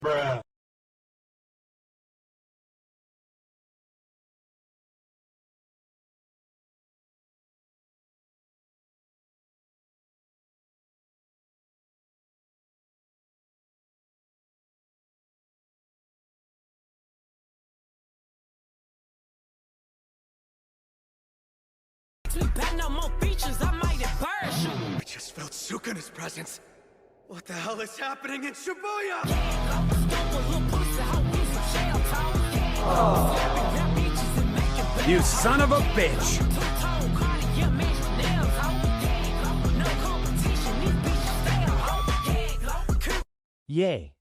Bruh. No more features, I might embarrass you. I just felt Sukuna's presence. What the hell is happening in Shibuya? You son of a bitch! Yay.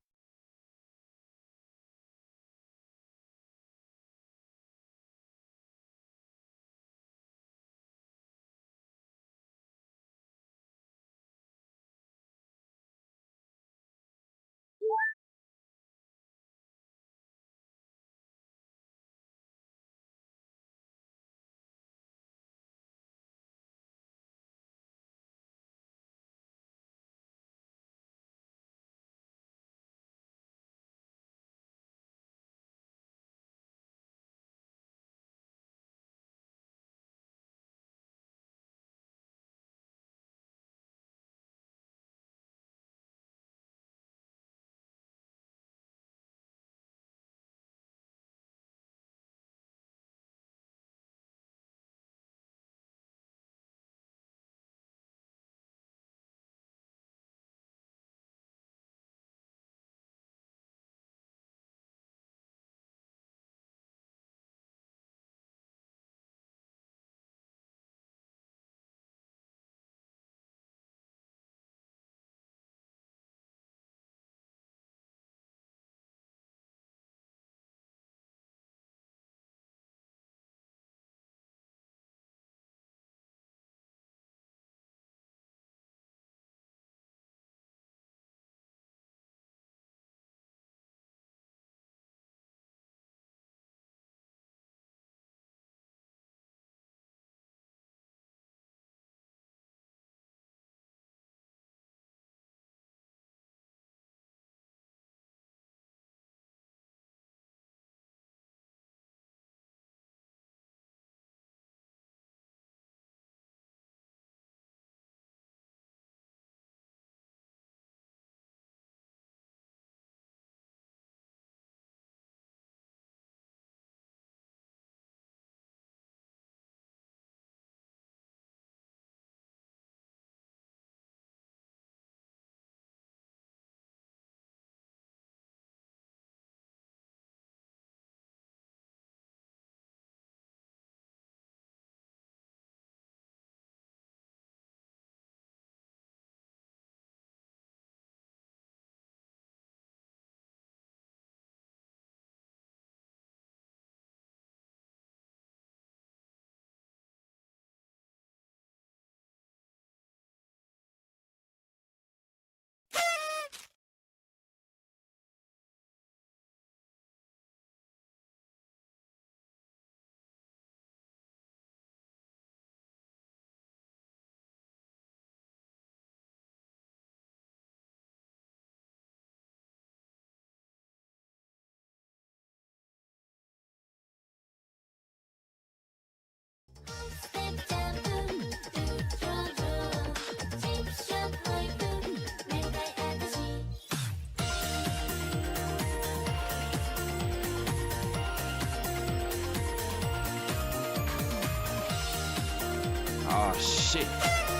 Ah, shit.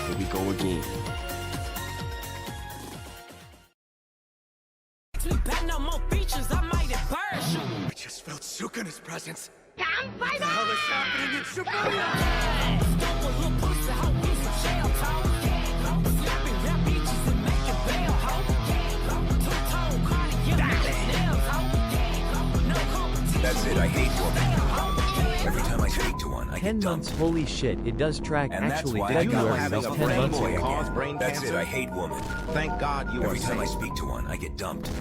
Here we go again. No more features, I might embarrass you. I just felt Sukuna's presence. What the hell is happening in Shibuya? That's it, I hate women. Every time I speak to one, I 10 get months, dumped. holy shit, it does track And that's actually why I got February myself was a 10 months fanboy ago. Cause again. brain That's it, cancer? I hate women. Thank God you are Every time I safe. speak to one, I get dumped.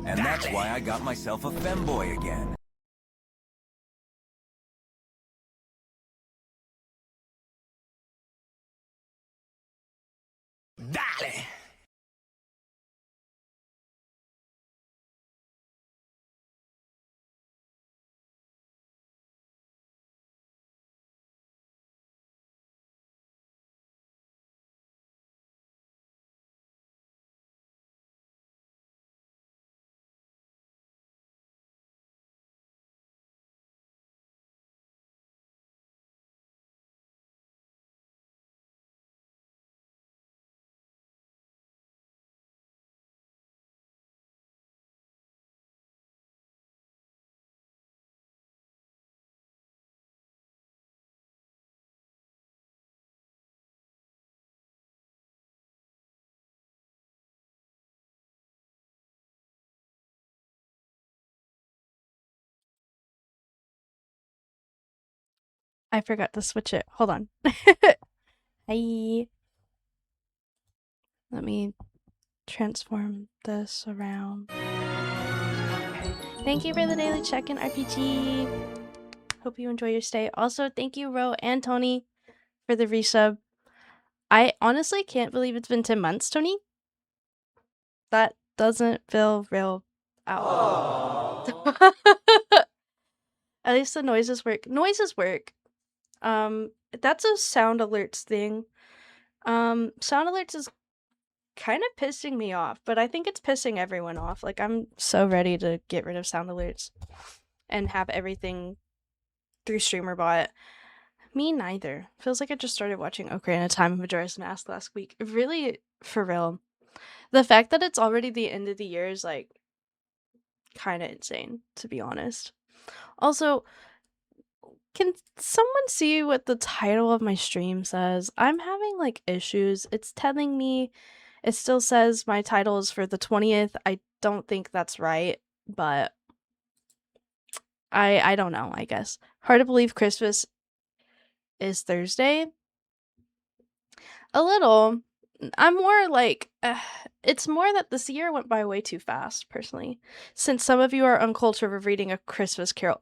And that's why I got myself a femboy again. Dale! I forgot to switch it. Hold on. Hi. Let me transform this around. Okay. Thank you for the daily check-in, RPG. Hope you enjoy your stay. Also, thank you, Ro and Tony, for the resub. I honestly can't believe it's been 10 months, Tony. That doesn't feel real at all. At least the noises work. Noises work. That's a sound alerts thing. Sound alerts is kind of pissing me off, but I think it's pissing everyone off. Like, I'm so ready to get rid of sound alerts and have everything through StreamerBot. Me neither. Feels like I just started watching Ocarina of Time and Majora's Mask last week. Really, for real. The fact that it's already the end of the year is, like, kind of insane, to be honest. Also, can someone see what the title of my stream says? I'm having, like, issues. It's telling me it still says my title is for the 20th. I don't think that's right, but I don't know, I guess. Hard to believe Christmas is Thursday. A little. I'm more like, it's more that this year went by way too fast, personally. Since some of you are uncultured of reading A Christmas Carol.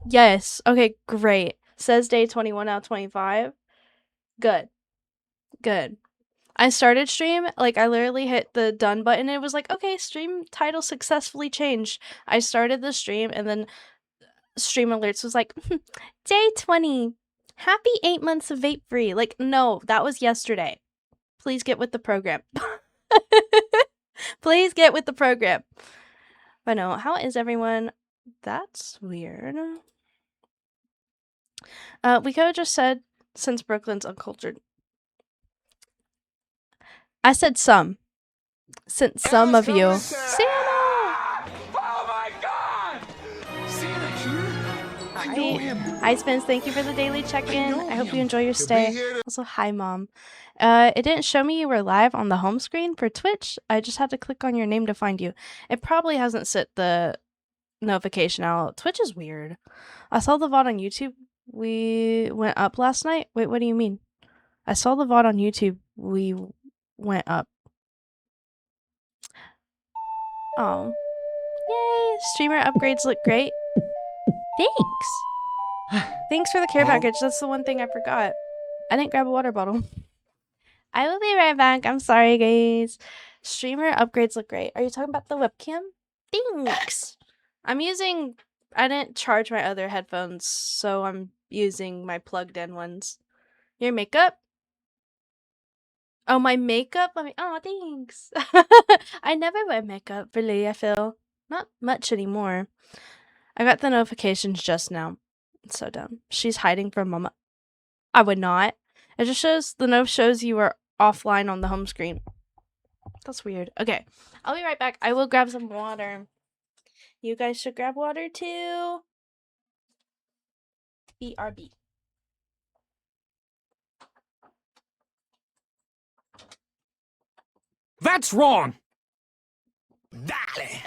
Yes. Okay, great. Says day 21 out of 25. Good. Good. I started stream, like, I literally hit the done button and it was like, okay, stream title successfully changed. I started the stream and then Stream Alerts was like, day 20. Happy 8 months of vape free. Like, no, that was yesterday. Please get with the program. Please get with the program. But no, how is everyone? That's weird. We could have just said, since Brooklyn's uncultured. I said some. Since some of you. Santa! Oh my God! Santa here? I know him. Hi, Spence. Thank you for the daily check-in. I hope you enjoy your stay. Also, hi, Mom. It didn't show me you were live on the home screen for Twitch. I just had to click on your name to find you. It probably hasn't set the notification out. Twitch is weird. I saw the VOD on YouTube. We went up last night. Wait, what do you mean? I saw the VOD on YouTube. We went up. Oh. Yay! Streamer upgrades look great. Thanks! Thanks for the care package. That's the one thing I forgot. I didn't grab a water bottle. I will be right back. I'm sorry, guys. Streamer upgrades look great. Are you talking about the webcam? Thanks! I didn't charge my other headphones, so I'm using my plugged-in ones. Your makeup? Oh, my makeup? Oh, thanks. I never wear makeup, really, I feel. Not much anymore. I got the notifications just now. It's so dumb. She's hiding from Mama. I would not. It just shows, the note shows you are offline on the home screen. That's weird. Okay, I'll be right back. I will grab some water. You guys should grab water too. BRB. That's wrong! Dale!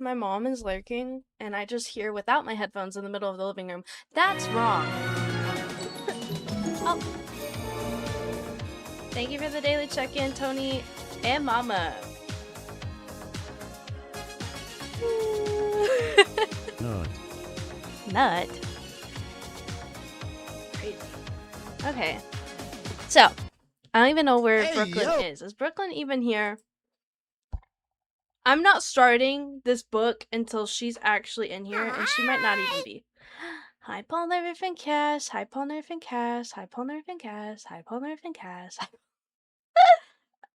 My mom is lurking, and I just hear without my headphones in the middle of the living room. That's wrong. Oh. Thank you for the daily check-in, Tony and Mama. Nut. Nut. Crazy. Okay. So, I don't even know where Brooklyn is. Is Brooklyn even here? I'm not starting this book until she's actually in here, and she might not even be. Hi, Paul Nerf and Cass. Hi, Paul Nerf and Cass. Hi, Paul Nerf and Cass. Hi, Paul Nerf and Cass.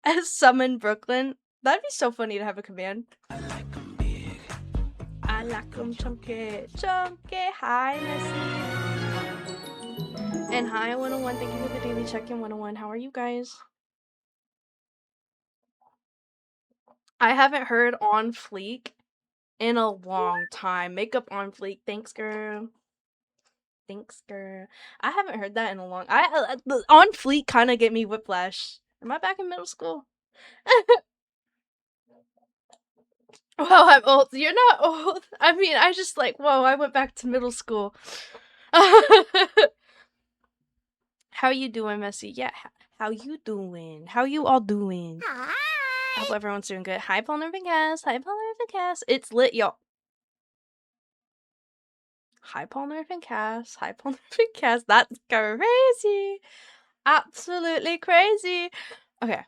As summon Brooklyn. That'd be so funny to have a command. I like 'em big. I like 'em chunky. Chunky. Hi, Nessie. And hi, 101. Thank you for the daily check-in, 101. How are you guys? I haven't heard On Fleek in a long time. Makeup On Fleek. Thanks, girl. Thanks, girl. I haven't heard that in a long. The On Fleek kind of get me whiplash. Am I back in middle school? Well, I'm old. You're not old. I mean, I just like, whoa, I went back to middle school. How you doing, Messy? Yeah, how you doing? How you all doing? I hope everyone's doing good. Hi, Paul Nervin Cast. Hi, Paul Nervin Cast. It's lit, y'all. Hi, Paul Nervin Cast. Hi, Paul Nervin Cast. That's crazy. Absolutely crazy. Okay.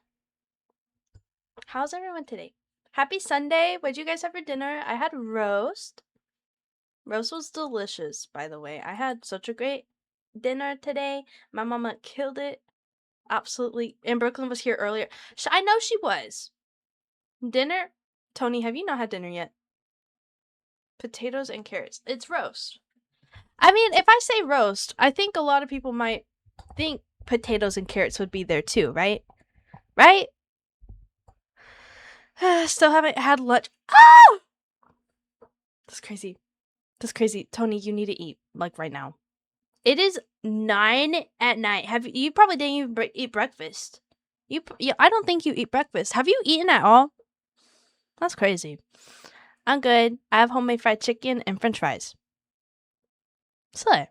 How's everyone today? Happy Sunday. What'd you guys have for dinner? I had roast. Roast was delicious, by the way. I had such a great dinner today. My mama killed it. Absolutely. And Brooklyn was here earlier. I know she was. Dinner? Tony, have you not had dinner yet? Potatoes and carrots. It's roast. I mean, if I say roast, I think a lot of people might think potatoes and carrots would be there too, right? Right? Still haven't had lunch. Ah! That's crazy. That's crazy. Tony, you need to eat, like, right now. It is 9 at night. You probably didn't even eat breakfast. I don't think you eat breakfast. Have you eaten at all? That's crazy. I'm good. I have homemade fried chicken and french fries. So,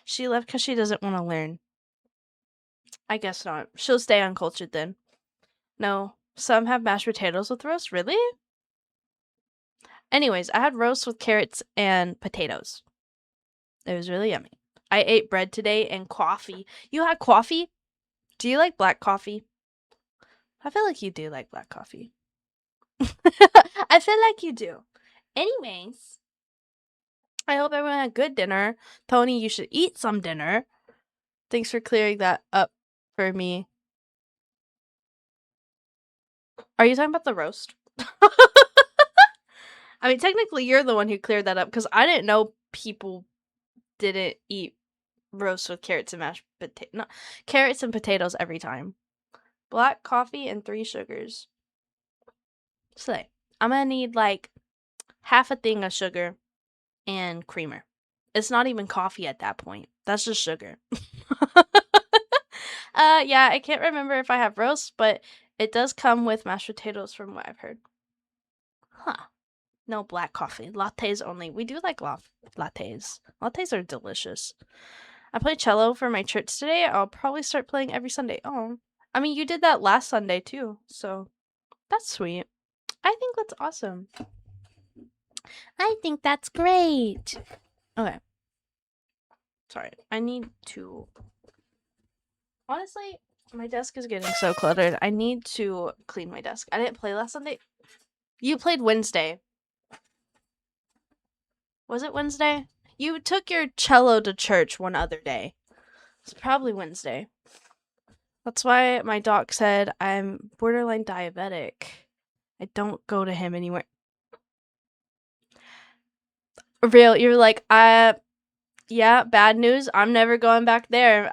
she left because she doesn't want to learn. I guess not. She'll stay uncultured then. No. Some have mashed potatoes with roast. Really? Anyways, I had roast with carrots and potatoes. It was really yummy. I ate bread today and coffee. You had coffee? Do you like black coffee? I feel like you do like black coffee. I feel like you do. Anyways, I hope everyone had a good dinner. Tony, you should eat some dinner. Thanks for clearing that up for me. Are you talking about the roast? I mean, technically, you're the one who cleared that up because I didn't know people didn't eat roast with carrots and mashed potato. No, carrots and potatoes every time. Black coffee and 3 sugars. So, I'm gonna need like half a thing of sugar and creamer. It's not even coffee at that point. That's just sugar. Yeah, I can't remember if I have roast, but it does come with mashed potatoes from what I've heard. Huh. No black coffee. Lattes only. We do like lattes. Lattes are delicious. I played cello for my church today. I'll probably start playing every Sunday. Oh. I mean, you did that last Sunday too, so that's sweet. I think that's awesome. I think that's great. Okay. Sorry. I need to... Honestly, my desk is getting so cluttered. I need to clean my desk. I didn't play last Sunday. You played Wednesday. Was it Wednesday? You took your cello to church one other day. It's probably Wednesday. That's why my doc said I'm borderline diabetic. I don't go to him anywhere. Real, you're like, yeah, bad news. I'm never going back there.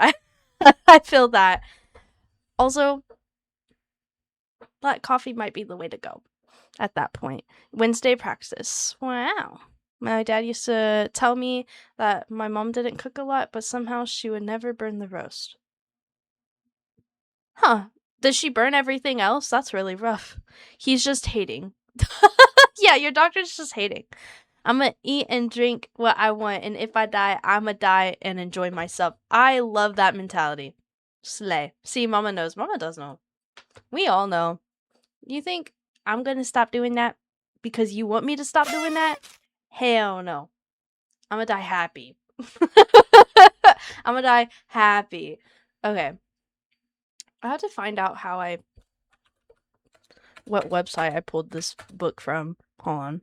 I feel that. Also, black coffee might be the way to go at that point. Wednesday practice. Wow. My dad used to tell me that my mom didn't cook a lot, but somehow she would never burn the roast. Huh. Does she burn everything else? That's really rough. He's just hating. Yeah, your doctor's just hating. I'm gonna eat and drink what I want, and if I die, I'ma die and enjoy myself. I love that mentality. Slay. See, Mama knows. Mama does know. We all know. You think I'm gonna stop doing that because you want me to stop doing that? Hell no. I'm gonna die happy. I'm gonna die happy. Okay. I have to find out what website I pulled this book from. Hold on.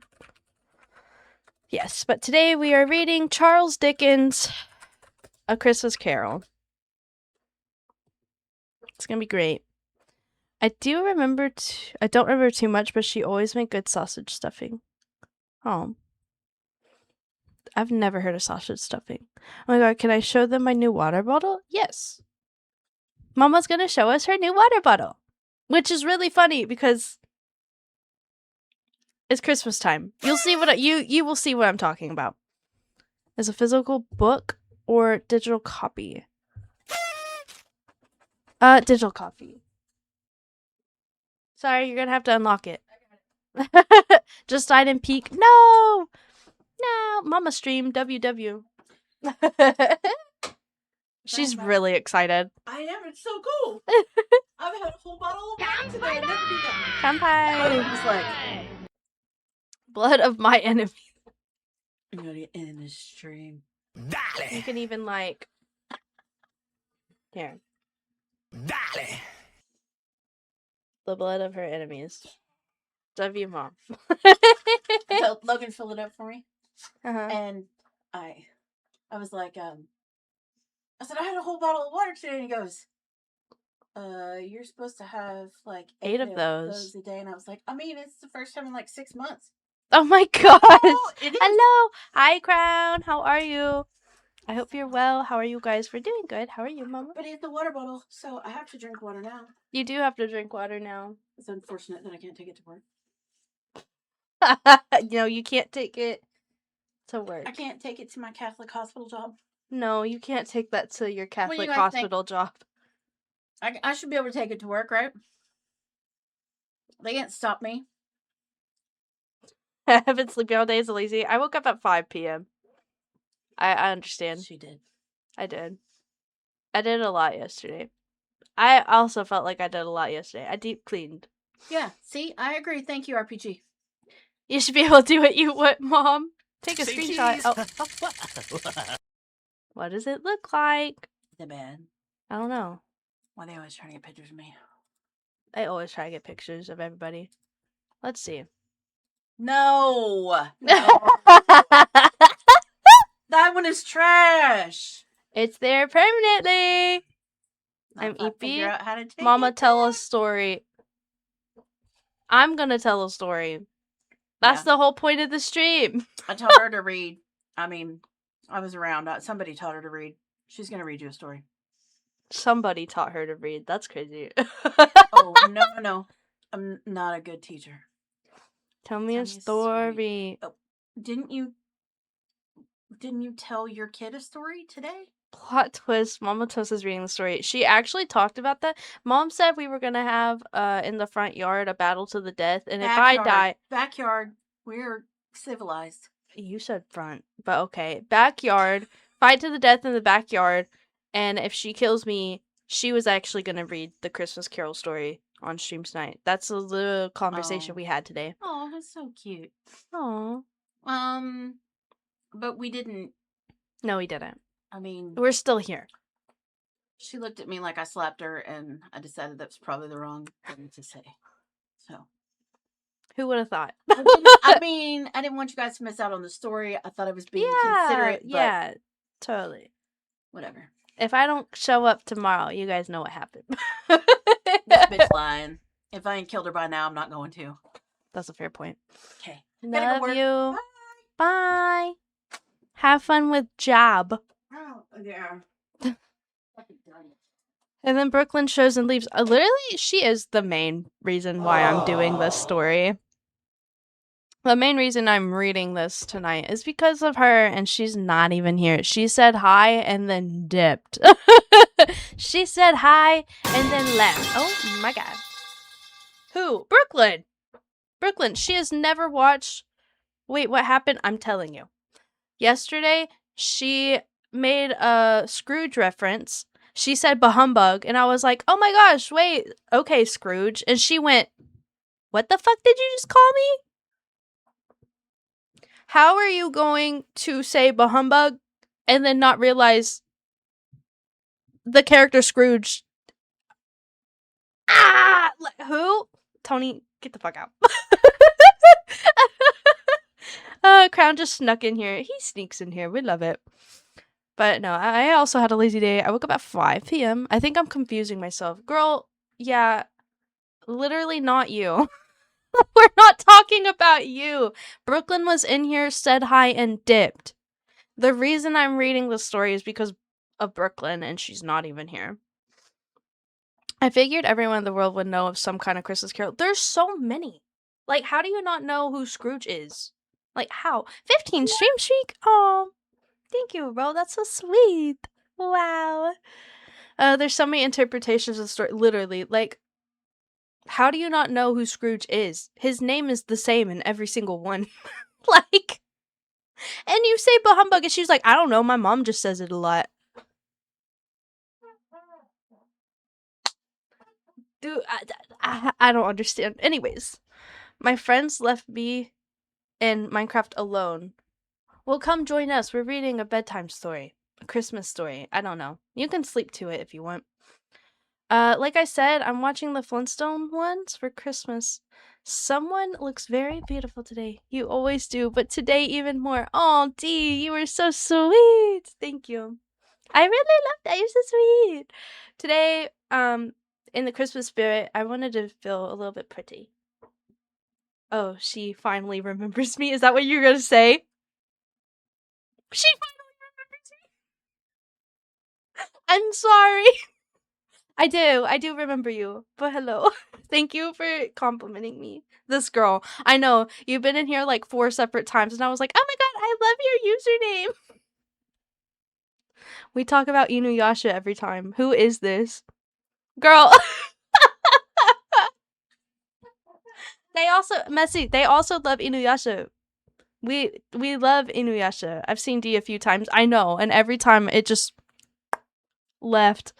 Yes, but today we are reading Charles Dickens' A Christmas Carol. It's gonna be great. I don't remember too much, but she always made good sausage stuffing. Oh. I've never heard of sausage stuffing. Oh my god, can I show them my new water bottle? Yes. Mama's gonna show us her new water bottle. Which is really funny because It's Christmas time. You'll see what you will see what I'm talking about. Is a physical book or digital copy? Digital copy. Sorry, you're gonna have to unlock it. Just hide and peek. No, Mama stream WW. She's really excited. I am. It's so cool. I've had a whole bottle of wine today. I never do that. Kampai. I was like, Blood of my enemy. I'm gonna end this stream. You can even like. Here. Dale. The blood of her enemies. W mom. So Logan filled it up for me, Uh-huh. and I was like, I said I had a whole bottle of water today, and he goes, you're supposed to have like 8 of those. a day, and I was like, I mean, it's the first time in like 6 months. Oh my gosh. Oh, it is. Hello. Hi, Crown. How are you? I hope you're well. How are you guys? We're doing good. How are you, Mama? But it's the water bottle, so I have to drink water now. You do have to drink water now. It's unfortunate that I can't take it to work. No, you can't take it to work. I can't take it to my Catholic hospital job. No, you can't take that to your do you Catholic guys think? hospital job. I should be able to take it to work, right? They can't stop me. I've been sleeping all day as lazy. I woke up at 5 p.m. I understand. She did. I did. I did a lot yesterday. I also felt like I did a lot yesterday. I deep cleaned. Yeah, see, I agree. Thank you, RPG. You should be able to do what you want, Mom. Take a Say screenshot. cheese. Oh. What does it look like? The bad. I don't know. Why are they always trying to get pictures of me? I always try to get pictures of everybody. Let's see. No. That one is trash. It's there permanently. I'm If I figure EP. out how to take Mama, it tell a back. story. I'm gonna tell a story. That's Yeah. the whole point of the stream. I taught her to read. I mean, I was around. Somebody taught her to read. She's gonna read you a story. Somebody taught her to read. That's crazy. Oh no! I'm not a good teacher. Tell me a Tell me a story. Didn't you tell your kid a story today? Plot twist. Mama Toast is reading the story. She actually talked about that. Mom said we were gonna have in the front yard a battle to the death, and if I die, Backyard. We're civilized. you said front, but okay, backyard, fight to the death in the backyard, and if she kills me, she was actually gonna read the Christmas Carol story on stream tonight. That's a little conversation Oh. we had today. Oh, that's so cute. Oh, But we didn't. no, we didn't. I mean, We're still here. she looked at me like I slapped her, and I decided that was probably the wrong thing to say. So, Who would have thought? I mean, I didn't want you guys to miss out on the story. I thought I was being considerate, but yeah, totally. whatever. If I don't show up tomorrow, you guys know what happened. This bitch lying. If I ain't killed her by now, I'm not going to. That's a fair point. Okay. Gotta go Love work. you. Bye. Have fun with job. Oh, yeah. And then Brooklyn shows and leaves. Literally, she is the main reason why I'm doing this story. The main reason I'm reading this tonight is because of her, and she's not even here. She said hi and then dipped. She said hi and then left. Oh my god. Who? Brooklyn. Brooklyn, she has never watched... Wait, what happened? I'm telling you. Yesterday, she made a Scrooge reference. She said "bahumbug," and I was like, oh my gosh, wait, okay, Scrooge. And she went, what the fuck did you just call me? How are you going to say "bahumbug" and then not realize the character Scrooge? Ah! Who? Tony, get the fuck out. Crown just snuck in here. He sneaks in here. We love it. But no, I also had a lazy day. I woke up at 5 p.m. I think I'm confusing myself. Girl, yeah, literally not you. We're not talking about you. Brooklyn was in here, said hi, and dipped. The reason I'm reading the story is because of Brooklyn, and she's not even here. I figured everyone in the world would know of some kind of Christmas Carol. There's so many. Like, how do you not know who Scrooge is? Like, how? 15 stream streak? Oh, thank you, bro. That's so sweet. Wow. There's so many interpretations of the story. Literally, like, how do you not know who Scrooge is? His name is the same in every single one. Like, and you say bah humbug, and she's like, I don't know. My mom just says it a lot. Dude, I don't understand. Anyways, my friends left me in Minecraft alone. Well, come join us. We're reading a bedtime story. A Christmas story. I don't know. You can sleep to it if you want. Like I said, I'm watching the Flintstone ones for Christmas. Someone looks very beautiful today. You always do, but today even more. Oh, Dee, you were so sweet. Thank you. I really love that. You're so sweet. Today, in the Christmas spirit, I wanted to feel a little bit pretty. Oh, she finally remembers me. Is that what you're gonna say? She finally remembers me. I'm sorry. I do remember you. But hello. Thank you for complimenting me. This girl. I know, you've been in here like 4 separate times, and I was like, oh my god, I love your username. We talk about Inuyasha every time. Who is this? Girl. They also, Messi, they also love Inuyasha. We love Inuyasha. I've seen D a few times. I know, and every time it just left.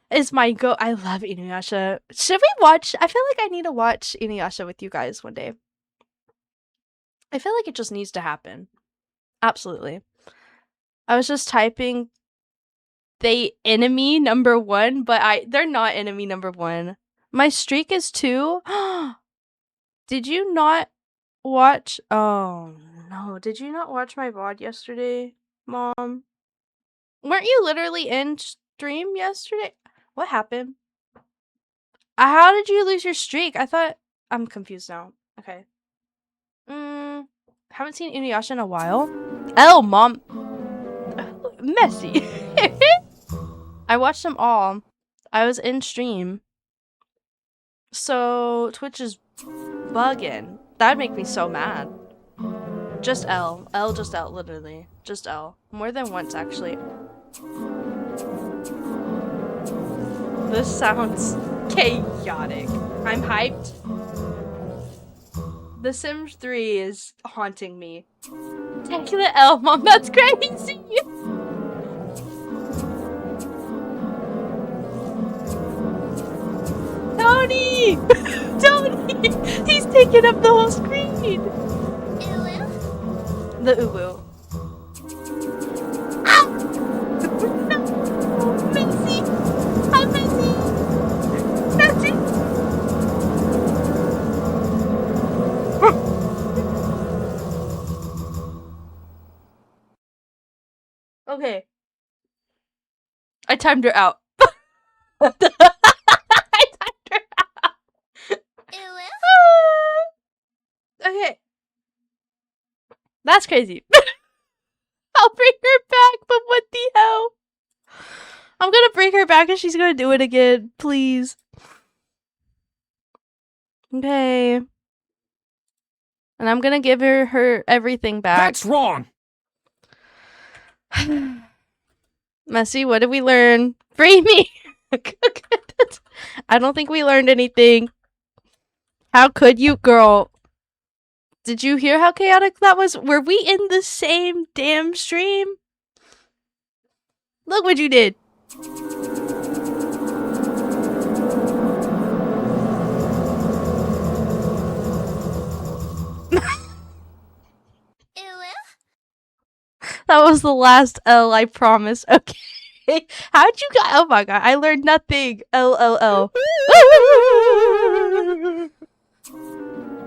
Is my go. I love Inuyasha. Should we watch? I feel like I need to watch Inuyasha with you guys one day. I feel like it just needs to happen. Absolutely. I was just typing they enemy number 1, but they're not enemy number 1. My streak is 2. Did you not watch? Oh no! Did you not watch my VOD yesterday, Mom? Weren't you literally in stream yesterday? What happened? How did you lose your streak? I thought... I'm confused now. Okay. Haven't seen Inuyasha in a while. Oh, Mom. Messy. I watched them all. I was in stream. So, Twitch is bugging. That'd make me so mad. Just L. L, just L, literally. Just L. More than once, actually. This sounds chaotic. I'm hyped. The Sims 3 is haunting me. Thank you, the L, Mom. That's crazy. Tony! Tony! He's taking up the whole screen. The uwu. Ow! No! Messy! I'm messy! Messy! Okay. I timed her out. I timed her out. Okay. That's crazy. I'll bring her back, but what the hell? I'm gonna bring her back and she's gonna do it again, please. Okay. And I'm gonna give her everything back. That's wrong. Messy, what did we learn? Free me! I don't think we learned anything. How could you, girl? Did you hear how chaotic that was? Were we in the same damn stream? Look what you did. That was the last L, I promise. Okay. How'd you guys? Oh my god, I learned nothing. LLL.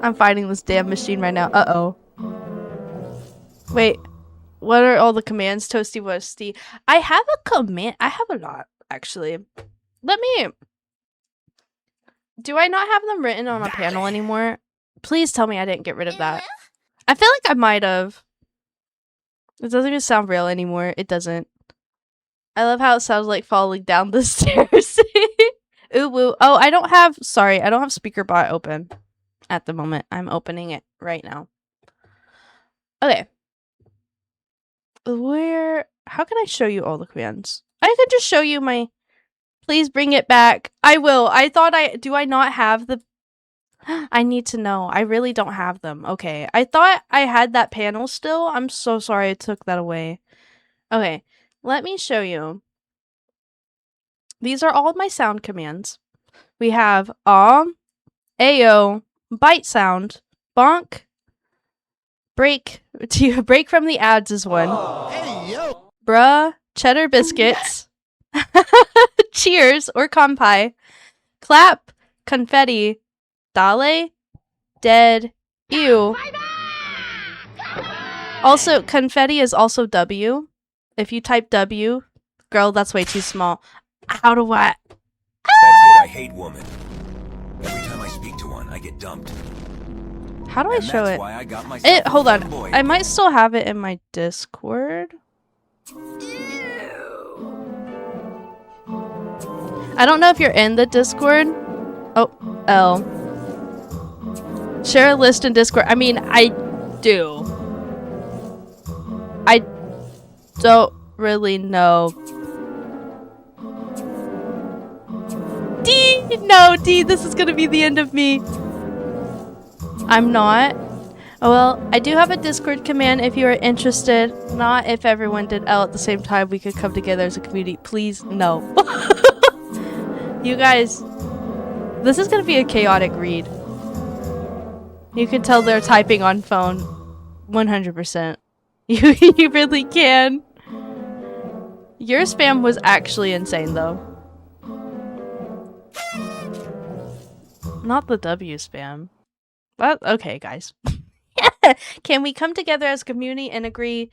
I'm fighting this damn machine right now. Uh-oh. Wait. What are all the commands, Toasty Westy? I have a command. I have a lot, actually. Let me... Do I not have them written on a panel anymore? Please tell me I didn't get rid of that. I feel like I might have. It doesn't even sound real anymore. It doesn't. I love how it sounds like falling down the stairs. Ooh, woo. Oh, I don't have... Sorry, I don't have SpeakerBot open. at the moment. I'm opening it right now. Okay. How can I show you all the commands? I could just show you my, please bring it back. I will. Do I not have the, I need to know. I really don't have them. Okay. I thought I had that panel still. I'm so sorry I took that away. Okay. Let me show you. These are all of my sound commands. We have AO, bite sound, bonk, break, break from the ads is one. Bruh, cheddar biscuits, cheers or compai, clap, confetti, dale, dead, ew. Also, confetti is also W. If you type W, girl, that's way too small. How do I? That's it, I hate women. Every time I speak to one, I get dumped. How do I And show that's it? why I got myself a Hold on. fanboy I might again. still have it in my Discord. I don't know if you're in the Discord. Oh, L. Share a list in Discord. I mean, I do. I don't really know. D! No, D, this is gonna be the end of me. I'm not. Oh, well, I do have a Discord command if you are interested. Not if everyone did L at the same time. We could come together as a community. Please, no. You guys, this is gonna be a chaotic read. You can tell they're typing on phone 100%. You really can. Your spam was actually insane, though. Not the W spam. But okay, guys. Can we come together as a community and agree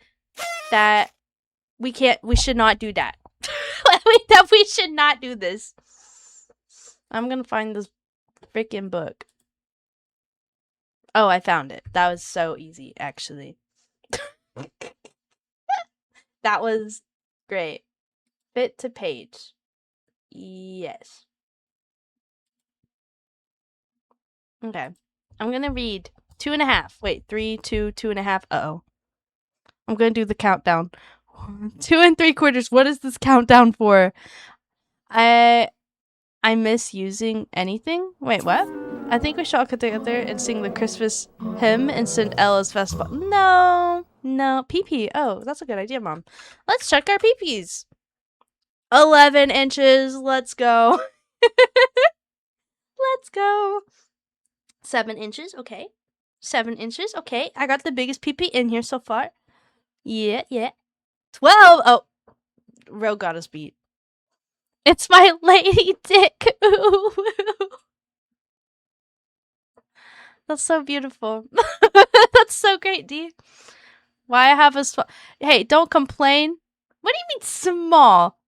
that we should not do that? That we should not do this. I'm gonna find this freaking book. Oh, I found it. That was so easy, actually. That was great. Fit to page. Yes. Okay. I'm gonna read 2.5. Wait, 3, 2, 2.5. Uh-oh. I'm gonna do the countdown. 2 3/4. What is this countdown for? I miss using anything. Wait, what? I think we should all come together and sing the Christmas hymn and send L as festival. No. PP. Oh, that's a good idea, Mom. Let's check our PPs. 11 inches. Let's go. Let's go. 7 inches. Okay. 7 inches. Okay. I got the biggest PP in here so far. Yeah. 12. Oh. Ro got us beat. It's my lady dick. Ooh. That's so beautiful. That's so great, D. Why I have a Hey, don't complain. What do you mean small?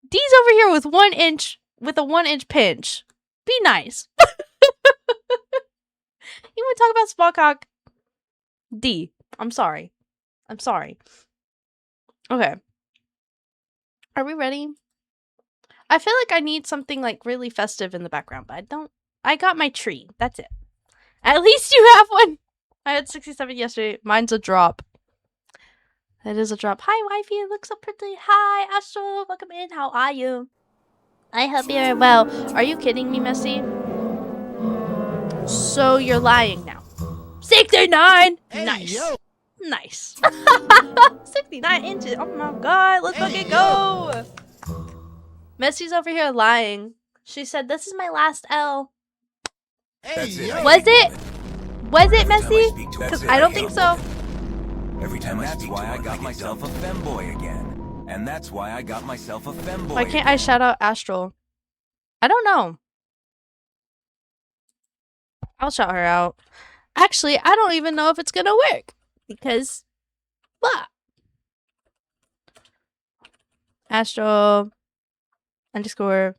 D's over here with 1 inch, with a 1-inch pinch. Be nice. You want to talk about small cock? D. I'm sorry. Okay. Are we ready? I feel like I need something like really festive in the background, but I don't. I got my tree. That's it. At least you have one. I had 67 yesterday. Mine's a drop. It is a drop. Hi, wifey. It looks so pretty. Hi, Astro. Welcome in. How are you? I hope you're well. Are you kidding me, Messy? So you're lying now. 69! Nice. 69 inches. Oh my god. Let's fucking go. Messy's over here lying. She said, this is my last L. That's it, I Was hate it? women. Was it, Every time I Messy? speak to Because one, I don't hate think so. women. Every time I speak to one, I got myself a femboy again. And that's why I got myself a femboy. Why can't I shout out Astral? I don't know. I'll shout her out. Actually, I don't even know if it's gonna work. Because, what? Astral _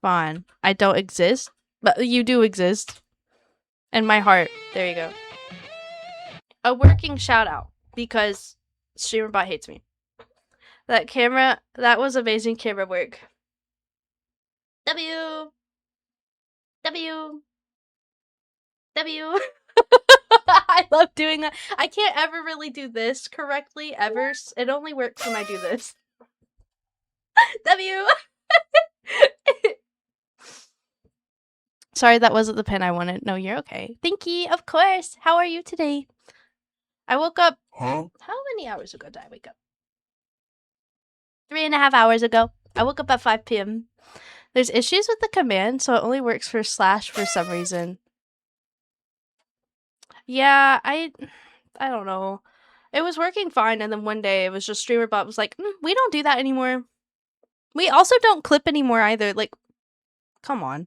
Fawn. I don't exist, but you do exist. In my heart. There you go. A working shout out. Because StreamerBot hates me. That was amazing camera work. W. W. I love doing that. I can't ever really do this correctly ever. It only works when I do this. W. Sorry, that wasn't the pen I wanted. No, you're okay. Thank you. Of course. How are you today? I woke up. How many hours ago did I wake up? 3.5 hours ago. I woke up at 5 p.m. There's issues with the command, so it only works for slash for some reason. Yeah, I don't know. It was working fine, and then one day it was just StreamerBot was like, we don't do that anymore. We also don't clip anymore either. Like, come on.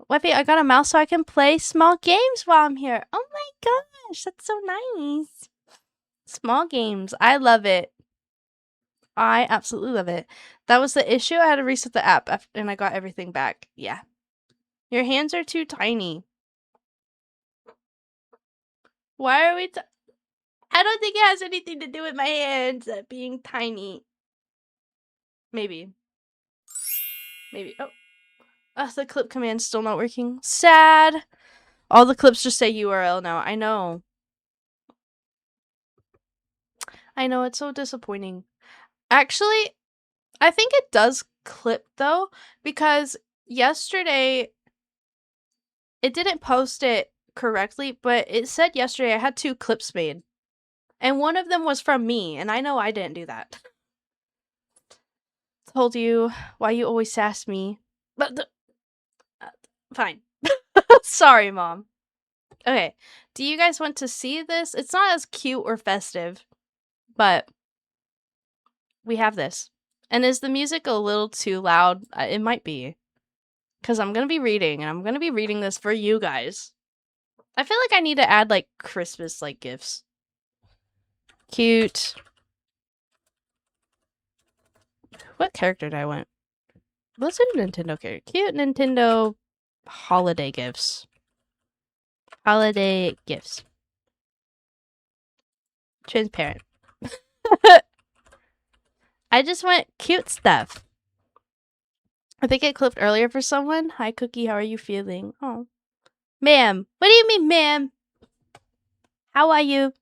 Wifey, I got a mouse so I can play small games while I'm here. Oh my gosh, that's so nice. Small games. I love it. I absolutely love it. That was the issue. I had to reset the app and I got everything back. Yeah. Your hands are too tiny. Why are we I don't think it has anything to do with my hands being tiny. Maybe. Maybe. Oh, the clip command's still not working. Sad. All the clips just say URL now. I know. I know, it's so disappointing. Actually, I think it does clip though, because yesterday it didn't post it correctly, but it said yesterday I had 2 clips made. And one of them was from me, and I know I didn't do that. Told you why you always sass me. But fine. Sorry, Mom. Okay. Do you guys want to see this? It's not as cute or festive, but we have this. And is the music a little too loud? It might be. Because I'm going to be reading, and I'm going to be reading this for you guys. I feel like I need to add, like, Christmas-like gifts. Cute. What character do I want? Let's do Nintendo character. Cute Nintendo holiday gifts. Holiday gifts. Transparent. I just want cute stuff. I think it clipped earlier for someone. Hi, Cookie. How are you feeling? Oh. Ma'am. What do you mean, ma'am? How are you?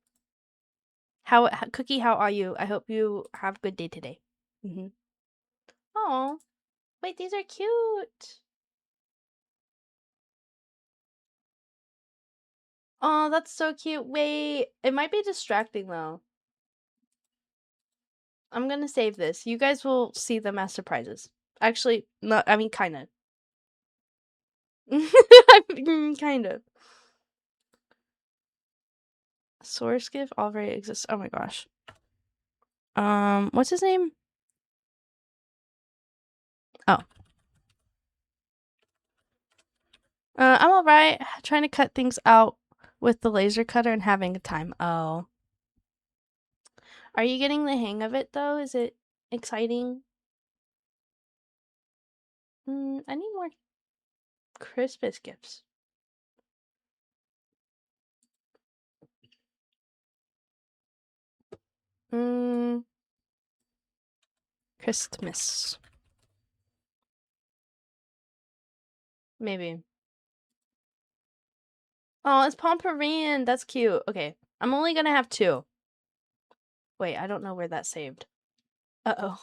Cookie, how are you? I hope you have a good day today. Oh. Wait, these are cute. Oh, that's so cute. Wait, it might be distracting though. I'm gonna save this. You guys will see them as surprises. Actually, no, I mean, kind of. Kind of. Source GIF already exists. Oh my gosh. What's his name? Oh. I'm alright. Trying to cut things out with the laser cutter and having a time. Oh. Are you getting the hang of it though? Is it exciting? I need more Christmas gifts. Christmas. Maybe. Oh, it's Pomperian. That's cute. Okay. I'm only gonna have 2. Wait, I don't know where that's saved. Uh-oh.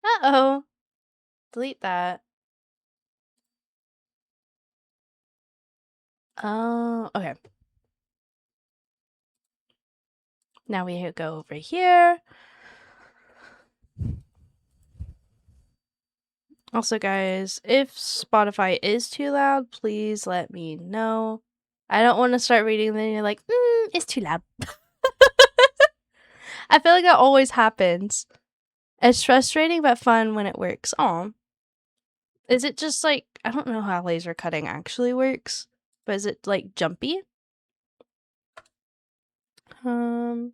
Uh-oh. Delete that. Oh, okay. Now we go over here. Also, guys, if Spotify is too loud, please let me know. I don't want to start reading and then you're like, it's too loud. I feel like that always happens. It's frustrating but fun when it works. Aw. Is it just like, I don't know how laser cutting actually works, but is it like jumpy? Would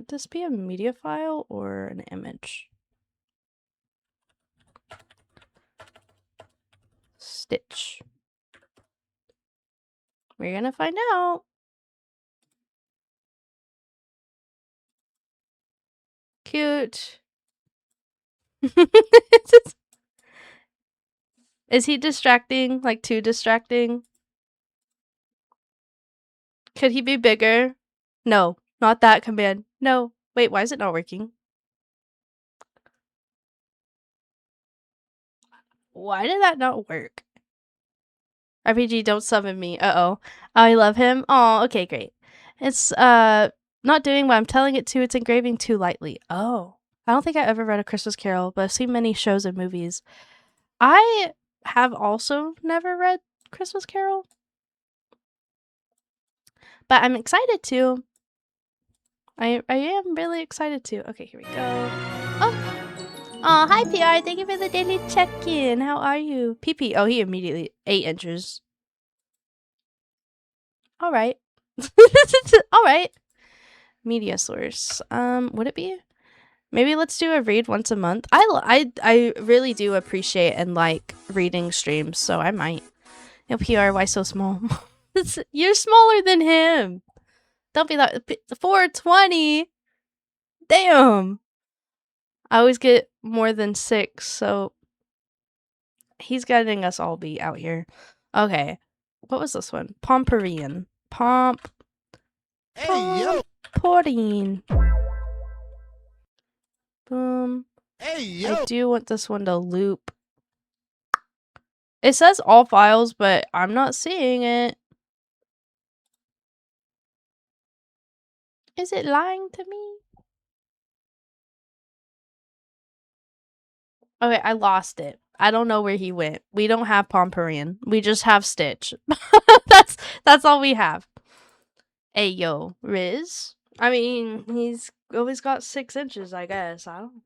this be a media file or an image? Stitch. We're gonna find out. Cute. Is he distracting? Like too distracting? Could he be bigger? No, not that command. No. Wait, why is it not working? Why did that not work? RPG, don't summon me. Uh-oh. I love him. Oh, okay, great. It's not doing what I'm telling it to. It's engraving too lightly. Oh. I don't think I ever read A Christmas Carol, but I've seen many shows and movies. I have also never read Christmas Carol. But I'm excited to. I am really excited to. Okay, here we go. Oh, hi PR. Thank you for the daily check-in. How are you? PP. Oh, he immediately 8 inches. All right. All right. Media source. Would it be? Maybe let's do a read once a month. I really do appreciate and like reading streams, so I might. Yo, PR, why so small? You're smaller than him. Don't be that. 420. Damn. I always get more than 6, so he's getting us all beat out here. Okay. What was this one? Pomperian. Pomporine. Boom. I do want this one to loop. It says all files, but I'm not seeing it. Is it lying to me? Okay, I lost it. I don't know where he went. We don't have Pomperian. We just have Stitch. that's all we have. Hey yo, Riz. I mean, he's always got 6 inches, I guess. I don't.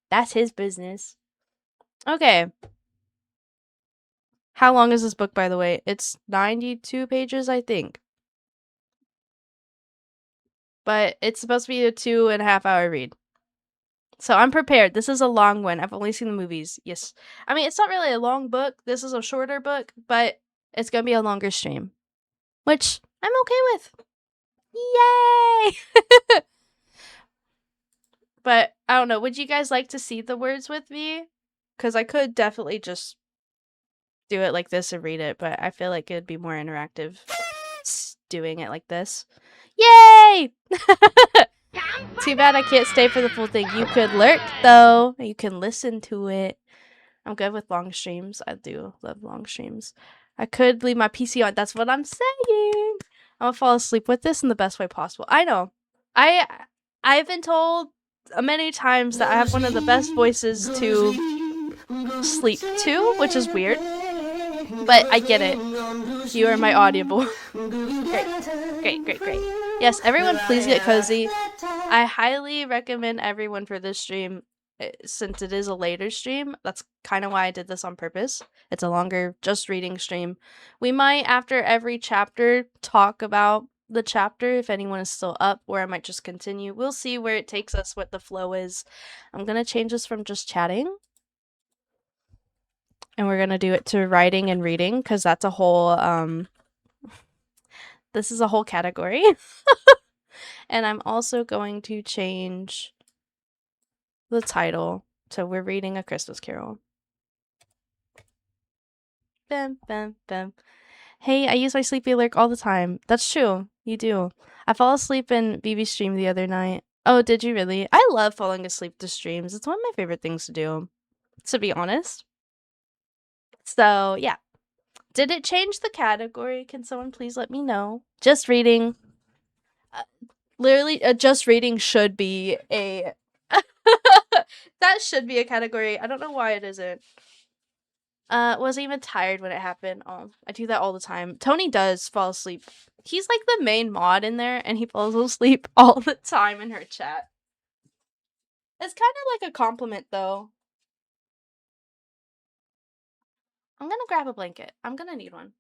That's his business. Okay. How long is this book, by the way? It's 92 pages, I think. But it's supposed to be a 2.5 hour read. So I'm prepared. This is a long one. I've only seen the movies. Yes. I mean, it's not really a long book. This is a shorter book, but it's going to be a longer stream. Which I'm okay with. Yay! But I don't know. Would you guys like to see the words with me? Because I could definitely just do it like this and read it, but I feel like it'd be more interactive doing it like this. Yay! Too bad I can't stay for the full thing. You could lurk, though. You can listen to it. I'm good with long streams. I do love long streams. I could leave my PC on. That's what I'm saying. I'm gonna fall asleep with this in the best way possible. I know. I've been told many times that I have one of the best voices to sleep to, which is weird. But I get it. You are my audible. Great. Yes, everyone please get cozy. I highly recommend everyone for this stream, since it is a later stream. That's kind of why I did this on purpose. It's a longer just reading stream. We might, after every chapter, talk about the chapter if anyone is still up, or I might just continue. We'll see where it takes us, what the flow is. I'm gonna change this from just chatting, and we're gonna do it to writing and reading, because that's a whole this is a whole category. And I'm also going to change the title to We're Reading A Christmas Carol. Bam, bam, bam. Hey, I use my sleepy lurk all the time. That's true. You do. I fell asleep in BB stream the other night. Oh, did you really? I love falling asleep to streams. It's one of my favorite things to do, to be honest. So, yeah. Did it change the category? Can someone please let me know? Just reading. Literally, just reading should be a... that should be a category. I don't know why it isn't. Wasn't even tired when it happened. Oh, I do that all the time. Tony does fall asleep. He's like the main mod in there, and he falls asleep all the time in her chat. It's kind of like a compliment, though. I'm gonna grab a blanket. I'm gonna need one.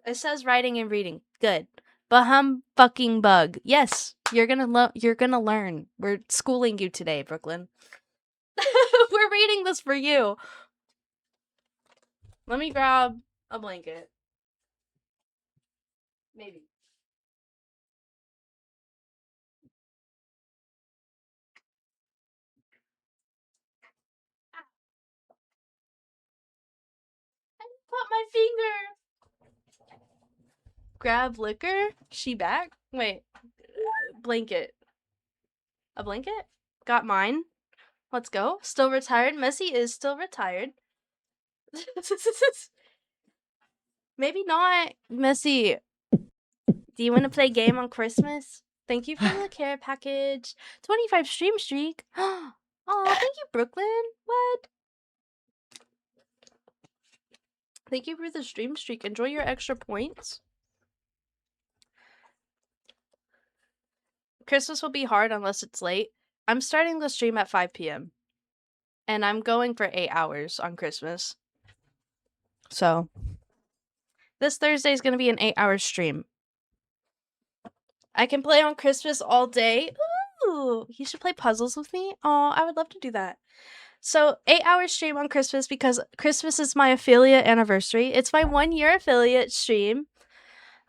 It says writing and reading. Good. Bahum fucking bug. Yes, you're gonna learn. We're schooling you today, Brooklyn. We're reading this for you. Let me grab a blanket. Maybe. cut my finger. Grab liquor. She back? Wait. Blanket. A blanket? Got mine. Let's go. Still retired. Messi is still retired. Maybe not. Messi, do you want to play game on Christmas? Thank you for the care package. 25 stream streak. Oh, thank you, Brooklyn. What? Thank you for the stream streak. Enjoy your extra points. Christmas will be hard unless it's late. I'm starting the stream at 5 p.m. And I'm going for 8 hours on Christmas. So, this Thursday is going to be an 8-hour stream. I can play on Christmas all day. Ooh, you should play puzzles with me. Oh, I would love to do that. So, 8-hour stream on Christmas because Christmas is my affiliate anniversary. It's my 1-year affiliate stream.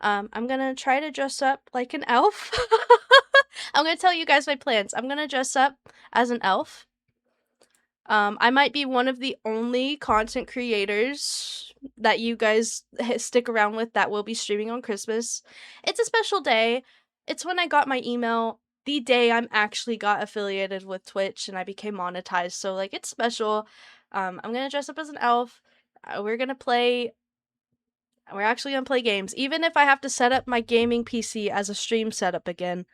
I'm going to try to dress up like an elf. I'm going to tell you guys my plans. I'm going to dress up as an elf. I might be one of the only content creators that you guys stick around with that will be streaming on Christmas. It's a special day. It's when I got my email, the day I'm actually got affiliated with Twitch and I became monetized. So, like, it's special. I'm going to dress up as an elf. We're actually going to play games. Even if I have to set up my gaming PC as a stream setup again.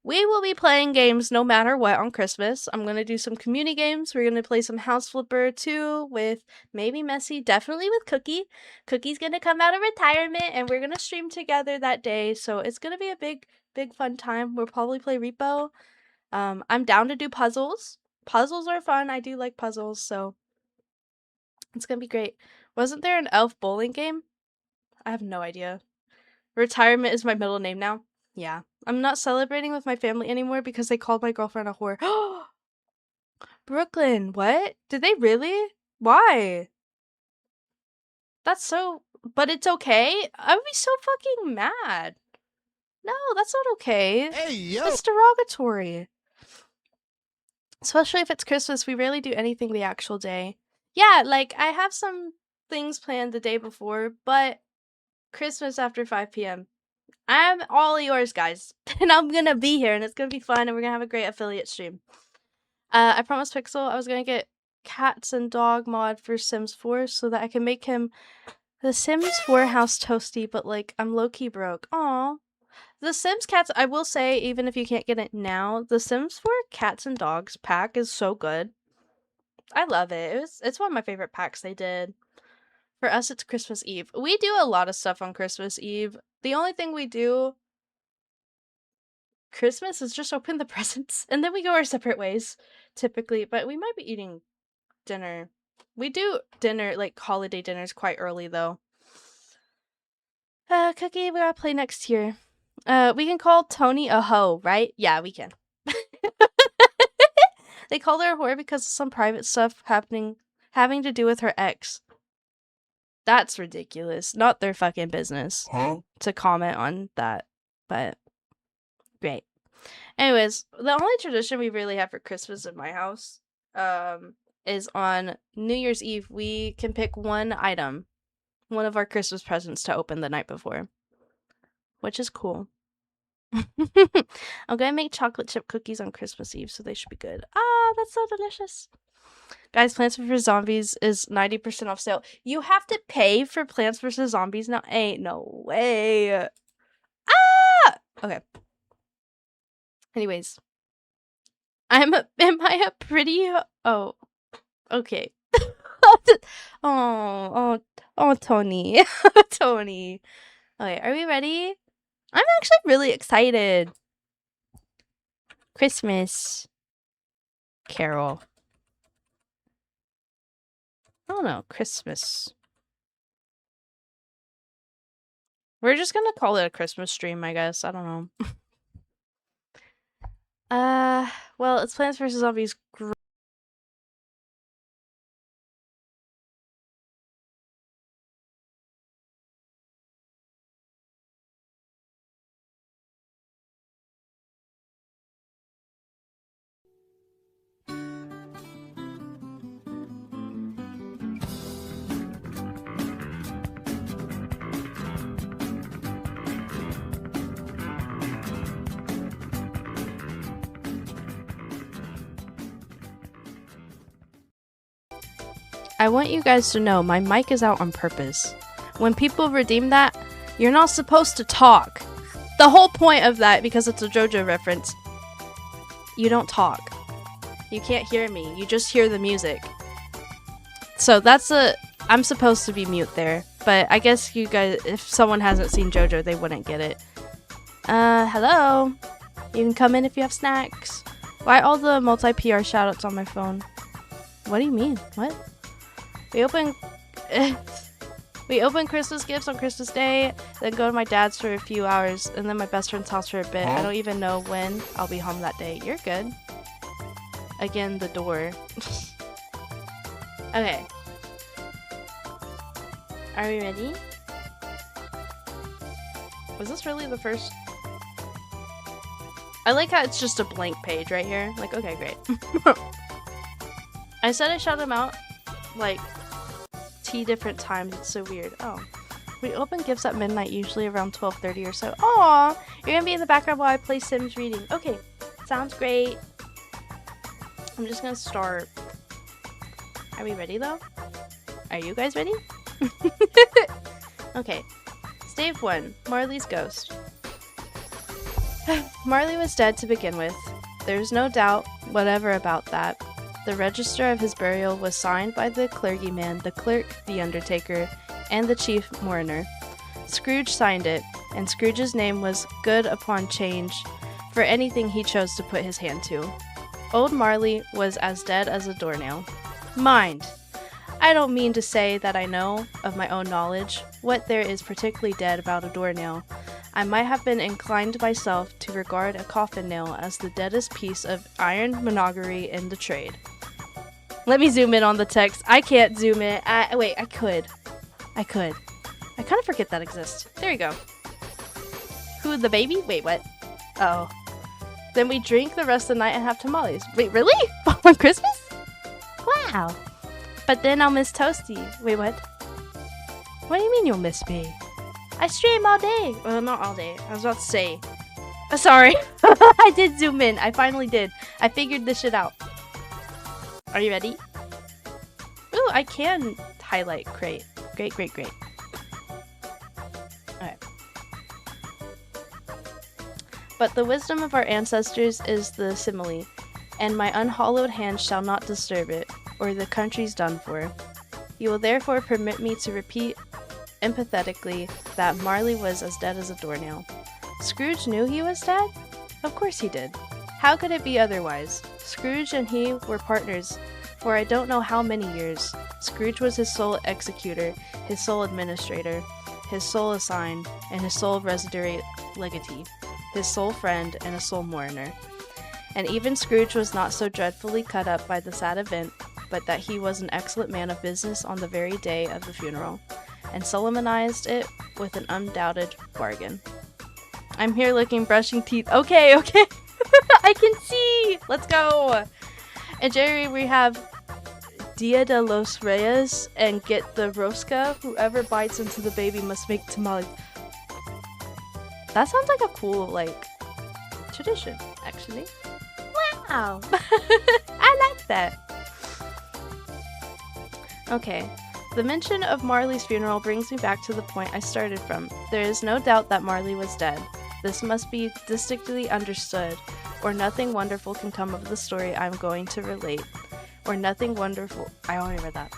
We will be playing games no matter what on Christmas. I'm going to do some community games. We're going to play some House Flipper 2 with maybe Messi, definitely with Cookie. Cookie's going to come out of retirement and we're going to stream together that day. So it's going to be a big fun time. We'll probably play Repo. I'm down to do puzzles. Puzzles are fun. I do like puzzles, so it's going to be great. Wasn't there an elf bowling game? I have no idea. Retirement is my middle name now. Yeah. I'm not celebrating with my family anymore because they called my girlfriend a whore. Brooklyn, what? Did they really? Why? That's so... But it's okay? I would be so fucking mad. No, that's not okay. Hey, yo! It's derogatory. Especially if it's Christmas, we rarely do anything the actual day. Yeah, like, I have some things planned the day before, but Christmas after 5 p.m. I'm all yours, guys. And I'm gonna be here, and it's gonna be fun, and we're gonna have a great affiliate stream. I promised Pixel I was gonna get cats and dog mod for Sims 4 so that I can make him the Sims 4 house toasty, but, like, I'm low-key broke. Aw. The Sims cats, I will say, even if you can't get it now, the Sims 4 cats and dogs pack is so good. I love it. It's one of my favorite packs they did. For us, it's Christmas Eve. We do a lot of stuff on Christmas Eve. The only thing we do Christmas is just open the presents. And then we go our separate ways, typically. But we might be eating dinner. We do dinner, like holiday dinners, quite early, though. Cookie, we gotta play next year. We can call Tony a hoe, right? Yeah, we can. They called her a whore because of some private stuff having to do with her ex. That's ridiculous. Not their fucking business to comment on that. But great. Anyways, the only tradition we really have for Christmas in my house is on New Year's Eve. We can pick one item, one of our Christmas presents to open the night before, which is cool. I'm gonna make chocolate chip cookies on Christmas Eve, so they should be good. Ah, that's so delicious. Guys, Plants vs. Zombies is 90% off sale. You have to pay for Plants vs. Zombies now? Ain't no way. Ah! Okay. Anyways. Am I a pretty... Oh. Okay. Oh, Tony. Tony. Okay, are we ready? I'm actually really excited. Christmas. Carol. I don't know. Christmas. We're just gonna call it a Christmas stream, I guess. I don't know. Well, it's Plants vs. Zombies. I want you guys to know my mic is out on purpose. When people redeem that, you're not supposed to talk. The whole point of that, because it's a JoJo reference, you don't talk. You can't hear me. You just hear the music. So I'm supposed to be mute there. But I guess you guys, if someone hasn't seen JoJo, they wouldn't get it. Hello? You can come in if you have snacks. Why all the multi-PR shoutouts on my phone? What do you mean? What? We open Christmas gifts on Christmas Day, then go to my dad's for a few hours, and then my best friend's house for a bit. I don't even know when I'll be home that day. You're good. Again, the door. Okay. Are we ready? Was this really the first? I like how it's just a blank page right here. Like, okay, great. I said I shout them out like T different times. It's so weird. Oh. We open gifts at midnight, usually around 12:30 or so. Aw! You're gonna be in the background while I play Sims reading. Okay. Sounds great. I'm just gonna start. Are we ready though? Are you guys ready? Okay. Stave 1. Marley's ghost. Marley was dead to begin with. There's no doubt whatever about that. The register of his burial was signed by the clergyman, the clerk, the undertaker, and the chief mourner. Scrooge signed it, and Scrooge's name was good upon change for anything he chose to put his hand to. Old Marley was as dead as a doornail. Mind! I don't mean to say that I know, of my own knowledge, what there is particularly dead about a doornail. I might have been inclined myself to regard a coffin nail as the deadest piece of iron monogery in the trade. Let me zoom in on the text. I can't zoom in. Wait, I could. I kind of forget that exists. There you go. Who, the baby? Wait, what? Oh. Then we drink the rest of the night and have tamales. Wait, really? On Christmas? Wow. But then I'll miss Toasty. Wait, what? What do you mean you'll miss me? I stream all day. Well, not all day. I was about to say. Sorry. I did zoom in. I finally did. I figured this shit out. Are you ready? Ooh, I can highlight crate. Great. Alright. But the wisdom of our ancestors is the simile, and my unhallowed hand shall not disturb it, or the country's done for. You will therefore permit me to repeat empathetically that Marley was as dead as a doornail. Scrooge knew he was dead? Of course he did. How could it be otherwise? Scrooge and he were partners for I don't know how many years. Scrooge was his sole executor, his sole administrator, his sole assign, and his sole residuary legatee, his sole friend, and a sole mourner. And even Scrooge was not so dreadfully cut up by the sad event, but that he was an excellent man of business on the very day of the funeral, and solemnized it with an undoubted bargain. I'm here looking, brushing teeth. Okay. I can see! Let's go! And Jerry, we have Dia de los Reyes and get the rosca. Whoever bites into the baby must make tamales. That sounds like a cool, tradition, actually. Wow! I like that. Okay. The mention of Marley's funeral brings me back to the point I started from. There is no doubt that Marley was dead. This must be distinctly understood, or nothing wonderful can come of the story I'm going to relate. Or nothing wonderful— I already read that.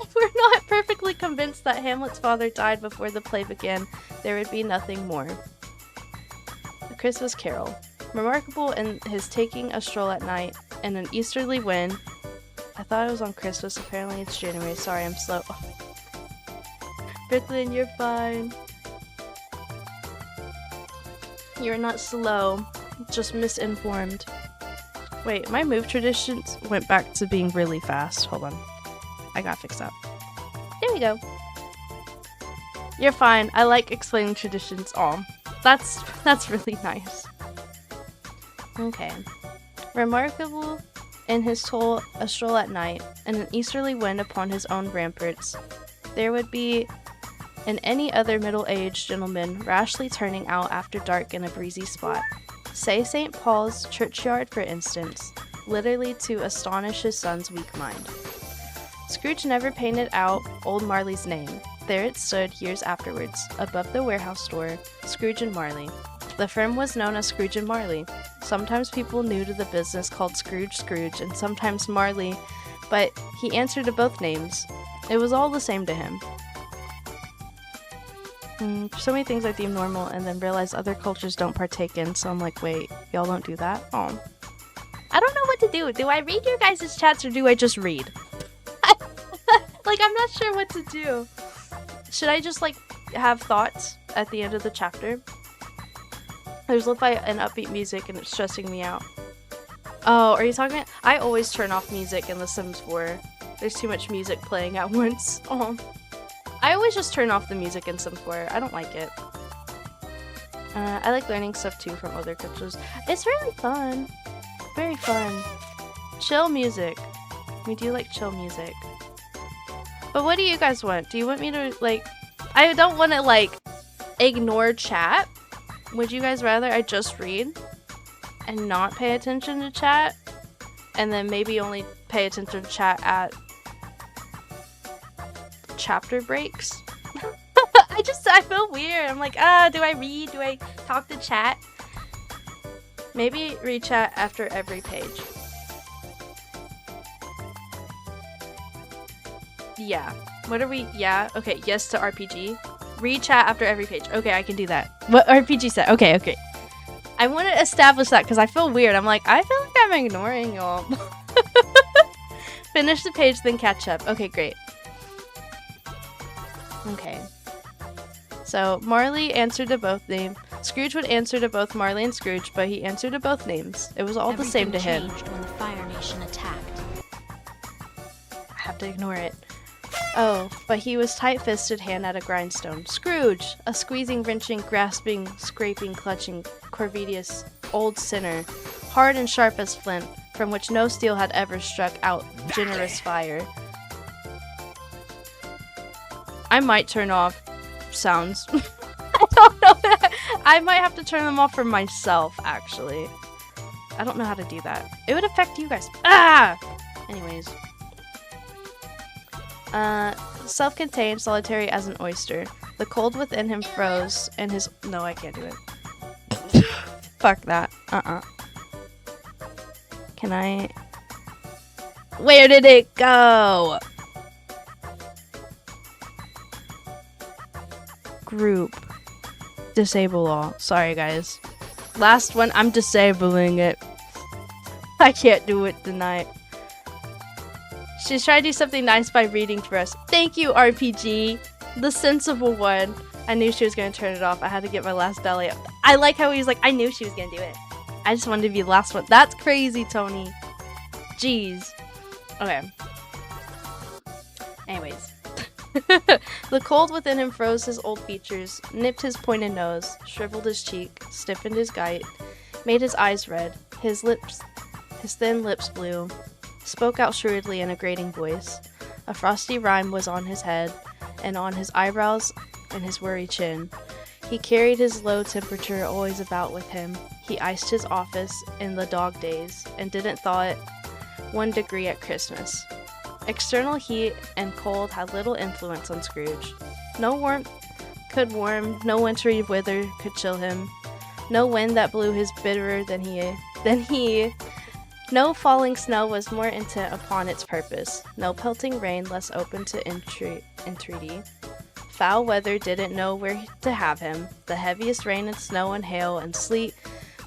If we're not perfectly convinced that Hamlet's father died before the play began, there would be nothing more. A Christmas Carol. Remarkable in his taking a stroll at night in an easterly wind— I thought it was on Christmas, apparently it's January. Sorry, I'm slow. Oh. Brooklyn, you're fine. You're not slow, just misinformed. Wait, my move traditions went back to being really fast. Hold on. I gotta fix that. There we go. You're fine. I like explaining traditions. Aw, that's really nice. Okay. Remarkable in his toll a stroll at night, and an easterly wind upon his own ramparts, there would be in any other middle-aged gentleman rashly turning out after dark in a breezy spot. Say St. Paul's churchyard, for instance, literally to astonish his son's weak mind. Scrooge never painted out old Marley's name. There it stood years afterwards, above the warehouse door, Scrooge and Marley. The firm was known as Scrooge and Marley. Sometimes people new to the business called Scrooge Scrooge and sometimes Marley, but he answered to both names. It was all the same to him. So many things I deem normal and then realize other cultures don't partake in, so I'm like, wait, y'all don't do that? Oh. I don't know what to do. Do I read your guys' chats or do I just read? Like, I'm not sure what to do. Should I just, like, have thoughts at the end of the chapter? There's lit by an upbeat music and it's stressing me out. Oh, are you talking? I always turn off music in The Sims 4. There's too much music playing at once. Oh. I always just turn off the music in Sims 4. I don't like it. I like learning stuff too from other cultures. It's really fun. Very fun. Chill music. We do like chill music. But what do you guys want? Do you want me to, like... I don't want to, like, ignore chat. Would you guys rather I just read and not pay attention to chat? And then maybe only pay attention to chat at chapter breaks? I feel weird. I'm like, do I read? Do I talk to chat? Maybe read chat after every page. Yeah. What are we? Yeah. Okay. Yes to RPG. Read chat after every page. Okay, I can do that. What RPG said? Okay. I want to establish that because I feel weird. I'm like, I feel like I'm ignoring y'all. Finish the page, then catch up. Okay, great. Okay. So, Marley answered to both names. Scrooge would answer to both Marley and Scrooge, but he answered to both names. It was all the same to him. When the Fire Nation attacked. I have to ignore it. Oh, but he was tight-fisted hand at a grindstone. Scrooge! A squeezing, wrenching, grasping, scraping, clutching, corvidious, old sinner, hard and sharp as flint, from which no steel had ever struck out generous fire. I might turn off sounds. I don't know. I might have to turn them off for myself, actually. I don't know how to do that. It would affect you guys. Ah! Anyways. Self-contained, solitary as an oyster. The cold within him froze, and his... No, I can't do it. Fuck that. Can I... Where did it go? Group. Disable all. Sorry, guys. Last one, I'm disabling it. I can't do it tonight. She's trying to do something nice by reading for us. Thank you, RPG. The sensible one. I knew she was going to turn it off. I had to get my last belly up. I like how he's like, I knew she was going to do it. I just wanted to be the last one. That's crazy, Tony. Jeez. Okay. Anyways. The cold within him froze his old features, nipped his pointed nose, shriveled his cheek, stiffened his gait, made his eyes red, his thin lips blue, spoke out shrewdly in a grating voice. A frosty rime was on his head, and on his eyebrows and his worry chin. He carried his low temperature always about with him. He iced his office in the dog days, and didn't thaw it 1 degree at Christmas. External heat and cold had little influence on Scrooge. No warmth could warm, no wintry weather could chill him. No wind that blew his bitterer than he. No falling snow was more intent upon its purpose. No pelting rain less open to entreaty. Foul weather didn't know where to have him. The heaviest rain and snow and hail and sleet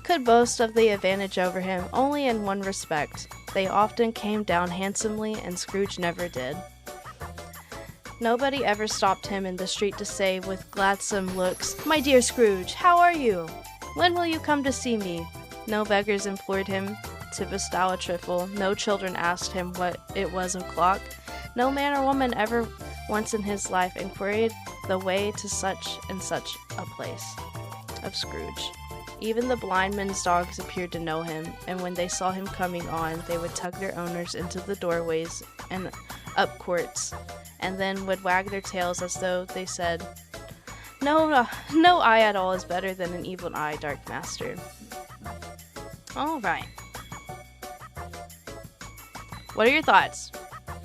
could boast of the advantage over him only in one respect. They often came down handsomely, and Scrooge never did. Nobody ever stopped him in the street to say with gladsome looks, "My dear Scrooge, how are you? When will you come to see me?" No beggars implored him to bestow a trifle. No children asked him what it was o'clock. No man or woman ever once in his life inquired the way to such and such a place of Scrooge. Even the blind men's dogs appeared to know him, and when they saw him coming on, they would tug their owners into the doorways and up courts, and then would wag their tails as though they said, no eye at all is better than an evil eye, Dark Master." Alright. What are your thoughts?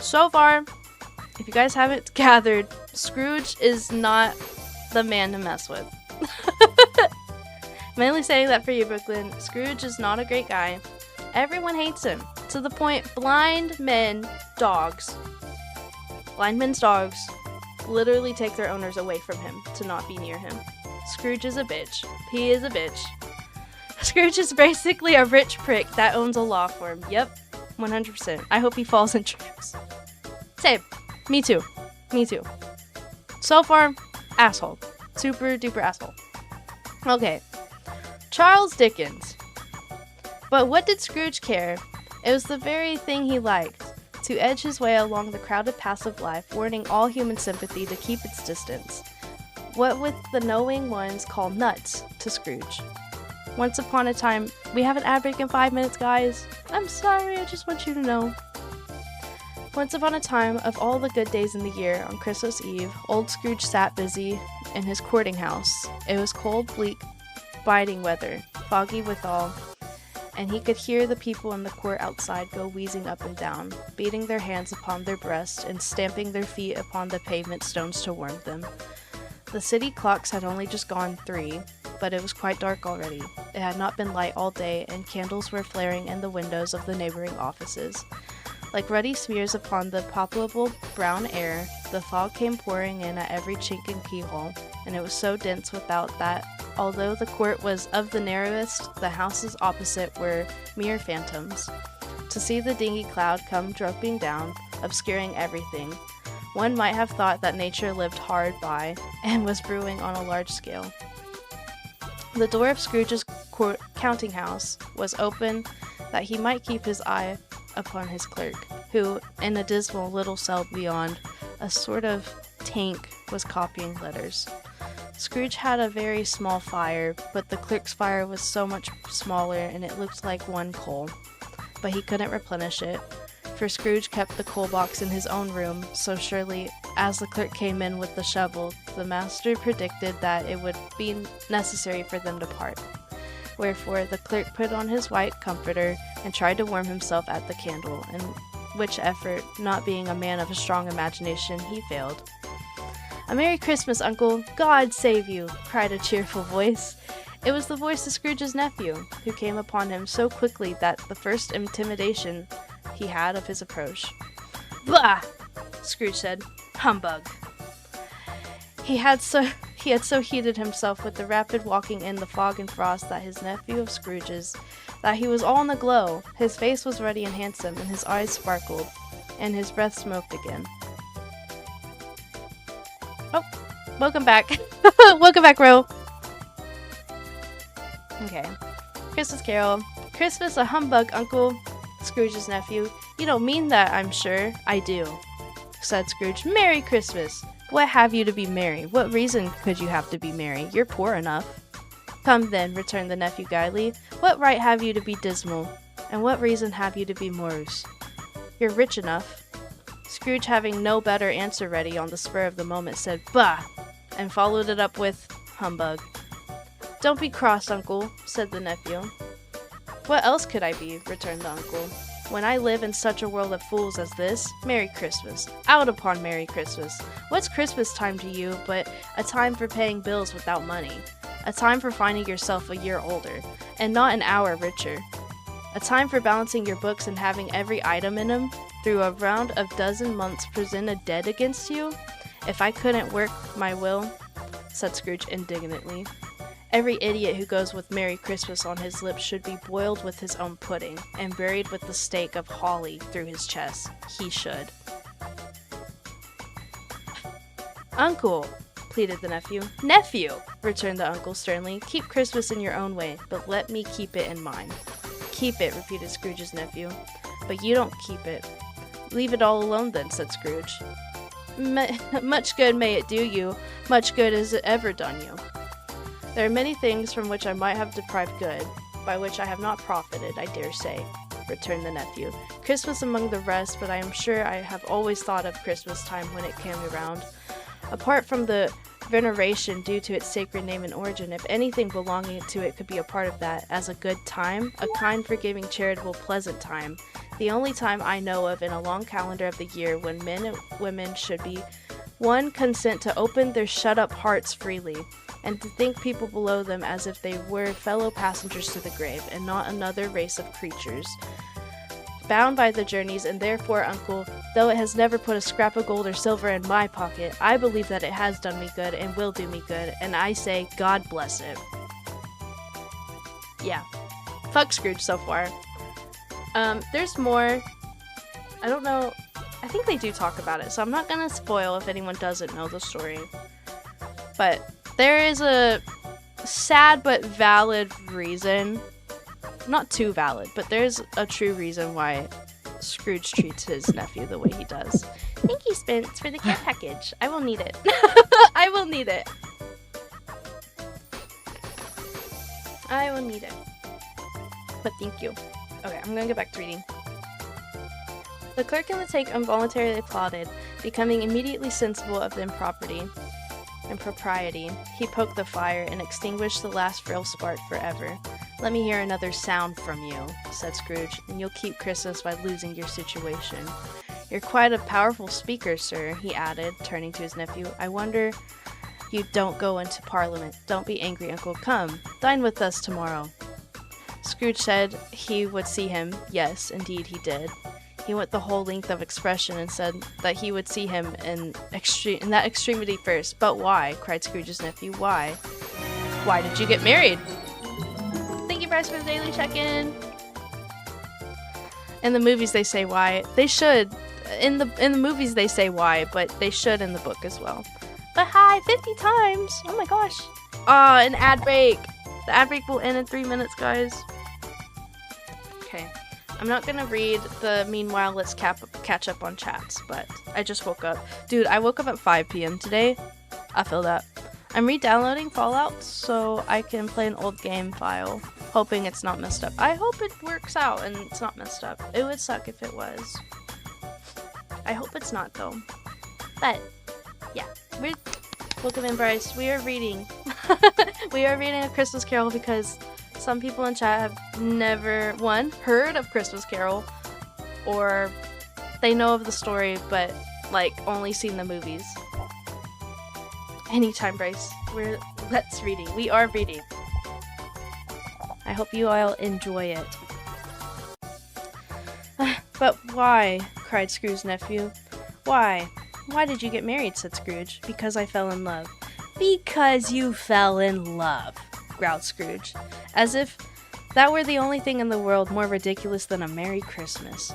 So far, if you guys haven't gathered, Scrooge is not the man to mess with. Mainly saying that for you, Brooklyn. Scrooge is not a great guy. Everyone hates him. To the point, blind men's dogs literally take their owners away from him to not be near him. Scrooge is a bitch. He is a bitch. Scrooge is basically a rich prick that owns a law firm. Yep, 100%. I hope he falls in traps. Same. Me too. Me too. So far, asshole. Super duper asshole. Okay. Charles Dickens. But what did Scrooge care? It was the very thing he liked. To edge his way along the crowded paths of life, warning all human sympathy to keep its distance. What would the knowing ones call nuts to Scrooge? Once upon a time, we have an ad break in 5 minutes, guys. I'm sorry, I just want you to know. Once upon a time, of all the good days in the year, on Christmas Eve, old Scrooge sat busy in his courting house. It was cold, bleak, biting weather, foggy withal, and he could hear the people in the court outside go wheezing up and down, beating their hands upon their breasts and stamping their feet upon the pavement stones to warm them. The city clocks had only just gone 3, but it was quite dark already. It had not been light all day, and candles were flaring in the windows of the neighboring offices. Like ruddy smears upon the palpable brown air, the fog came pouring in at every chink and keyhole, and it was so dense without that, although the court was of the narrowest, the houses opposite were mere phantoms. To see the dingy cloud come dropping down, obscuring everything, one might have thought that nature lived hard by and was brewing on a large scale. The door of Scrooge's counting house was open that he might keep his eye upon his clerk, who, in a dismal little cell beyond, a sort of tank, was copying letters. Scrooge had a very small fire, but the clerk's fire was so much smaller and it looked like one coal. But he couldn't replenish it, for Scrooge kept the coal box in his own room, so surely, as the clerk came in with the shovel, the master predicted that it would be necessary for them to part. Wherefore the clerk put on his white comforter and tried to warm himself at the candle, in which effort, not being a man of a strong imagination, he failed. "A Merry Christmas, Uncle! God save you!" cried a cheerful voice. It was the voice of Scrooge's nephew, who came upon him so quickly that the first intimation he had of his approach. "Bah!" Scrooge said. "Humbug!" He had so heated himself with the rapid walking in the fog and frost that his nephew of Scrooge's, that he was all in a glow. His face was ruddy and handsome, and his eyes sparkled, and his breath smoked again. Oh, welcome back. Welcome back, Ro. Okay. Christmas Carol. "Christmas a humbug, Uncle," Scrooge's nephew. "You don't mean that, I'm sure." "I do," said Scrooge. "Merry Christmas. What have you to be merry? What reason could you have to be merry? You're poor enough." "Come then," returned the nephew gaily. "What right have you to be dismal? And what reason have you to be morose? You're rich enough." Scrooge, having no better answer ready on the spur of the moment, said, "Bah!" and followed it up with, "Humbug." "Don't be cross, Uncle," said the nephew. "What else could I be?" returned the uncle. "When I live in such a world of fools as this, Merry Christmas. Out upon Merry Christmas. What's Christmas time to you but a time for paying bills without money? A time for finding yourself a year older, and not an hour richer. A time for balancing your books and having every item in them, through a round of dozen months presented dead against you? If I couldn't work my will," said Scrooge indignantly, "every idiot who goes with Merry Christmas on his lips should be boiled with his own pudding, and buried with the stake of holly through his chest. He should." "Uncle," pleaded the nephew. "Nephew," returned the uncle sternly, "keep Christmas in your own way, but let me keep it in mine." "Keep it," repeated Scrooge's nephew. "But you don't keep it." "Leave it all alone then," said Scrooge. Much good may it do you, much good has it ever done you." "There are many things from which I might have deprived good, by which I have not profited, I dare say," returned the nephew. "Christmas among the rest, but I am sure I have always thought of Christmas time when it came around. Apart from the veneration due to its sacred name and origin. If anything belonging to it could be a part of that, as a good time, a kind, forgiving, charitable, pleasant time. The only time I know of in a long calendar of the year when men and women should be 1. Consent to open their shut-up hearts freely, and to think people below them as if they were fellow passengers to the grave, and not another race of creatures bound by the journeys, and therefore, uncle, though it has never put a scrap of gold or silver in my pocket, I believe that it has done me good and will do me good, and I say, God bless it. Yeah. Fuck Scrooge so far. There's more. I don't know. I think they do talk about it, so I'm not gonna spoil if anyone doesn't know the story. But there is a sad but valid reason. Not too valid, but there's a true reason why Scrooge treats his nephew the way he does. Thank you, Spence, for the care package. I will need it. I will need it. I will need it. But thank you. Okay, I'm gonna get back to reading. The clerk in the tank involuntarily applauded, becoming immediately sensible of the impropriety. He poked the fire and extinguished the last frail spark forever. Let me hear another sound from you, said Scrooge, and you'll keep Christmas by losing your situation. You're quite a powerful speaker, sir, he added, turning to his nephew. I wonder you don't go into Parliament. Don't be angry, Uncle. Come, dine with us tomorrow. Scrooge said he would see him. Yes, indeed he did. He went the whole length of expression and said that he would see him in that extremity first. But why? Cried Scrooge's nephew. Why? Why did you get married? Thank you, Bryce, for the daily check-in. In the movies, they say why. They should. In the movies, they say why, but they should in the book as well. But hi, 50 times! Oh my gosh. An ad break. The ad break will end in 3 minutes, guys. Okay. I'm not gonna read the meanwhile let's catch up on chats, but I just woke up. Dude, I woke up at 5 p.m. today. I feel that. I'm re-downloading Fallout so I can play an old game file, hoping it's not messed up. I hope it works out and it's not messed up. It would suck if it was. I hope it's not though. But yeah, welcome in, Bryce. We are reading. We are reading A Christmas Carol because some people in chat have never, one, heard of Christmas Carol, or they know of the story, but, like, only seen the movies. Anytime, Bryce. Let's reading. We are reading. I hope you all enjoy it. But why? Cried Scrooge's nephew. Why? Why did you get married? Said Scrooge. Because I fell in love. Because you fell in love, growled Scrooge, as if that were the only thing in the world more ridiculous than a Merry Christmas.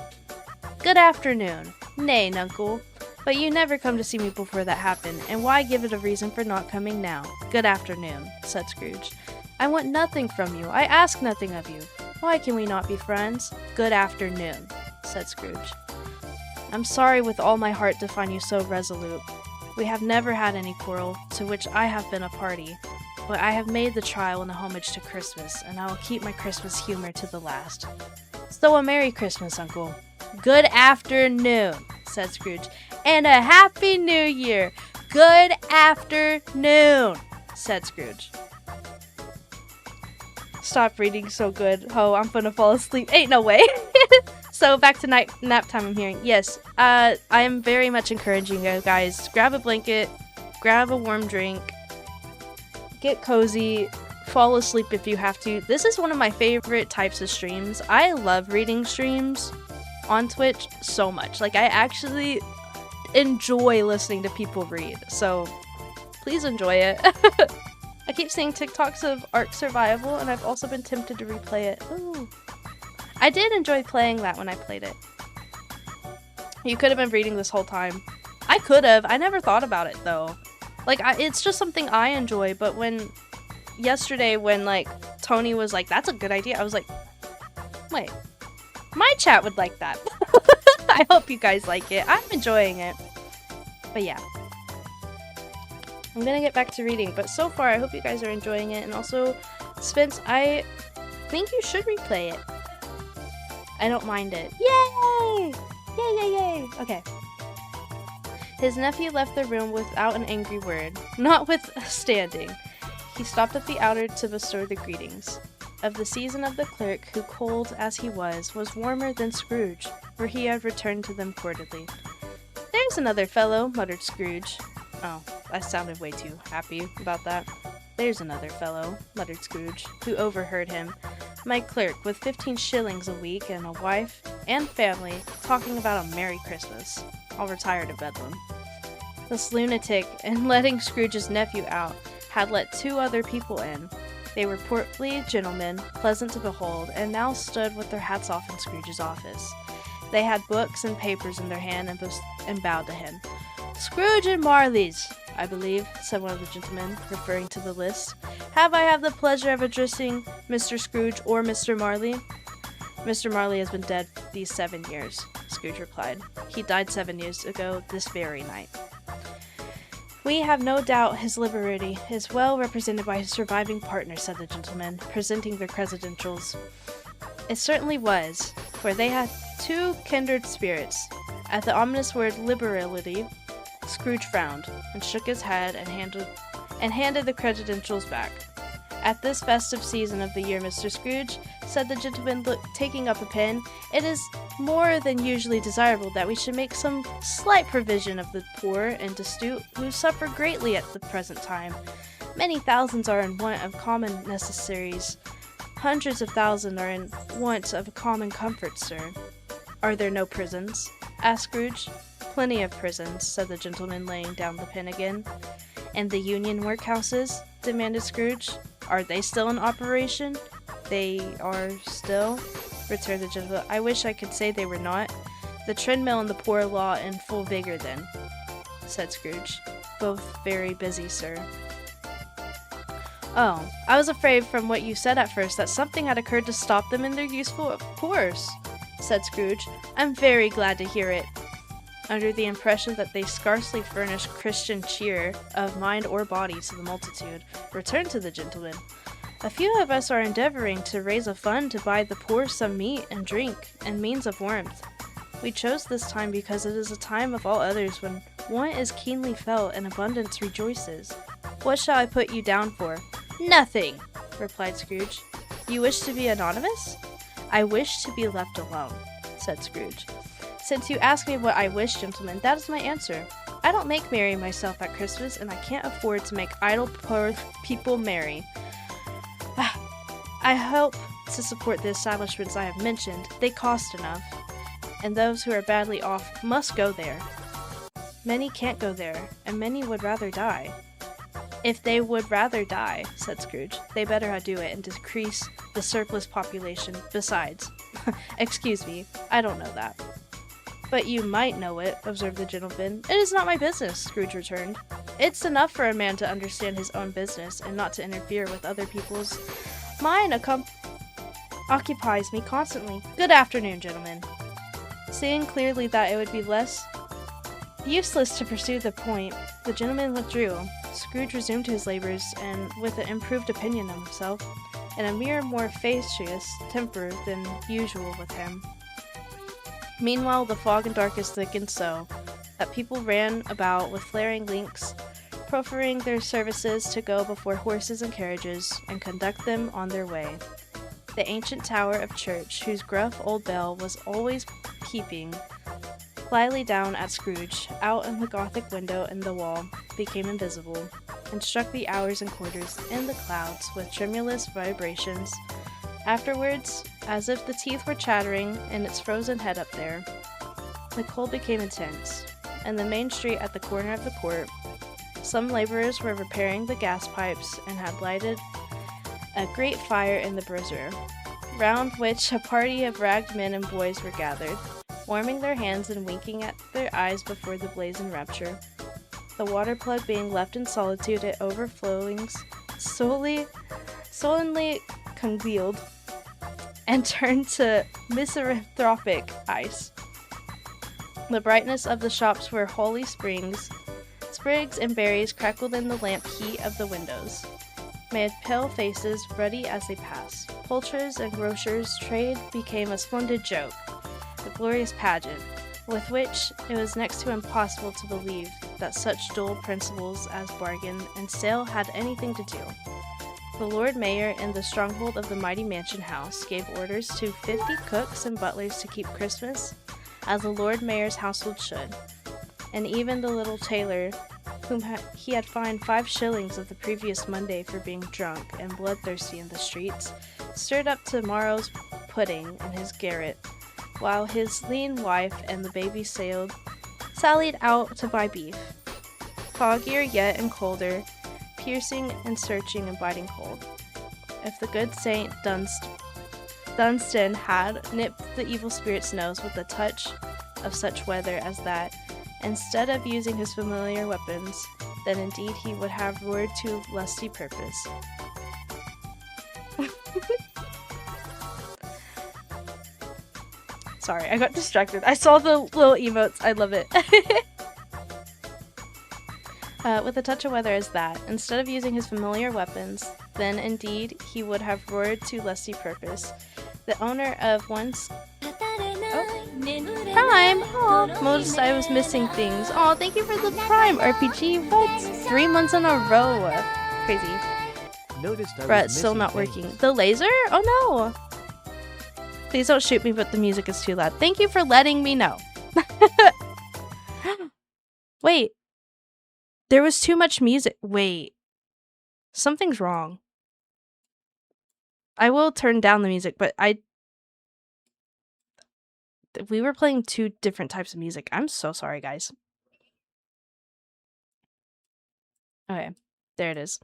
Good afternoon. Nay, Nuncle, but you never come to see me before that happened, and why give it a reason for not coming now? Good afternoon, said Scrooge. I want nothing from you. I ask nothing of you. Why can we not be friends? Good afternoon, said Scrooge. I'm sorry with all my heart to find you so resolute. We have never had any quarrel, to which I have been a party. But I have made the trial in a homage to Christmas, and I will keep my Christmas humor to the last. So a Merry Christmas, Uncle. Good afternoon, said Scrooge. And a Happy New Year. Good afternoon, said Scrooge. Stop reading so good. Oh, I'm gonna fall asleep. Ain't no way. So back to nap time, I'm hearing. Yes, I am very much encouraging you guys. Grab a blanket, grab a warm drink, get cozy, fall asleep if you have to. This is one of my favorite types of streams. I love reading streams on Twitch so much. Like, I actually enjoy listening to people read. So please enjoy it. I keep seeing TikToks of Ark Survival, and I've also been tempted to replay it. Ooh. I did enjoy playing that when I played it. You could have been reading this whole time. I could have. I never thought about it, though. Like, it's just something I enjoy, but yesterday when, like, Tony was like, that's a good idea, I was like, wait, my chat would like that. I hope you guys like it. I'm enjoying it. But yeah. I'm gonna get back to reading, but so far I hope you guys are enjoying it, and also, Spence, I think you should replay it. I don't mind it. Yay! Yay, yay, yay! Okay. His nephew left the room without an angry word, notwithstanding. He stopped at the outer to bestow the greetings. Of the season of the clerk, who, cold as he was warmer than Scrooge, for he had returned to them cordially. "There's another fellow," muttered Scrooge. Oh, I sounded way too happy about that. "There's another fellow," muttered Scrooge, who overheard him. "My clerk, with 15 shillings a week and a wife and family, talking about a Merry Christmas. I'll retire to Bedlam." This lunatic, in letting Scrooge's nephew out, had let 2 other people in. They were portly gentlemen, pleasant to behold, and now stood with their hats off in Scrooge's office. They had books and papers in their hand and bowed to him. "Scrooge and Marley's, I believe," said one of the gentlemen, referring to the list. "Have I the pleasure of addressing Mr. Scrooge or Mr. Marley?" "Mr. Marley has been dead these 7 years," Scrooge replied. "He died 7 years ago this very night." "We have no doubt his liberty is well represented by his surviving partner," said the gentleman, presenting their credentials. It certainly was, for they had 2 kindred spirits. At the ominous word liberality, Scrooge frowned, and shook his head and handed the credentials back. "At this festive season of the year, Mr. Scrooge," said the gentleman, taking up a pen, "it is more than usually desirable that we should make some slight provision of the poor and destitute who suffer greatly at the present time. Many thousands are in want of common necessaries. Hundreds of thousands are in want of common comfort, sir." "Are there no prisons?" asked Scrooge. "Plenty of prisons," said the gentleman, laying down the pen again. "And the Union workhouses?" demanded Scrooge. "Are they still in operation?" "They are still," returned the gentleman. "I wish I could say they were not. The treadmill and the poor law in full vigor then," said Scrooge. "Both very busy, sir." "Oh, I was afraid from what you said at first that something had occurred to stop them in their useful course," said Scrooge. "I'm very glad to hear it." Under the impression that they scarcely furnish Christian cheer of mind or body to the multitude, returned to the gentleman. "A few of us are endeavoring to raise a fund to buy the poor some meat and drink and means of warmth. We chose this time because it is a time of all others when want is keenly felt and abundance rejoices. What shall I put you down for?" "Nothing," replied Scrooge. "You wish to be anonymous?" "I wish to be left alone," said Scrooge. "Since you ask me what I wish, gentlemen, that is my answer. I don't make merry myself at Christmas, and I can't afford to make idle poor people merry. I help to support the establishments I have mentioned. They cost enough, and those who are badly off must go there. Many can't go there, and many would rather die." "If they would rather die," said Scrooge, "they better do it and decrease the surplus population. Besides," "Excuse me, I don't know that." "But you might know it," observed the gentleman. "It is not my business," Scrooge returned. "It's enough for a man to understand his own business and not to interfere with other people's. Mine occupies me constantly. Good afternoon, gentlemen." Seeing clearly that it would be useless to pursue the point, the gentleman withdrew. Scrooge resumed his labors, and with an improved opinion of himself, and a more facetious temper than usual with him. Meanwhile, the fog and darkness thickened so that people ran about with flaring links, proffering their services to go before horses and carriages and conduct them on their way. The ancient tower of church, whose gruff old bell was always peeping slyly down at Scrooge, out in the Gothic window in the wall, became invisible, and struck the hours and quarters in the clouds with tremulous vibrations. Afterwards, as if the teeth were chattering in its frozen head up there, the cold became intense. In the main street at the corner of the court, some laborers were repairing the gas pipes and had lighted a great fire in the brazier, round which a party of ragged men and boys were gathered, warming their hands and winking at their eyes before the blaze in rapture. The water plug being left in solitude, it overflowings sullenly congealed and turned to misanthropic ice. The brightness of the shops were holy sprigs and berries crackled in the lamp heat of the windows, made pale faces ruddy as they passed. Poulterers' and grocers' trade became a splendid joke, a glorious pageant, with which it was next to impossible to believe that such dual principles as bargain and sale had anything to do. The Lord Mayor in the stronghold of the mighty mansion house gave orders to 50 cooks and butlers to keep Christmas as the Lord Mayor's household should, and even the little tailor, whom he had fined 5 shillings of the previous Monday for being drunk and bloodthirsty in the streets, stirred up tomorrow's pudding in his garret, while his lean wife and the baby sallied out to buy beef. Foggier yet and colder, piercing and searching and biting cold. If the good Saint Dunstan had nipped the evil spirit's nose with a touch of such weather as that, instead of using his familiar weapons, then indeed he would have roared to lusty purpose. Sorry, I got distracted. I saw the little emotes. I love it. With a touch of weather as that, instead of using his familiar weapons, then indeed he would have roared to lusty purpose. The owner of once... Prime! Oh, noticed I was missing things. Oh, thank you for the Prime RPG. What? 3 months in a row. Crazy. Noticed I Bruh, was it's still missing not things. working. The laser? Oh no! Please don't shoot me, but the music is too loud. Thank you for letting me know. Wait. There was too much music. Wait. Something's wrong. I will turn down the music, but we were playing 2 different types of music. I'm so sorry, guys. Okay. There it is.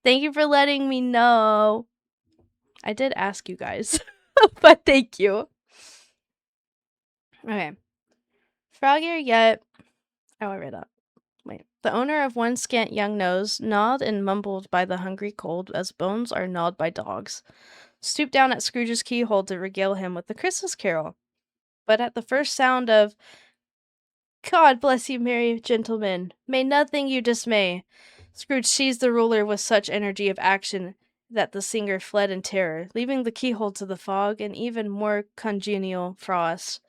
Thank you for letting me know. I did ask you guys, but thank you. Okay. Froggier yet... Oh, I read that. Wait. The owner of one scant young nose, gnawed and mumbled by the hungry cold as bones are gnawed by dogs, stooped down at Scrooge's keyhole to regale him with the Christmas carol. But at the first sound of "God bless you, merry gentlemen, may nothing you dismay," Scrooge seized the ruler with such energy of action that the singer fled in terror, leaving the keyhole to the fog and even more congenial frost.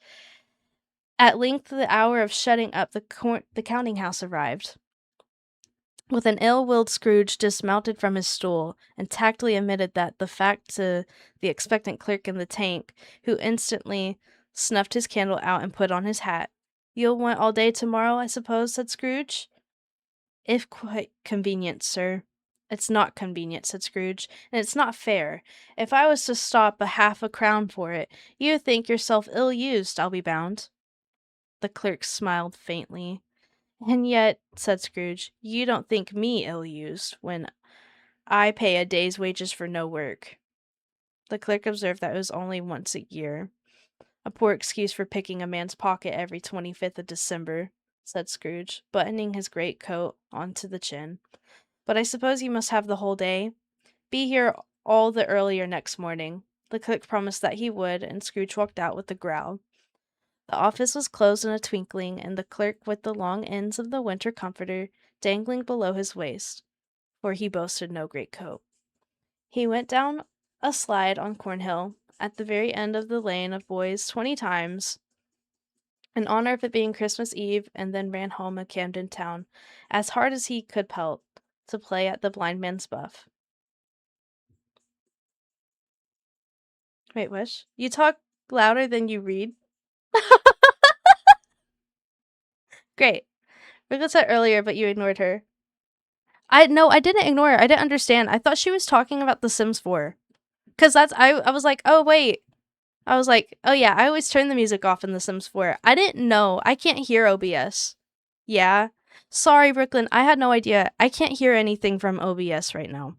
At length the hour of shutting up the counting house arrived. With an ill-willed Scrooge dismounted from his stool and tactfully admitted the fact to the expectant clerk in the tank, who instantly snuffed his candle out and put on his hat. "You'll want all day tomorrow, I suppose," said Scrooge. "If quite convenient, sir." "It's not convenient," said Scrooge, "and it's not fair. If I was to stop 1/2 crown for it, you'd think yourself ill-used, I'll be bound." The clerk smiled faintly. "And yet," said Scrooge, "you don't think me ill-used, when I pay a day's wages for no work." The clerk observed that it was only once a year. "A poor excuse for picking a man's pocket every 25th of December," said Scrooge, buttoning his greatcoat onto the chin. "But I suppose you must have the whole day. Be here all the earlier next morning." The clerk promised that he would, and Scrooge walked out with a growl. The office was closed in a twinkling, and the clerk with the long ends of the winter comforter dangling below his waist, for he boasted no greatcoat. He went down a slide on Cornhill, at the very end of the lane of boys 20 times, in honor of it being Christmas Eve, and then ran home to Camden Town, as hard as he could pelt, to play at the blind man's buff. Wait, Wish? You talk louder than you read? Great. Wiggle said earlier, but you ignored her. I didn't ignore her. I didn't understand. I thought she was talking about The Sims 4. Because I was like, oh, wait. I was like, oh, yeah, I always turn the music off in The Sims 4. I didn't know. I can't hear OBS. Yeah. Sorry, Brooklyn. I had no idea. I can't hear anything from OBS right now.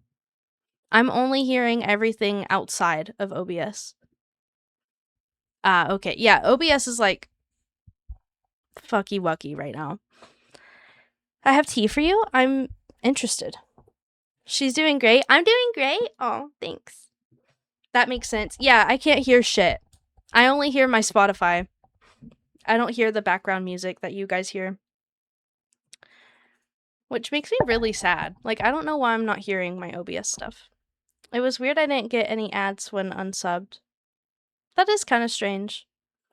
I'm only hearing everything outside of OBS. Okay. Yeah, OBS is like fucky wucky right now. I have tea for you. I'm interested. She's doing great. I'm doing great. Oh, thanks. That makes sense. Yeah, I can't hear shit. I only hear my Spotify. I don't hear the background music that you guys hear. Which makes me really sad. Like, I don't know why I'm not hearing my OBS stuff. It was weird I didn't get any ads when unsubbed. That is kind of strange.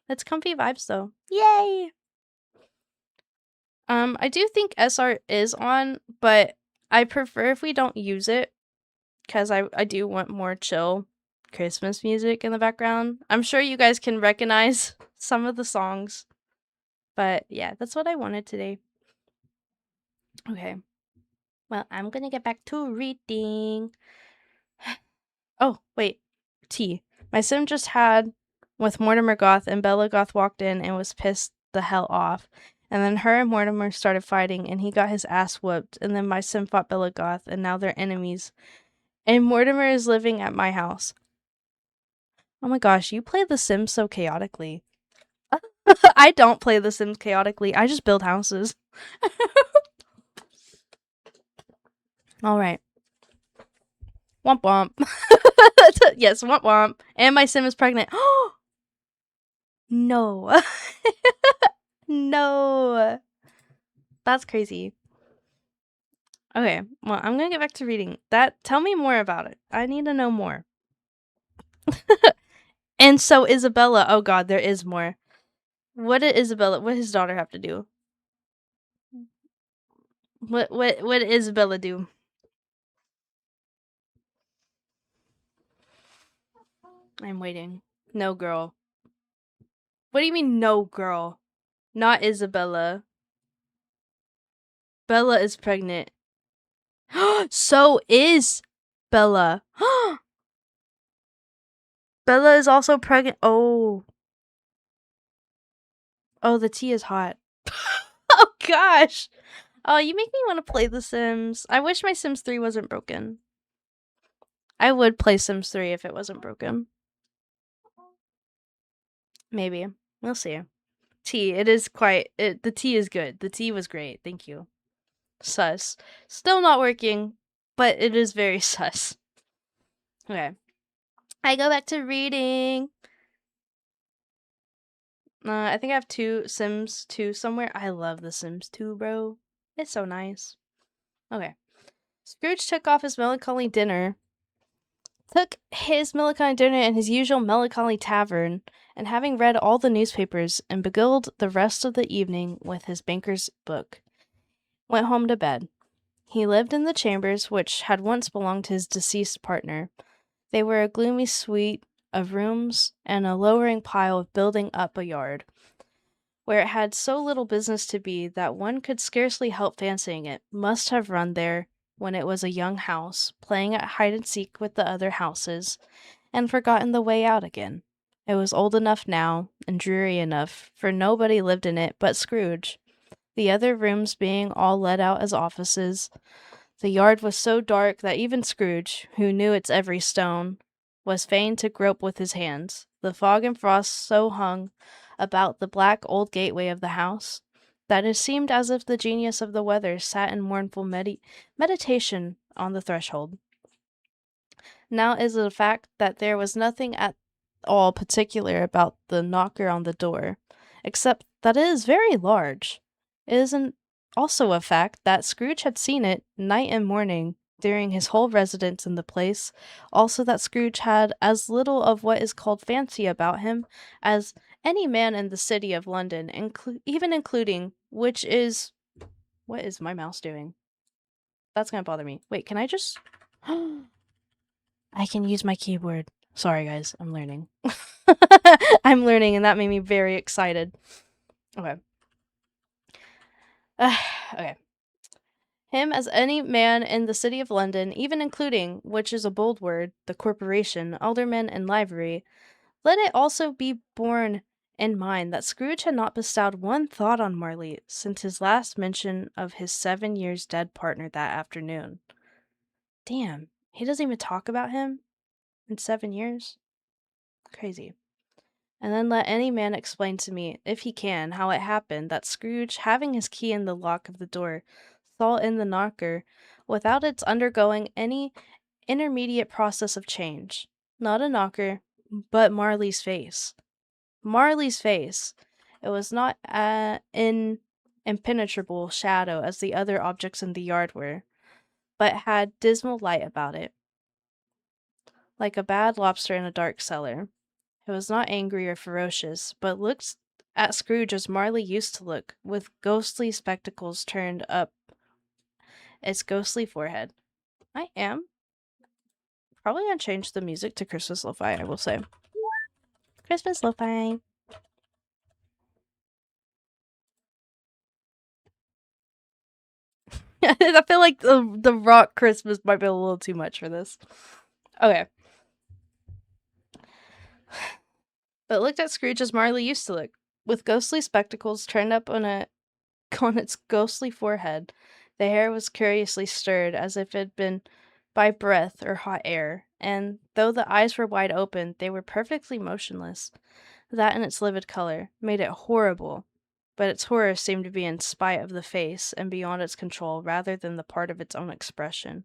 It's comfy vibes though. Yay! I do think SR is on, but I prefer if we don't use it because I do want more chill Christmas music in the background. I'm sure you guys can recognize some of the songs, but yeah, that's what I wanted today. Okay. Well, I'm gonna get back to reading. Oh, wait. T. My sim just had with Mortimer Goth, and Bella Goth walked in and was pissed the hell off. And then her and Mortimer started fighting, and he got his ass whooped. And then my sim fought Bella Goth, and now they're enemies. And Mortimer is living at my house. Oh my gosh, you play The Sims so chaotically. I don't play The Sims chaotically. I just build houses. Alright. Womp womp. Yes, womp womp. And my sim is pregnant. No. No. That's crazy. Okay, well, I'm gonna get back to reading. Tell me more about it. I need to know more. And so Isabella, oh god, there is more. What did his daughter have to do? What did Isabella do? I'm waiting. No, girl. What do you mean, no, girl? Not Isabella. Bella is pregnant. So is Bella. Bella is also pregnant. Oh. Oh, the tea is hot. Oh, gosh. Oh, you make me want to play The Sims. I wish my Sims 3 wasn't broken. I would play Sims 3 if it wasn't broken. Maybe. We'll see. Tea. It is quite... the tea is good. The tea was great. Thank you. Sus. Still not working, but it is very sus. Okay. I go back to reading. I think I have Sims 2 somewhere. I love The Sims 2, bro. It's so nice. Okay. Scrooge took his melancholy dinner in his usual melancholy tavern, and having read all the newspapers and beguiled the rest of the evening with his banker's book, went home to bed. He lived in the chambers which had once belonged to his deceased partner. They were a gloomy suite of rooms and a lowering pile of building up a yard, where it had so little business to be that one could scarcely help fancying it must have run there when it was a young house, playing at hide-and-seek with the other houses, and forgotten the way out again. It was old enough now, and dreary enough, for nobody lived in it but Scrooge, the other rooms being all let out as offices. The yard was so dark that even Scrooge, who knew its every stone, was fain to grope with his hands. The fog and frost so hung about the black old gateway of the house that it seemed as if the genius of the weather sat in mournful meditation on the threshold. Now is it a fact that there was nothing at all particular about the knocker on the door, except that it is very large. It is also a fact that Scrooge had seen it night and morning during his whole residence in the place, also that Scrooge had as little of what is called fancy about him as any man in the city of London, even including, which is... What is my mouse doing? That's gonna bother me. Wait, can I just... I can use my keyboard. Sorry, guys. I'm learning. I'm learning, and that made me very excited. Okay. Okay. Him as any man in the city of London, even including, which is a bold word, the corporation, aldermen, and livery. Let it also be borne in mind that Scrooge had not bestowed one thought on Marley since his last mention of his 7 years dead partner that afternoon. Damn, he doesn't even talk about him in 7 years? Crazy. And then let any man explain to me, if he can, how it happened that Scrooge, having his key in the lock of the door, saw in the knocker, without its undergoing any intermediate process of change, not a knocker, but Marley's face. Marley's face. It was not in impenetrable shadow as the other objects in the yard were, but had dismal light about it, like a bad lobster in a dark cellar. It was not angry or ferocious, but looked at Scrooge as Marley used to look, with ghostly spectacles turned up its ghostly forehead. I am probably gonna change the music to Christmas lo-fi, I will say. Christmas lo-fi. I feel like the rock Christmas might be a little too much for this. Okay. But looked at Scrooge as Marley used to look, with ghostly spectacles turned up on its ghostly forehead. The hair was curiously stirred, as if it had been by breath or hot air, and though the eyes were wide open, they were perfectly motionless. That and its livid color made it horrible, but its horror seemed to be in spite of the face and beyond its control rather than the part of its own expression.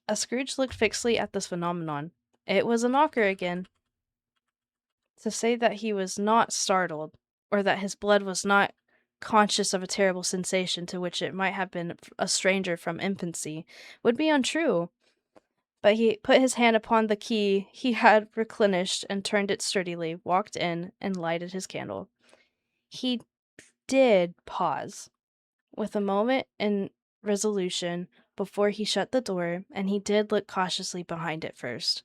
As Scrooge looked fixedly at this phenomenon, it was a knocker again. To say that he was not startled, or that his blood was not conscious of a terrible sensation to which it might have been a stranger from infancy, would be untrue. But he put his hand upon the key he had reclinished and turned it sturdily, walked in, and lighted his candle. He did pause, with a moment in resolution, before he shut the door, and he did look cautiously behind it first,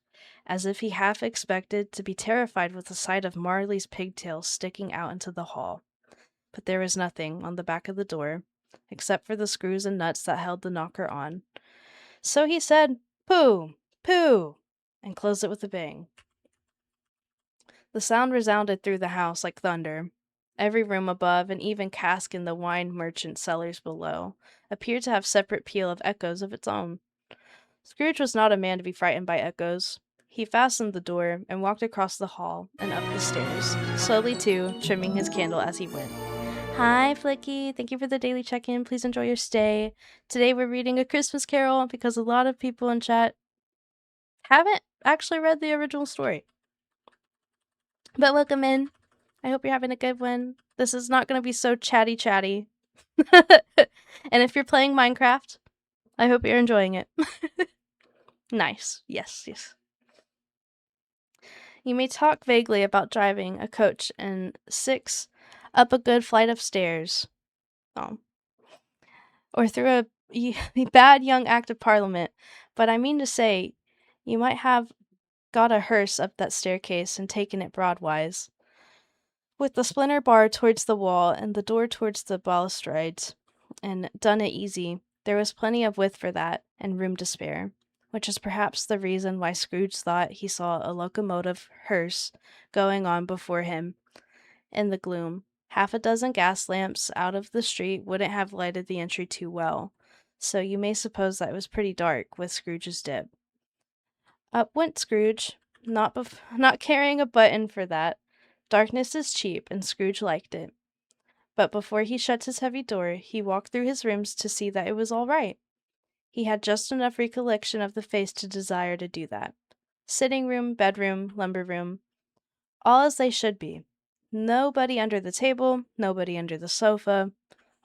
as if he half expected to be terrified with the sight of Marley's pigtails sticking out into the hall. But there was nothing on the back of the door, except for the screws and nuts that held the knocker on. So he said, "Pooh! Pooh!" and closed it with a bang. The sound resounded through the house like thunder. Every room above, and even cask in the wine merchant's cellars below, appeared to have separate peal of echoes of its own. Scrooge was not a man to be frightened by echoes. He fastened the door and walked across the hall and up the stairs, slowly too, trimming his candle as he went. Hi, Flicky. Thank you for the daily check-in. Please enjoy your stay. Today we're reading A Christmas Carol because a lot of people in chat haven't actually read the original story. But welcome in. I hope you're having a good one. This is not going to be so chatty. And if you're playing Minecraft, I hope you're enjoying it. Nice. Yes. You may talk vaguely about driving a coach and 6 up a good flight of stairs. Or through a bad young Act of Parliament, but I mean to say, you might have got a hearse up that staircase and taken it broadwise, with the splinter bar towards the wall and the door towards the balustrades, and done it easy. There was plenty of width for that, and room to spare, which is perhaps the reason why Scrooge thought he saw a locomotive hearse going on before him in the gloom. Half a dozen gas lamps out of the street wouldn't have lighted the entry too well, so you may suppose that it was pretty dark with Scrooge's dip. Up went Scrooge, not caring a button for that. Darkness is cheap, and Scrooge liked it. But before he shut his heavy door, he walked through his rooms to see that it was all right. He had just enough recollection of the face to desire to do that. Sitting room, bedroom, lumber room, all as they should be. Nobody under the table, nobody under the sofa,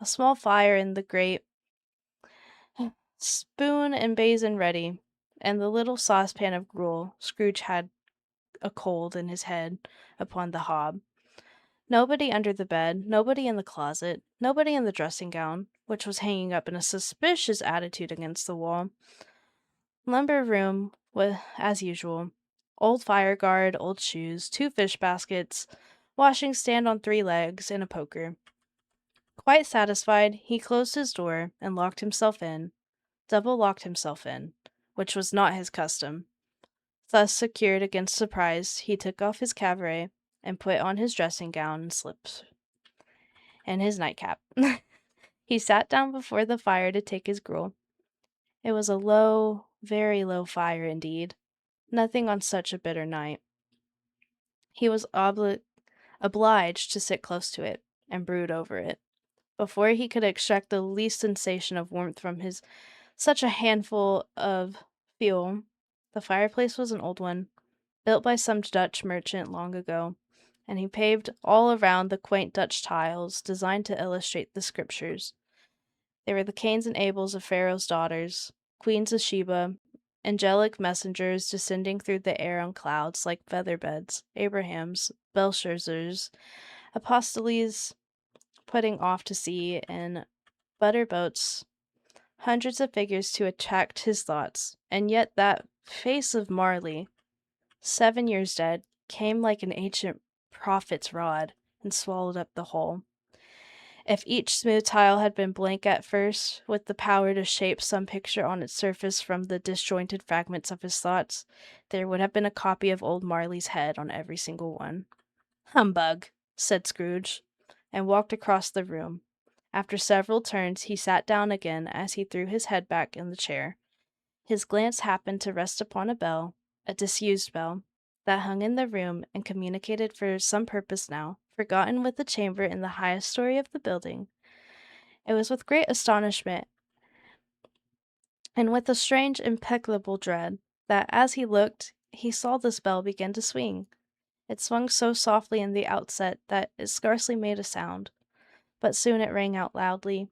a small fire in the grate, spoon and basin ready, and the little saucepan of gruel Scrooge had a cold in his head upon the hob. Nobody under the bed, nobody in the closet, nobody in the dressing gown, which was hanging up in a suspicious attitude against the wall. Lumber room, with, as usual, old fire guard, old shoes, 2 fish baskets, washing stand on 3 legs, and a poker. Quite satisfied, he closed his door and locked himself in, double-locked himself in, which was not his custom. Thus secured against surprise, he took off his cavray and put on his dressing gown and slips, and his nightcap. He sat down before the fire to take his gruel. It was a low, very low fire indeed, nothing on such a bitter night. He was obliged to sit close to it and brood over it, before he could extract the least sensation of warmth from such a handful of fuel. The fireplace was an old one, built by some Dutch merchant long ago, and he paved all around the quaint Dutch tiles designed to illustrate the scriptures. They were the Cains and Abels of Pharaoh's daughters, queens of Sheba, angelic messengers descending through the air on clouds like featherbeds, Abrahams, Belshazzars, Apostoles putting off to sea in butterboats, hundreds of figures to attract his thoughts, and yet that face of Marley, 7 years dead, came like an ancient prophet's rod and swallowed up the whole. If each smooth tile had been blank at first, with the power to shape some picture on its surface from the disjointed fragments of his thoughts, there would have been a copy of old Marley's head on every single one. "Humbug," said Scrooge, and walked across the room. After several turns, he sat down again as he threw his head back in the chair. His glance happened to rest upon a bell, a disused bell, that hung in the room and communicated for some purpose now, forgotten, with the chamber in the highest story of the building. It was with great astonishment, and with a strange, impeccable dread, that as he looked, he saw this bell begin to swing. It swung so softly in the outset that it scarcely made a sound, but soon it rang out loudly,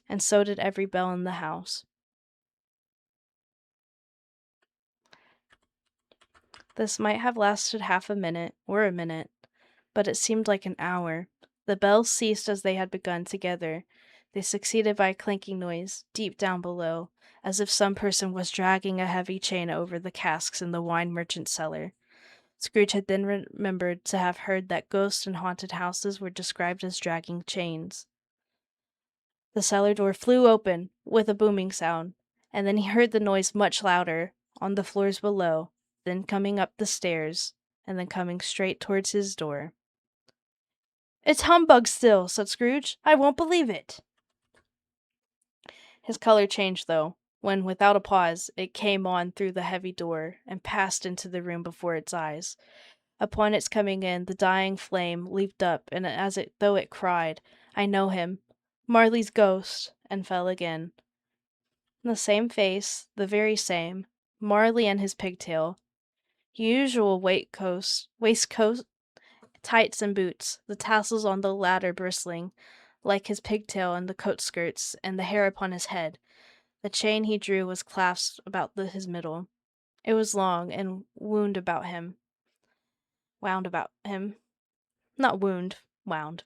and so did every bell in the house. This might have lasted half a minute, or a minute, but it seemed like an hour. The bells ceased as they had begun together. They succeeded by a clanking noise, deep down below, as if some person was dragging a heavy chain over the casks in the wine merchant's cellar. Scrooge had then remembered to have heard that ghosts in haunted houses were described as dragging chains. The cellar door flew open, with a booming sound, and then he heard the noise much louder, on the floors below, then coming up the stairs, and then coming straight towards his door. "It's humbug still," said Scrooge. "I won't believe it." His color changed, though, when, without a pause, it came on through the heavy door, and passed into the room before its eyes. Upon its coming in, the dying flame leaped up, and though it cried, "I know him, Marley's ghost," and fell again. The same face, the very same, Marley and his pigtail, usual waistcoat, tights, and boots, the tassels on the latter bristling, like his pigtail and the coat skirts, and the hair upon his head. The chain he drew was clasped about his middle. It was long, and wound about him. Wound about him. Not wound, wound.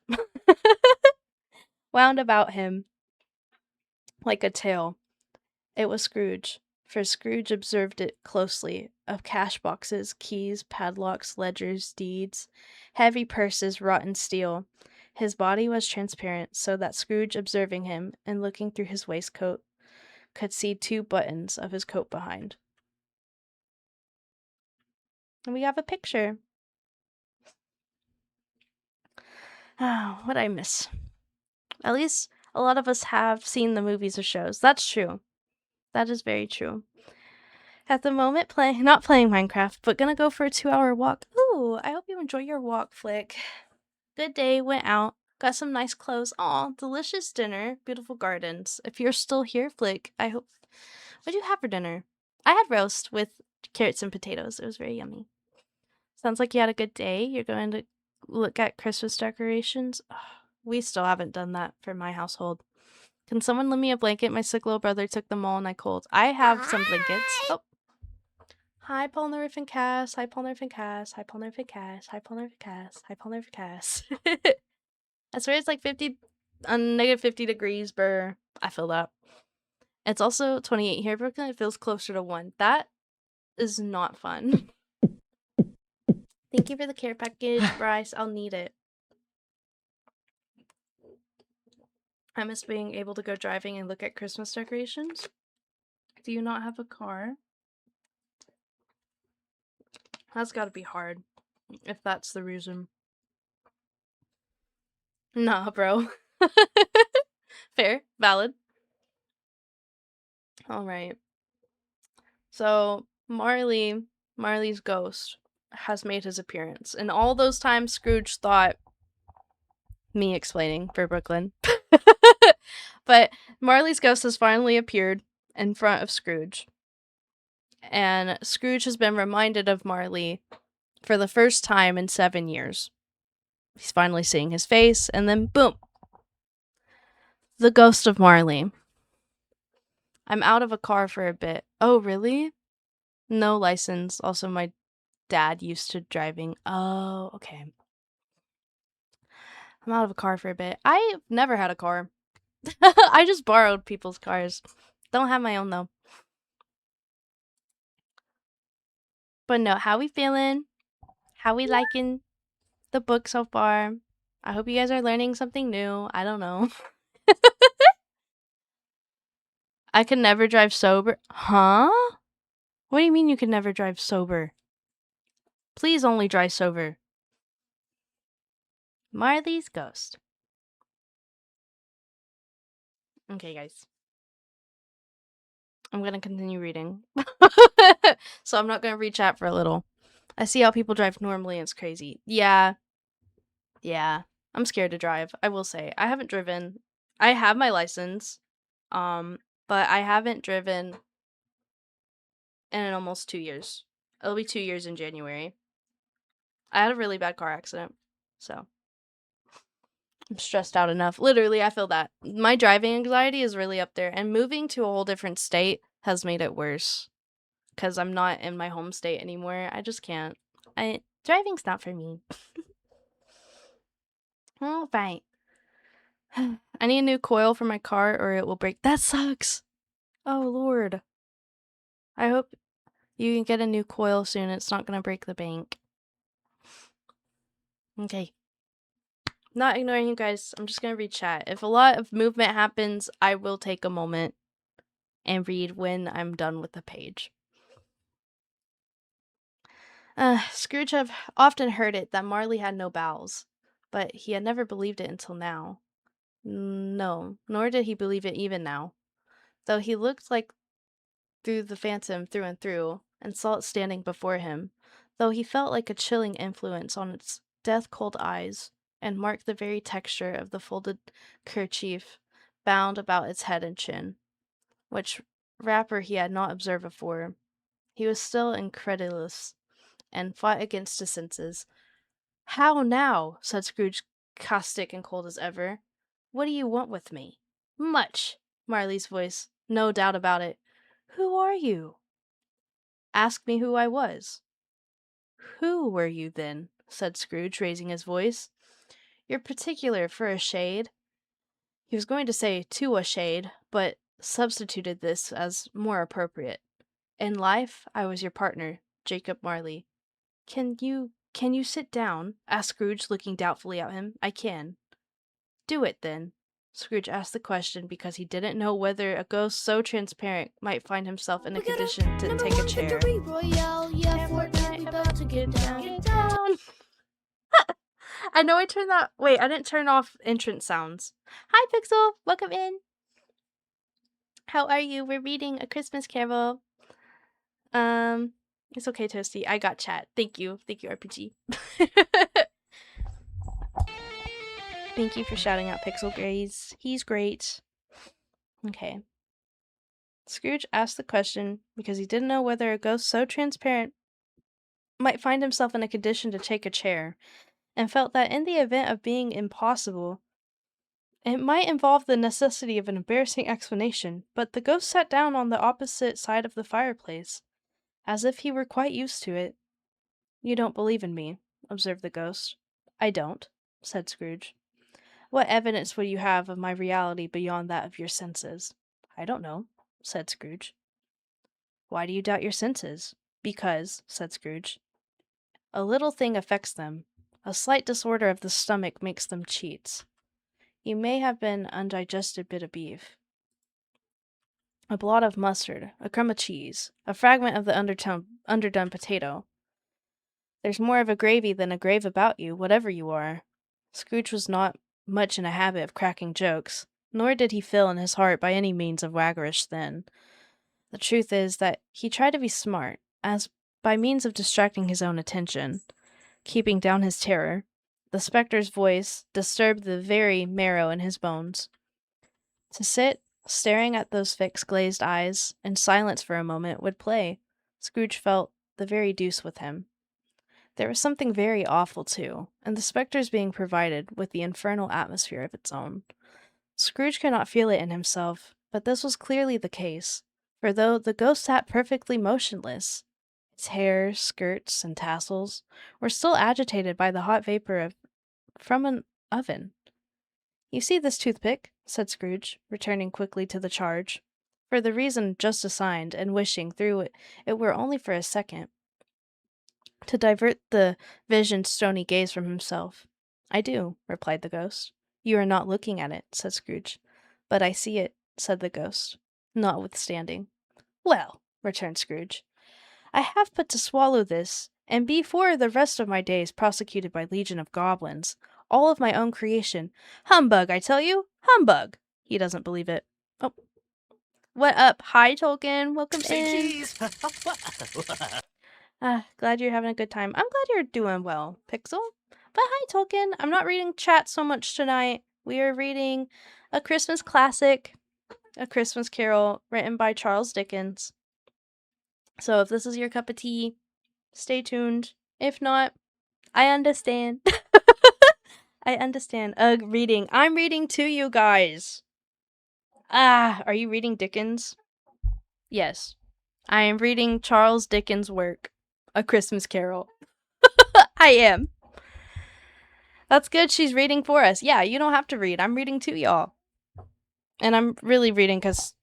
Wound about him like a tail. It was Scrooge, for Scrooge observed it closely, of cash boxes, keys, padlocks, ledgers, deeds, heavy purses wrought in steel. His body was transparent, so that Scrooge, observing him, and looking through his waistcoat, could see 2 buttons of his coat behind. And we have a picture. Oh, what I miss. At least a lot of us have seen the movies or shows. That's true. That is very true. At the moment, not playing Minecraft, but gonna go for a 2-hour walk. Ooh, I hope you enjoy your walk, Flick. Good day, went out, got some nice clothes. Aw, delicious dinner, beautiful gardens. If you're still here, Flick, I hope... What did you have for dinner? I had roast with carrots and potatoes. It was very yummy. Sounds like you had a good day. You're going to look at Christmas decorations. Ugh, we still haven't done that for my household. Can someone lend me a blanket? My sick little brother took them all and I cold. I have some blankets. Oh. Hi, Paul Nerf and Cass. Hi, Paul Nerf and Cass. Hi, Paul Nerf and Cass. Hi, Paul Nerf and Cass. Hi, Paul Nerf and Cass. I swear it's like negative 50 degrees, brr. I feel that. It's also 28 here, Brooklyn. It feels closer to 1. That is not fun. Thank you for the care package, Bryce. I'll need it. I miss being able to go driving and look at Christmas decorations. Do you not have a car? That's gotta be hard, if that's the reason. Nah, bro. Fair. Valid. Alright. So, Marley's ghost has made his appearance. And all those times Scrooge thought... Me explaining for Brooklyn. But Marley's ghost has finally appeared in front of Scrooge. And Scrooge has been reminded of Marley for the first time in 7 years. He's finally seeing his face, and then boom! The ghost of Marley. I'm out of a car for a bit. Oh, really? No license. Also, my dad used to driving. Oh, okay. I'm out of a car for a bit. I've never had a car. I just borrowed people's cars. Don't have my own though. But no, how we feeling? How we liking the book so far? I hope you guys are learning something new. I don't know. I could never drive sober. Huh? What do you mean you could never drive sober? Please only drive sober. Marley's Ghost. Okay, guys. I'm gonna continue reading. So I'm not gonna read chat for a little. I see how people drive normally and it's crazy. Yeah. Yeah. I'm scared to drive. I will say. I haven't driven. I have my license. But I haven't driven in almost 2 years. It'll be 2 years in January. I had a really bad car accident. So I'm stressed out enough. Literally, I feel that. My driving anxiety is really up there. And moving to a whole different state has made it worse. Because I'm not in my home state anymore. I just can't. Driving's not for me. All right. I need a new coil for my car or it will break. That sucks. Oh, Lord. I hope you can get a new coil soon. It's not going to break the bank. Okay. Not ignoring you guys. I'm just going to read chat. If a lot of movement happens, I will take a moment and read when I'm done with the page. Scrooge had often heard it that Marley had no bowels, but he had never believed it until now. No, nor did he believe it even now. Though he looked like through the phantom through and through, and saw it standing before him, though he felt like a chilling influence on its death-cold eyes, and marked the very texture of the folded kerchief bound about its head and chin, which wrapper he had not observed before. He was still incredulous, and fought against his senses. "How now?" said Scrooge, caustic and cold as ever. "What do you want with me?" "Much." Marley's voice. "No doubt about it." "Who are you?" "Ask me who I was." "Who were you, then?" said Scrooge, raising his voice. "You're particular for a shade." He was going to say to a shade, but substituted this as more appropriate. "In life, I was your partner, Jacob Marley." Can you sit down?" asked Scrooge, looking doubtfully at him. "I can." "Do it, then." Scrooge asked the question because he didn't know whether a ghost so transparent might find himself in a condition to take a chair. Get down. I know I turned that. Wait, I didn't turn off entrance sounds. Hi, Pixel. Welcome in. How are you? We're reading A Christmas Carol. It's okay, Toasty. I got chat. Thank you. Thank you, RPG. Thank you for shouting out Pixel Grays. He's great. Okay. Scrooge asked the question because he didn't know whether a ghost so transparent might find himself in a condition to take a chair, and felt that in the event of being impossible, it might involve the necessity of an embarrassing explanation. But the ghost sat down on the opposite side of the fireplace, as if he were quite used to it. "You don't believe in me," observed the ghost. "I don't," said Scrooge. "What evidence would you have of my reality beyond that of your senses?" "I don't know," said Scrooge. "Why do you doubt your senses?" "Because," said Scrooge, "a little thing affects them. A slight disorder of the stomach makes them cheats. You may have been undigested bit of beef, a blot of mustard, a crumb of cheese, a fragment of the underdone potato. There's more of a gravy than a grave about you, whatever you are." Scrooge was not much in a habit of cracking jokes, nor did he feel in his heart by any means a waggish then. The truth is that he tried to be smart, as by means of distracting his own attention, keeping down his terror, the spectre's voice disturbed the very marrow in his bones. To sit, staring at those fixed glazed eyes, in silence for a moment, would play, Scrooge felt, the very deuce with him. There was something very awful, too, in the spectre's being provided with the infernal atmosphere of its own. Scrooge could not feel it in himself, but this was clearly the case, for though the ghost sat perfectly motionless, His hair, skirts, and tassels were still agitated by the hot vapor from an oven. "You see this toothpick?" said Scrooge, returning quickly to the charge, for the reason just assigned, and wishing, through it were only for a second, to divert the vision's stony gaze from himself. "I do," replied the ghost. "You are not looking at it," said Scrooge. "But I see it," said the ghost, notwithstanding. "Well," returned Scrooge, "I have but to swallow this, and be for the rest of my days prosecuted by legion of goblins, all of my own creation. Humbug, I tell you! Humbug!" He doesn't believe it. Oh. What up? Hi, Tolkien. Welcome in. Glad you're having a good time. I'm glad you're doing well, Pixel. But hi, Tolkien. I'm not reading chat so much tonight. We are reading a Christmas classic, A Christmas Carol, written by Charles Dickens. So if this is your cup of tea, stay tuned. If not, I understand. I understand. Reading. I'm reading to you guys. Are you reading Dickens? Yes. I am reading Charles Dickens' work, A Christmas Carol. I am. That's good. She's reading for us. Yeah, you don't have to read. I'm reading to y'all. And I'm really reading because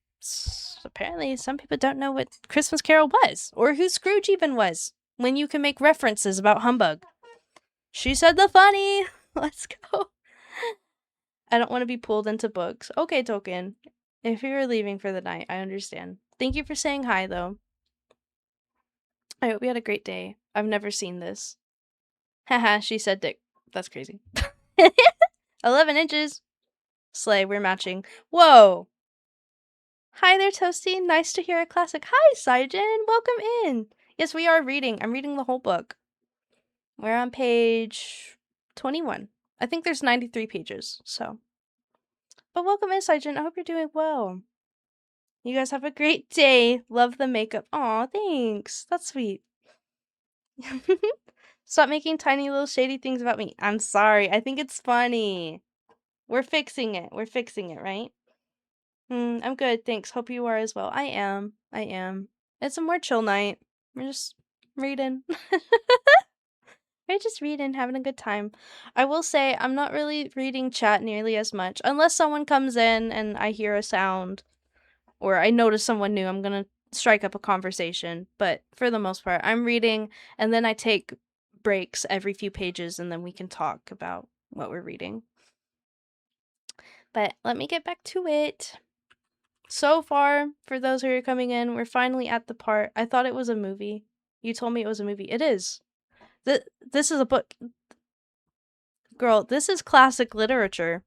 apparently some people don't know what Christmas Carol was, or who Scrooge even was, when you can make references about humbug. She said the funny. Let's go. I don't want to be pulled into books. Okay, Tolkien. If you're leaving for the night, I understand. Thank you for saying hi, though. I hope you had a great day. I've never seen this. Haha, she said dick. That's crazy. 11 inches. Slay, we're matching. Whoa! Hi there, Toasty. Nice to hear a classic. Hi, Saijin. Welcome in. Yes, we are reading. I'm reading the whole book. We're on page 21. I think there's 93 pages, so. But welcome in, Saijin. I hope you're doing well. You guys have a great day. Love the makeup. Aw, thanks. That's sweet. Stop making tiny little shady things about me. I'm sorry. I think it's funny. We're fixing it. We're fixing it, right? I'm good, thanks. Hope you are as well. I am. It's a more chill night. We're just reading. We're just reading, having a good time. I will say, I'm not really reading chat nearly as much. Unless someone comes in and I hear a sound, or I notice someone new, I'm gonna strike up a conversation. But for the most part, I'm reading, and then I take breaks every few pages, and then we can talk about what we're reading. But let me get back to it. So far, for those who are coming in, we're finally at the part. I thought it was a movie. You told me it was a movie. It is. This is a book. Girl, this is classic literature.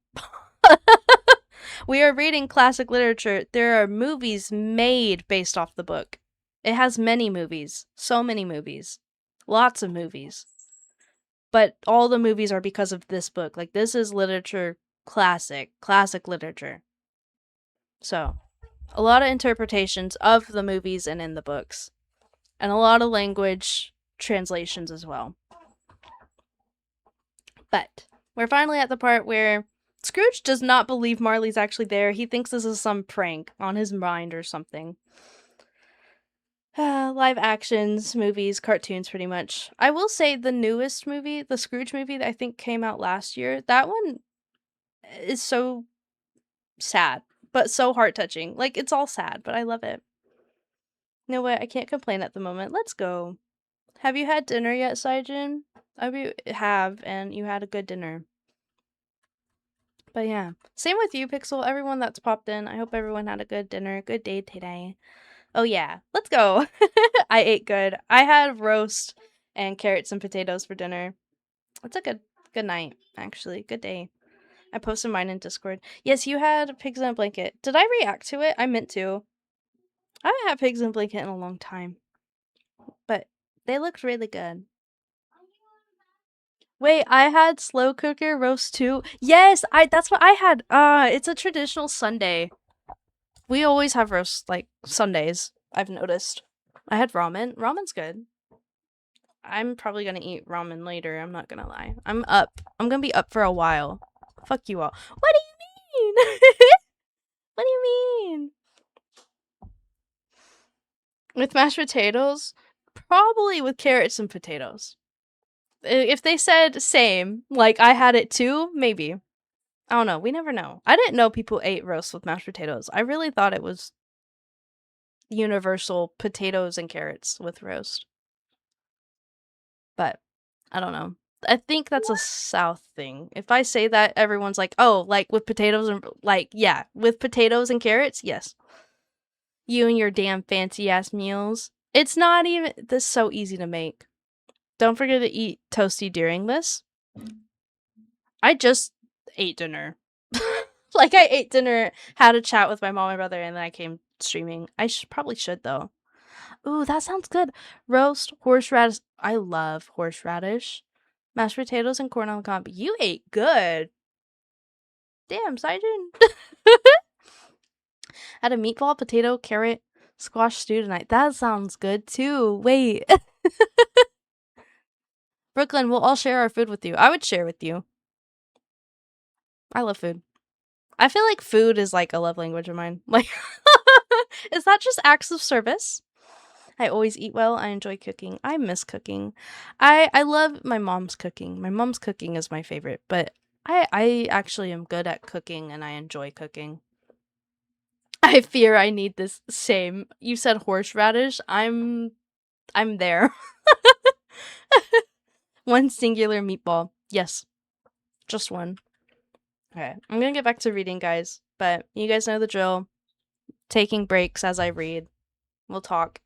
We are reading classic literature. There are movies made based off the book. It has many movies. So many movies. Lots of movies. But all the movies are because of this book. Like, this is literature classic literature. So, a lot of interpretations of the movies and in the books. And a lot of language translations as well. But we're finally at the part where Scrooge does not believe Marley's actually there. He thinks this is some prank on his mind or something. Live actions, movies, cartoons, pretty much. I will say the newest movie, the Scrooge movie that I think came out last year, that one is so sad, but so heart-touching. Like, it's all sad, but I love it. You know what? I can't complain at the moment. Let's go. Have you had dinner yet, Saijin? I hope you have, and you had a good dinner. But yeah. Same with you, Pixel. Everyone that's popped in. I hope everyone had a good dinner, good day today. Oh yeah. Let's go. I ate good. I had roast and carrots and potatoes for dinner. It's a good night, actually. Good day. I posted mine in Discord. Yes, you had pigs in a blanket. Did I react to it? I meant to. I haven't had pigs in a blanket in a long time. But they looked really good. Wait, I had slow cooker roast too. Yes, that's what I had. It's a traditional Sunday. We always have roast like Sundays, I've noticed. I had ramen. Ramen's good. I'm probably gonna eat ramen later, I'm not gonna lie. I'm up. I'm gonna be up for a while. Fuck you all. What do you mean? What do you mean? With mashed potatoes? Probably with carrots and potatoes. If they said same, like I had it too, maybe. I don't know. We never know. I didn't know people ate roast with mashed potatoes. I really thought it was universal potatoes and carrots with roast. But I don't know. I think that's a South thing. If I say that, everyone's like, oh, like with potatoes and like, yeah, with potatoes and carrots, yes. You and your damn fancy ass meals. It's not even this is so easy to make. Don't forget to eat toasty during this. I just ate dinner. Like I ate dinner, had a chat with my mom and brother, and then I came streaming. I probably should though. Ooh, that sounds good. Roast horseradish. I love horseradish. Mashed potatoes and corn on the cob. You ate good. Damn, Saijin. Had a meatball, potato, carrot, squash stew tonight. That sounds good too. Wait. Brooklyn, we'll all share our food with you. I would share with you. I love food. I feel like food is like a love language of mine. Like, it's not just acts of service. I always eat well. I enjoy cooking. I miss cooking. I love my mom's cooking. My mom's cooking is my favorite, but I actually am good at cooking and I enjoy cooking. I fear I need this same. You said horseradish. I'm there. One singular meatball. Yes. Just one. Okay. I'm gonna get back to reading, guys. But you guys know the drill. Taking breaks as I read. We'll talk.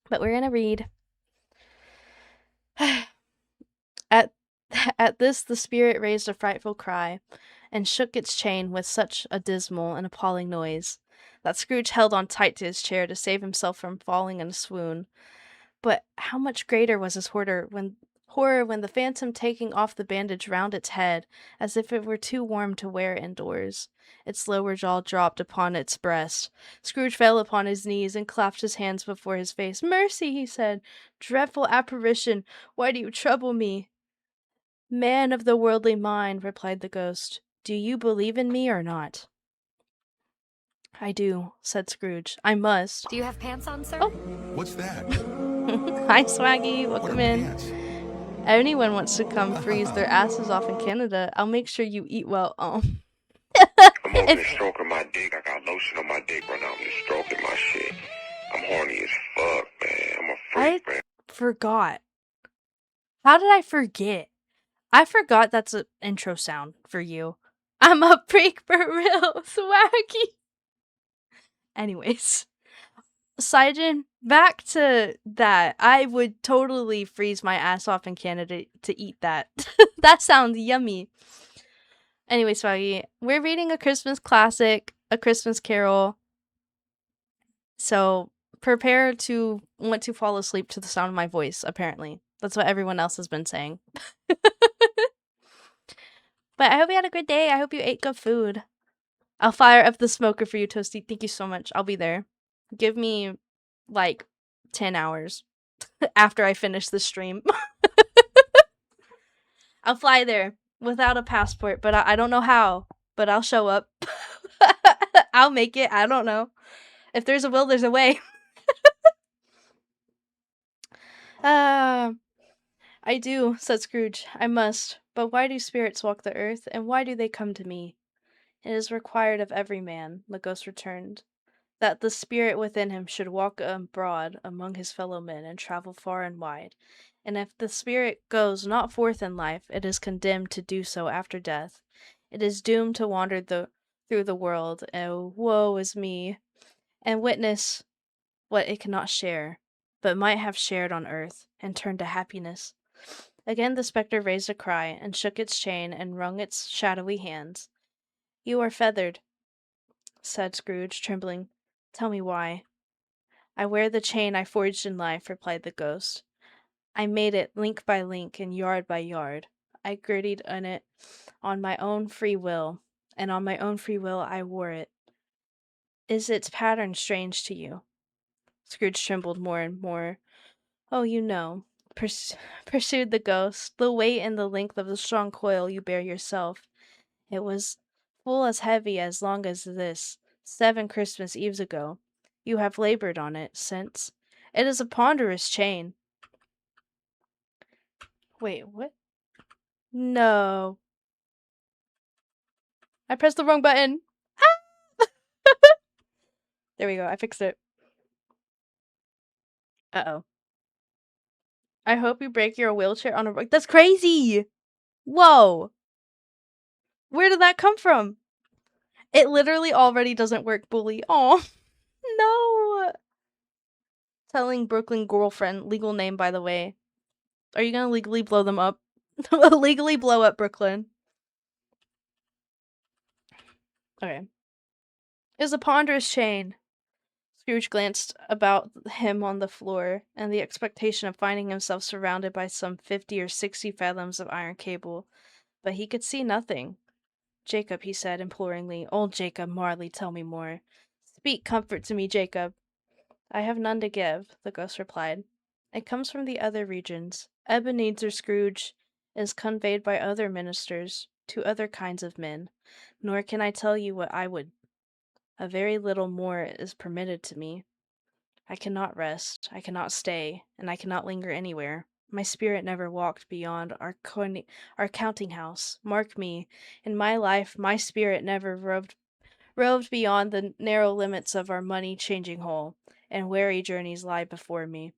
But we're gonna read. At this, the spirit raised a frightful cry, and shook its chain with such a dismal and appalling noise, that Scrooge held on tight to his chair to save himself from falling in a swoon. But how much greater was his horror when the phantom, taking off the bandage round its head, as if it were too warm to wear indoors, its lower jaw dropped upon its breast. Scrooge fell upon his knees and clapped his hands before his face. "Mercy," he said. "Dreadful apparition, why do you trouble me?" "Man of the worldly mind," replied the ghost, "do you believe in me or not?" "I do," said Scrooge. "I must." Do you have pants on, sir? Oh. What's that? Hi, Swaggy. Welcome in. Pants? Anyone wants to come freeze their asses off in Canada, I'll make sure you eat well. Oh. I'm over there stroking my dick. I got lotion on my dick right now. I'm just stroking my shit. I'm horny as fuck, man. I'm a freak, man. Forgot. How did I forget? I forgot that's an intro sound for you. I'm a freak for real, Swaggy. Anyways. Saijin, back to that. I would totally freeze my ass off in Canada to eat that. That sounds yummy. Anyway, Swaggy, we're reading a Christmas classic, A Christmas Carol. So prepare to want to fall asleep to the sound of my voice, apparently. That's what everyone else has been saying. But I hope you had a good day. I hope you ate good food. I'll fire up the smoker for you, Toasty. Thank you so much. I'll be there. Give me, like, 10 hours after I finish the stream. I'll fly there without a passport, but I don't know how. But I'll show up. I'll make it. I don't know. If there's a will, there's a way. I do, said Scrooge. I must. But why do spirits walk the earth, and why do they come to me? It is required of every man, the ghost returned, that the spirit within him should walk abroad among his fellow men and travel far and wide. And if the spirit goes not forth in life, it is condemned to do so after death. It is doomed to wander through the world, and woe is me, and witness what it cannot share, but might have shared on earth, and turn to happiness. Again the spectre raised a cry, and shook its chain, and wrung its shadowy hands. You are feathered, said Scrooge, trembling. Tell me why. I wear the chain I forged in life, replied the ghost. I made it link by link and yard by yard. I girded on it on my own free will, and on my own free will I wore it. Is its pattern strange to you? Scrooge trembled more and more. Oh, you know, pursued the ghost, the weight and the length of the strong coil you bear yourself. It was full as heavy as long as this, 7 Christmas Eves ago. You have labored on it since, It is a ponderous chain. Wait, what? No. I pressed the wrong button. Ah! There we go. I fixed it. Uh-oh. I hope you break your wheelchair on a rock. That's crazy! Whoa! Where did that come from? It literally already doesn't work, bully. Oh no! Telling Brooklyn girlfriend, legal name by the way. Are you gonna legally blow them up? Legally blow up Brooklyn. Okay. It was a ponderous chain. Scrooge glanced about him on the floor, and the expectation of finding himself surrounded by some 50 or 60 fathoms of iron cable. But he could see nothing. Jacob, he said imploringly. Old Jacob Marley, tell me more. Speak comfort to me, Jacob. I have none to give, the ghost replied. It comes from the other regions. Ebenezer Scrooge is conveyed by other ministers to other kinds of men. Nor can I tell you what I would. A very little more is permitted to me. I cannot rest, I cannot stay, and I cannot linger anywhere. My spirit never walked beyond our counting house. Mark me, in my life, my spirit never roved beyond the narrow limits of our money-changing hole, and weary journeys lie before me.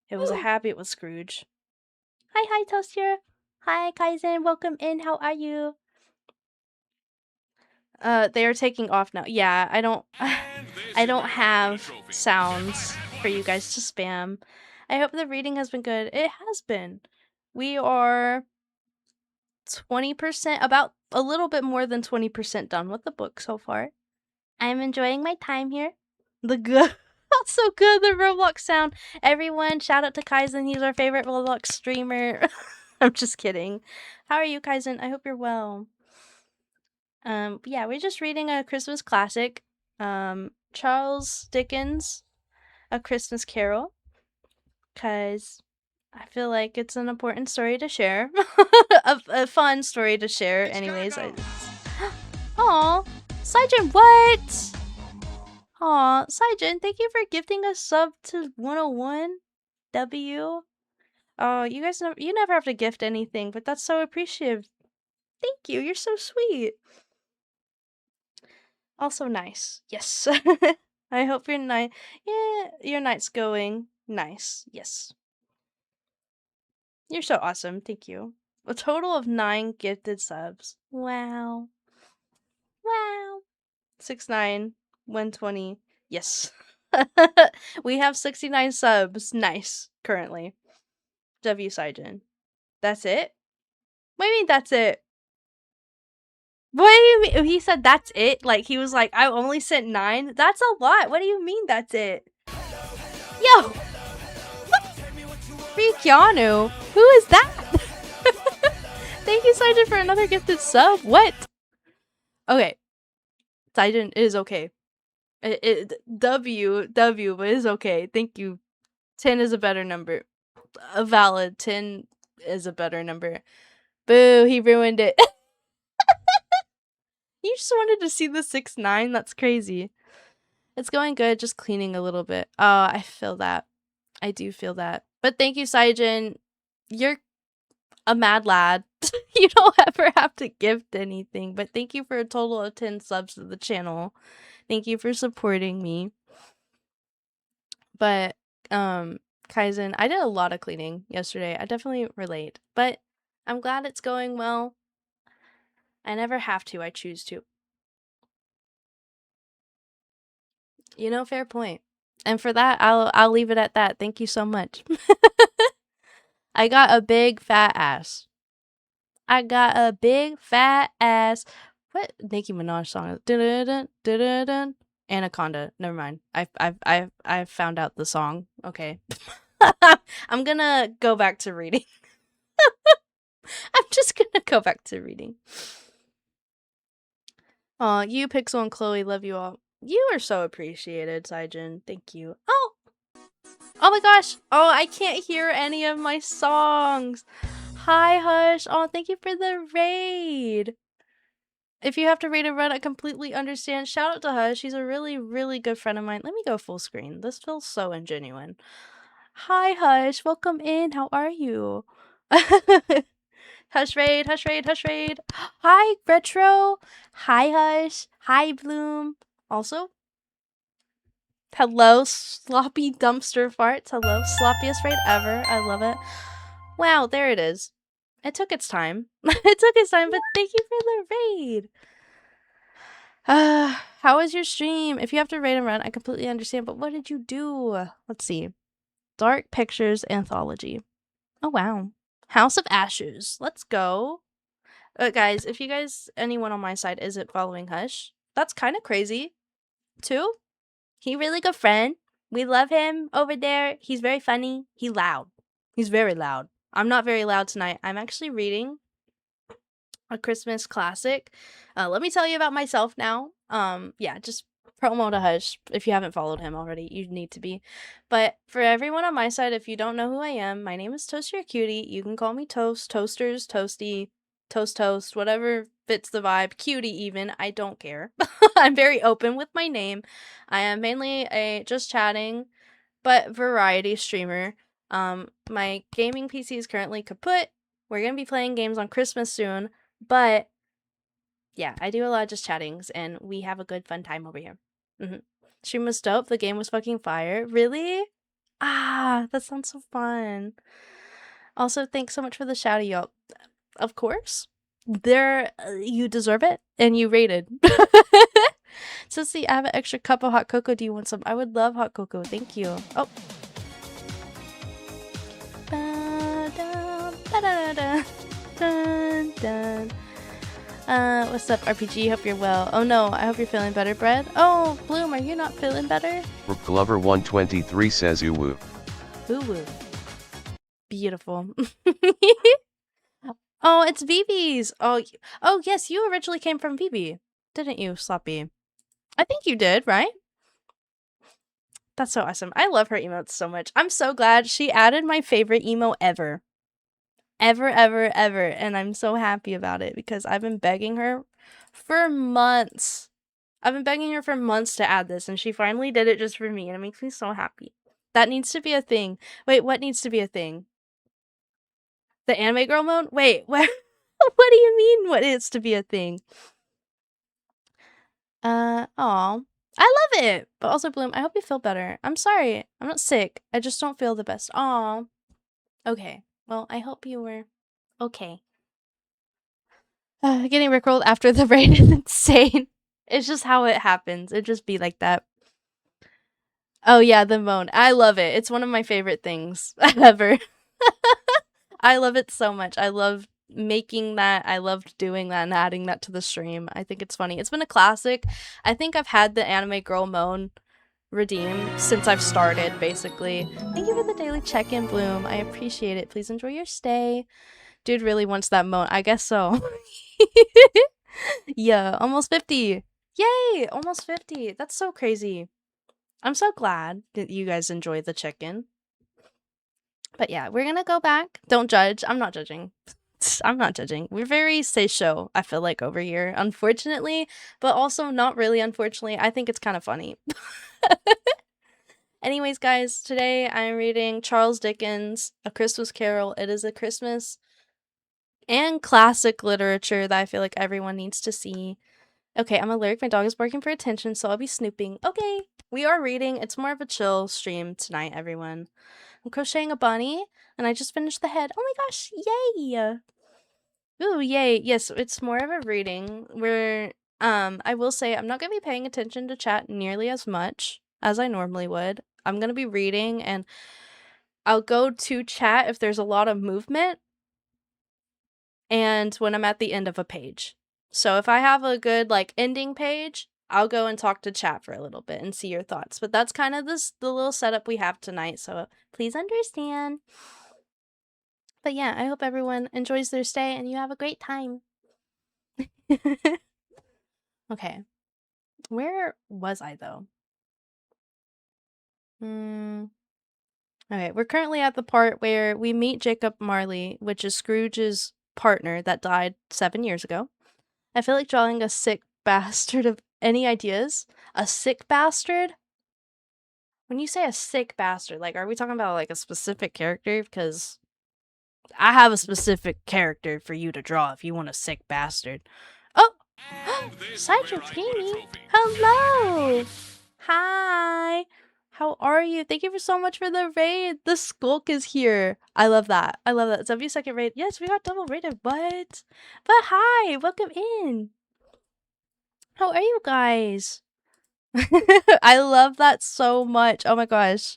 It was a habit with Scrooge. Hi, Toaster. Hi, Kaizen. Welcome in. How are you? They are taking off now. Yeah, I don't have sounds for you guys to spam. I hope the reading has been good. It has been. We are 20%, about a little bit more than 20% done with the book so far. I'm enjoying my time here. The good. That's so good, the Roblox sound. Everyone, shout out to Kaizen. He's our favorite Roblox streamer. I'm just kidding. How are you, Kaizen? I hope you're well. Yeah, we're just reading a Christmas classic. Charles Dickens, A Christmas Carol. Because I feel like it's an important story to share. a fun story to share, anyways. Aw, Saijin, what? Aw, Saijin, thank you for gifting a sub to 101 W. Oh, you guys you never have to gift anything, but that's so appreciative. Thank you, you're so sweet. Also nice. Yes. I hope your night your night's going nice. Yes. You're so awesome. Thank you. A total of 9 gifted subs. Wow. Wow. 69 120. Yes. We have 69 subs. Nice. Currently. W Saijin. That's it? What do you mean that's it? What do you mean? He said that's it? Like, he was like, I only sent 9? That's a lot. What do you mean that's it? Yo! Free Keanu? Who is that? Thank you, Saijin, for another gifted sub. What? Okay. Saijin is okay. W, but is okay. Thank you. 10 is a better number. A valid 10 is a better number. Boo, he ruined it. You just wanted to see the 6-9? That's crazy. It's going good, just cleaning a little bit. Oh, I feel that. I do feel that. But thank you, Saijin. You're a mad lad. You don't ever have to gift anything, but thank you for a total of 10 subs to the channel. Thank you for supporting me. But, Kaizen, I did a lot of cleaning yesterday. I definitely relate. But I'm glad it's going well. I never have to, I choose to. You know, fair point. And for that, I'll leave it at that. Thank you so much. I got a big fat ass. I got a big fat ass. What Nicki Minaj song is? Dun-dun-dun, dun-dun-dun. Anaconda. Never mind. I've found out the song. Okay. I'm gonna go back to reading. I'm just gonna go back to reading. Aw, you, Pixel, and Chloe, love you all. You are so appreciated, Saijin. Thank you. Oh! Oh my gosh! Oh, I can't hear any of my songs! Hi, Hush! Oh, thank you for the raid! If you have to raid a run, I completely understand. Shout out to Hush. She's a really, really good friend of mine. Let me go full screen. This feels so ingenuine. Hi, Hush. Welcome in. How are you? Hush Raid, Hush Raid, Hush Raid. Hi, Retro. Hi, Hush. Hi, Bloom. Also, hello, Sloppy Dumpster Farts. Hello, sloppiest raid ever. I love it. Wow, there it is. It took its time. It took its time, but thank you for the raid. How was your stream? If you have to raid and run, I completely understand, but what did you do? Let's see. Dark Pictures Anthology. Oh, wow. House of Ashes. Let's go. Guys, if you guys, anyone on my side isn't following Hush, that's kind of crazy, too. He really good friend. We love him over there. He's very funny. He loud. He's very loud. I'm not very loud tonight. I'm actually reading a Christmas classic. Let me tell you about myself now. Yeah, just promo to Hush. If you haven't followed him already, you need to be. But for everyone on my side, if you don't know who I am, my name is Toast Your Cutie. You can call me Toast, Toasters, Toasty, Toast, whatever fits the vibe. Cutie even. I don't care. I'm very open with my name. I am mainly a just chatting, but variety streamer. My gaming PC is currently kaput. We're gonna be playing games on Christmas soon, but yeah, I do a lot of just chattings, and we have a good fun time over here. Stream was dope. The game was fucking fire. Really? Ah, that sounds so fun. Also, thanks so much for the shout out. Of course. You deserve it, and you rated. So see, I have an extra cup of hot cocoa. Do you want some? I would love hot cocoa. Thank you. Oh. Dun, dun. What's up, RPG? Hope you're well. Oh no, I hope you're feeling better, Bread. Oh, Bloom, are you not feeling better? Glover 123 says ooh woo. Ooh woo. Beautiful. Oh, it's Vivi's. Oh, yes, you originally came from Vivi, didn't you, Sloppy? I think you did, right? That's so awesome. I love her emotes so much. I'm so glad she added my favorite emo ever. Ever. And I'm so happy about it because I've been begging her for months. I've been begging her for months to add this, and she finally did it just for me, and it makes me so happy. That needs to be a thing. Wait, what needs to be a thing? The anime girl mode? Wait, what? What do you mean what is to be a thing? Aw. I love it! But also, Bloom, I hope you feel better. I'm sorry. I'm not sick. I just don't feel the best. Aw. Okay. Well, I hope you were okay. Getting rickrolled after the raid is insane. It's just how it happens. It just be like that. Oh yeah, the moan. I love it. It's one of my favorite things ever. I love it so much. I love making that. I loved doing that and adding that to the stream. I think it's funny. It's been a classic. I think I've had the anime girl moan redeem since I've started, basically. Thank you for the daily check-in, Bloom. I appreciate it. Please enjoy your stay. Dude really wants that moan. I guess so. Yeah, almost 50. Yay, almost 50. That's so crazy. I'm so glad that you guys enjoyed the check-in. But yeah, we're gonna go back. Don't judge. I'm not judging. I'm not judging. We're very seisho, I feel like, over here, unfortunately, but also not really unfortunately. I think it's kind of funny. Anyways, guys, today I'm reading Charles Dickens' A Christmas Carol. It is a Christmas and classic literature that I feel like everyone needs to see. Okay, I'm allergic. My dog is barking for attention, so I'll be snooping. Okay, we are reading. It's more of a chill stream tonight, everyone. I'm crocheting a bunny, and I just finished the head. Oh my gosh, yay! Ooh, yay. Yes, it's more of a reading where, I will say I'm not going to be paying attention to chat nearly as much as I normally would. I'm going to be reading, and I'll go to chat if there's a lot of movement, and when I'm at the end of a page. So if I have a good, like, ending page, I'll go and talk to chat for a little bit and see your thoughts. But that's kind of the little setup we have tonight, so please understand. But yeah, I hope everyone enjoys their stay and you have a great time. Okay. Where was I, though? Okay, we're currently at the part where we meet Jacob Marley, which is Scrooge's partner that died 7 years ago. I feel like drawing a sick bastard of any ideas? A sick bastard? When you say a sick bastard, like, are we talking about like a specific character? Because I have a specific character for you to draw if you want a sick bastard. Oh, Sideshow Gaming. Hello. Hi. How are you? Thank you so much for the raid. The Skulk is here. I love that. I love that. W second raid. Yes, we got double rated. What? But hi, welcome in. How are you guys? I love that so much. Oh my gosh.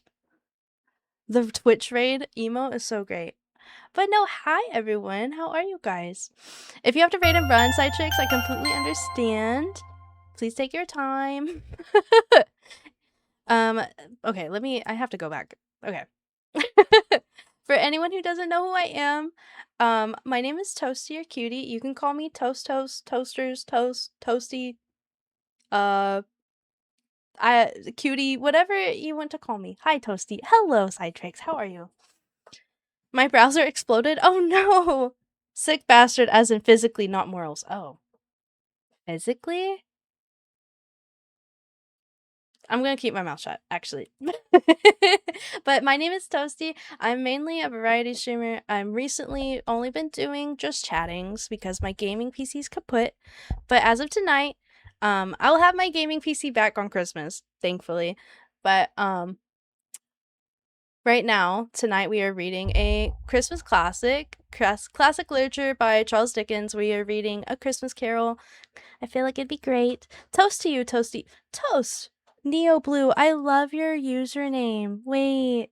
The Twitch raid emo is so great. But no, hi everyone. How are you guys? If you have to raid and run, Side Chicks, I completely understand. Please take your time. Okay, I have to go back. Okay. For anyone who doesn't know who I am, my name is Toasty or Cutie. You can call me Toast, Toasters, Toasty, Cutie, whatever you want to call me. Hi, Toasty. Hello, Sidetricks. How are you? My browser exploded. Oh no! Sick bastard, as in physically, not morals. Oh. Physically? I'm gonna keep my mouth shut, actually. But my name is Toasty. I'm mainly a variety streamer. I'm recently only been doing just chattings because my gaming PC's kaput. But as of tonight, I'll have my gaming PC back on Christmas, thankfully. But right now, tonight we are reading a Christmas classic, classic literature by Charles Dickens. We are reading A Christmas Carol. I feel like it'd be great. Toast to you, Toasty. Toast! Neo Blue, I love your username. Wait.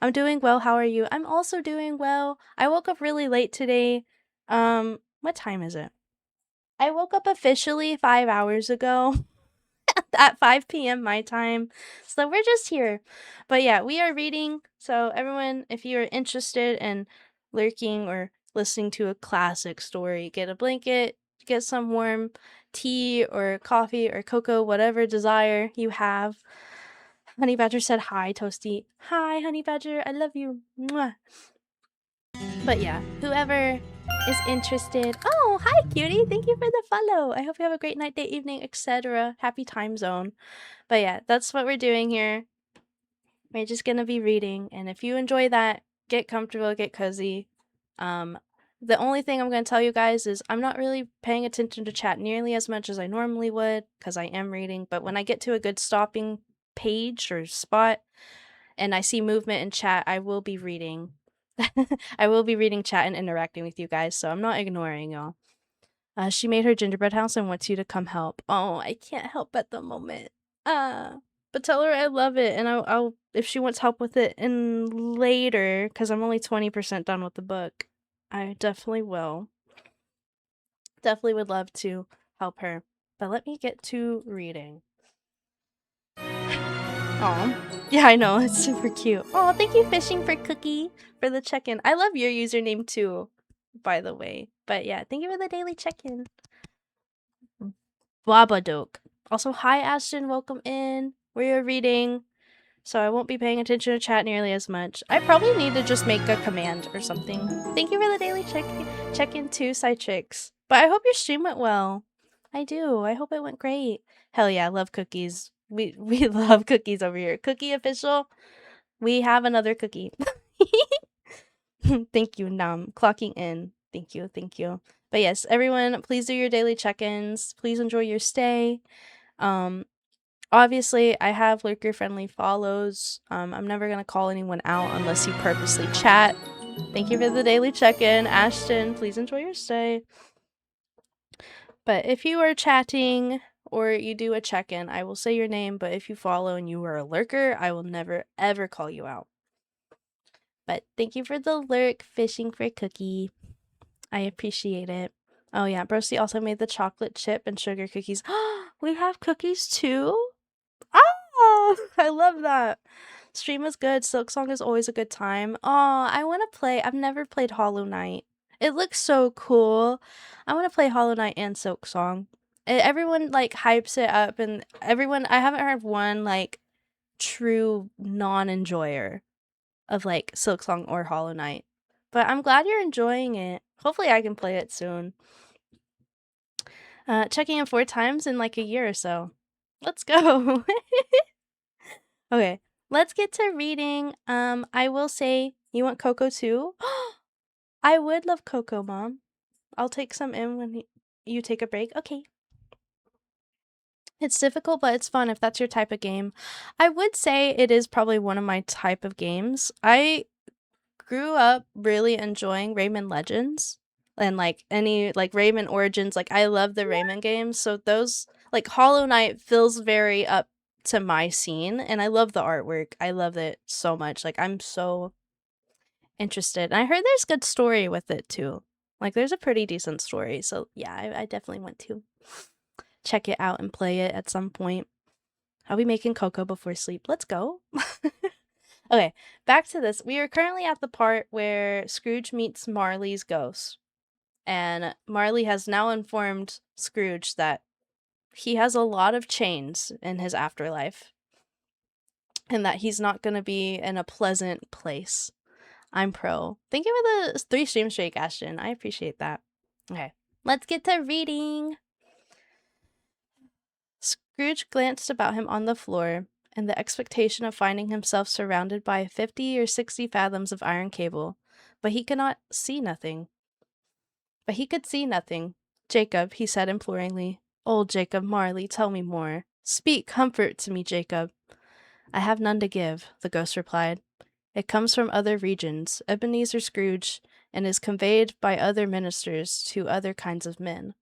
I'm doing well. How are you? I'm also doing well. I woke up really late today. What time is it? I woke up officially 5 hours ago. At 5 p.m. my time. So we're just here. But yeah, we are reading. So everyone, if you are interested in lurking or listening to a classic story, get a blanket, get some warm tea or coffee or cocoa, whatever desire you have. Honey Badger said hi, Toasty. Hi, Honey Badger. I love you. Mwah. But yeah, whoever is interested. Oh, hi, Cutie. Thank you for the follow. I hope you have a great night, day, evening, etc. Happy time zone. But yeah, that's what we're doing here. We're just gonna be reading, and if you enjoy that, get comfortable, get cozy. The only thing I'm gonna tell you guys is I'm not really paying attention to chat nearly as much as I normally would because I am reading. But when I get to a good stopping page or spot, and I see movement in chat, I will be reading. I will be reading chat and interacting with you guys, so I'm not ignoring y'all. She made her gingerbread house and wants you to come help. Oh, I can't help at the moment. But tell her I love it, and I'll if she wants help with it in later, because I'm only 20% done with the book. I definitely will. Definitely would love to help her. But let me get to reading. Oh, yeah, I know. It's super cute. Oh, thank you, Fishing for Cookie, for the check-in. I love your username too, by the way. But yeah, thank you for the daily check-in. Babadook. Also, hi, Ashton. Welcome in. We are reading, so I won't be paying attention to chat nearly as much. I probably need to just make a command or something. Thank you for the daily check-in too, Side Chicks. But I hope your stream went well. I do. I hope it went great. Hell yeah, I love cookies. We love cookies over here. Cookie official. We have another cookie. Thank you, Nam. Clocking in. Thank you. Thank you. But yes, everyone, please do your daily check-ins. Please enjoy your stay. Obviously, I have lurker-friendly follows. I'm never going to call anyone out unless you purposely chat. Thank you for the daily check-in. Ashton, please enjoy your stay. But if you are chatting or you do a check-in, I will say your name, but if you follow and you are a lurker, I will never, ever call you out. But thank you for the lurk, Fishing for Cookie. I appreciate it. Oh yeah, Broski also made the chocolate chip and sugar cookies. We have cookies too? Oh, I love that. Stream was good. Silksong is always a good time. Oh, I want to play. I've never played Hollow Knight. It looks so cool. I want to play Hollow Knight and Silksong. Everyone like hypes it up, and everyone, I haven't heard one like true non-enjoyer of like Silksong or Hollow Knight. But I'm glad you're enjoying it. Hopefully I can play it soon. Checking in 4 times in like a year or so. Let's go. Okay, let's get to reading. I will say, you want Coco too? I would love Coco, Mom. I'll take some in when you take a break. Okay. It's difficult, but it's fun if that's your type of game. I would say it is probably one of my type of games. I grew up really enjoying Rayman Legends and like any like Rayman Origins. Like I love the Rayman games. So those like Hollow Knight feels very up to my scene, and I love the artwork. I love it so much. Like I'm so interested. And I heard there's good story with it too. Like there's a pretty decent story. So yeah, I definitely want to check it out and play it at some point. I'll be making Coco before sleep. Let's go. Okay, back to this. We are currently at the part where Scrooge meets Marley's ghost. And Marley has now informed Scrooge that he has a lot of chains in his afterlife. And that he's not going to be in a pleasant place. I'm pro. Thank you for the 3 stream streak, Ashton. I appreciate that. Okay, let's get to reading. Scrooge glanced about him on the floor, in the expectation of finding himself surrounded by 50 or 60 fathoms of iron cable, but he could see nothing. Jacob, he said imploringly. Old Jacob Marley, tell me more. Speak comfort to me, Jacob. I have none to give, the ghost replied. It comes from other regions, Ebenezer Scrooge, and is conveyed by other ministers to other kinds of men.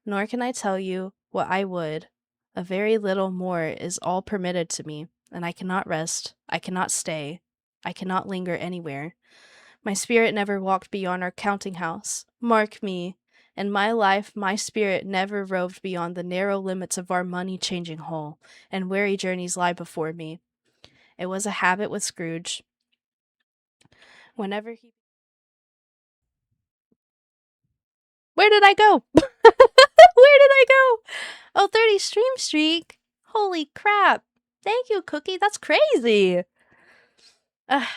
Nor can I tell you what I would. A very little more is all permitted to me, and I cannot rest, I cannot stay, I cannot linger anywhere. My spirit never walked beyond our counting house. Mark me. In my life, my spirit never roved beyond the narrow limits of our money-changing hole, and weary journeys lie before me. It was a habit with Scrooge. Whenever he... Where did I go? Where did I go? Oh, 30 stream streak. Holy crap. Thank you, Cookie. That's crazy. I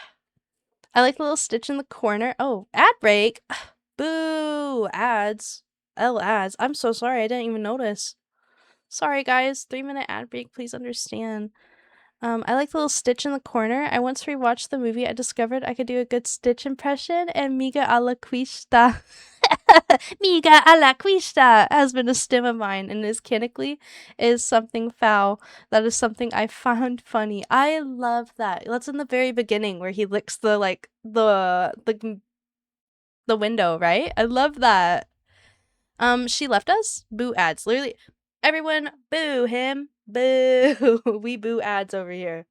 like the little stitch in the corner. Oh, ad break. Boo. Ads. Ads. I'm so sorry. I didn't even notice. Sorry, guys. 3-minute ad break. Please understand. I like the little stitch in the corner. I once rewatched the movie. I discovered I could do a good Stitch impression, and Miga a la Quista. Miga a la Quista has been a stim of mine, and is canically is something foul. That is something I found funny. I love that. That's in the very beginning where he licks the like the window, right? I love that. She left us. Boo ads. Literally, everyone boo him. Boo. We boo ads over here.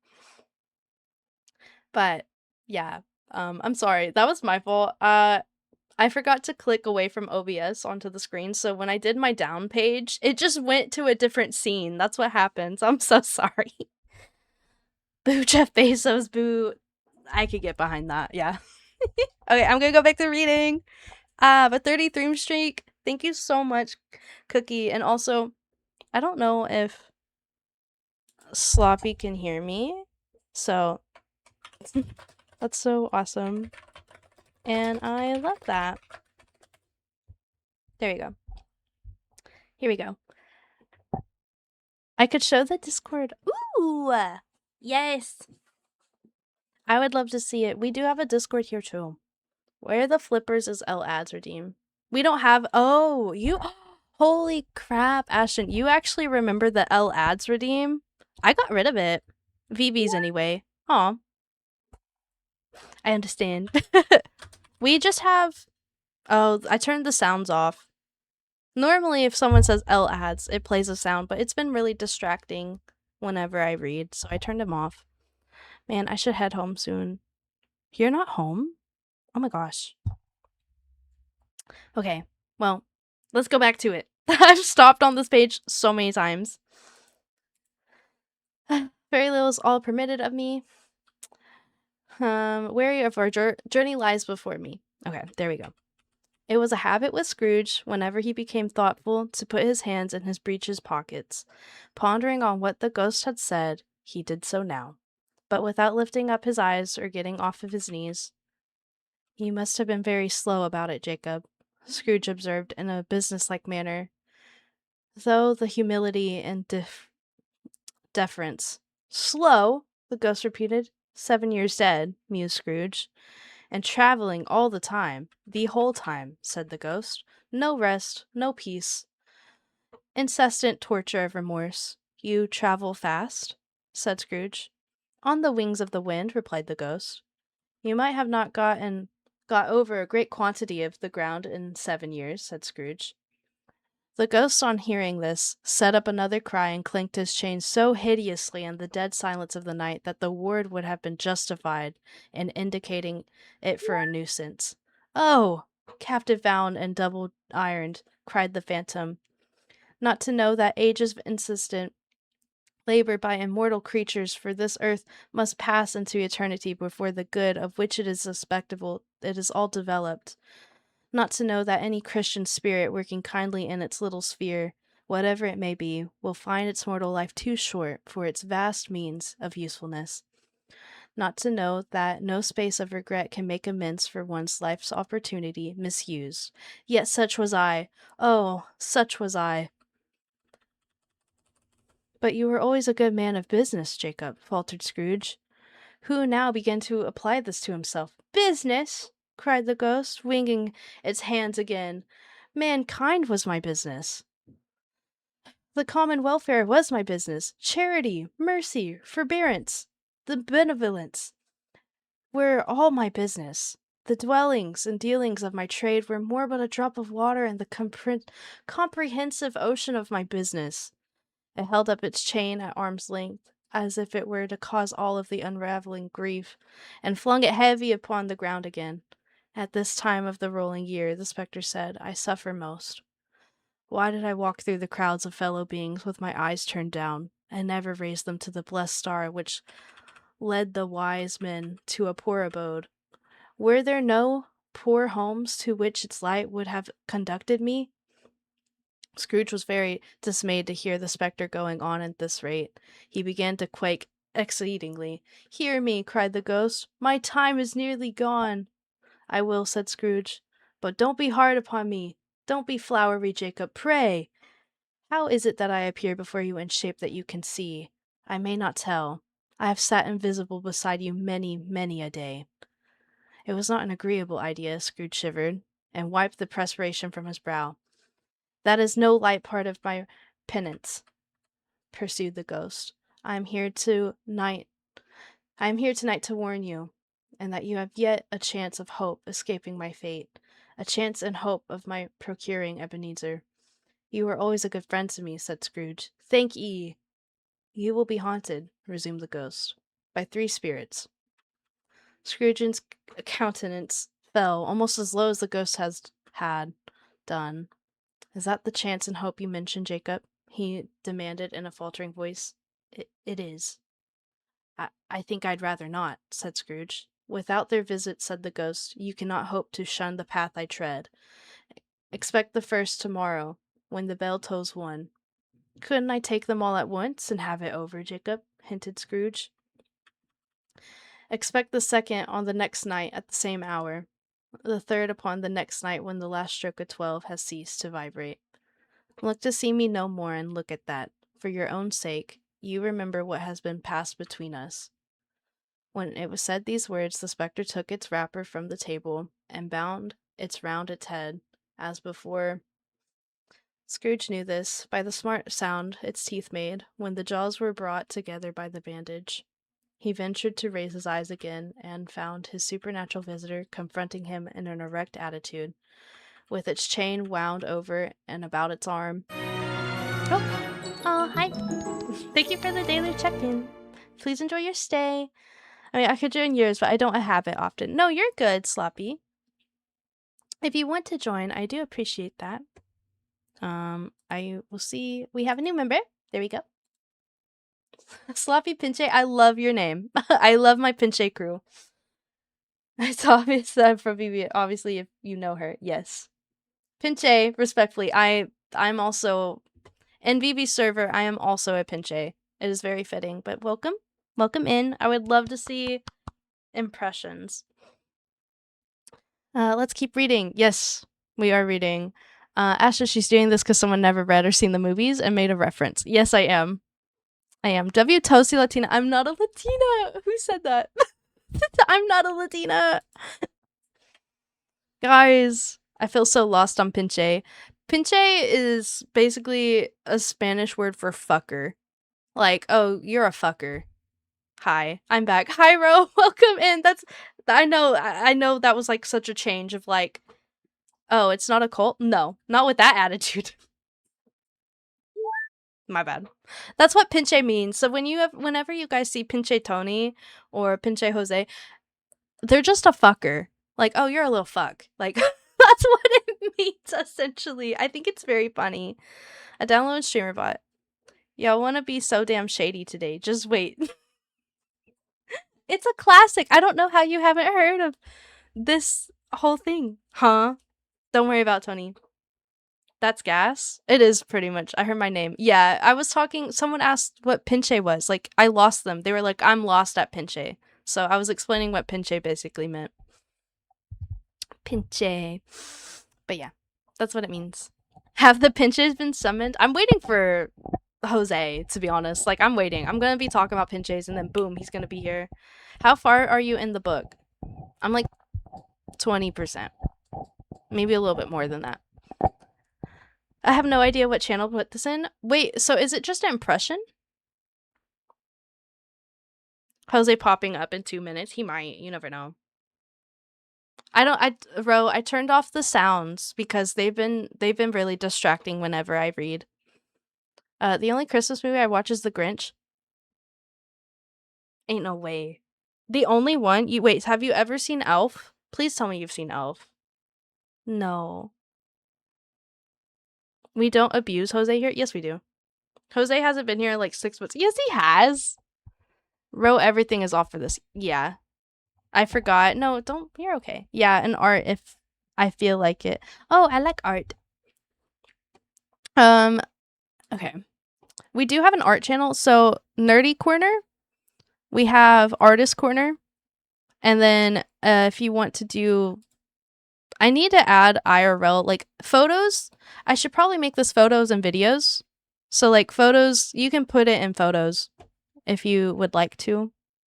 But yeah, I'm sorry. That was my fault. I forgot to click away from OBS onto the screen, so when I did my down page, it just went to a different scene. That's what happens. I'm so sorry. Boo Jeff Bezos, boo. I could get behind that, yeah. Okay, I'm gonna go back to reading. But 33 streak. Thank you so much, Cookie. And also, I don't know if Sloppy can hear me, so that's so awesome. And I love that. There you go. Here we go. I could show the Discord. Ooh! Yes! I would love to see it. We do have a Discord here too. Where are the flippers is L ads redeem? We don't have... Oh, you... Holy crap, Ashton. You actually remember the L ads redeem? I got rid of it. VBs anyway. Aw. I understand. We just have... Oh, I turned the sounds off. Normally, if someone says L ads, it plays a sound, but it's been really distracting whenever I read, so I turned them off. Man, I should head home soon. You're not home? Oh my gosh. Okay, well, let's go back to it. I've stopped on this page so many times. Very little is all permitted of me. Weary of our journey lies before me. Okay, there we go. It was a habit with Scrooge, whenever he became thoughtful, to put his hands in his breeches pockets. Pondering on what the ghost had said, he did so now, but without lifting up his eyes or getting off of his knees. You must have been very slow about it, Jacob, Scrooge observed in a businesslike manner, though the humility and deference. Slow? The ghost repeated. 7 years dead, mused Scrooge. And traveling all the time, the whole time, said the ghost. No rest, no peace. Incessant torture of remorse. You travel fast? Said Scrooge. On the wings of the wind, replied the ghost. You might have not got over a great quantity of the ground in 7 years, said Scrooge. The ghost, on hearing this, set up another cry and clinked his chain so hideously in the dead silence of the night that the ward would have been justified in indicating it for a nuisance. Oh, captive bound and double ironed, cried the phantom, not to know that ages of insistent labor by immortal creatures for this earth must pass into eternity before the good of which it is a spectacle it is all developed. Not to know that any Christian spirit working kindly in its little sphere, whatever it may be, will find its mortal life too short for its vast means of usefulness. Not to know that no space of regret can make amends for one's life's opportunity misused. Yet such was I. Oh, such was I. But you were always a good man of business, Jacob, faltered Scrooge, who now began to apply this to himself. Business? Cried the ghost, wringing its hands again. Mankind was my business. The common welfare was my business. Charity, mercy, forbearance, the benevolence were all my business. The dwellings and dealings of my trade were more but a drop of water in the comprehensive ocean of my business. It held up its chain at arm's length, as if it were to cause all of the unraveling grief, and flung it heavy upon the ground again. At this time of the rolling year, the spectre said, I suffer most. Why did I walk through the crowds of fellow beings with my eyes turned down, and never raise them to the blessed star which led the wise men to a poor abode? Were there no poor homes to which its light would have conducted me? Scrooge was very dismayed to hear the spectre going on at this rate. He began to quake exceedingly. Hear me, cried the ghost. My time is nearly gone. I will, said Scrooge, but don't be hard upon me. Don't be flowery, Jacob, pray. How is it that I appear before you in shape that you can see? I may not tell. I have sat invisible beside you many, many a day. It was not an agreeable idea, Scrooge shivered, and wiped the perspiration from his brow. That is no light part of my penance, pursued the ghost. I am here tonight to warn you, and that you have yet a chance of hope escaping my fate, a chance and hope of my procuring Ebenezer. You were always a good friend to me, said Scrooge. Thank ye. You will be haunted, resumed the ghost, by 3 spirits. Scrooge's countenance fell almost as low as the ghost had done. Is that the chance and hope you mentioned, Jacob? He demanded in a faltering voice. It is. I think I'd rather not, said Scrooge. Without their visit, said the ghost, you cannot hope to shun the path I tread. Expect the first tomorrow, when the bell tolls 1. Couldn't I take them all at once and have it over, Jacob? Hinted Scrooge. Expect the second on the next night at the same hour. The third upon the next night when the last stroke of 12 has ceased to vibrate. Look to see me no more, and look at that. For your own sake, you remember what has been passed between us. When it was said these words, the spectre took its wrapper from the table and bound it round its head, as before. Scrooge knew this by the smart sound its teeth made when the jaws were brought together by the bandage. He ventured to raise his eyes again and found his supernatural visitor confronting him in an erect attitude, with its chain wound over and about its arm. Oh, hi. Thank you for the daily check-in. Please enjoy your stay. I mean, I could join yours, but I don't have it often. No, you're good, Sloppy. If you want to join, I do appreciate that. I will see. We have a new member. There we go. Sloppy Pinche, I love your name. I love my Pinche crew. It's obvious that from BB, obviously, if you know her, yes. Pinche, respectfully, I'm also in BB's server. I am also a Pinche. It is very fitting. But welcome in. I would love to see impressions. Let's keep reading. Yes, we are reading. Asha, she's doing this because someone never read or seen the movies and made a reference. Yes, I am. I am. W Toasty Latina. I'm not a Latina. Who said that? I'm not a Latina. Guys, I feel so lost on pinche. Pinche is basically a Spanish word for fucker. Like, oh, you're a fucker. Hi, I'm back. Hi, Ro. Welcome in. I know that was like such a change of like, oh, it's not a cult? No, not with that attitude. My bad. That's what pinche means. So whenever you guys see pinche Tony or pinche Jose, they're just a fucker. Like, oh, you're a little fuck. Like, that's what it means, essentially. I think it's very funny. I downloaded StreamerBot. Y'all want to be so damn shady today. Just wait. It's a classic. I don't know how you haven't heard of this whole thing. Huh? Don't worry about Tony. That's gas? It is pretty much. I heard my name. Yeah, I was talking. Someone asked what pinche was. Like, I lost them. They were like, I'm lost at pinche. So I was explaining what pinche basically meant. Pinche. But yeah, that's what it means. Have the pinches been summoned? I'm waiting for Jose, to be honest. Like, I'm waiting. I'm gonna be talking about pinches and then boom, he's gonna be here. How far are you in the book? I'm like 20%. Maybe a little bit more than that. I have no idea what channel to put this in. Wait, so is it just an impression? Jose popping up in 2 minutes. He might. You never know. I turned off the sounds because they've been really distracting whenever I read. The only Christmas movie I watch is The Grinch. Ain't no way. The only one? Wait, have you ever seen Elf? Please tell me you've seen Elf. No. We don't abuse Jose here? Yes, we do. Jose hasn't been here in like 6 months. Yes, he has. Ro, everything is off for this. Yeah. I forgot. No, don't. You're okay. Yeah, and art if I feel like it. Oh, I like art. Okay. We do have an art channel. So, Nerdy Corner. We have Artist Corner. And then if you want to do... I need to add IRL, like, photos. I should probably make this photos and videos. So, like, photos, you can put it in photos if you would like to.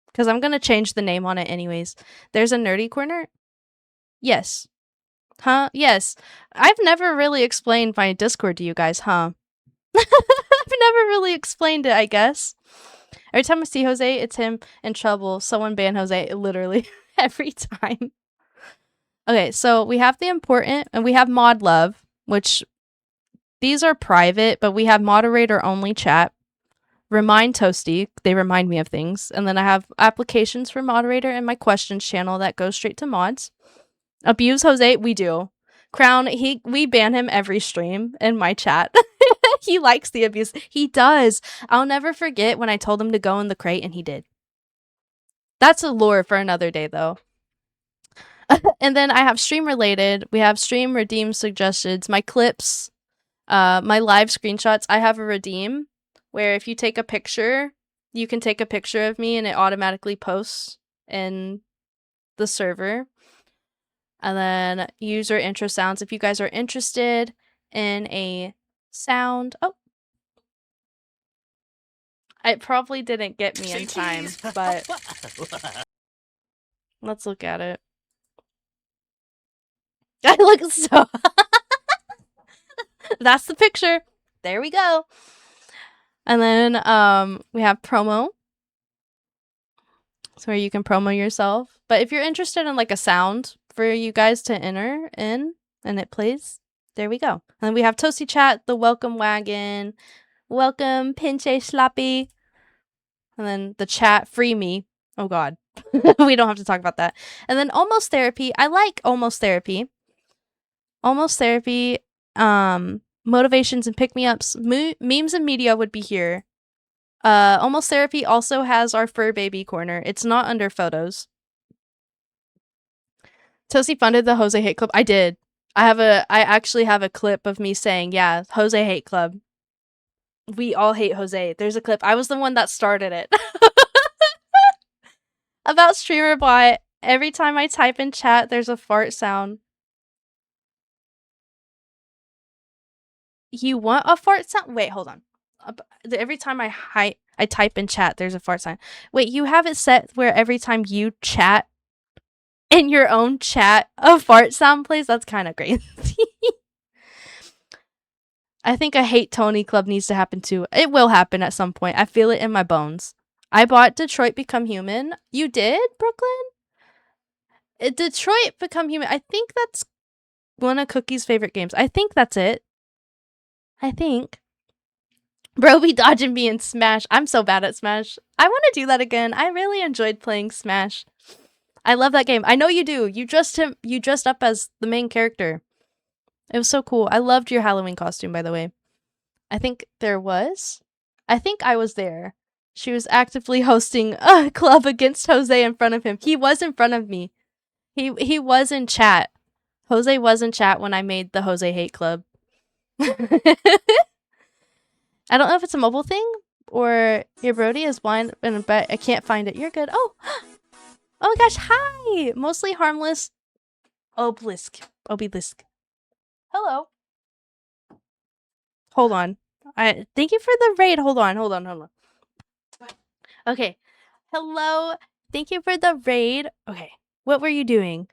Because I'm going to change the name on it anyways. There's a Nerdy Corner? Yes. Huh? Yes. I've never really explained my Discord to you guys, huh? I've never really explained it, I guess. Every time I see Jose, it's him in trouble. Someone ban Jose, literally, every time. Okay, so we have the important, and we have Mod Love, which these are private, but we have moderator only chat. Remind Toasty, they remind me of things. And then I have applications for moderator and my questions channel that goes straight to mods. Abuse Jose, we do. Crown, we ban him every stream in my chat. He likes the abuse. He does. I'll never forget when I told him to go in the crate and he did. That's a lore for another day though. And then I have stream related. We have stream redeem suggestions, my clips, my live screenshots. I have a redeem where if you take a picture, you can take a picture of me and it automatically posts in the server. And then user intro sounds. If you guys are interested in a sound. Oh. It probably didn't get me in time, but let's look at it. I look so... That's the picture. There we go. And then we have promo. So where you can promo yourself. But if you're interested in like a sound for you guys to enter in and it plays, there we go. And then we have Toasty Chat, the welcome wagon, welcome Pinche Sloppy. And then the chat, free me. Oh god. We don't have to talk about that. And then Almost Therapy. I like Almost Therapy. Almost Therapy, motivations and pick-me-ups, memes and media would be here. Almost Therapy also has our fur baby corner. It's not under photos. Toasty funded the Jose Hate Club. I did. I actually have a clip of me saying, yeah, Jose Hate Club. We all hate Jose. There's a clip. I was the one that started it. About StreamerBot, every time I type in chat, there's a fart sound. You want a fart sound? Wait, hold on. Every time I I type in chat, there's a fart sign. Wait, you have it set where every time you chat in your own chat, a fart sound plays? That's kind of crazy. I think a Hate Tony Club needs to happen too. It will happen at some point. I feel it in my bones. I bought Detroit Become Human. You did, Brooklyn? Detroit Become Human. I think that's one of Cookie's favorite games. I think that's it. I think. Bro be dodging me in Smash. I'm so bad at Smash. I want to do that again. I really enjoyed playing Smash. I love that game. I know you do. You dressed up as the main character. It was so cool. I loved your Halloween costume, by the way. I think I was there. She was actively hosting a club against Jose in front of him. He was in front of me. He was in chat. Jose was in chat when I made the Jose Hate Club. I don't know if it's a mobile thing or your Brody is blind, but I can't find it. You're good. Oh my gosh, hi! Mostly harmless. Obelisk. Hello. Hold on. Thank you for the raid. Hold on. Okay. Hello. Thank you for the raid. Okay. What were you doing?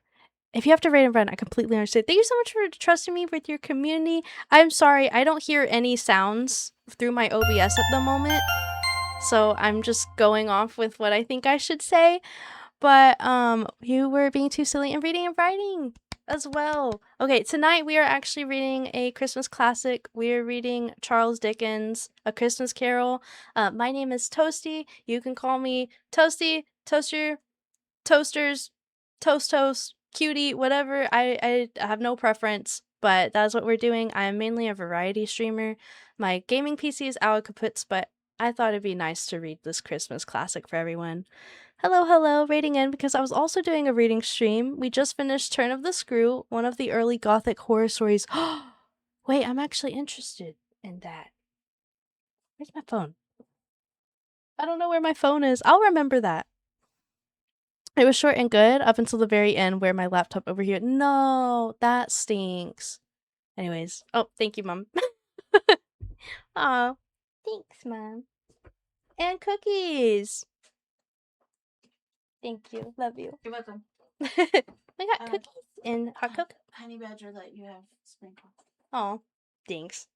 If you have to raid and run, I completely understand. Thank you so much for trusting me with your community. I'm sorry, I don't hear any sounds through my OBS at the moment. So I'm just going off with what I think I should say. But you were being too silly and reading and writing as well. Okay, tonight we are actually reading a Christmas classic. We're reading Charles Dickens' A Christmas Carol. My name is Toasty. You can call me Toasty, Toaster, Toasters, Toast, Cutie, whatever. I have no preference, but that's what we're doing. I am mainly a variety streamer. My gaming PC is Awa Kaputs, but I thought it'd be nice to read this Christmas classic for everyone. Hello, raiding in because I was also doing a reading stream. We just finished Turn of the Screw, one of the early gothic horror stories. Wait, I'm actually interested in that. Where's my phone? I don't know where my phone is. I'll remember that. It was short and good up until the very end where my laptop overheated. No, that stinks. Anyways. Oh, thank you, Mom. Aw, thanks, Mom. And cookies. Thank you. Love you. You're welcome. We got cookies and hot cocoa. Honey Badger let you have sprinkle. Oh, thanks.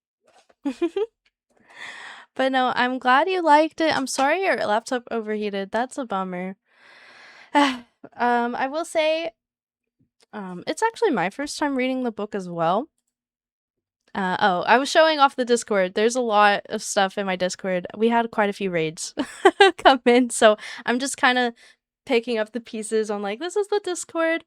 But no, I'm glad you liked it. I'm sorry your laptop overheated. That's a bummer. I will say, it's actually my first time reading the book as well. I was showing off the Discord. There's a lot of stuff in my Discord. We had quite a few raids come in, so I'm just kind of picking up the pieces on like, this is the Discord.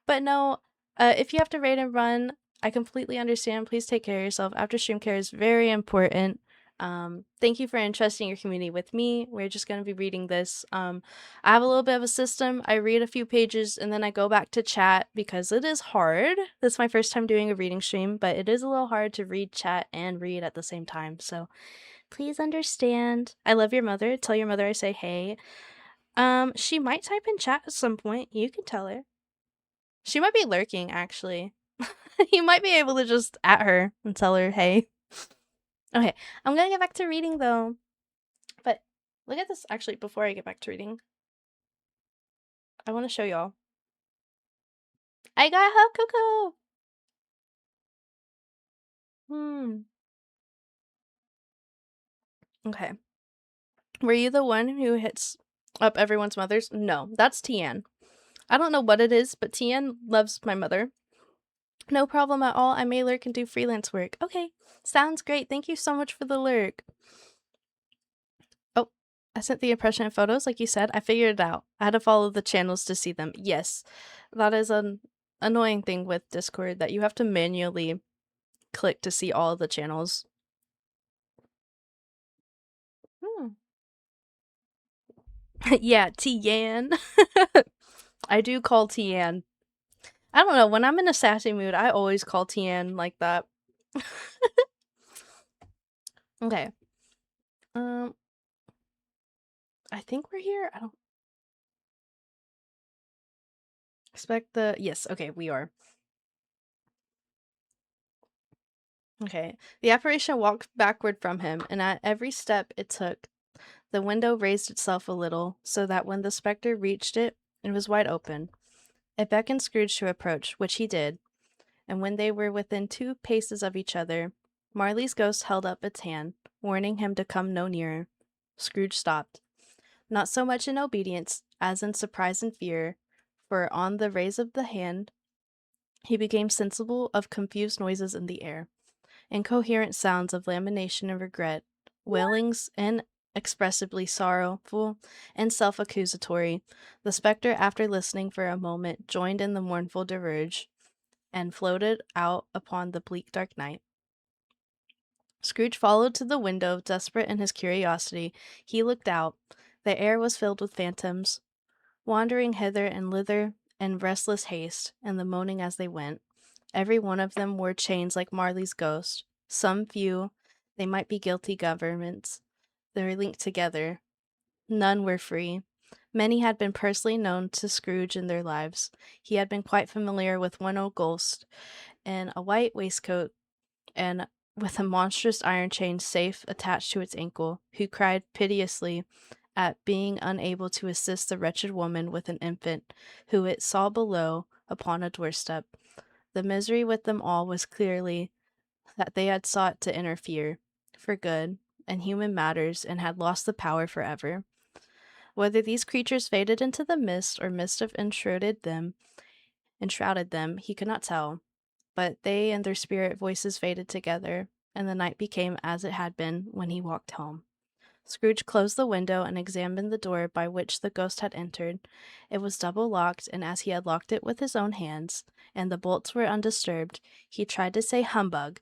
But no, if you have to raid and run, I completely understand. Please take care of yourself. After stream care is very important. Thank you for entrusting your community with me. We're just going to be reading this. I have a little bit of a system. I read a few pages and then I go back to chat because it is hard. This is my first time doing a reading stream, but it is a little hard to read chat and read at the same time. So please understand. I love your mother. Tell your mother I say hey. She might type in chat at some point. You can tell her. She might be lurking, actually. You might be able to just at her and tell her hey. Okay, I'm gonna get back to reading though. But look at this actually before I get back to reading. I want to show y'all. I got hot cocoa. Okay. Were you the one who hits up everyone's mothers? No, that's Tian. I don't know what it is, but Tian loves my mother. No problem at all. I may lurk and do freelance work. Okay, sounds great. Thank you so much for the lurk. Oh, I sent the impression and photos, like you said. I figured it out. I had to follow the channels to see them. Yes, that is an annoying thing with Discord, that you have to manually click to see all of the channels. Yeah, Tian. I do call Tian. I don't know, when I'm in a sassy mood, I always call Tian like that. Okay. I think we're here. I don't expect the... Yes, okay, we are. Okay. The apparition walked backward from him, and at every step it took, The window raised itself a little, so that when the spectre reached it, it was wide open. It beckoned Scrooge to approach, which he did, and when they were within 2 paces of each other, Marley's ghost held up its hand, warning him to come no nearer. Scrooge stopped, not so much in obedience as in surprise and fear, for on the raise of the hand he became sensible of confused noises in the air, incoherent sounds of lamentation and regret, wailings inexpressibly sorrowful and self-accusatory. The spectre, after listening for a moment, joined in the mournful dirge, and floated out upon the bleak dark night. Scrooge followed to the window, desperate in his curiosity. He looked out. The air was filled with phantoms, wandering hither and thither in restless haste, and the moaning as they went. Every one of them wore chains like Marley's ghost. Some few, they might be guilty governments. They were linked together. None were free. Many had been personally known to Scrooge in their lives. He had been quite familiar with one old ghost in a white waistcoat and with a monstrous iron chain safe attached to its ankle, who cried piteously at being unable to assist the wretched woman with an infant, who it saw below upon a doorstep. The misery with them all was clearly that they had sought to interfere, for good, in human matters, and had lost the power forever. Whether these creatures faded into the mist, or mist of enshrouded them, he could not tell. But they and their spirit voices faded together, and the night became as it had been when he walked home. Scrooge closed the window and examined the door by which the ghost had entered. It was double locked, and as he had locked it with his own hands, and the bolts were undisturbed, he tried to say humbug,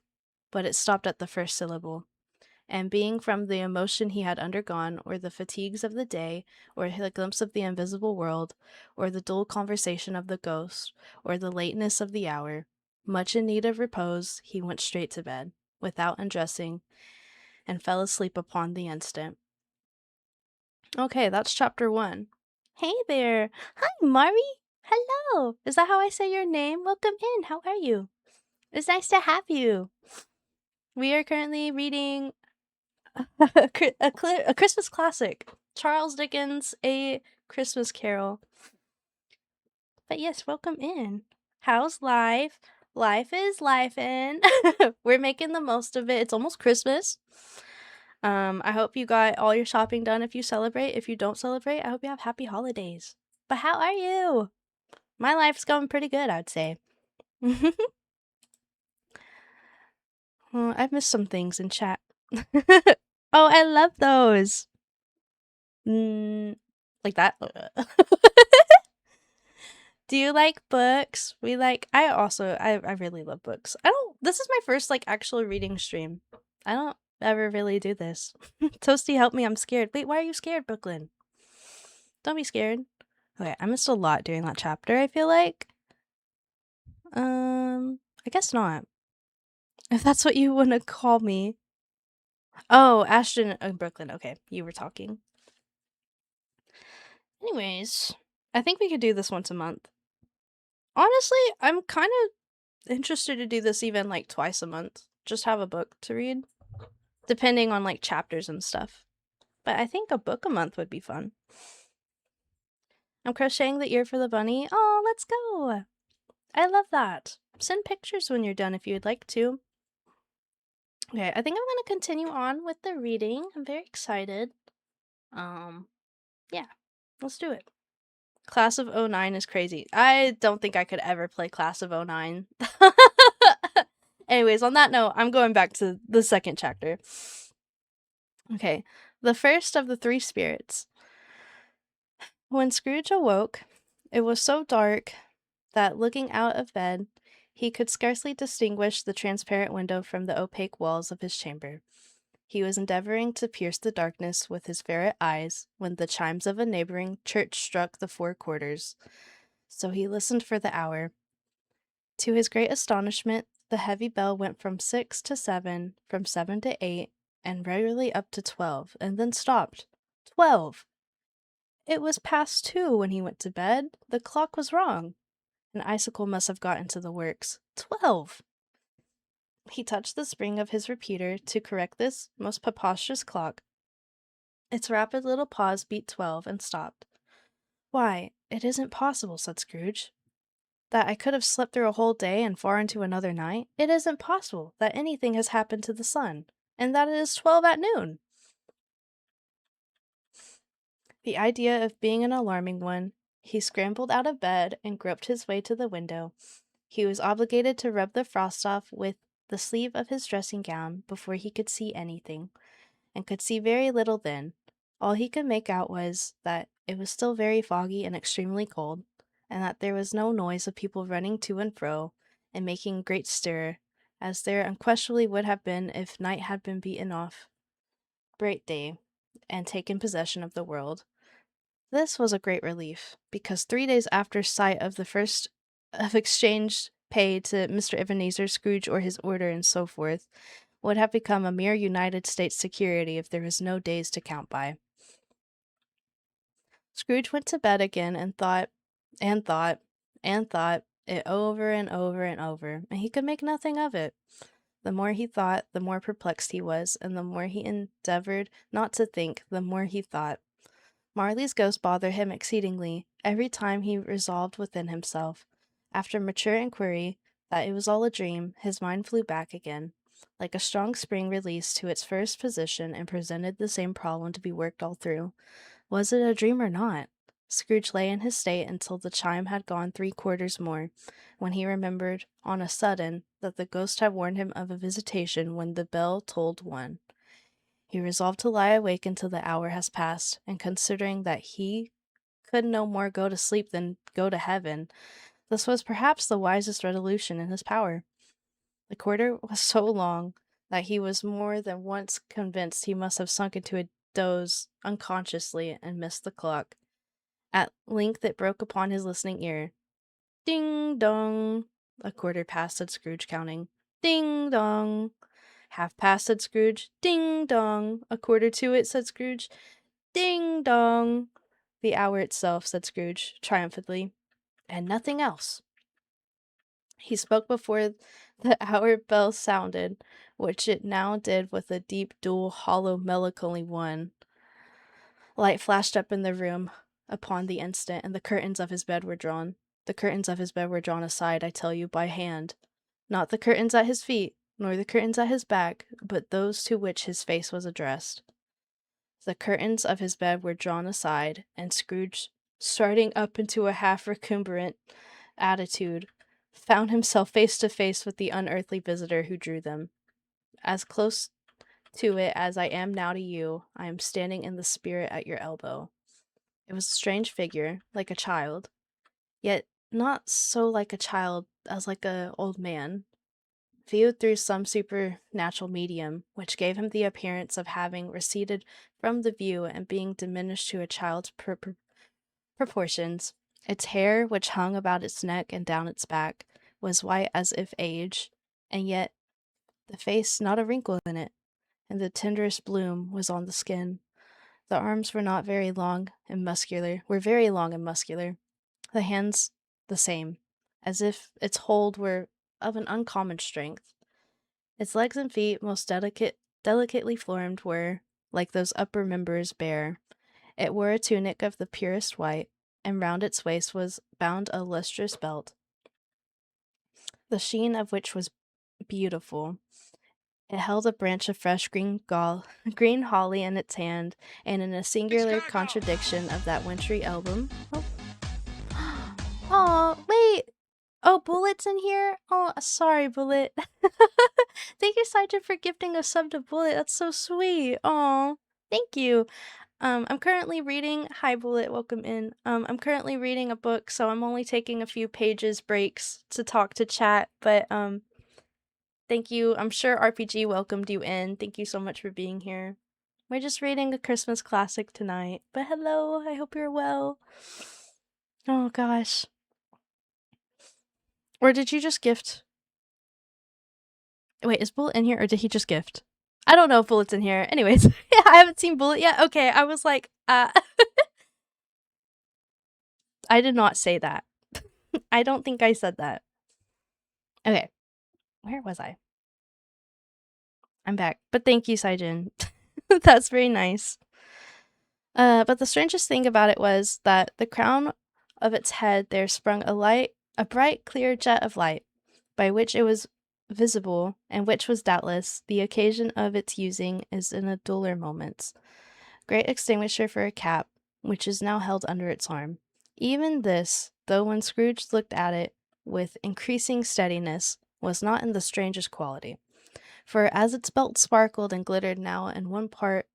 but it stopped at the first syllable. And being from the emotion he had undergone, or the fatigues of the day, or the glimpse of the invisible world, or the dull conversation of the ghost, or the lateness of the hour, much in need of repose, he went straight to bed, without undressing, and fell asleep upon the instant. Okay, that's chapter 1. Hey there! Hi, Mari! Hello! Is that how I say your name? Welcome in! How are you? It's nice to have you! We are currently reading a Christmas classic, Charles Dickens' A Christmas Carol. But yes, welcome in. How's life? Life is lifin'. We're making the most of it. It's almost Christmas. I hope you got all your shopping done if you celebrate. If you don't celebrate, I hope you have happy holidays. But how are you? My life's going pretty good, I'd say. I've missed some things in chat. Oh, I love those. Like that. Do you like books? I really love books. This is my first actual reading stream. I don't ever really do this. Toasty, help me, I'm scared. Wait, why are you scared, Brooklyn? Don't be scared. Okay, I missed a lot during that chapter, I feel like. I guess not. If that's what you want to call me. Oh, Ashton and Brooklyn. Okay, you were talking. Anyways, I think we could do this once a month. Honestly, I'm kind of interested to do this even twice a month. Just have a book to read. Depending on chapters and stuff. But I think a book a month would be fun. I'm crocheting the ear for the bunny. Oh, let's go! I love that. Send pictures when you're done if you'd like to. Okay, I think I'm going to continue on with the reading. I'm very excited. Yeah, let's do it. Class of 09 is crazy. I don't think I could ever play Class of 09. Anyways, on that note, I'm going back to the second chapter. Okay, the first of the 3 spirits. When Scrooge awoke, it was so dark that looking out of bed, he could scarcely distinguish the transparent window from the opaque walls of his chamber. He was endeavoring to pierce the darkness with his ferret eyes when the chimes of a neighboring church struck the 4 quarters. So he listened for the hour. To his great astonishment, the heavy bell went from 6 to 7, from 7 to 8, and regularly up to 12, and then stopped. 12! It was past 2 when he went to bed. The clock was wrong. An icicle must have got into the works. 12! He touched the spring of his repeater to correct this most preposterous clock, Its rapid little paws beat 12 and stopped. Why, it isn't possible, said Scrooge. That I could have slept through a whole day and far into another night? It isn't possible that anything has happened to the sun, and that it is 12 at noon. The idea of being an alarming one, he scrambled out of bed and groped his way to the window. He was obligated to rub the frost off with the sleeve of his dressing gown before he could see anything, and could see very little then. All he could make out was that it was still very foggy and extremely cold, and that there was no noise of people running to and fro and making great stir, as there unquestionably would have been if night had been beaten off great day and taken possession of the world. This was a great relief, because 3 days after sight of the first of exchange pay to Mr. Ebenezer Scrooge or his order and so forth would have become a mere United States security if there was no days to count by. Scrooge went to bed again and thought, and thought, and thought it over and over and over, and he could make nothing of it. The more he thought, the more perplexed he was, and the more he endeavored not to think, the more he thought. Marley's ghost bothered him exceedingly every time he resolved within himself. After mature inquiry that it was all a dream, his mind flew back again, like a strong spring released to its first position, and presented the same problem to be worked all through. Was it a dream or not? Scrooge lay in his state until the chime had gone 3/4 more, when he remembered, on a sudden, that the ghost had warned him of a visitation when the bell tolled 1. He resolved to lie awake until the hour has passed, and considering that he could no more go to sleep than go to heaven, this was perhaps the wisest resolution in his power. The quarter was so long that he was more than once convinced he must have sunk into a doze unconsciously and missed the clock. At length it broke upon his listening ear. Ding dong! A quarter past, said Scrooge, counting. Ding dong! 1/2 past, said Scrooge. Ding dong! 1/4 to it, said Scrooge. Ding dong! The hour itself, said Scrooge, triumphantly. And nothing else. He spoke before the hour bell sounded, which it now did with a deep, dull, hollow, melancholy one. Light flashed up in the room upon the instant, and the curtains of his bed were drawn. The curtains of his bed were drawn aside, I tell you, by hand. Not the curtains at his feet, nor the curtains at his back, but those to which his face was addressed. The curtains of his bed were drawn aside, and Scrooge, starting up into a half-recumbent attitude, found himself face to face with the unearthly visitor who drew them. As close to it as I am now to you, I am standing in the spirit at your elbow. It was a strange figure, like a child, yet not so like a child as like an old man, viewed through some supernatural medium, which gave him the appearance of having receded from the view and being diminished to a child's proportions. Its hair, which hung about its neck and down its back, was white as if age, and yet the face not a wrinkle in it, and the tenderest bloom was on the skin. The arms were not very long and muscular, the hands the same, as if its hold were of an uncommon strength. Its legs and feet, most delicately formed, were, like those upper members, bare. It wore a tunic of the purest white, and round its waist was bound a lustrous belt, the sheen of which was beautiful. It held a branch of fresh green holly in its hand, and in a singular contradiction of that wintry album. Oh, wait! Oh, Bullet's in here? Oh, sorry, Bullet. Thank you, Sergeant, for gifting a sub to Bullet. That's so sweet. Oh, thank you. I'm currently reading. Hi, Bullet. Welcome in. I'm currently reading a book, so I'm only taking a few pages breaks to talk to chat. But thank you. I'm sure RPG welcomed you in. Thank you so much for being here. We're just reading a Christmas classic tonight. But hello. I hope you're well. Oh gosh. Or did you just gift? Wait, is Bullet in here or did he just gift? I don't know if Bullet's in here. Anyways, yeah, I haven't seen Bullet yet. Okay, I was like, I did not say that. I don't think I said that. Okay, where was I? I'm back. But thank you, Saijin. That's very nice. But the strangest thing about it was that the crown of its head there sprung a bright, clear jet of light, by which it was visible, and which was doubtless the occasion of its using is in a duller moments. Great extinguisher for a cap, which is now held under its arm. Even this, though when Scrooge looked at it with increasing steadiness, was not in the strangest quality. For as its belt sparkled and glittered now in one part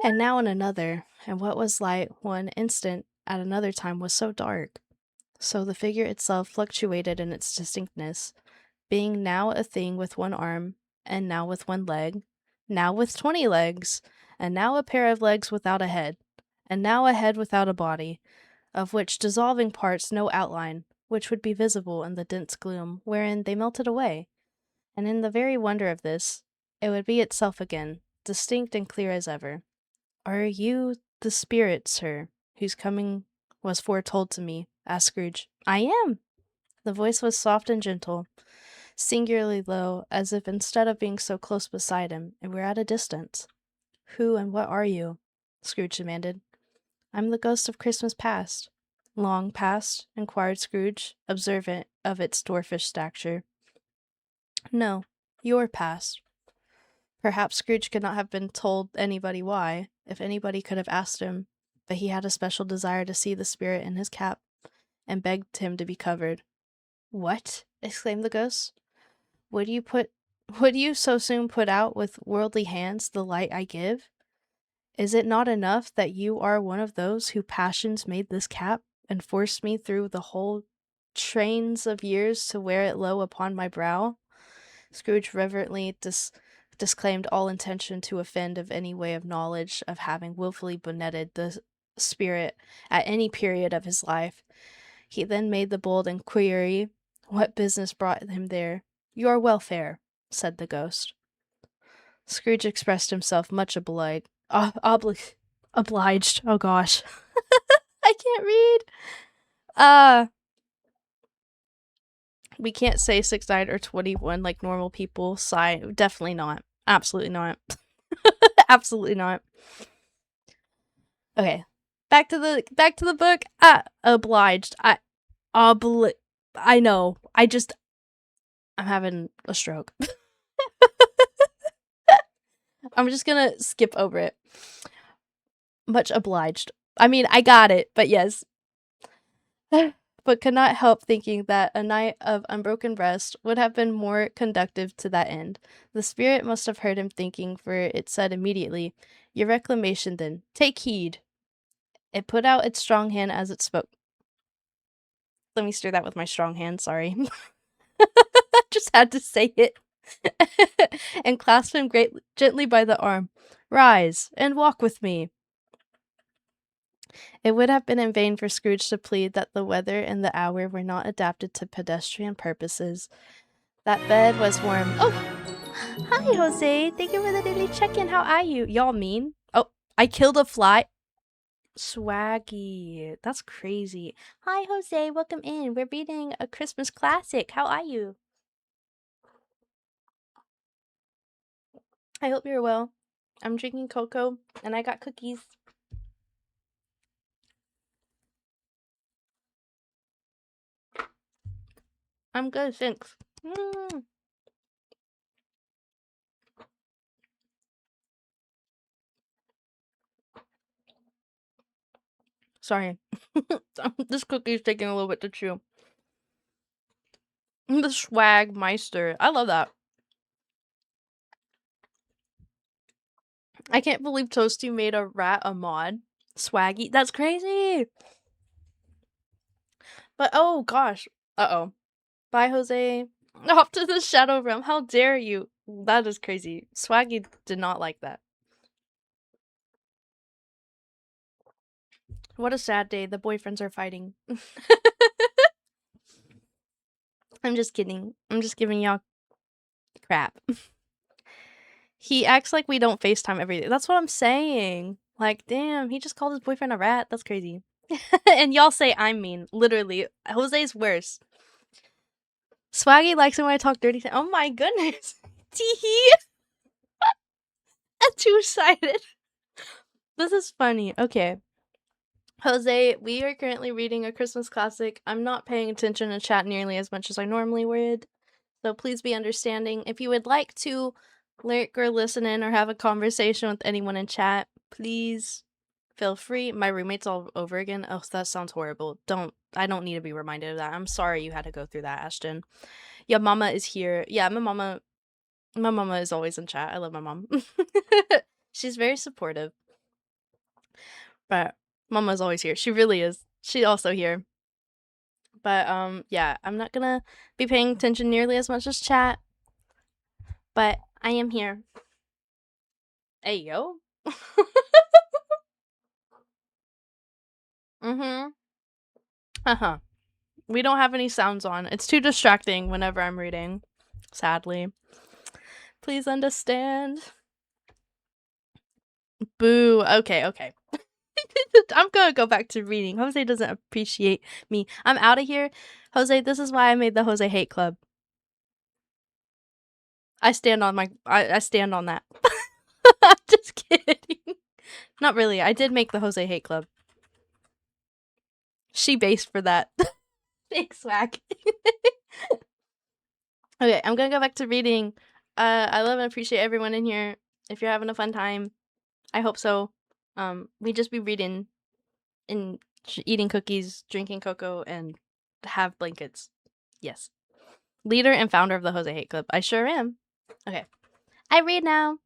and now in another, and what was light one instant at another time was so dark, so the figure itself fluctuated in its distinctness, being now a thing with one arm, and now with one leg, now with 20 legs, and now a pair of legs without a head, and now a head without a body, of which dissolving parts no outline, which would be visible in the dense gloom wherein they melted away. And in the very wonder of this, it would be itself again, distinct and clear as ever. Are you the spirit, sir, whose coming was foretold to me? Asked Scrooge. I am. The voice was soft and gentle, singularly low, as if instead of being so close beside him, it were at a distance. Who and what are you? Scrooge demanded. I'm the ghost of Christmas past. Long past? Inquired Scrooge, observant of its dwarfish stature. No, your past. Perhaps Scrooge could not have been told anybody why, if anybody could have asked him, but he had a special desire to see the spirit in his cap, and begged him to be covered. What? Exclaimed the ghost. Would you so soon put out with worldly hands the light I give? Is it not enough that you are one of those whose passions made this cap, and forced me through the whole trains of years to wear it low upon my brow? Scrooge reverently disclaimed all intention to offend of any way of knowledge of having wilfully bonneted the spirit at any period of his life. He then made the bold inquiry what business brought him there. Your welfare, said the ghost. Scrooge expressed himself much obliged. Oh gosh. I can't read. We can't say 6'9" or 21 like normal people. Sigh. Definitely not. Absolutely not. Absolutely not. Okay. Back to the book. Obliged. I know. I'm having a stroke. I'm just gonna skip over it. Much obliged. I mean, I got it, but yes. But could not help thinking that a night of unbroken rest would have been more conducive to that end. The spirit must have heard him thinking, for it said immediately, Your reclamation, then. Take heed. It put out its strong hand as it spoke. Let me stir that with my strong hand, sorry. Just had to say it. And clasped him gently by the arm. Rise, and walk with me. It would have been in vain for Scrooge to plead that the weather and the hour were not adapted to pedestrian purposes. That bed was warm. Oh! Hi, Jose. Thank you for the daily check-in. How are you? Y'all mean? Oh, I killed a fly. Swaggy. That's crazy. Hi, Jose. Welcome in. We're reading a Christmas classic. How are you? I hope you're well. I'm drinking cocoa, and I got cookies. I'm good, thanks. Sorry. This cookie is taking a little bit to chew. The swag meister. I love that. I can't believe Toasty made a rat a mod. Swaggy. That's crazy. But oh gosh. Uh-oh. Bye, Jose. Off to the Shadow Realm. How dare you? That is crazy. Swaggy did not like that. What a sad day. The boyfriends are fighting. I'm just kidding. I'm just giving y'all crap. He acts like we don't FaceTime every day. That's what I'm saying. Like, damn, he just called his boyfriend a rat. That's crazy. And y'all say I'm mean. Literally. Jose's worse. Swaggy likes it when I talk dirty. Oh my goodness. Teehee. Two-sided. This is funny. Okay. Jose, we are currently reading a Christmas classic. I'm not paying attention to chat nearly as much as I normally would, so please be understanding. If you would like to lurk or listen in or have a conversation with anyone in chat, please feel free. My roommate's all over again. Oh, that sounds horrible. I don't need to be reminded of that. I'm sorry you had to go through that, Ashton. Your mama is here. Yeah, my mama is always in chat. I love my mom. She's very supportive. But Mama's always here. She really is. She's also here. But yeah, I'm not gonna be paying attention nearly as much as chat. But I am here. Hey yo. Uh-huh. We don't have any sounds on. It's too distracting whenever I'm reading. Sadly. Please understand. Boo. Okay. I'm gonna go back to reading. Jose doesn't appreciate me. I'm out of here. Jose, this is why I made the Jose Hate Club. I stand on I stand on that. I'm just kidding. Not really. I did make the Jose Hate Club. She based for that. Thanks, Swag. Okay, I'm gonna go back to reading. I love and appreciate everyone in here. If you're having a fun time, I hope so. We just be reading and eating cookies, drinking cocoa, and have blankets. Yes. Leader and founder of the Jose Hate Club. I sure am. Okay. I read now.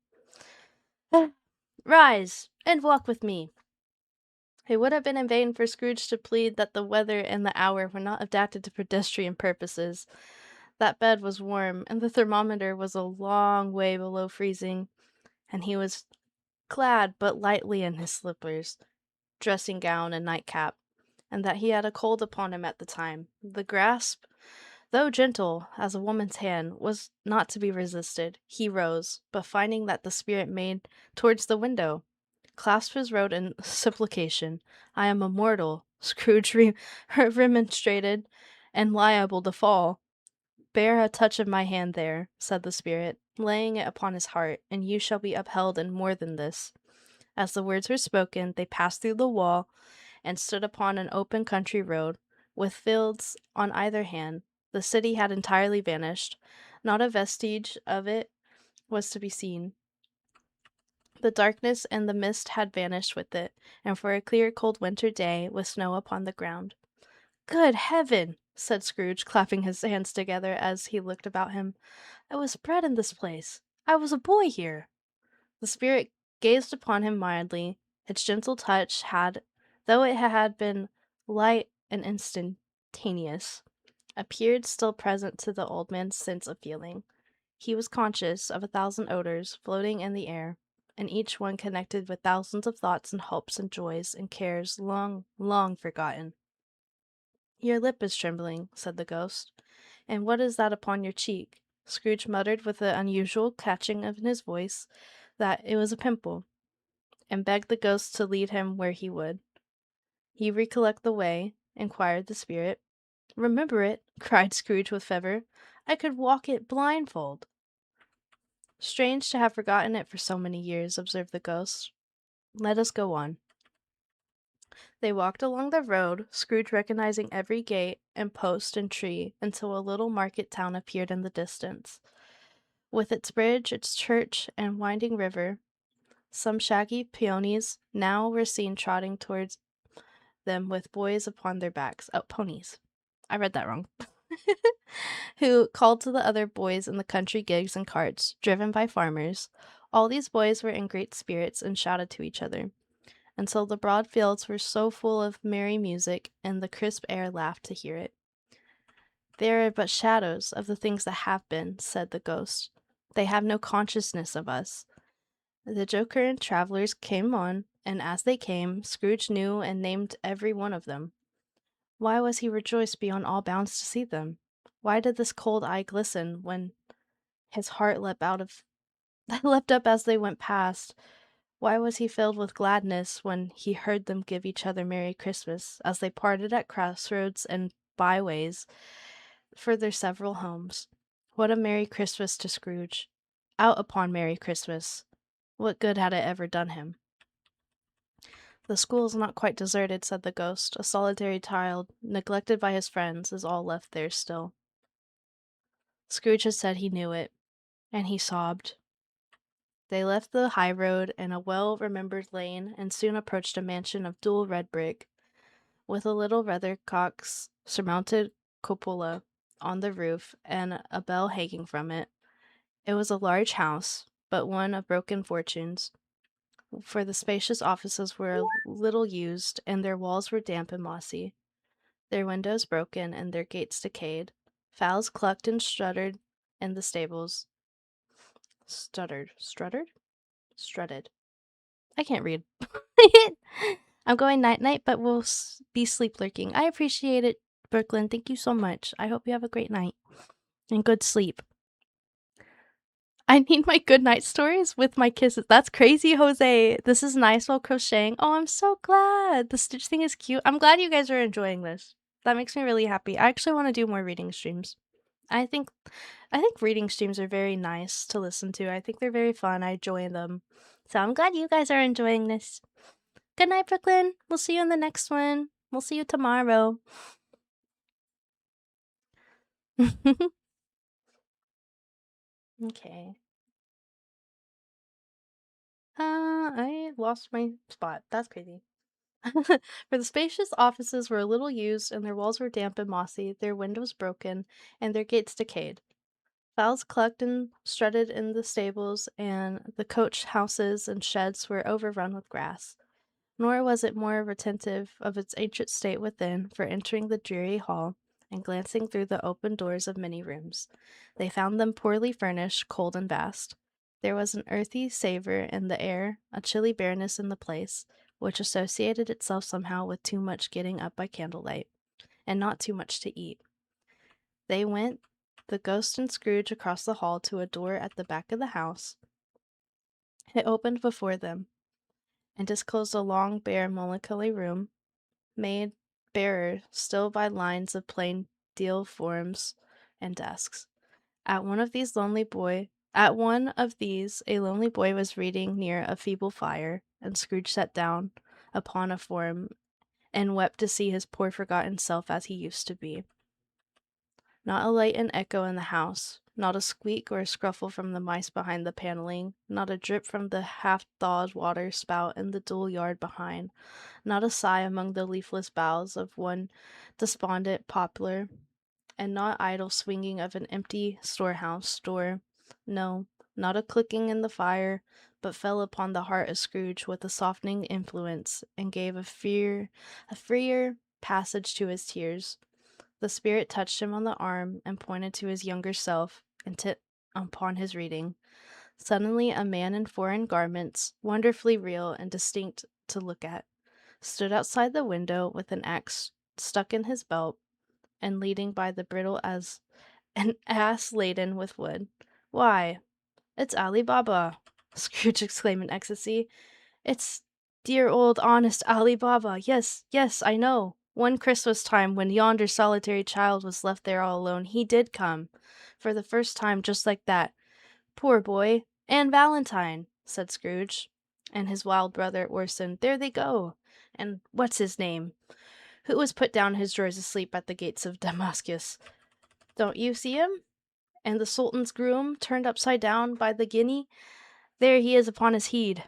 Rise and walk with me. It would have been in vain for Scrooge to plead that the weather and the hour were not adapted to pedestrian purposes. That bed was warm, and the thermometer was a long way below freezing, and he was clad but lightly in his slippers, dressing gown, and nightcap, and that he had a cold upon him at the time. The grasp, though gentle as a woman's hand, was not to be resisted. He rose, but finding that the spirit made towards the window, clasped his robe in supplication. I am a mortal, Scrooge remonstrated, and liable to fall. Bear a touch of my hand there, said the spirit, laying it upon his heart, and you shall be upheld in more than this. As the words were spoken, they passed through the wall and stood upon an open country road, with fields on either hand. The city had entirely vanished. Not a vestige of it was to be seen. The darkness and the mist had vanished with it, and for a clear, cold winter day, with snow upon the ground. Good heaven! Said Scrooge, clapping his hands together as he looked about him. I was bred in this place. I was a boy here. The spirit gazed upon him mildly. Its gentle touch had, though it had been light and instantaneous, appeared still present to the old man's sense of feeling. He was conscious of 1,000 odors floating in the air, and each one connected with thousands of thoughts and hopes and joys and cares long, long forgotten. Your lip is trembling, said the ghost. And what is that upon your cheek? Scrooge muttered with the unusual catching of his voice that it was a pimple, and begged the ghost to lead him where he would. You recollect the way? Inquired the spirit. Remember it, cried Scrooge with fervor. I could walk it blindfold. Strange to have forgotten it for so many years, observed the ghost. Let us go on. They walked along the road, Scrooge recognizing every gate and post and tree, until a little market town appeared in the distance. With its bridge, its church, and winding river, some shaggy peonies now were seen trotting towards them with boys upon their backs. Oh, ponies. I read that wrong. Who called to the other boys in the country gigs and carts, driven by farmers. All these boys were in great spirits and shouted to each other, until the broad fields were so full of merry music, and the crisp air laughed to hear it. They are but shadows of the things that have been, said the ghost. They have no consciousness of us. The joker and travelers came on, and as they came, Scrooge knew and named every one of them. Why was he rejoiced beyond all bounds to see them? Why did this cold eye glisten when his heart leapt up as they went past? Why was he filled with gladness when he heard them give each other Merry Christmas as they parted at crossroads and byways for their several homes? What a Merry Christmas to Scrooge! Out upon Merry Christmas! What good had it ever done him? The school is not quite deserted, said the ghost. A solitary child, neglected by his friends, is all left there still. Scrooge had said he knew it, and he sobbed. They left the high road and a well-remembered lane, and soon approached a mansion of dual red brick, with a little weathercock's surmounted cupola on the roof and a bell hanging from it. It was a large house, but one of broken fortunes, for the spacious offices were little used, and their walls were damp and mossy, their windows broken, and their gates decayed. Fowls clucked and strutted in the stables. Strutted? I can't read. I'm going night-night, but we'll be sleep lurking. I appreciate it, Brooklyn. Thank you so much. I hope you have a great night and good sleep. I need my good night stories with my kisses. That's crazy, Jose. This is nice while crocheting. Oh, I'm so glad. The Stitch thing is cute. I'm glad you guys are enjoying this. That makes me really happy. I actually want to do more reading streams. I think reading streams are very nice to listen to. I think they're very fun. I enjoy them. So I'm glad you guys are enjoying this. Good night, Brooklyn. We'll see you in the next one. We'll see you tomorrow. Okay. I lost my spot. That's crazy. For the spacious offices were little used, and their walls were damp and mossy, their windows broken, and their gates decayed. Fowls clucked and strutted in the stables, and the coach houses and sheds were overrun with grass. Nor was it more retentive of its ancient state within, for entering the dreary hall, and glancing through the open doors of many rooms, they found them poorly furnished, cold and vast. There was an earthy savour in the air, a chilly bareness in the place, which associated itself somehow with too much getting up by candlelight, and not too much to eat. They went, the ghost and Scrooge, across the hall to a door at the back of the house. It opened before them, and disclosed a long, bare, melancholy room, made barer still by lines of plain deal forms and desks. At one of these, a lonely boy was reading near a feeble fire, and Scrooge sat down upon a form and wept to see his poor forgotten self as he used to be. Not a light and echo in the house, not a squeak or a scruffle from the mice behind the paneling, not a drip from the half-thawed water spout in the dull yard behind, not a sigh among the leafless boughs of one despondent poplar, and not idle swinging of an empty storehouse door. No, not a clicking in the fire, but fell upon the heart of Scrooge with a softening influence, and gave a freer passage to his tears. The spirit touched him on the arm and pointed to his younger self, intent upon his reading. Suddenly a man in foreign garments, wonderfully real and distinct to look at, stood outside the window with an axe stuck in his belt, and leading by the bridle as an ass laden with wood. "Why, it's Ali Baba!" Scrooge exclaimed in ecstasy. "It's dear old honest Ali Baba. Yes, yes, I know. One Christmas time, when yonder solitary child was left there all alone, he did come. For the first time, just like that. Poor boy. And Valentine," said Scrooge. "And his wild brother, Orson. There they go. And what's his name? Who was put down his drawers asleep at the gates of Damascus. Don't you see him? And the Sultan's groom, turned upside down by the guinea. There he is upon his heed.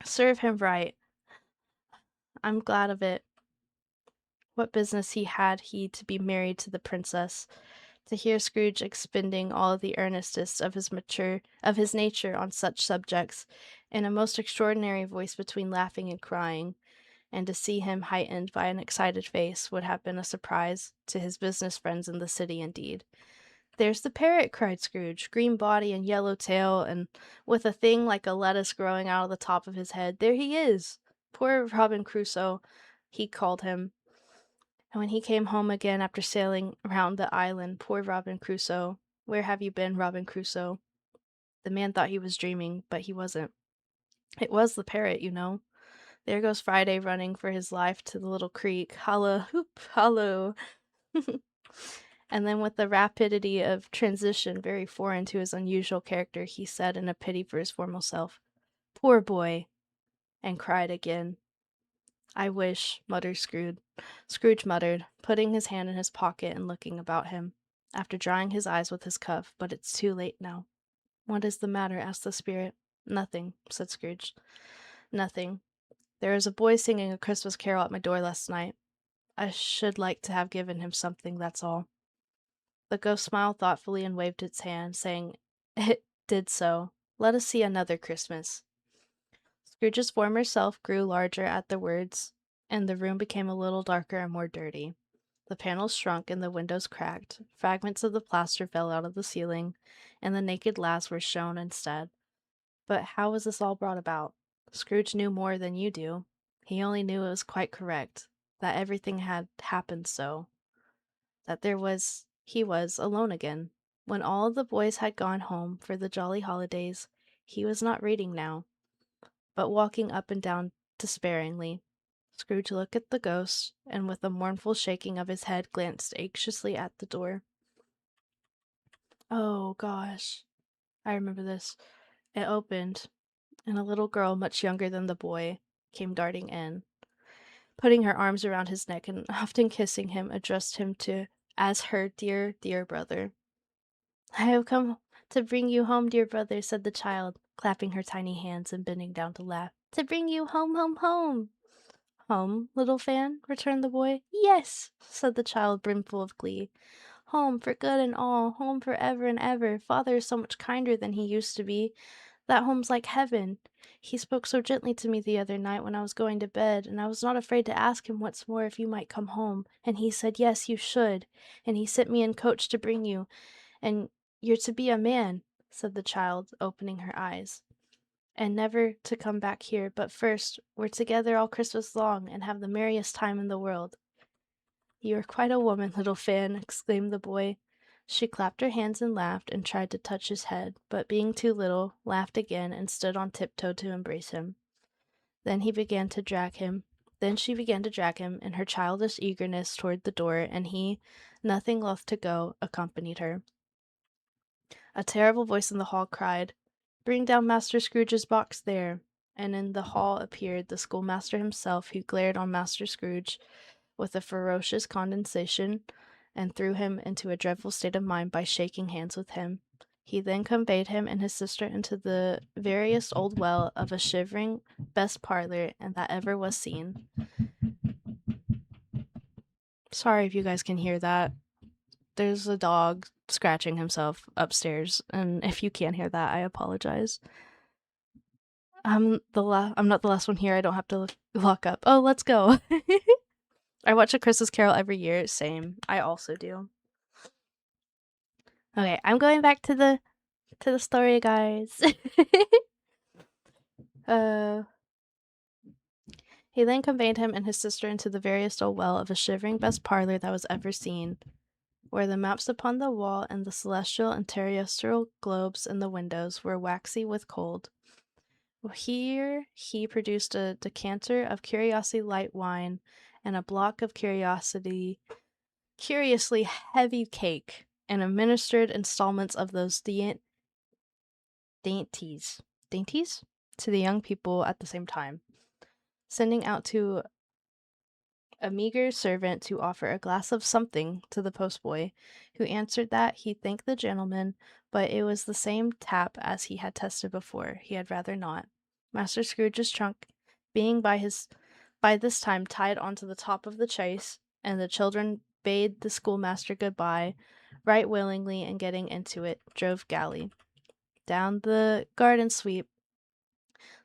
Serve him right. I'm glad of it. What business had he to be married to the princess?" To hear Scrooge expending all the earnestness of his nature on such subjects, in a most extraordinary voice between laughing and crying, and to see him heightened by an excited face, would have been a surprise to his business friends in the city indeed. "There's the parrot," cried Scrooge, "green body and yellow tail, and with a thing like a lettuce growing out of the top of his head. There he is! Poor Robin Crusoe, he called him. And when he came home again after sailing round the island, poor Robin Crusoe. Where have you been, Robin Crusoe?" The man thought he was dreaming, but he wasn't. It was the parrot, you know. There goes Friday running for his life to the little creek. Holla, hoop, hollo. And then with the rapidity of transition very foreign to his unusual character, he said in a pity for his former self, "Poor boy," and cried again. I wish, muttered Scrooge. Scrooge muttered, putting his hand in his pocket and looking about him, after drying his eyes with his cuff, but it's too late now. What is the matter? Asked the spirit. Nothing, said Scrooge. Nothing. There was a boy singing a Christmas carol at my door last night. I should like to have given him something, that's all. The ghost smiled thoughtfully and waved its hand, saying, It did so. Let us see another Christmas. Scrooge's former self grew larger at the words, and the room became a little darker and more dirty. The panels shrunk and the windows cracked. Fragments of the plaster fell out of the ceiling, and the naked laths were shown instead. But how was this all brought about? Scrooge knew more than you do. He only knew it was quite correct, that everything had happened so, that he was alone again. When all the boys had gone home for the jolly holidays, he was not reading now, but walking up and down despairingly. Scrooge looked at the ghost, and with a mournful shaking of his head glanced anxiously at the door. Oh, gosh. I remember this. It opened, and a little girl much younger than the boy came darting in. Putting her arms around his neck and often kissing him, addressed him as her dear, dear brother. I have come to bring you home, dear brother, said the child, clapping her tiny hands and bending down to laugh. To bring you home, home, home. Home, little Fan? Returned the boy. Yes, said the child, brimful of glee. Home for good and all, home for ever and ever. Father is so much kinder than he used to be. That home's like heaven. He spoke so gently to me the other night when I was going to bed, and I was not afraid to ask him once more if you might come home, and he said yes, you should, and he sent me in coach to bring you, and you're to be a man, said the child, opening her eyes, and never to come back here, but first we're together all Christmas long, and have the merriest time in the world. You are quite a woman, little Fan, exclaimed the boy. She clapped her hands and laughed, and tried to touch his head, but being too little, laughed again, and stood on tiptoe to embrace him. Then she began to drag him in her childish eagerness toward the door, and he, nothing loth to go, accompanied her. A terrible voice in the hall cried, Bring down Master Scrooge's box there, and in the hall appeared the schoolmaster himself, who glared on Master Scrooge with a ferocious condescension, and threw him into a dreadful state of mind by shaking hands with him. He then conveyed him and his sister into the veriest old well of a shivering best parlor and that ever was seen. Sorry if you guys can hear that. There's a dog scratching himself upstairs, and if you can't hear that, I apologize. I'm not the last one here. I don't have to lock up. Oh, let's go. I watch A Christmas Carol every year. Same. I also do. Okay, I'm going back to the story, guys. He then conveyed him and his sister into the veriest old well of a shivering best parlor that was ever seen, where the maps upon the wall and the celestial and terrestrial globes in the windows were waxy with cold. Here he produced a decanter of curiously light wine and a block of curiously heavy cake, and administered installments of those dainties to the young people at the same time, sending out to a meager servant to offer a glass of something to the postboy, who answered that he thanked the gentleman, but it was the same tap as he had tested before. He had rather not. Master Scrooge's trunk being by this time tied onto the top of the chaise, and the children bade the schoolmaster good-bye, right willingly, and getting into it, drove gaily down the garden sweep,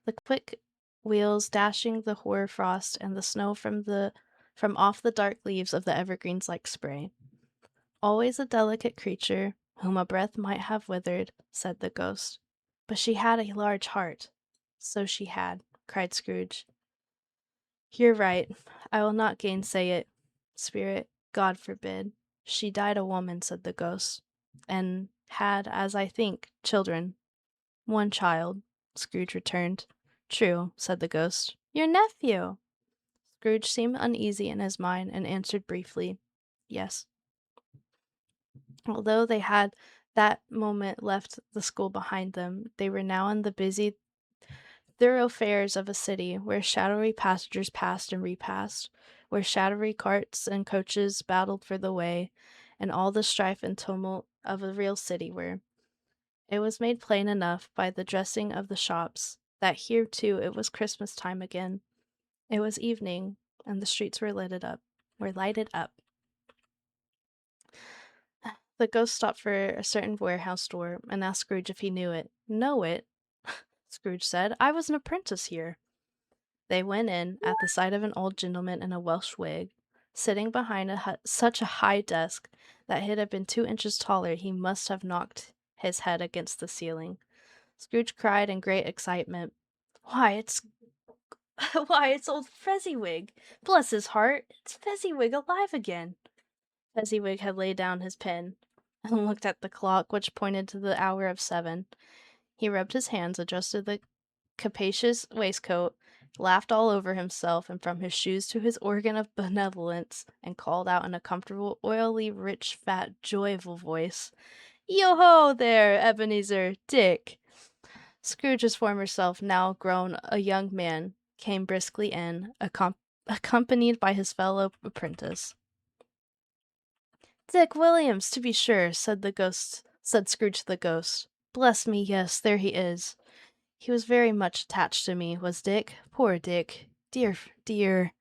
the quick wheels dashing the hoar frost and the snow from off the dark leaves of the evergreens like spray. Always a delicate creature, whom a breath might have withered, said the ghost. But she had a large heart. So she had, cried Scrooge. You're right. I will not gainsay it, spirit. God forbid. She died a woman, said the ghost, and had, as I think, children. One child, Scrooge returned. True, said the ghost. Your nephew. Scrooge seemed uneasy in his mind, and answered briefly, yes. Although they had that moment left the school behind them, they were now in the busy thoroughfares of a city where shadowy passengers passed and repassed, where shadowy carts and coaches battled for the way, and all the strife and tumult of a real city were. It was made plain enough by the dressing of the shops that here too it was Christmas time again. It was evening, and the streets were lighted up. The ghost stopped for a certain warehouse door and asked Scrooge if he knew it. Know it? Scrooge said. I was an apprentice here. They went in at the sight of an old gentleman in a Welsh wig, sitting behind such a high desk that it had been 2 inches taller he must have knocked his head against the ceiling. Scrooge cried in great excitement, Why, it's old Fezziwig! Bless his heart, it's Fezziwig alive again! Fezziwig had laid down his pen and looked at the clock, which pointed to the hour of 7. He rubbed his hands, adjusted the capacious waistcoat, laughed all over himself and from his shoes to his organ of benevolence, and called out in a comfortable, oily, rich, fat, joyful voice, Yo-ho there, Ebenezer, Dick! Scrooge's former self, now grown a young man, came briskly in, accompanied by his fellow apprentice. Dick Williams, to be sure, said Scrooge to the ghost. Bless me, yes, there he is. He was very much attached to me, was Dick. Poor Dick. Dear, dear.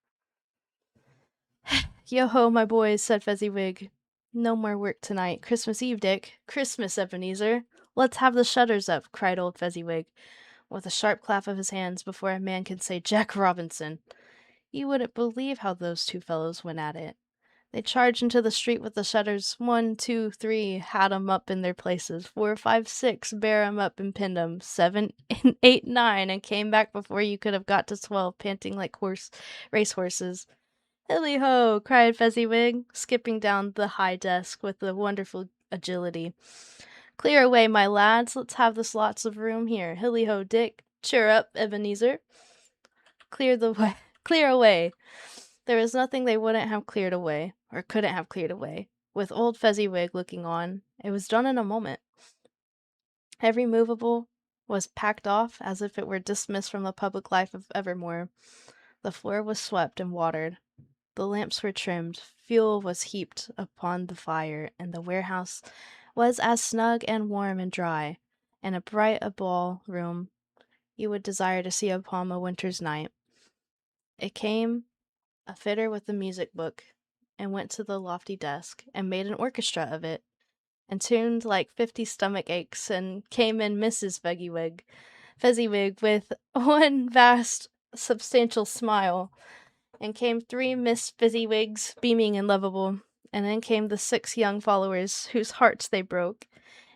Yo-ho, my boys, said Fezziwig. No more work tonight. Christmas Eve, Dick. Christmas, Ebenezer. Let's have the shutters up, cried old Fezziwig, with a sharp clap of his hands before a man could say Jack Robinson. You wouldn't believe how those 2 fellows went at it. They charged into the street with the shutters 1, 2, 3, had 'em up in their places, 4, 5, 6, bear 'em up and pinned 'em, 7, 8, 9, and came back before you could have got to 12, panting like racehorses. Hilly-ho! Cried Fezziwig, skipping down the high desk with a wonderful agility. Clear away, my lads. Let's have this lots of room here. Hilly-ho, Dick. Cheer up, Ebenezer. Clear away. There was nothing they wouldn't have cleared away, or couldn't have cleared away. With old Fezziwig looking on, it was done in a moment. Every movable was packed off as if it were dismissed from the public life of Evermore. The floor was swept and watered. The lamps were trimmed, fuel was heaped upon the fire, and the warehouse was as snug and warm and dry, and a bright a ball room you would desire to see upon a winter's night. It came a fiddler with a music book, and went to the lofty desk, and made an orchestra of it, and tuned like 50 stomach aches, and came in Mrs. Fezziwig with one vast substantial smile, and came 3 Miss Fezziwigs, beaming and lovable, and then came the 6 young followers, whose hearts they broke,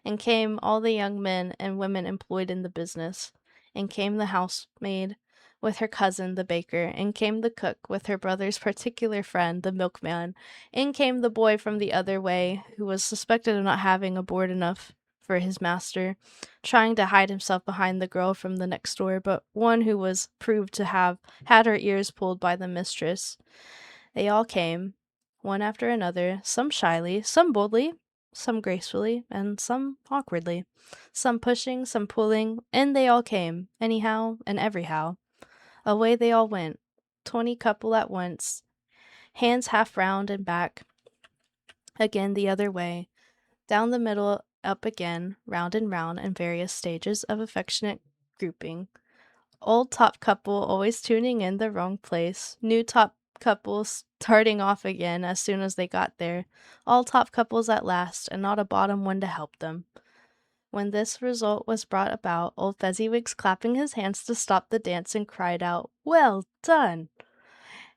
and came all the young men and women employed in the business, and came the housemaid, with her cousin, the baker, and came the cook with her brother's particular friend, the milkman, in came the boy from the other way, who was suspected of not having a board enough for his master, trying to hide himself behind the girl from the next door, but one who was proved to have had her ears pulled by the mistress. They all came, one after another, some shyly, some boldly, some gracefully, and some awkwardly, some pushing, some pulling, and they all came, anyhow and everyhow. Away they all went, 20 couple at once, hands half round and back, again the other way, down the middle, up again, round and round, in various stages of affectionate grouping. Old top couple always tuning in the wrong place, new top couples starting off again as soon as they got there, all top couples at last, and not a bottom one to help them. When this result was brought about, old Fezziwig's clapping his hands to stop the dance and cried out, Well done!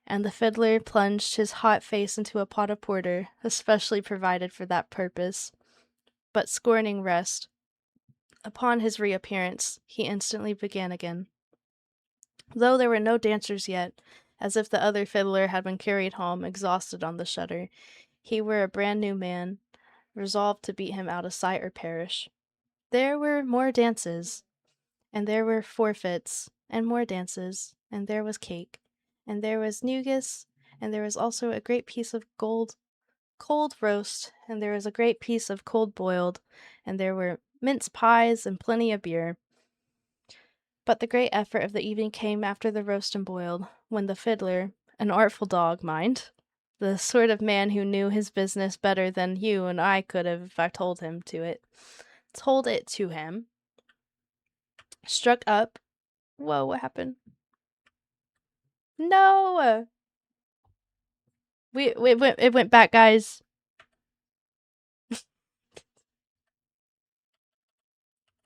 And the fiddler plunged his hot face into a pot of porter, especially provided for that purpose. But scorning rest, upon his reappearance, he instantly began again. Though there were no dancers yet, as if the other fiddler had been carried home, exhausted on the shutter, he were a brand new man, resolved to beat him out of sight or perish. There were more dances, and there were forfeits, and more dances, and there was cake, and there was nougat, and there was also a great piece of cold roast, and there was a great piece of cold boiled, and there were mince pies and plenty of beer. But the great effort of the evening came after the roast and boiled, when the fiddler, an artful dog, mind, the sort of man who knew his business better than you and I could have if I told it to him, struck up. Whoa, what happened? No! It went back, guys.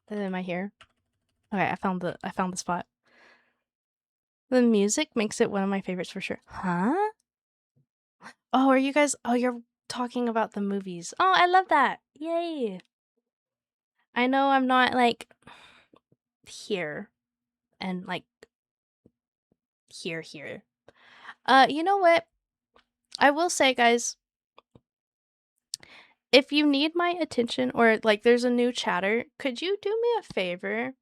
Am I here? Okay, I found the spot. The music makes it one of my favorites for sure. Huh? Oh, are you guys? Oh, you're talking about the movies. Oh, I love that. Yay. I know I'm not like here and like here. You know what? I will say, guys, if you need my attention or like there's a new chatter, could you do me a favor?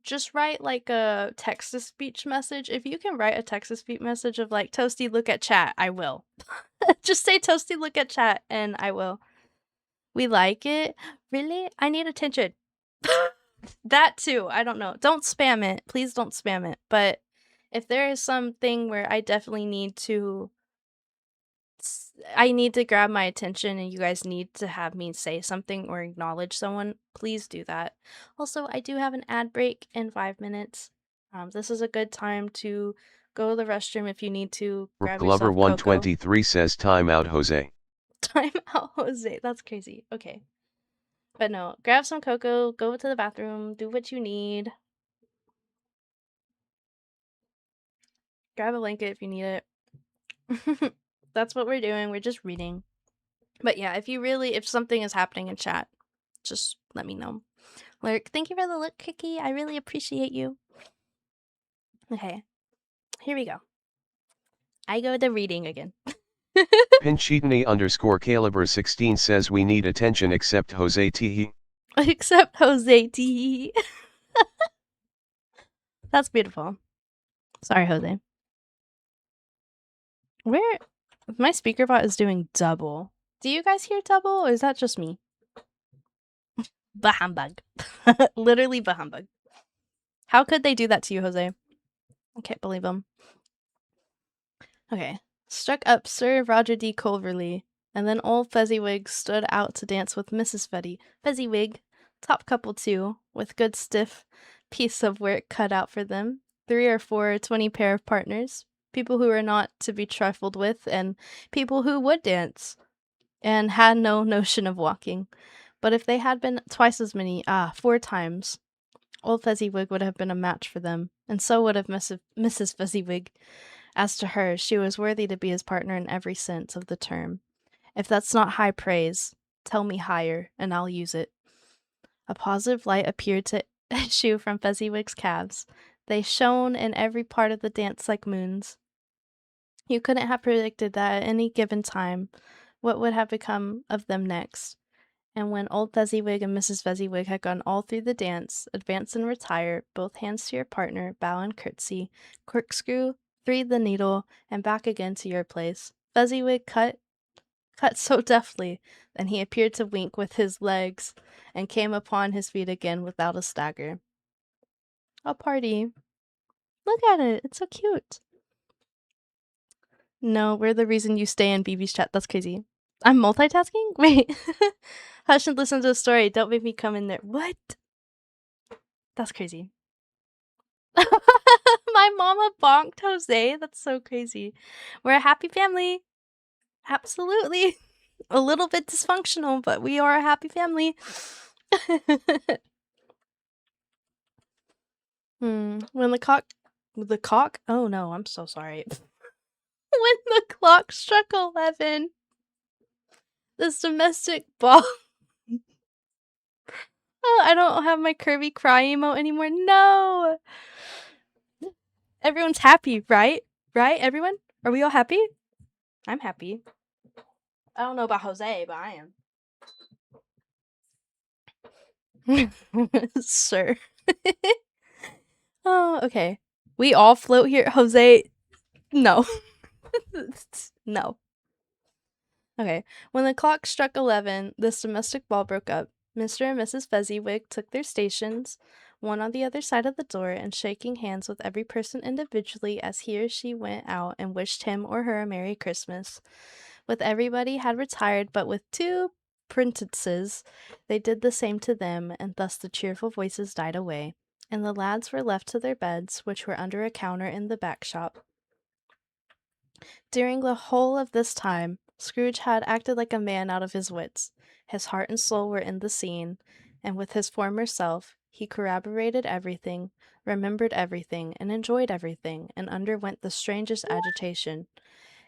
Just write like a text-to-speech message. If you can write a text-to-speech message of like, Toasty, look at chat, I will. Just say, Toasty, look at chat, and I will. We like it. Really? I need attention. That too. I don't know. Don't spam it. Please don't spam it. But if there is something where I definitely need to grab my attention and you guys need to have me say something or acknowledge someone, please do that. Also, I do have an ad break in 5 minutes. This is a good time to go to the restroom if you need to. Grab Glover yourself 123 says time out, Jose. Time out, Jose. That's crazy. Okay. But no, grab some cocoa, go to the bathroom, do what you need. Grab a blanket if you need it. That's what we're doing. We're just reading. But yeah, if something is happening in chat, just let me know. Lyric, thank you for the look, Kiki. I really appreciate you. Okay. Here we go. I go to reading again. Pincheatney _caliber 16 says we need attention except Jose Teehee. Except Jose Teehee. That's beautiful. Sorry, Jose. My speaker bot is doing double. Do you guys hear double, or is that just me? Bahumbug. Literally bahumbug. How could they do that to you, Jose? I can't believe them. Okay. Struck up Sir Roger D. Culverley, and then old Fezziwig stood out to dance with Mrs. Fezziwig, top couple too, with good stiff piece of work cut out for them. 3 or 4, 20 pair of partners. People who were not to be trifled with, and people who would dance, and had no notion of walking. But if they had been twice as many, 4 times, old Fezziwig would have been a match for them, and so would have Mrs. Fezziwig. As to her, she was worthy to be his partner in every sense of the term. If that's not high praise, tell me higher, and I'll use it. A positive light appeared to issue from Fezziwig's calves. They shone in every part of the dance like moons. You couldn't have predicted that at any given time what would have become of them next. And when old Fezziwig and Mrs. Fezziwig had gone all through the dance, advance and retire, both hands to your partner, bow and curtsy, corkscrew, thread the needle, and back again to your place. Fezziwig cut so deftly, then he appeared to wink with his legs, and came upon his feet again without a stagger. A party. Look at it, it's so cute. No, we're the reason you stay in BB's chat. That's crazy. I'm multitasking? Wait. Hush and listen to the story. Don't make me come in there. What? That's crazy. My mama bonked Jose. That's so crazy. We're a happy family. Absolutely. A little bit dysfunctional, but we are a happy family. When the cock? Oh no, I'm so sorry. When the clock struck 11, this domestic ball. Oh, I don't have my Kirby cry emote anymore. No. Everyone's happy, right? Right, everyone? Are we all happy? I'm happy. I don't know about Jose, but I am. Sir. Oh, okay. We all float here. Jose, no. No. Okay. When the clock struck 11, this domestic ball broke up. Mr. and Mrs. Fezziwig took their stations, one on the other side of the door, and shaking hands with every person individually as he or she went out and wished him or her a Merry Christmas. With everybody had retired, but with two prentices, they did the same to them, and thus the cheerful voices died away, and the lads were left to their beds, which were under a counter in the back shop. During the whole of this time, Scrooge had acted like a man out of his wits. His heart and soul were in the scene, and with his former self, he corroborated everything, remembered everything, and enjoyed everything, and underwent the strangest agitation.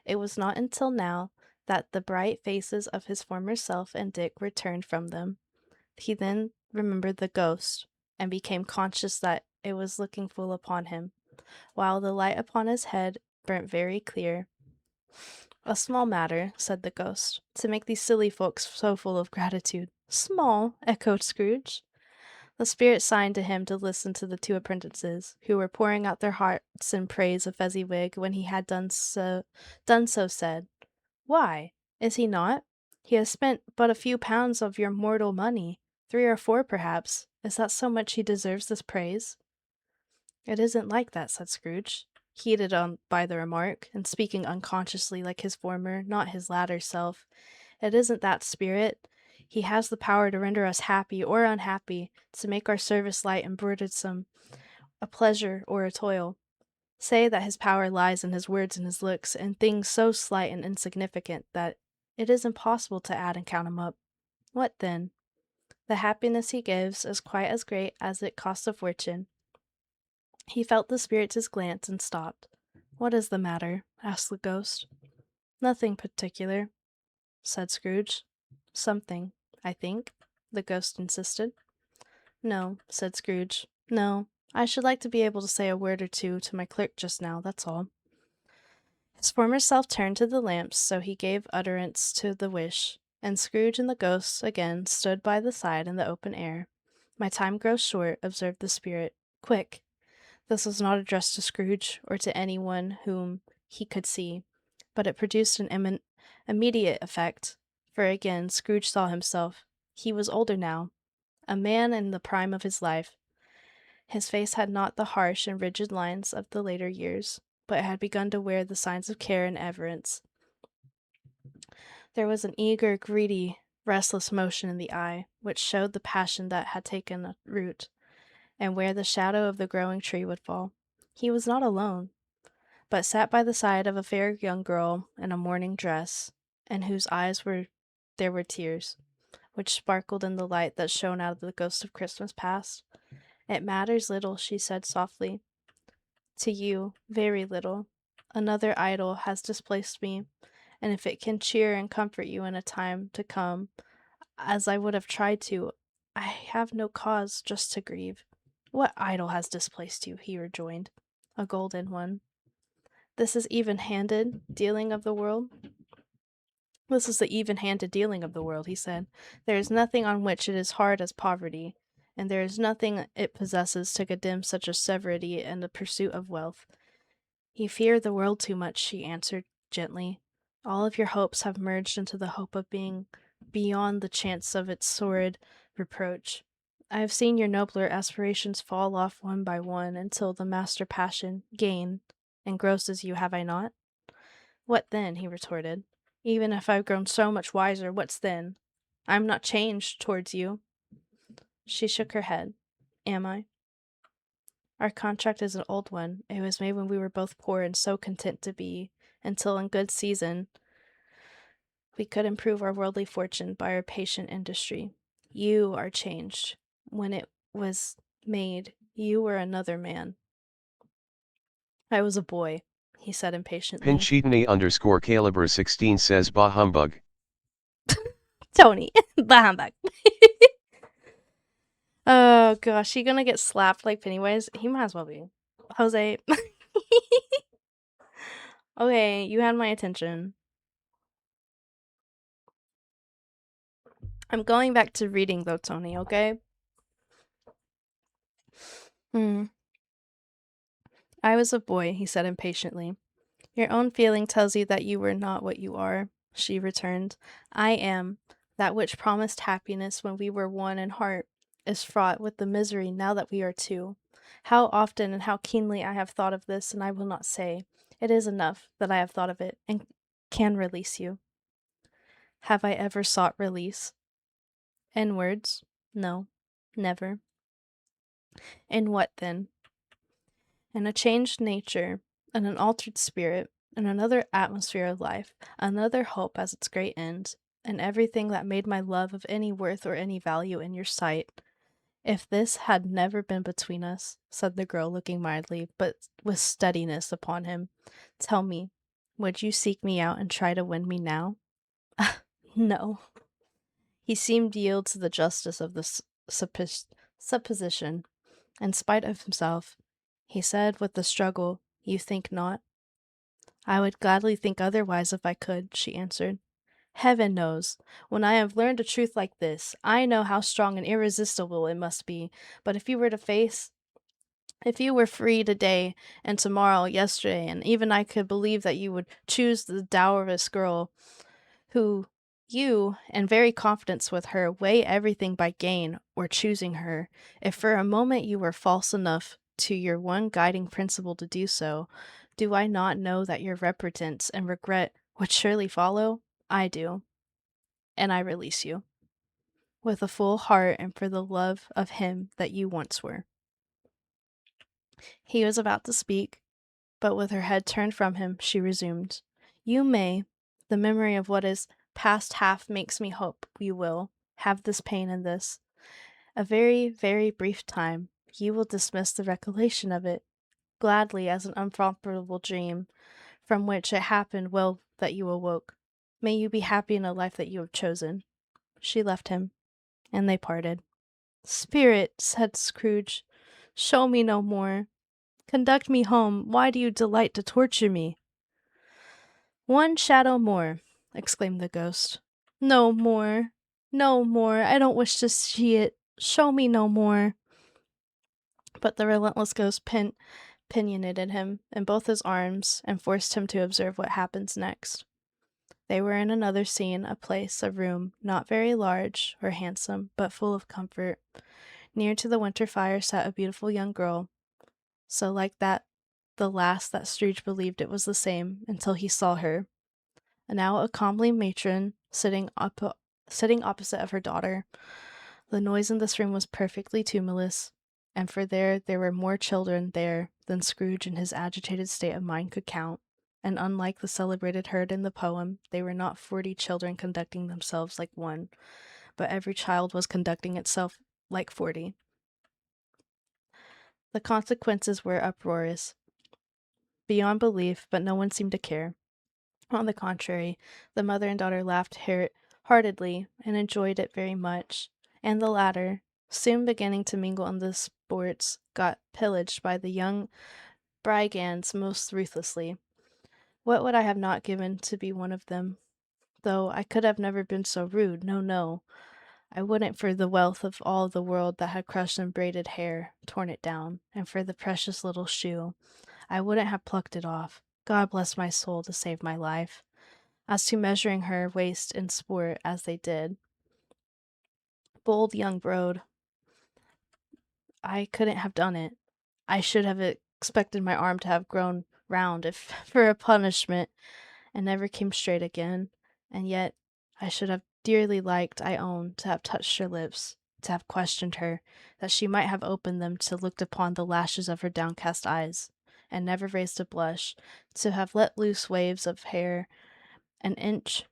It was not until now that the bright faces of his former self and Dick were turned from them. He then remembered the ghost, and became conscious that it was looking full upon him, while the light upon his head burnt very clear. "A small matter," said the ghost, "to make these silly folks so full of gratitude." "Small?" echoed Scrooge. The spirit signed to him to listen to the two apprentices, who were pouring out their hearts in praise of Fezziwig when he had done so said, "Why, is he not? He has spent but a few pounds of your mortal money, 3 or 4 perhaps. Is that so much he deserves this praise?" "It isn't like that," said Scrooge, heated on by the remark, and speaking unconsciously like his former, not his latter self. "It isn't that, spirit. He has the power to render us happy or unhappy, to make our service light and burdensome, a pleasure or a toil. Say that his power lies in his words and his looks, in things so slight and insignificant that it is impossible to add and count 'em up. What then? The happiness he gives is quite as great as it costs a fortune." He felt the spirit's glance and stopped. "What is the matter?" asked the ghost. "Nothing particular," said Scrooge. "Something, I think," the ghost insisted. "No," said Scrooge. "No. I should like to be able to say a word or two to my clerk just now, that's all." His former self turned to the lamps, so he gave utterance to the wish, and Scrooge and the ghost again stood by the side in the open air. "My time grows short," observed the spirit. "Quick!" This was not addressed to Scrooge, or to any one whom he could see, but it produced an immediate effect, for again Scrooge saw himself. He was older now, a man in the prime of his life. His face had not the harsh and rigid lines of the later years, but it had begun to wear the signs of care and reverence. There was an eager, greedy, restless motion in the eye, which showed the passion that had taken root, and where the shadow of the growing tree would fall. He was not alone, but sat by the side of a fair young girl in a mourning dress, in whose eyes there were tears, which sparkled in the light that shone out of the ghost of Christmas past. "It matters little," she said softly. "To you, very little. Another idol has displaced me, and if it can cheer and comfort you in a time to come, as I would have tried to, I have no cause just to grieve." "What idol has displaced you?" he rejoined. "A golden one." "This is even-handed dealing of the world?" "This is the even-handed dealing of the world," he said. "There is nothing on which it is hard as poverty, and there is nothing it possesses to condemn such as severity and the pursuit of wealth." "You fear the world too much," she answered gently. "All of your hopes have merged into the hope of being beyond the chance of its sordid reproach. I have seen your nobler aspirations fall off one by one until the master passion, gain, engrosses you, have I not?" "What then?" he retorted. "Even if I've grown so much wiser, what's then? I am not changed towards you." She shook her head. "Am I?" "Our contract is an old one. It was made when we were both poor and so content to be, until in good season we could improve our worldly fortune by our patient industry. You are changed. When it was made, you were another man." "I was a boy," he said impatiently. Pincheatney_caliber16 says bah humbug. Tony, bah humbug. Oh gosh, he gonna get slapped like Pennywise? He might as well be. Jose. Okay, you had my attention. I'm going back to reading though, Tony, okay? "I was a boy," he said impatiently. "Your own feeling tells you that you were not what you are," she returned. "I am that which promised happiness when we were one in heart. is fraught with the misery now that we are two. How often and how keenly I have thought of this, and I will not say. It is enough that I have thought of it and can release you. Have I ever sought release? In words? No, never. In what then? In a changed nature, in an altered spirit, in another atmosphere of life, another hope as its great end, and everything that made my love of any worth or any value in your sight. If this had never been between us, said the girl, looking mildly, but with steadiness upon him, tell me, would you seek me out and try to win me now? No. He seemed to yield to the justice of this supposition. In spite of himself, he said with a struggle, You think not? I would gladly think otherwise if I could, she answered. Heaven knows, when I have learned a truth like this, I know how strong and irresistible it must be. But if you were free today and tomorrow, yesterday, and even I could believe that you would choose the dourest girl who you, in very confidence with her, weigh everything by gain or choosing her. If for a moment you were false enough to your one guiding principle to do so, do I not know that your repentance and regret would surely follow? I do. And I release you. With a full heart and for the love of him that you once were. He was about to speak, but with her head turned from him, she resumed. You may, the memory of what is past half makes me hope you will, have this pain in this. A very, very brief time, you will dismiss the recollection of it, gladly as an unprofitable dream, from which it happened well that you awoke. May you be happy in a life that you have chosen. She left him, and they parted. Spirit, said Scrooge, show me no more. Conduct me home. Why do you delight to torture me? One shadow more, exclaimed the ghost. No more. No more. I don't wish to see it. Show me no more. But the relentless ghost pinionated him in both his arms and forced him to observe what happens next. They were in another scene, a place, a room, not very large or handsome, but full of comfort. Near to the winter fire sat a beautiful young girl, so like that the last that Scrooge believed it was the same until he saw her. And now a comely matron sitting opposite of her daughter. The noise in this room was perfectly tumultuous, and for there were more children there than Scrooge in his agitated state of mind could count. And unlike the celebrated herd in the poem, they were not 40 children conducting themselves like one, but every child was conducting itself like 40. The consequences were uproarious, beyond belief, but no one seemed to care. On the contrary, the mother and daughter laughed heartedly and enjoyed it very much, and the latter, soon beginning to mingle in the sports, got pillaged by the young brigands most ruthlessly. What would I have not given to be one of them? Though I could have never been so rude, no. I wouldn't for the wealth of all the world that had crushed and braided hair, torn it down, and for the precious little shoe, I wouldn't have plucked it off. God bless my soul to save my life. As to measuring her waist in sport as they did, bold young brood, I couldn't have done it. I should have expected my arm to have grown round if for a punishment, and never came straight again. And yet I should have dearly liked, I own, to have touched her lips, to have questioned her, that she might have opened them to look upon the lashes of her downcast eyes, and never raised a blush, to have let loose waves of hair an inch.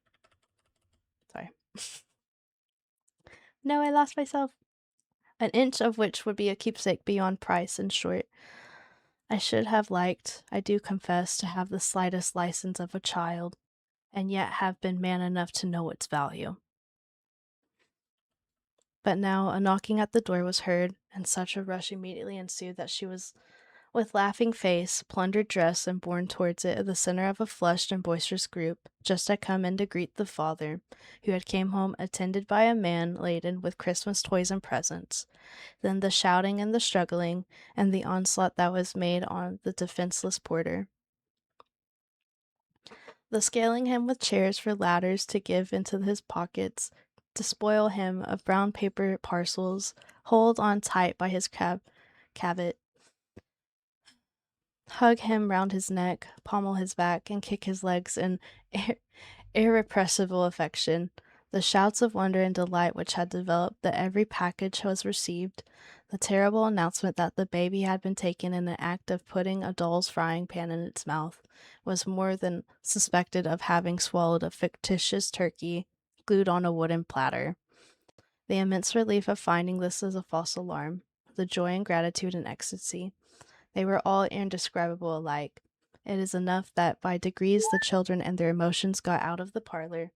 No, I lost myself. An inch of which would be a keepsake beyond price, in short. I should have liked, I do confess, to have the slightest license of a child, and yet have been man enough to know its value. But now a knocking at the door was heard, and such a rush immediately ensued that she was, with laughing face, plundered dress, and borne towards it, at the center of a flushed and boisterous group, just had come in to greet the father, who had came home attended by a man laden with Christmas toys and presents. Then the shouting and the struggling, and the onslaught that was made on the defenseless porter. The scaling him with chairs for ladders to give into his pockets, despoil him of brown paper parcels, hold on tight by his cavit, hug him round his neck, pommel his back, and kick his legs in irrepressible affection. The shouts of wonder and delight which had developed that every package was received, the terrible announcement that the baby had been taken in the act of putting a doll's frying pan in its mouth, was more than suspected of having swallowed a fictitious turkey glued on a wooden platter. The immense relief of finding this as a false alarm, the joy and gratitude and ecstasy, they were all indescribable alike. It is enough that by degrees the children and their emotions got out of the parlor,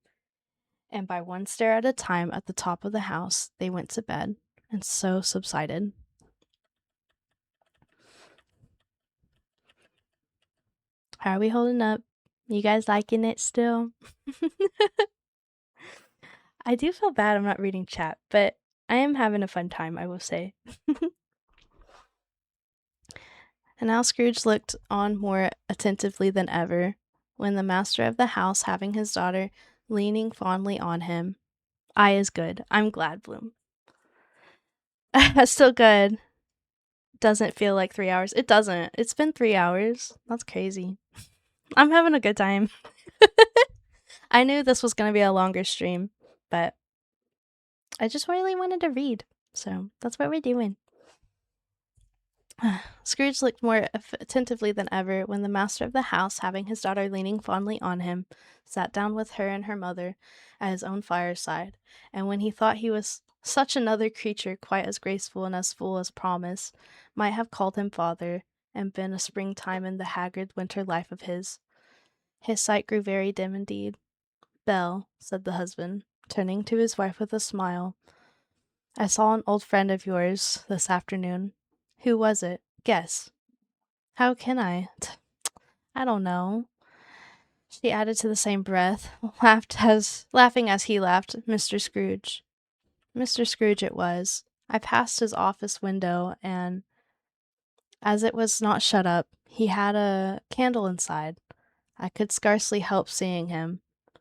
and by one stair at a time at the top of the house they went to bed, and so subsided. How are we holding up? You guys liking it still? I do feel bad I'm not reading chat, but I am having a fun time, I will say. And now Scrooge looked on more attentively than ever, when the master of the house, having his daughter leaning fondly on him. I is good. I'm glad, Bloom. That's still good. Doesn't feel like 3 hours. It doesn't. It's been 3 hours. That's crazy. I'm having a good time. I knew this was going to be a longer stream, but I just really wanted to read. So that's what we're doing. Scrooge looked more attentively than ever when the master of the house, having his daughter leaning fondly on him, sat down with her and her mother at his own fireside, and when he thought he was such another creature, quite as graceful and as full as promise, might have called him father, and been a springtime in the haggard winter life of his sight grew very dim indeed. Belle, said the husband, turning to his wife with a smile, I saw an old friend of yours this afternoon. Who was it? Guess. How can I? I don't know. She added to the same breath, laughing as he laughed, Mr. Scrooge. Mr. Scrooge it was. I passed his office window, and as it was not shut up, he had a candle inside. I could scarcely help seeing him.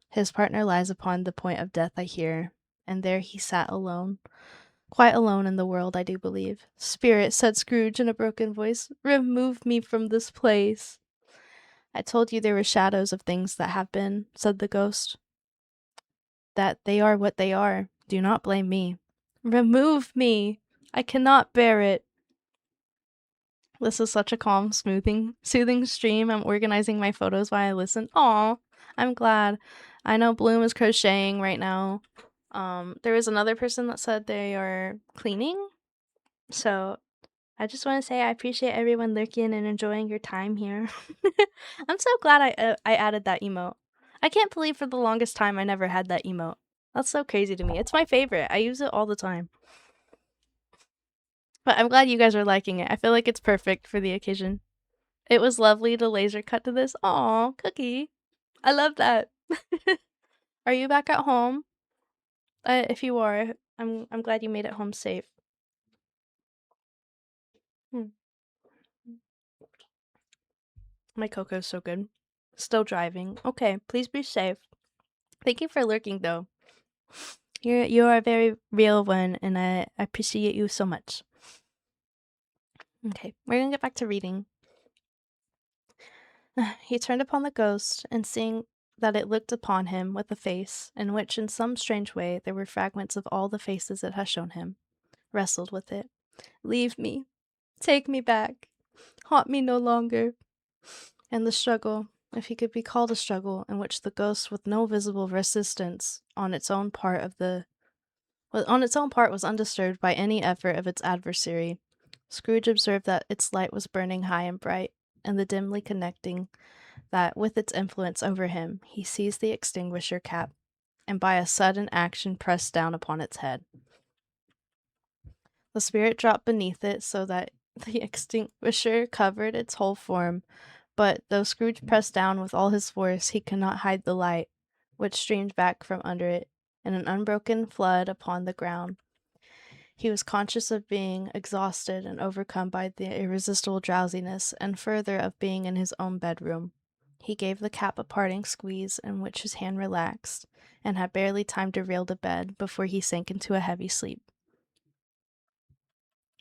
His partner lies upon the point of death, I hear, and there he sat alone. Quite alone in the world, I do believe. Spirit, said Scrooge in a broken voice, remove me from this place. I told you there were shadows of things that have been, said the ghost. That they are what they are. Do not blame me. Remove me! I cannot bear it. This is such a calm, soothing stream. I'm organizing my photos while I listen. Aw, I'm glad. I know Bloom is crocheting right now. There was another person that said they are cleaning. So I just want to say I appreciate everyone lurking and enjoying your time here. I'm so glad I added that emote. I can't believe for the longest time I never had that emote. That's so crazy to me. It's my favorite. I use it all the time. But I'm glad you guys are liking it. I feel like it's perfect for the occasion. It was lovely to laser cut to this. Aw, Cookie. I love that. Are you back at home? If you are, I'm glad you made it home safe. My cocoa's so good. Still driving. Okay, please be safe. Thank you for lurking, though. You are a very real one, and I appreciate you so much. Okay, we're gonna get back to reading. He turned upon the ghost, and seeing that it looked upon him with a face, in which in some strange way there were fragments of all the faces it has shown him, wrestled with it. Leave me. Take me back. Haunt me no longer. And the struggle, if he could be called a struggle, in which the ghost, with no visible resistance on its own part was undisturbed by any effort of its adversary. Scrooge observed that its light was burning high and bright, and the dimly connecting that, with its influence over him, he seized the extinguisher cap, and by a sudden action pressed down upon its head. The spirit dropped beneath it so that the extinguisher covered its whole form, but though Scrooge pressed down with all his force, he could not hide the light, which streamed back from under it in an unbroken flood upon the ground. He was conscious of being exhausted and overcome by the irresistible drowsiness, and further of being in his own bedroom. He gave the cap a parting squeeze in which his hand relaxed, and had barely time to reel to bed before he sank into a heavy sleep.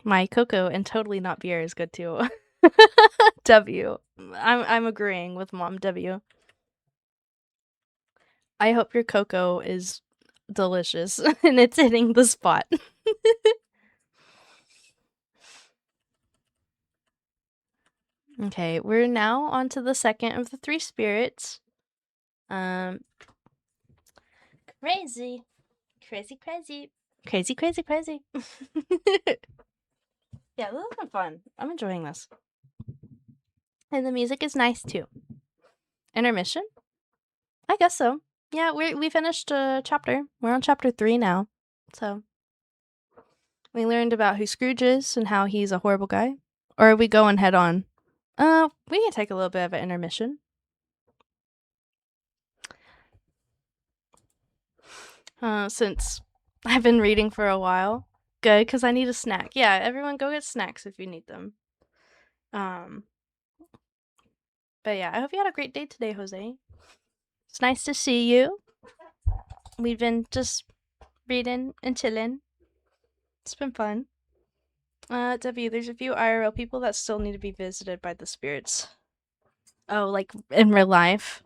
My cocoa and totally not beer is good too. W. I'm agreeing with Mom W. I hope your cocoa is delicious and it's hitting the spot. Okay, we're now on to the second of the three spirits. Crazy. Crazy, crazy. Crazy, crazy, crazy. Yeah, this has been fun. I'm enjoying this. And the music is nice too. Intermission? I guess so. Yeah, we finished a chapter. We're on chapter 3 now. So we learned about who Scrooge is and how he's a horrible guy. Or are we going head on? We can take a little bit of an intermission. Since I've been reading for a while. Good, because I need a snack. Yeah, everyone go get snacks if you need them. But yeah, I hope you had a great day today, Jose. It's nice to see you. We've been just reading and chilling. It's been fun. W, there's a few IRL people that still need to be visited by the spirits. Oh, like in real life?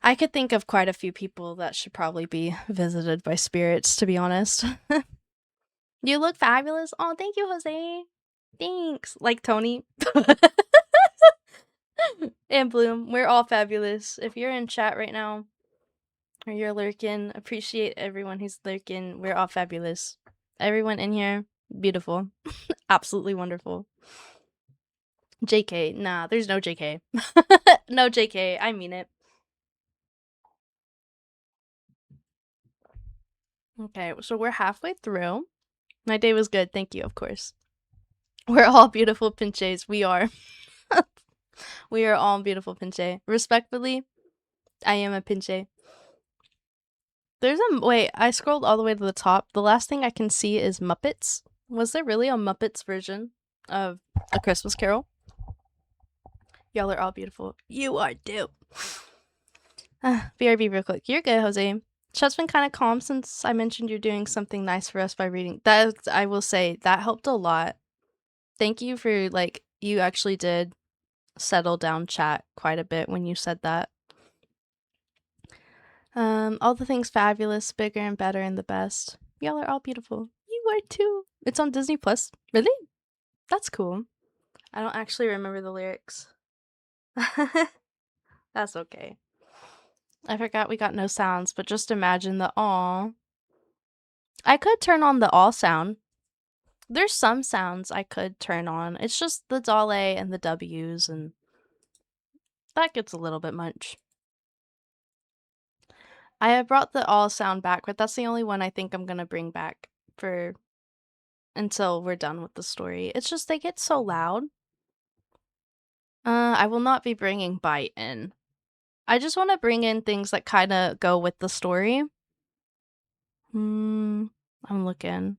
I could think of quite a few people that should probably be visited by spirits, to be honest. You look fabulous. Oh, thank you, Jose. Thanks. Like Tony. And Bloom. We're all fabulous. If you're in chat right now, or you're lurking, appreciate everyone who's lurking. We're all fabulous. Everyone in here, beautiful. Absolutely wonderful. JK. Nah, there's no JK. No JK. I mean it. Okay, so we're halfway through. My day was good, thank you, of course. We're all beautiful pinches. We are. We are all beautiful pinche. Respectfully, I am a pinche. There's a... Wait, I scrolled all the way to the top. The last thing I can see is Muppets. Was there really a Muppets version of A Christmas Carol? Y'all are all beautiful. You are too. BRB real quick. You're good, Jose. Chat's been kind of calm since I mentioned you're doing something nice for us by reading. That, I will say, that helped a lot. Thank you for, like, you actually did settle down chat quite a bit when you said that. All the things fabulous, bigger and better and the best. Y'all are all beautiful. You are too. It's on Disney Plus. Really? That's cool. I don't actually remember the lyrics. That's okay. I forgot we got no sounds, but just imagine the aw. I could turn on the aw sound. There's some sounds I could turn on. It's just the dale and the W's, and that gets a little bit much. I have brought the aw sound back, but that's the only one I think I'm gonna bring back for until we're done with the story. It's just they get so loud. I will not be bringing bite in. I just want to bring in things that kind of go with the story. I'm looking.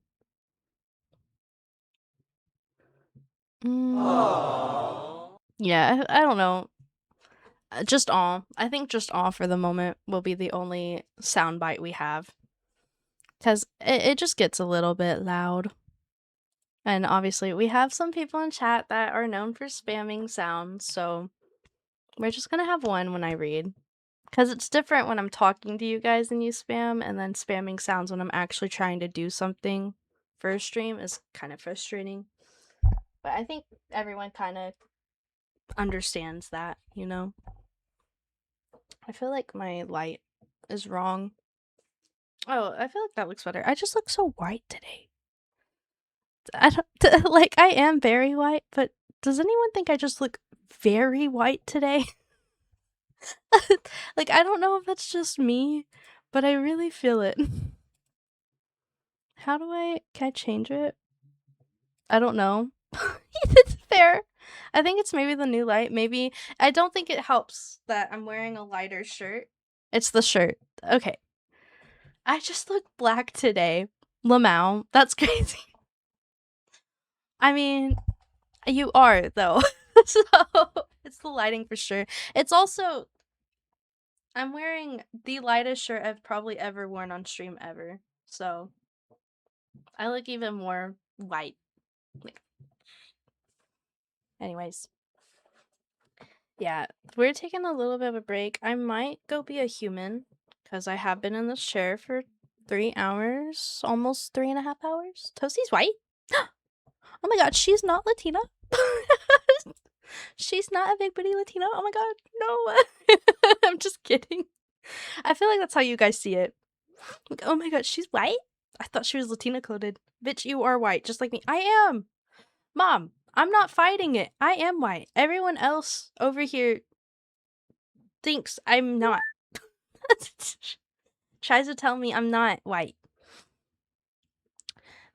Yeah, I don't know. Just aw. I think just aw for the moment will be the only soundbite we have. Because it just gets a little bit loud. And obviously we have some people in chat that are known for spamming sounds, so we're just gonna have one when I read. Because it's different when I'm talking to you guys and you spam, and then spamming sounds when I'm actually trying to do something for a stream is kind of frustrating. But I think everyone kind of understands that, you know? I feel like my light is wrong. Oh, I feel like that looks better. I just look so white today. I don't, like, I am very white, but does anyone think I just look very white today? Like, I don't know if that's just me, but I really feel it. How do can I change it? I don't know. It's fair. I think it's maybe the new light. Maybe, I don't think it helps that I'm wearing a lighter shirt. It's the shirt. Okay. I just look black today. Lamau. That's crazy. I mean, you are, though. So it's the lighting for sure. It's also I'm wearing the lightest shirt I've probably ever worn on stream ever. So I look even more white. Like, anyways. Yeah, we're taking a little bit of a break. I might go be a human because I have been in this chair for 3 hours, almost 3.5 hours. Toastie's white. Oh my god, she's not Latina. She's not a big booty Latina. Oh my god, no. I'm just kidding. I feel like that's how you guys see it. Like, oh my god, she's white? I thought she was Latina coded. Bitch, you are white, just like me. I am. Mom, I'm not fighting it. I am white. Everyone else over here thinks I'm not. Tries to tell me I'm not white.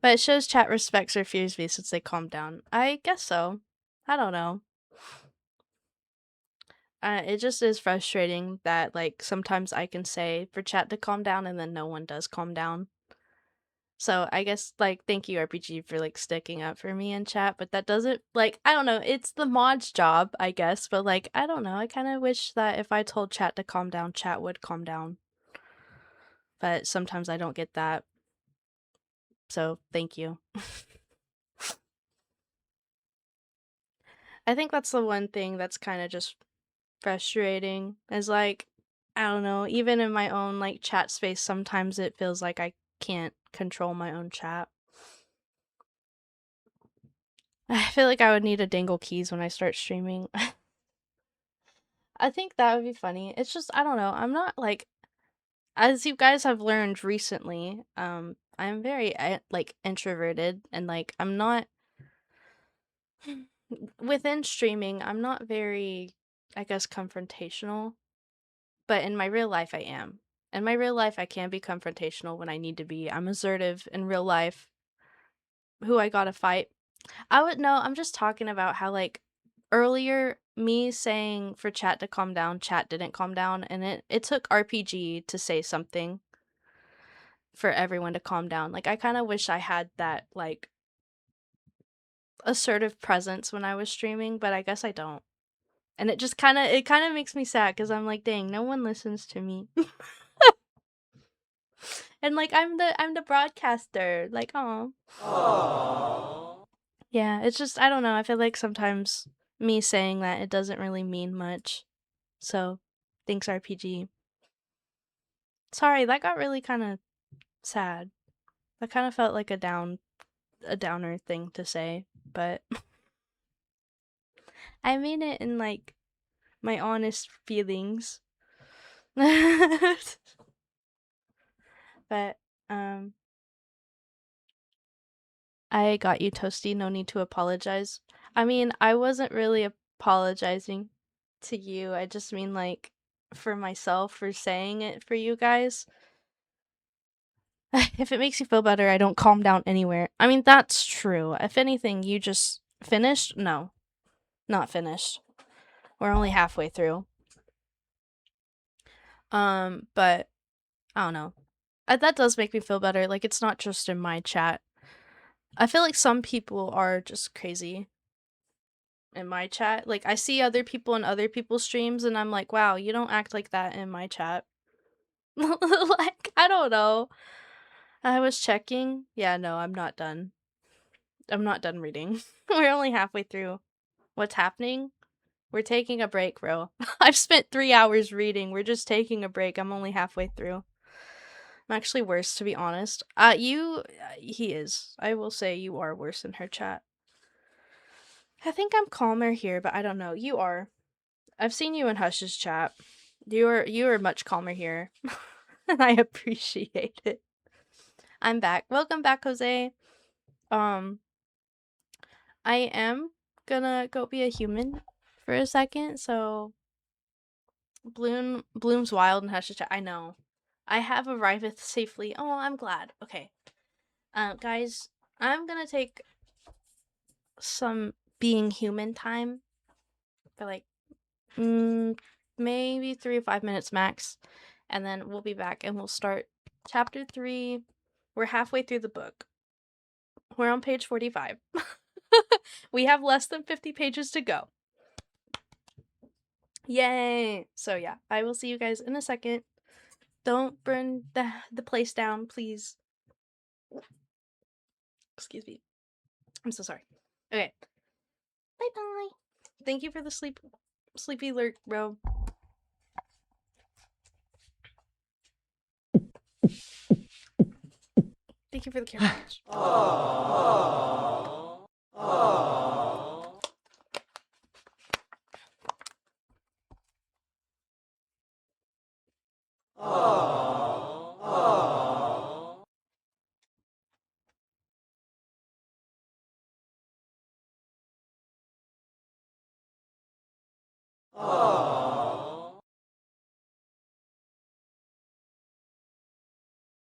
But it shows chat respects or fears me since they calmed down. I guess so. I don't know. It just is frustrating that, like, sometimes I can say for chat to calm down and then no one does calm down. So I guess, like, thank you RPG for, like, sticking up for me in chat, but that doesn't, like, I don't know, it's the mod's job, I guess, but, like, I don't know, I kind of wish that if I told chat to calm down, chat would calm down. But sometimes I don't get that. So, thank you. I think that's the one thing that's kind of just frustrating, is, like, I don't know, even in my own, like, chat space, sometimes it feels like I can't control my own chat. I feel like I would need a dangle keys when I start streaming. I think that would be funny. It's just, I don't know, I'm not, like, as you guys have learned recently, I'm very, like, introverted, and, like, I'm not, within streaming, I'm not very, I guess, confrontational, but in my real life, I am. In my real life, I can be confrontational when I need to be. I'm assertive in real life. Who I gotta fight. I'm just talking about how, like, earlier, me saying for chat to calm down, chat didn't calm down, and it took RPG to say something for everyone to calm down. Like, I kind of wish I had that, like, assertive presence when I was streaming, but I guess I don't. And it just kind of makes me sad because I'm like, dang, no one listens to me. And, like, I'm the broadcaster. Like, aw. Yeah, it's just, I don't know, I feel like sometimes me saying that, it doesn't really mean much. So, thanks RPG. Sorry, that got really kind of sad. That kind of felt like a downer thing to say, but I mean it in, like, my honest feelings. But, I got you, Toasty, no need to apologize. I mean, I wasn't really apologizing to you, I just mean, like, for myself for saying it for you guys. If it makes you feel better, I don't calm down anywhere. I mean, that's true. If anything, you just finished? No. Not finished. We're only halfway through. But I don't know. That does make me feel better. Like, it's not just in my chat. I feel like some people are just crazy in my chat. Like, I see other people in other people's streams, and I'm like, wow, you don't act like that in my chat. Like, I don't know. I was checking. Yeah, no, I'm not done. I'm not done reading. We're only halfway through. What's happening? We're taking a break, bro. I've spent 3 hours reading. We're just taking a break. I'm only halfway through. I'm actually worse, to be honest. He is. I will say you are worse in her chat. I think I'm calmer here, but I don't know. You are. I've seen you in Hush's chat. You are much calmer here. And I appreciate it. I'm back. Welcome back, Jose. I am gonna go be a human for a second, so Bloom's wild and Hush's chat. I know. I have arrived safely. Oh, I'm glad. Okay. Guys, I'm gonna take some being human time for like maybe 3 or 5 minutes max, and then we'll be back and we'll start chapter 3. We're halfway through the book. We're on page 45. We have less than 50 pages to go. Yay! So yeah, I will see you guys in a second. Don't burn the place down, please. Excuse me. I'm so sorry. Okay. Bye bye. Thank you for the sleepy lurk, bro. Thank you for the care package.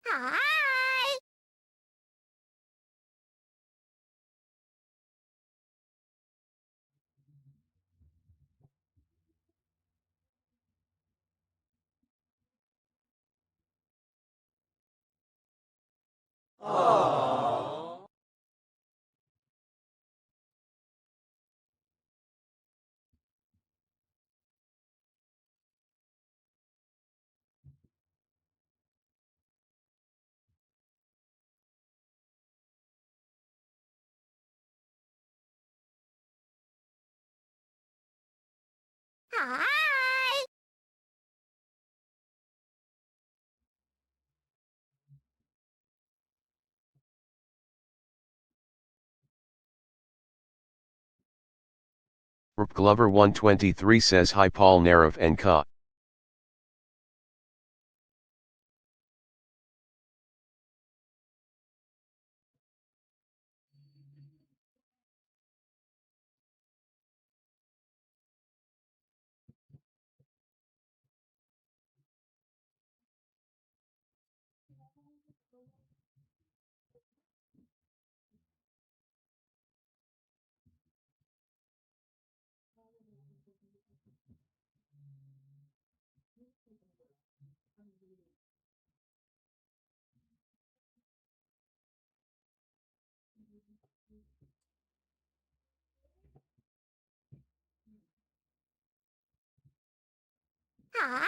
Hi. Hi. Rp Glover 123 says hi Paul Narav and Ka. Hi.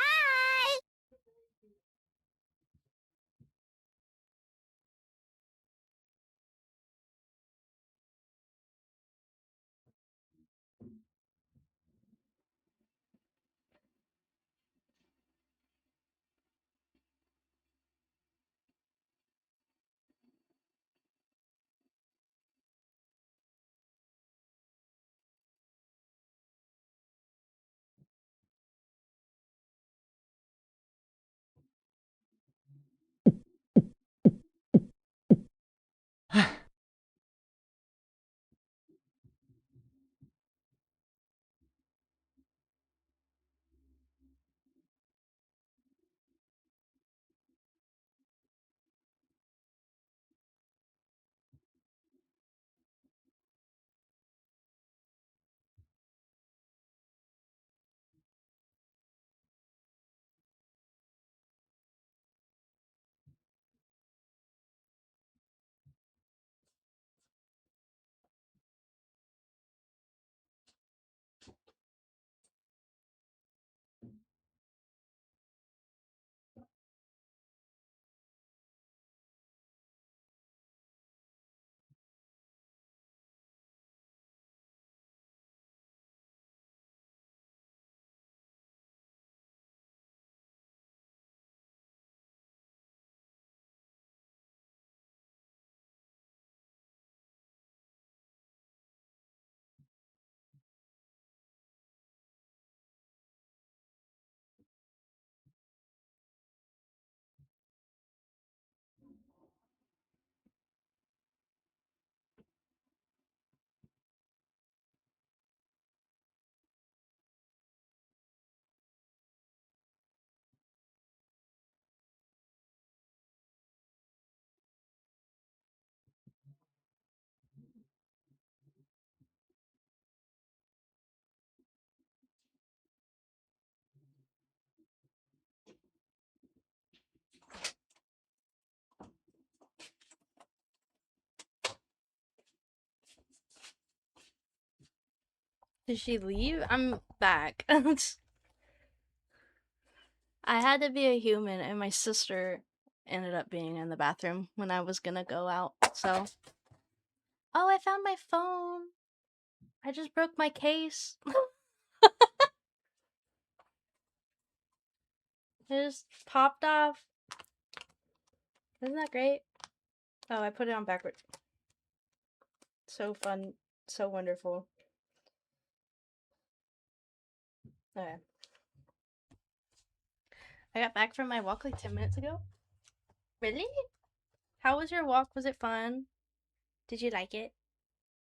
Did she leave? I'm back. I had to be a human, and my sister ended up being in the bathroom when I was gonna go out. So, oh, I found my phone. I just broke my case. It just popped off. Isn't that great? Oh, I put it on backwards. So fun. So wonderful. Okay. I got back from my walk like 10 minutes ago. Really? How was your walk? Was it fun? Did you like it?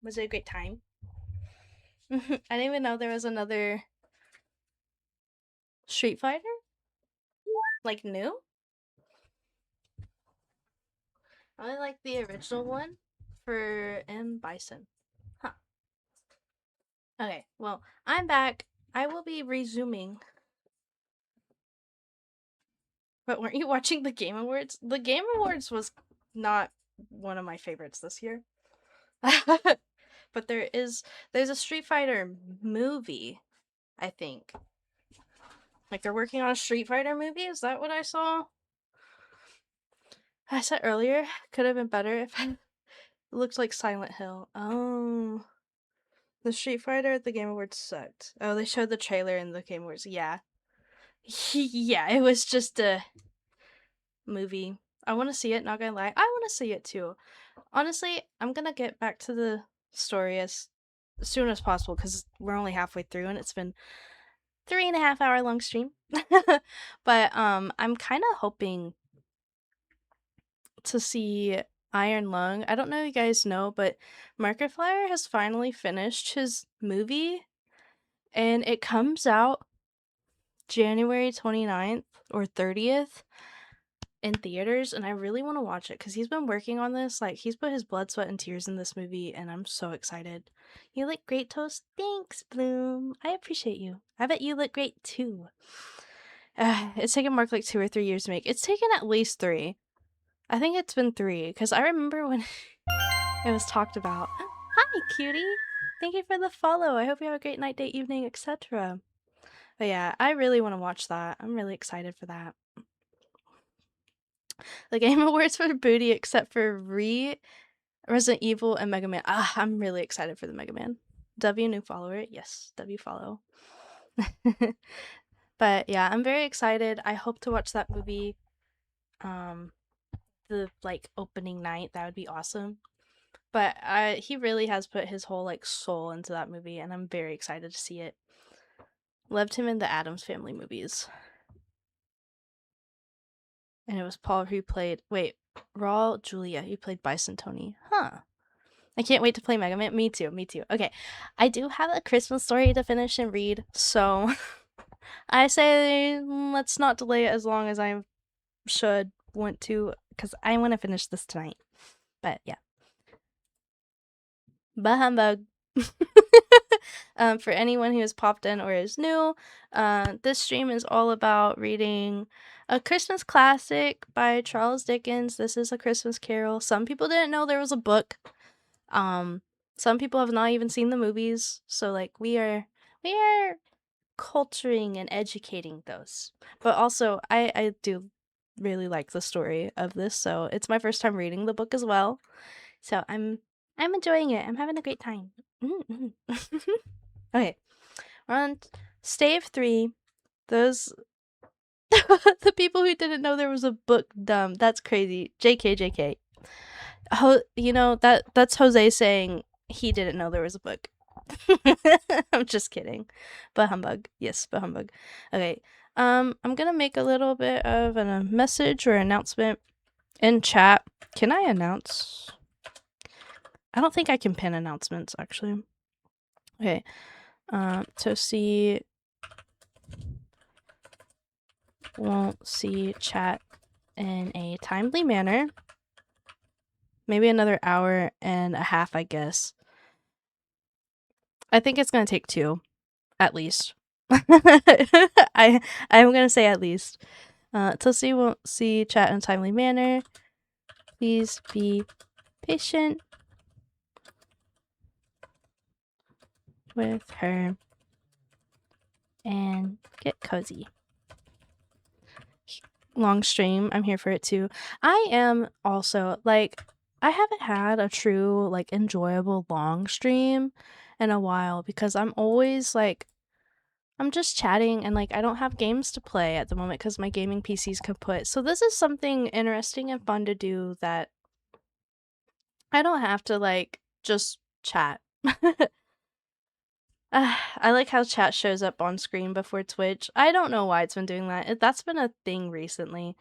Was it a great time? I didn't even know there was another Street Fighter? Like new? I only like the original one for M. Bison. Huh. Okay, well, I'm back. I will be resuming. But weren't you watching the Game Awards? The Game Awards was not one of my favorites this year. But there's a Street Fighter movie, I think. Like they're working on a Street Fighter movie? Is that what I saw? I said earlier, could have been better if it looked like Silent Hill. Oh. The Street Fighter at the Game Awards sucked. Oh, they showed the trailer in the Game Awards. Yeah. Yeah, it was just a movie. I want to see it, not gonna lie. I want to see it too. Honestly, I'm gonna get back to the story as soon as possible because we're only halfway through and it's been 3.5 hour long stream. But I'm kind of hoping to see Iron Lung. I don't know if you guys know, but Markiplier has finally finished his movie and it comes out January 29th or 30th in theaters, and I really want to watch it because he's been working on this. Like, he's put his blood, sweat, and tears in this movie, and I'm so excited. You look great, Toast. Thanks, Bloom. I appreciate you. I bet you look great too. It's taken Mark like 2 or 3 years to make. It's taken at least 3. I think it's been 3 because I remember when it was talked about. Hi, cutie. Thank you for the follow. I hope you have a great night, day, evening, etc. But yeah, I really want to watch that. I'm really excited for that. The Game Awards for booty except for Resident Evil and Mega Man. I'm really excited for the Mega Man. W new follower. Yes, W follow. But yeah, I'm very excited. I hope to watch that movie the like opening night. That would be awesome. But he really has put his whole like soul into that movie and I'm very excited to see it. Loved him in the Addams Family movies. And it was Paul who played Raul Julia, who played Bison Tony. Huh. I can't wait to play Mega Man. Me too. Okay. I do have a Christmas story to finish and read, so I say let's not delay it as long as I want to, because I want to finish this tonight. But yeah. Bah humbug. For anyone who has popped in or is new, this stream is all about reading a Christmas classic by Charles Dickens. This is A Christmas Carol. Some people didn't know there was a book. Some people have not even seen the movies. So like we are culturing and educating those. But also I do really like the story of this, so it's my first time reading the book as well. So I'm enjoying it. I'm having a great time. Okay, we're on stave 3. Those the people who didn't know there was a book, dumb. That's crazy. JK. You know that's Jose saying he didn't know there was a book. I'm just kidding. But humbug. Yes, but humbug. Okay. I'm gonna make a little bit of a message or announcement in chat. Can I announce? I don't think I can pin announcements actually. Okay. Toasty won't see chat in a timely manner. Maybe another hour and a half, I guess. I think it's gonna take 2, at least. I'm gonna say at least. Toasty won't see chat in a timely manner. Please be patient with her and get cozy. long stream, I'm here for it too. I am also like, I haven't had a true like enjoyable long stream in a while because I'm always like, I'm just chatting and like I don't have games to play at the moment because my gaming PC's kaput. So this is something interesting and fun to do that I don't have to like just chat. I like how chat shows up on screen before Twitch. I don't know why it's been doing that. That's been a thing recently.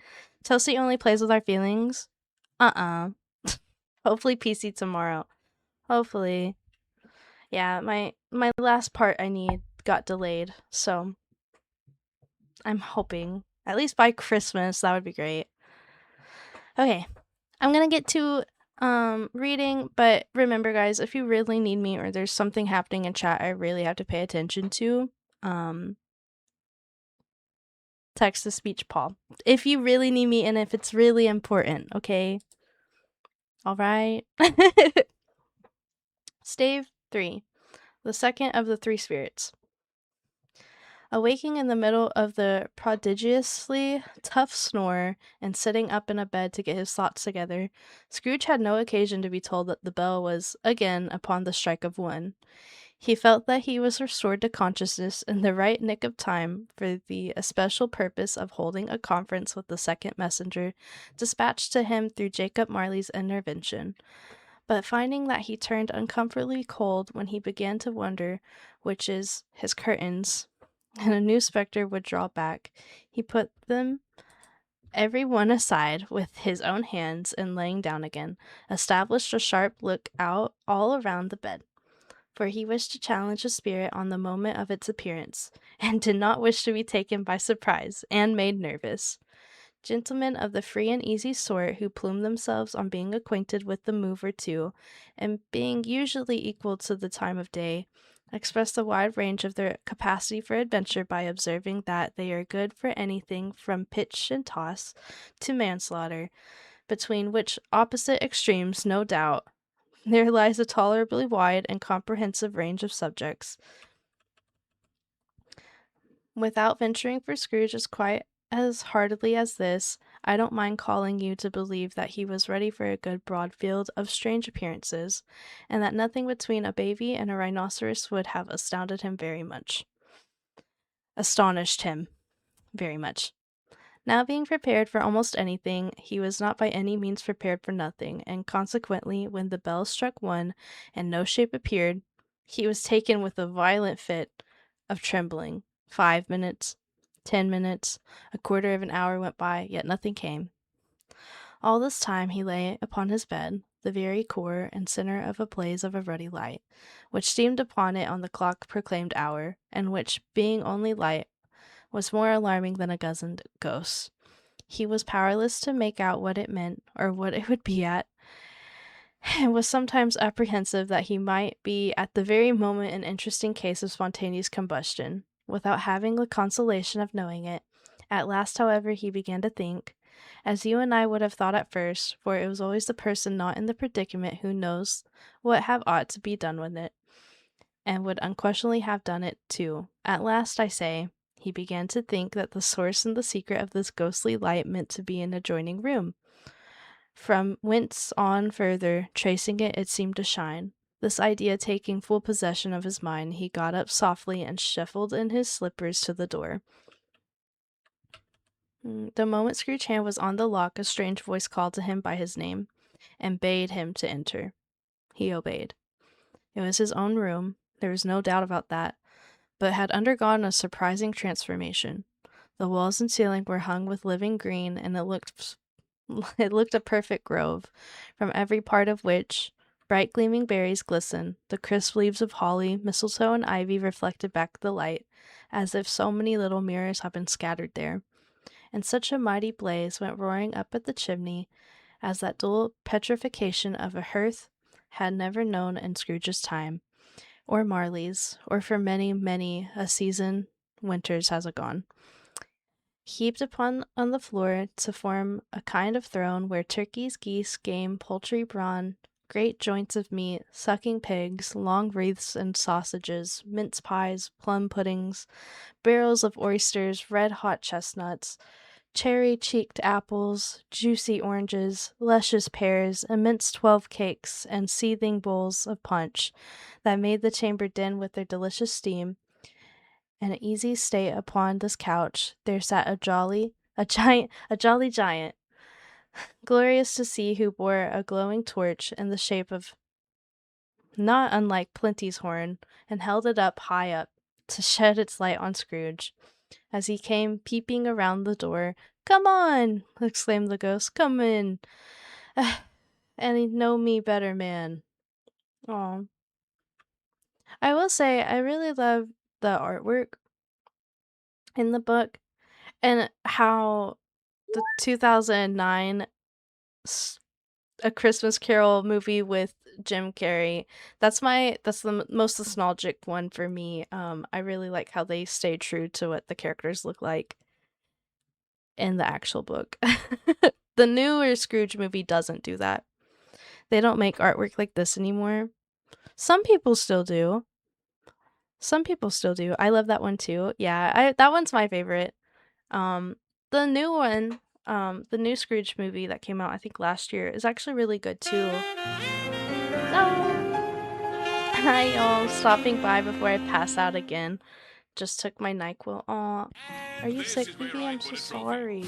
Toasty only plays with our feelings. Hopefully PC tomorrow. Hopefully. Yeah, my last part I need got delayed, so I'm hoping at least by Christmas. That would be great. Okay, I'm gonna get to reading, but remember guys, if you really need me or there's something happening in chat I really have to pay attention to, text to speech Paul if you really need me and if it's really important. Okay, all right. Stave 3, the second of the three spirits. Awaking in the middle of the prodigiously tough snore and sitting up in a bed to get his thoughts together, Scrooge had no occasion to be told that the bell was again upon the strike of 1. He felt that he was restored to consciousness in the right nick of time for the especial purpose of holding a conference with the second messenger dispatched to him through Jacob Marley's intervention. But finding that he turned uncomfortably cold when he began to wonder which is his curtains, and a new spectre would draw back, he put them every one aside with his own hands and laying down again, established a sharp look-out all around the bed. For he wished to challenge the spirit on the moment of its appearance, and did not wish to be taken by surprise, and made nervous. Gentlemen of the free and easy sort who plume themselves on being acquainted with the move or two, and being usually equal to the time of day, express the wide range of their capacity for adventure by observing that they are good for anything from pitch and toss to manslaughter, between which opposite extremes, no doubt, there lies a tolerably wide and comprehensive range of subjects. Without venturing for Scrooge as quite as heartily as this, I don't mind calling you to believe that he was ready for a good broad field of strange appearances, and that nothing between a baby and a rhinoceros would have astonished him very much. Now being prepared for almost anything, he was not by any means prepared for nothing, and consequently, when the bell struck 1 and no shape appeared, he was taken with a violent fit of trembling. 5 minutes, 10 minutes, a quarter of an hour went by, yet nothing came. All this time he lay upon his bed, the very core and center of a blaze of a ruddy light, which streamed upon it on the clock-proclaimed hour, and which, being only light, was more alarming than a dozen ghosts. He was powerless to make out what it meant, or what it would be at, and was sometimes apprehensive that he might be at the very moment an interesting case of spontaneous combustion, without having the consolation of knowing it. At last, however, he began to think, as you and I would have thought at first, for it was always the person not in the predicament who knows what have ought to be done with it, and would unquestionably have done it too. At last, I say, he began to think that the source and the secret of this ghostly light meant to be an adjoining room, from whence on further, tracing it, it seemed to shine. This idea taking full possession of his mind, he got up softly and shuffled in his slippers to the door. The moment Scrooge's hand was on the lock, a strange voice called to him by his name, and bade him to enter. He obeyed. It was his own room, there was no doubt about that, but had undergone a surprising transformation. The walls and ceiling were hung with living green, and it looked a perfect grove, from every part of which bright gleaming berries glistened, the crisp leaves of holly, mistletoe, and ivy reflected back the light, as if so many little mirrors had been scattered there. And such a mighty blaze went roaring up at the chimney, as that dull petrification of a hearth had never known in Scrooge's time, or Marley's, or for many, many a season winters has agone. Heaped upon on the floor to form a kind of throne where turkeys, geese, game, poultry, brawn, great joints of meat, sucking pigs, long wreaths and sausages, mince pies, plum puddings, barrels of oysters, red-hot chestnuts, cherry-cheeked apples, juicy oranges, luscious pears, immense 12 cakes, and seething bowls of punch that made the chamber din with their delicious steam. In an easy state upon this couch there sat a jolly giant, glorious to see, who bore a glowing torch in the shape of not unlike Plenty's horn, and held it high up to shed its light on Scrooge. As he came peeping around the door, "Come on!" exclaimed the ghost. "Come in, and he know me better, man." Oh, I will say I really love the artwork in the book, and how the 2009 A Christmas Carol movie with Jim Carrey. That's the most nostalgic one for me. I really like how they stay true to what the characters look like in the actual book. The newer Scrooge movie doesn't do that. They don't make artwork like this anymore. Some people still do. I love that one too. Yeah, that one's my favorite. The new one, the new Scrooge movie that came out I think last year is actually really good too. Hi y'all, stopping by before I pass out again. Just took my NyQuil. Aw, are you sick, Vivi? I'm so sorry.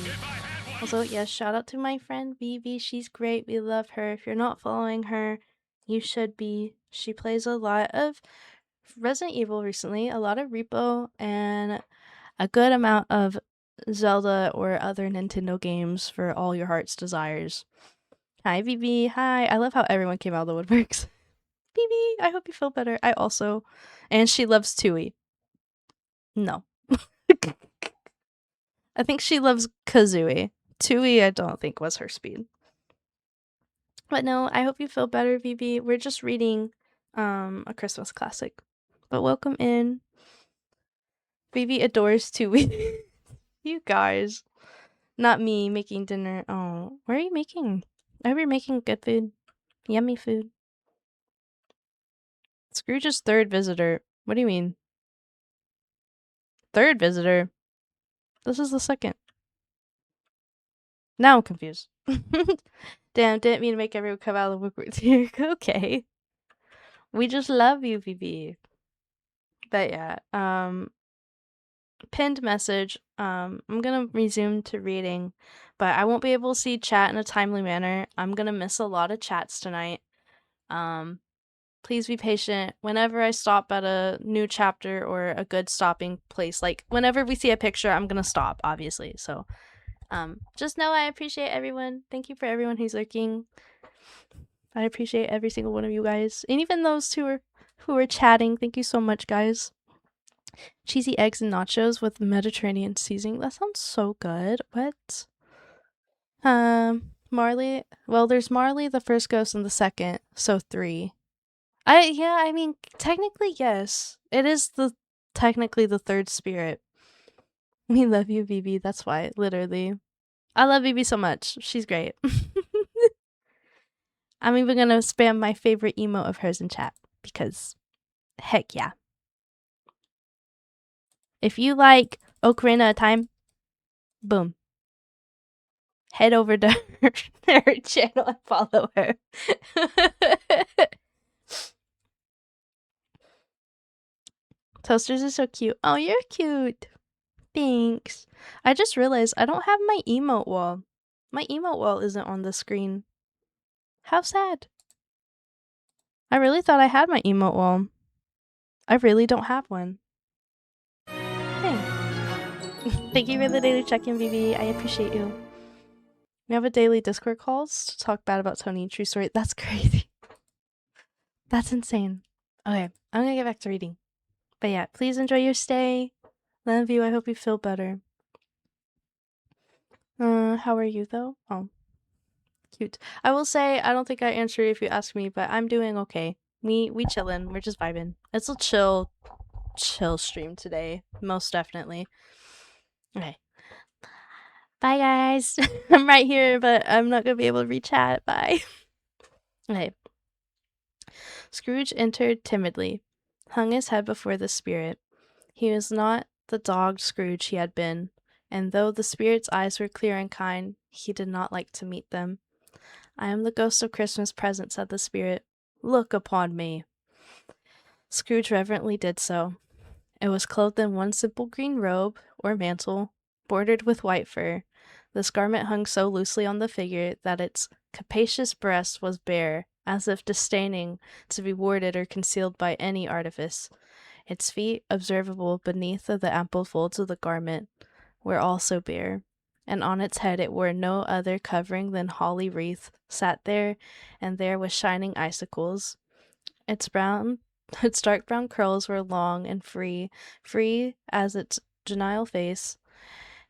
Also, yes, shout out to my friend Vivi. She's great. We love her. If you're not following her, you should be. She plays a lot of Resident Evil recently, a lot of Repo, and a good amount of Zelda or other Nintendo games for all your heart's desires. Hi, Vivi. Hi. I love how everyone came out of the woodworks. Vivi, I hope you feel better. I also. And she loves Tui. No. I think she loves Kazooie. Tui, I don't think was her speed. But no, I hope you feel better, Vivi. We're just reading a Christmas classic. But welcome in. Vivi adores Tui. You guys. Not me making dinner. Oh, what are you making? I hope you're making good food. Yummy food. Scrooge's third visitor. What do you mean? Third visitor? This is the second. Now I'm confused. Damn, didn't mean to make everyone come out of the woodwork here. Okay. We just love you, Vivi. But yeah, pinned message. I'm gonna resume to reading, but I won't be able to see chat in a timely manner. I'm gonna miss a lot of chats tonight. Please be patient. Whenever I stop at a new chapter or a good stopping place, like whenever we see a picture, I'm gonna stop, obviously. So, just know I appreciate everyone. Thank you for everyone who's lurking. I appreciate every single one of you guys, and even those who are chatting. Thank you so much, guys. Cheesy eggs and nachos with Mediterranean seasoning. That sounds so good. What? Marley. Well, there's Marley, the first ghost, and the second, so 3. I mean, technically, yes. It is technically the third spirit. We love you, Vivi. That's why, literally. I love Vivi so much. She's great. I'm even gonna spam my favorite emote of hers in chat, because heck yeah. If you like Ocarina of Time, boom. Head over to her channel and follow her. Toasters are so cute. Oh, you're cute. Thanks. I just realized I don't have my emote wall. My emote wall isn't on the screen. How sad. I really thought I had my emote wall. I really don't have one. Hey. Thank you for the daily check-in, Vivi. I appreciate you. We have a daily Discord calls to talk bad about Tony. True story. That's crazy. That's insane. Okay, I'm gonna get back to reading. But yeah, please enjoy your stay. Love you. I hope you feel better. How are you though? Oh, cute. I will say I don't think I answer if you ask me, but I'm doing okay. We chillin'. We're just vibing. It's a chill stream today, most definitely. Okay. Bye guys. I'm right here, but I'm not gonna be able to read chat. Bye. Okay. Scrooge entered timidly, hung his head before the spirit. He was not the dogged Scrooge he had been. and though the spirit's eyes were clear and kind, he did not like to meet them. "I am the ghost of Christmas present," said the spirit. "Look upon me." Scrooge reverently did so. It was clothed in one simple green robe, or mantle, bordered with white fur. This garment hung so loosely on the figure that its capacious breast was bare, as if disdaining to be warded or concealed by any artifice. Its feet, observable beneath the ample folds of the garment, were also bare, and on its head it wore no other covering than holly wreath, sat there and there with shining icicles. Its dark brown curls were long and free as its genial face,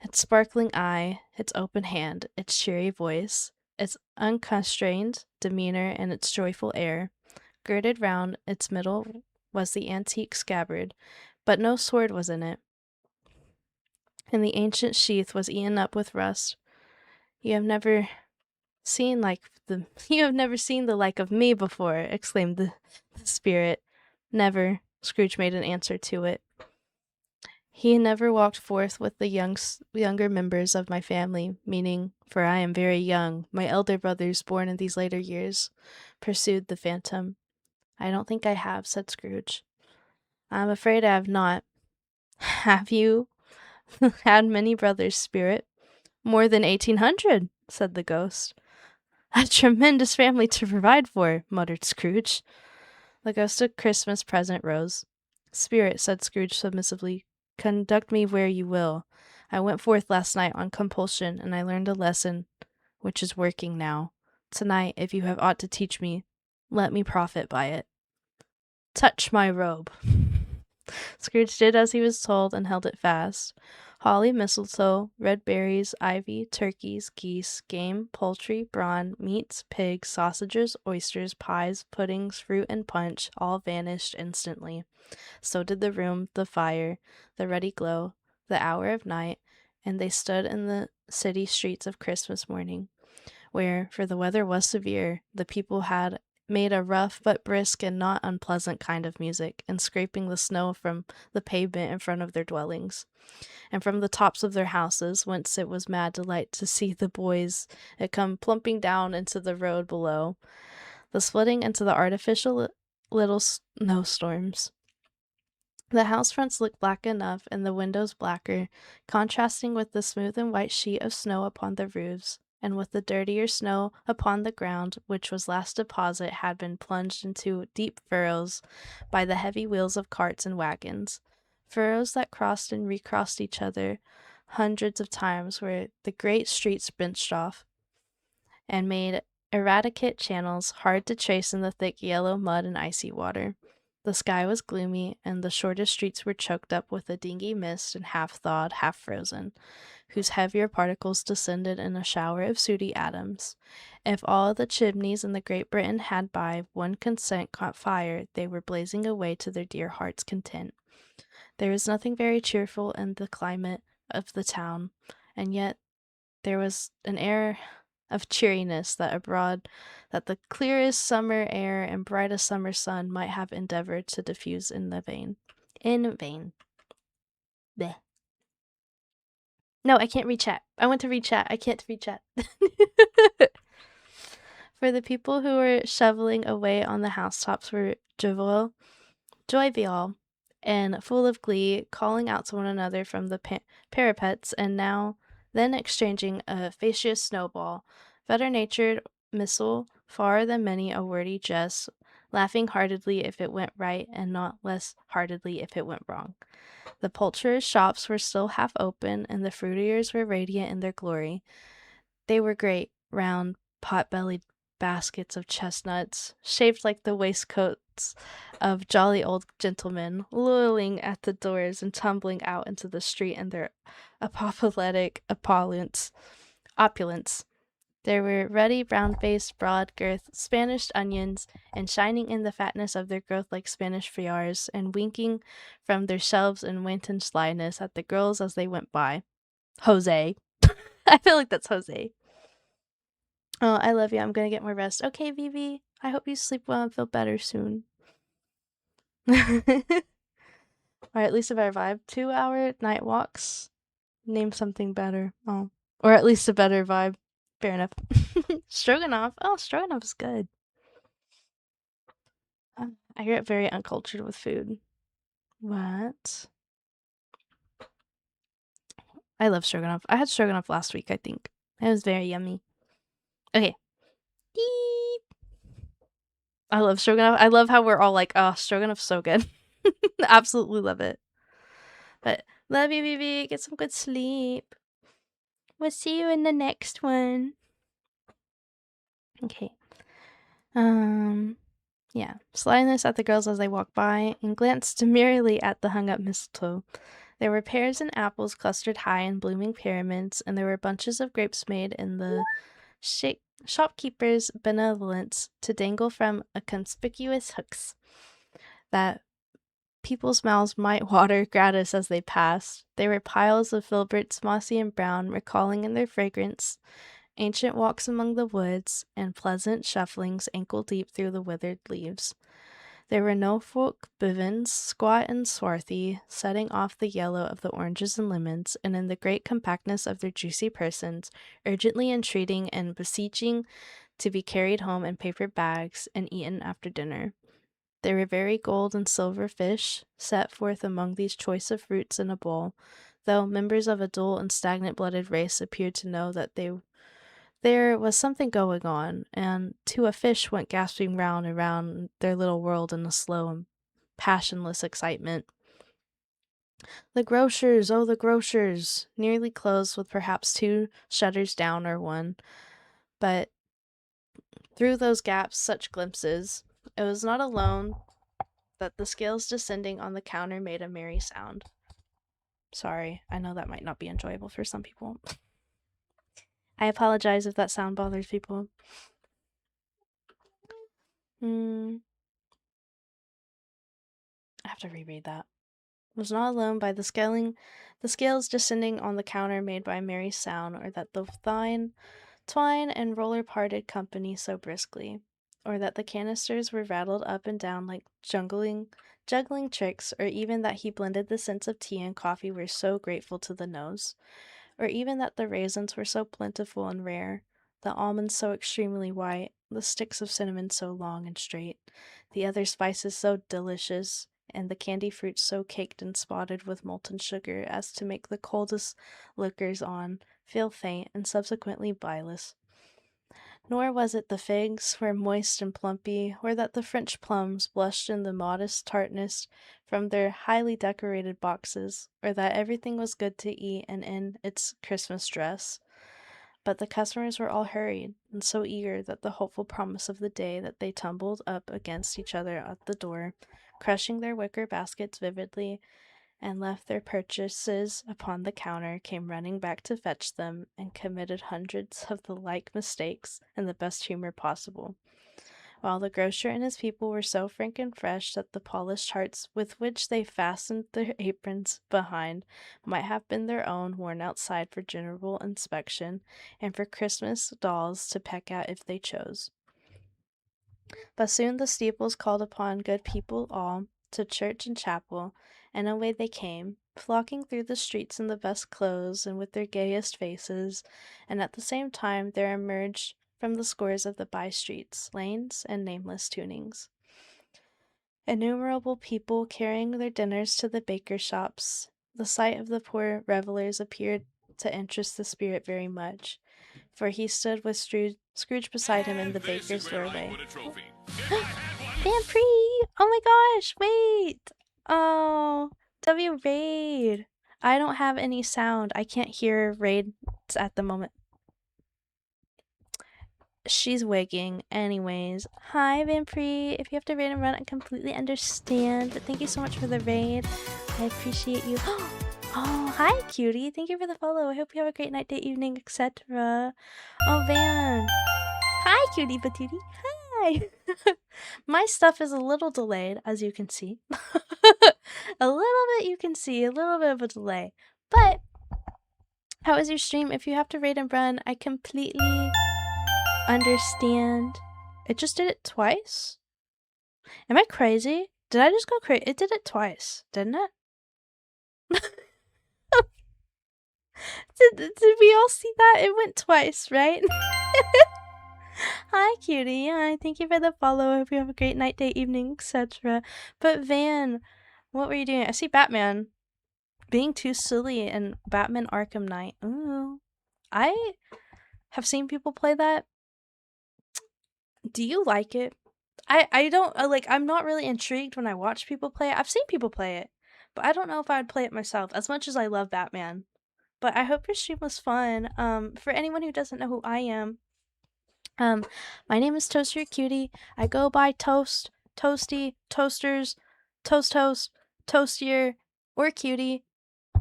its sparkling eye, its open hand, its cheery voice, its unconstrained demeanor, and its joyful air. Girded round its middle was the antique scabbard, but no sword was in it, and the ancient sheath was eaten up with rust. You have never seen the like of me before," exclaimed the spirit. "Never," Scrooge made an answer to it. "He never walked forth with the younger members of my family, meaning, for I am very young, my elder brothers born in these later years," pursued the phantom. "I don't think I have," said Scrooge. "I'm afraid I have not." "Have you had many brothers, spirit?" "More than 1,800, said the ghost. "A tremendous family to provide for," muttered Scrooge. The ghost of Christmas present rose. "Spirit," said Scrooge submissively, "conduct me where you will. I went forth last night on compulsion, and I learned a lesson which is working now. Tonight, if you have aught to teach me, let me profit by it." "Touch my robe." Scrooge did as he was told and held it fast. Holly, mistletoe, red berries, ivy, turkeys, geese, game, poultry, brawn, meats, pigs, sausages, oysters, pies, puddings, fruit, and punch all vanished instantly. So did the room, the fire, the ruddy glow, the hour of night, and they stood in the city streets of Christmas morning, where, for the weather was severe, the people had made a rough but brisk and not unpleasant kind of music, and scraping the snow from the pavement in front of their dwellings, and from the tops of their houses, whence it was mad delight to see the boys come plumping down into the road below, the splitting into the artificial little snowstorms. The house fronts looked black enough, and the windows blacker, contrasting with the smooth and white sheet of snow upon the roofs, and with the dirtier snow upon the ground, which was last deposit had been plunged into deep furrows by the heavy wheels of carts and wagons, furrows that crossed and recrossed each other hundreds of times, where the great streets branched off, and made eradicate channels hard to trace in the thick yellow mud and icy water. The sky was gloomy, and the shortest streets were choked up with a dingy mist and half-thawed, half-frozen, whose heavier particles descended in a shower of sooty atoms. If all the chimneys in the Great Britain had by one consent caught fire, they were blazing away to their dear hearts' content. There was nothing very cheerful in the climate of the town, and yet there was an air of cheeriness that the clearest summer air and brightest summer sun might have endeavored to diffuse in vain. Bleh. No, I can't read chat. I want to read chat. I can't read chat. For the people who were shoveling away on the housetops were jovial, and full of glee, calling out to one another from the parapets, and then exchanging a facetious snowball, better-natured missile, far than many a wordy jest, laughing heartedly if it went right, and not less heartedly if it went wrong. The poulterers' shops were still half open, and the fruiterers were radiant in their glory. They were great, round, pot-bellied baskets of chestnuts, shaped like the waistcoats of jolly old gentlemen, lolling at the doors and tumbling out into the street in their apoplectic opulence. There were ruddy, brown-faced, broad-girthed Spanish onions, and shining in the fatness of their growth like Spanish friars, and winking from their shelves in wanton slyness at the girls as they went by. Jose. I feel like that's Jose. Oh, I love you. I'm gonna get more rest. Okay, Vivi. I hope you sleep well and feel better soon. Or at least if I survive 2-hour night walks. Name something better. Oh. Or at least a better vibe. Fair enough. Stroganoff. Oh, stroganoff is good. I get very uncultured with food. What? I love stroganoff. I had stroganoff last week, I think. It was very yummy. Okay. Beep. I love stroganoff. I love how we're all like, oh, stroganoff's so good. Absolutely love it. But love you, baby. Get some good sleep. We'll see you in the next one. Okay. Yeah. Sliding this at the girls as they walked by and glanced demurely at the hung up mistletoe. There were pears and apples clustered high in blooming pyramids, and there were bunches of grapes made in the shopkeeper's benevolence to dangle from a conspicuous hooks that people's mouths might water gratis as they passed. They were piles of filberts, mossy and brown, recalling in their fragrance ancient walks among the woods and pleasant shufflings ankle-deep through the withered leaves. There were no folk bivens, squat and swarthy, setting off the yellow of the oranges and lemons, and in the great compactness of their juicy persons, urgently entreating and beseeching to be carried home in paper bags and eaten after dinner. There were very gold and silver fish set forth among these choice of fruits in a bowl, though members of a dull and stagnant-blooded race appeared to know that there was something going on, and to a fish went gasping round and round their little world in a slow and passionless excitement. The grocers, oh the grocers, nearly closed with perhaps 2 shutters down or 1, but through those gaps such glimpses. It was not alone that the scales descending on the counter made a merry sound. Sorry, I know that might not be enjoyable for some people. I apologize if that sound bothers people. I have to reread that. Was not alone by the scales descending on the counter made by a merry sound, or that the twine and roller parted company so briskly, or that the canisters were rattled up and down like juggling tricks, or even that he blended the scents of tea and coffee were so grateful to the nose, or even that the raisins were so plentiful and rare, the almonds so extremely white, the sticks of cinnamon so long and straight, the other spices so delicious, and the candy fruits so caked and spotted with molten sugar as to make the coldest lookers on feel faint and subsequently bilious. Nor was it the figs were moist and plumpy, or that the French plums blushed in the modest tartness from their highly decorated boxes, or that everything was good to eat and in its Christmas dress. But the customers were all hurried, and so eager that the hopeful promise of the day that they tumbled up against each other at the door, crushing their wicker baskets vividly, and left their purchases upon the counter, came running back to fetch them, and committed hundreds of the like mistakes in the best humor possible, while the grocer and his people were so frank and fresh that the polished hearts with which they fastened their aprons behind might have been their own, worn outside for general inspection, and for Christmas dolls to peck at if they chose. But soon the steeples called upon good people all to church and chapel, and away they came, flocking through the streets in the best clothes and with their gayest faces, and at the same time there emerged from the scores of the by-streets, lanes, and nameless tunings innumerable people carrying their dinners to the baker shops. The sight of the poor revelers appeared to interest the spirit very much, for he stood with Scrooge beside him in the baker's doorway. Vampire! Oh my gosh, wait! Oh, W Raid! I don't have any sound. I can't hear Raid at the moment. She's wigging. Anyways, hi Vampire. If you have to raid and run, I completely understand. But thank you so much for the raid. I appreciate you. Oh, hi cutie. Thank you for the follow. I hope you have a great night, day, evening, etc. Oh, Van. Hi cutie patootie. Hi. My stuff is a little delayed, as you can see. A little bit you can see. A little bit of a delay. But how is your stream? If you have to raid and run, I completely understand. It just did it twice? Am I crazy? Did I just go crazy? It did it twice, didn't it? Did we all see that? It went twice, right? Hi, cutie. Hi, thank you for the follow. I hope you have a great night, day, evening, etc. But Van, what were you doing? I see Batman being too silly in Batman Arkham Knight. Ooh. I have seen people play that. Do you like it? I don't like, I'm not really intrigued when I watch people play it. I've seen people play it, but I don't know if I'd play it myself as much as I love Batman. But I hope your stream was fun. For anyone who doesn't know who I am, my name is Toaster Cutie. I go by Toast, Toasty, Toasters, Toast Toast, Toastier, or Cutie,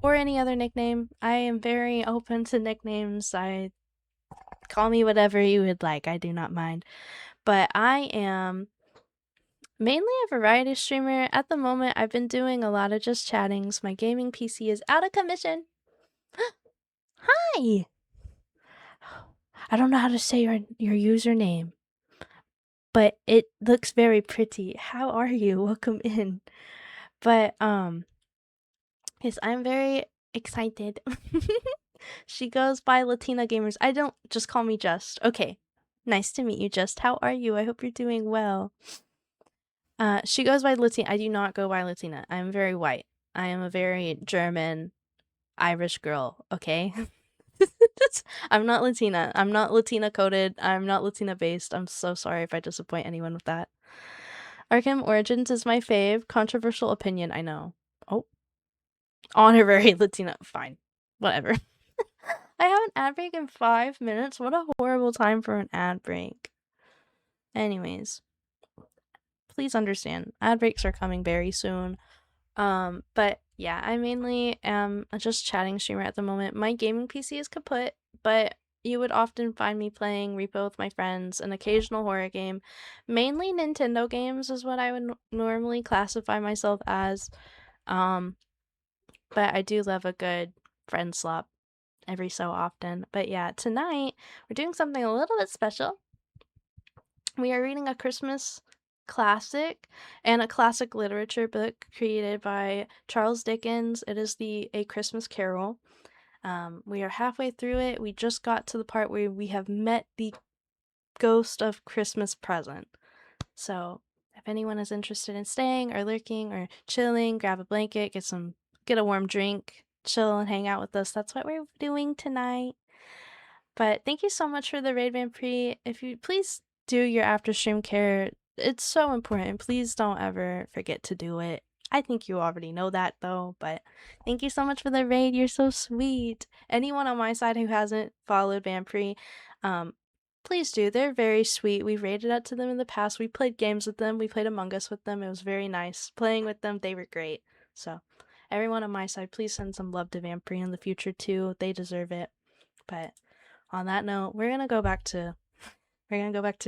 or any other nickname. I am very open to nicknames. Call me whatever you would like. I do not mind. But I am mainly a variety streamer. At the moment, I've been doing a lot of just chattings. My gaming PC is out of commission. Hi! I don't know how to say your username, but it looks very pretty. How are you? Welcome in. But, yes, I'm very excited. She goes by Latina Gamers. I don't, just call me Just. Okay. Nice to meet you, Just. How are you? I hope you're doing well. She goes by Latina. I do not go by Latina. I'm very white. I am a very German, Irish girl, okay? I'm not Latina. I'm not Latina coded. I'm not Latina based. I'm so sorry if I disappoint anyone with that. Arkham Origins is my fave. Controversial opinion, I know. Oh. Honorary Latina. Fine. Whatever. I have an ad break in 5 minutes. What a horrible time for an ad break. Anyways. Please understand. Ad breaks are coming very soon. But yeah, I mainly am just chatting streamer at the moment. My gaming PC is kaput, but you would often find me playing Repo with my friends, an occasional horror game. Mainly Nintendo games is what I would normally classify myself as. But I do love a good friend swap every so often. But yeah, tonight we're doing something a little bit special. We are reading a Christmas classic and a classic literature book created by Charles Dickens. It is A Christmas Carol. We are halfway through it. We just got to the part where we have met the ghost of Christmas present. So if anyone is interested in staying or lurking or chilling, grab a blanket, get a warm drink, chill and hang out with us. That's what we're doing tonight. But thank you so much for the raid, Vampire. If you please do your after stream care, it's so important. Please don't ever forget to do it. I think you already know that though, but thank you so much for the raid. You're so sweet. Anyone on my side who hasn't followed Vampire, please do. They're very sweet. We've raided out to them in the past. We played games with them. We played Among Us with them. It was very nice. Playing with them, they were great. So everyone on my side, please send some love to Vampire in the future too. They deserve it. But on that note, we're gonna go back to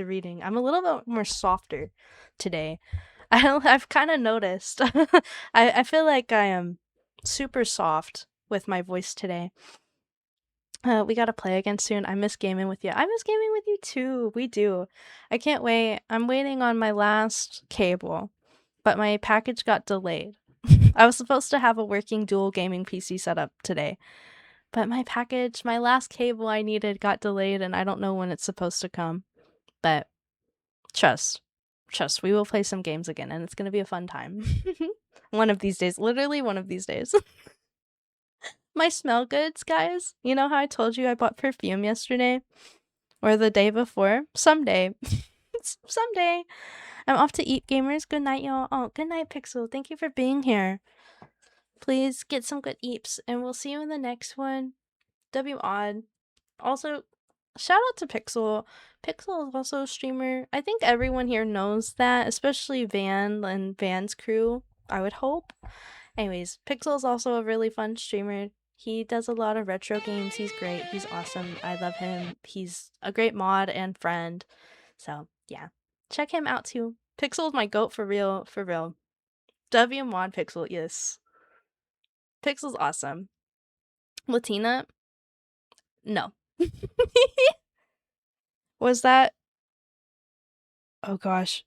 reading. I'm a little bit more softer today. I've kind of noticed. I feel like I am super soft with my voice today. We gotta play again soon. I miss gaming with you. I miss gaming with you too. We do. I can't wait. I'm waiting on my last cable, but my package got delayed. I was supposed to have a working dual gaming PC set up today, but my last cable I needed got delayed, and I don't know when it's supposed to come. But trust, we will play some games again, and it's gonna be a fun time. One of these days, literally one of these days. My smell goods, guys. You know how I told you I bought perfume yesterday? Or the day before? Someday. Someday. I'm off to eat, gamers. Good night, y'all. Oh, good night, Pixel. Thank you for being here. Please get some good eeps, and we'll see you in the next one. W-Odd. Also, shout out to Pixel. Pixel is also a streamer. I think everyone here knows that, especially Van and Van's crew, I would hope. Anyways, Pixel is also a really fun streamer. He does a lot of retro games. He's great. He's awesome. I love him. He's a great mod and friend. So, yeah. Check him out too. Pixel's my goat for real. For real. W mod Pixel, yes. Pixel's awesome. Latina? No. Was that? Oh gosh.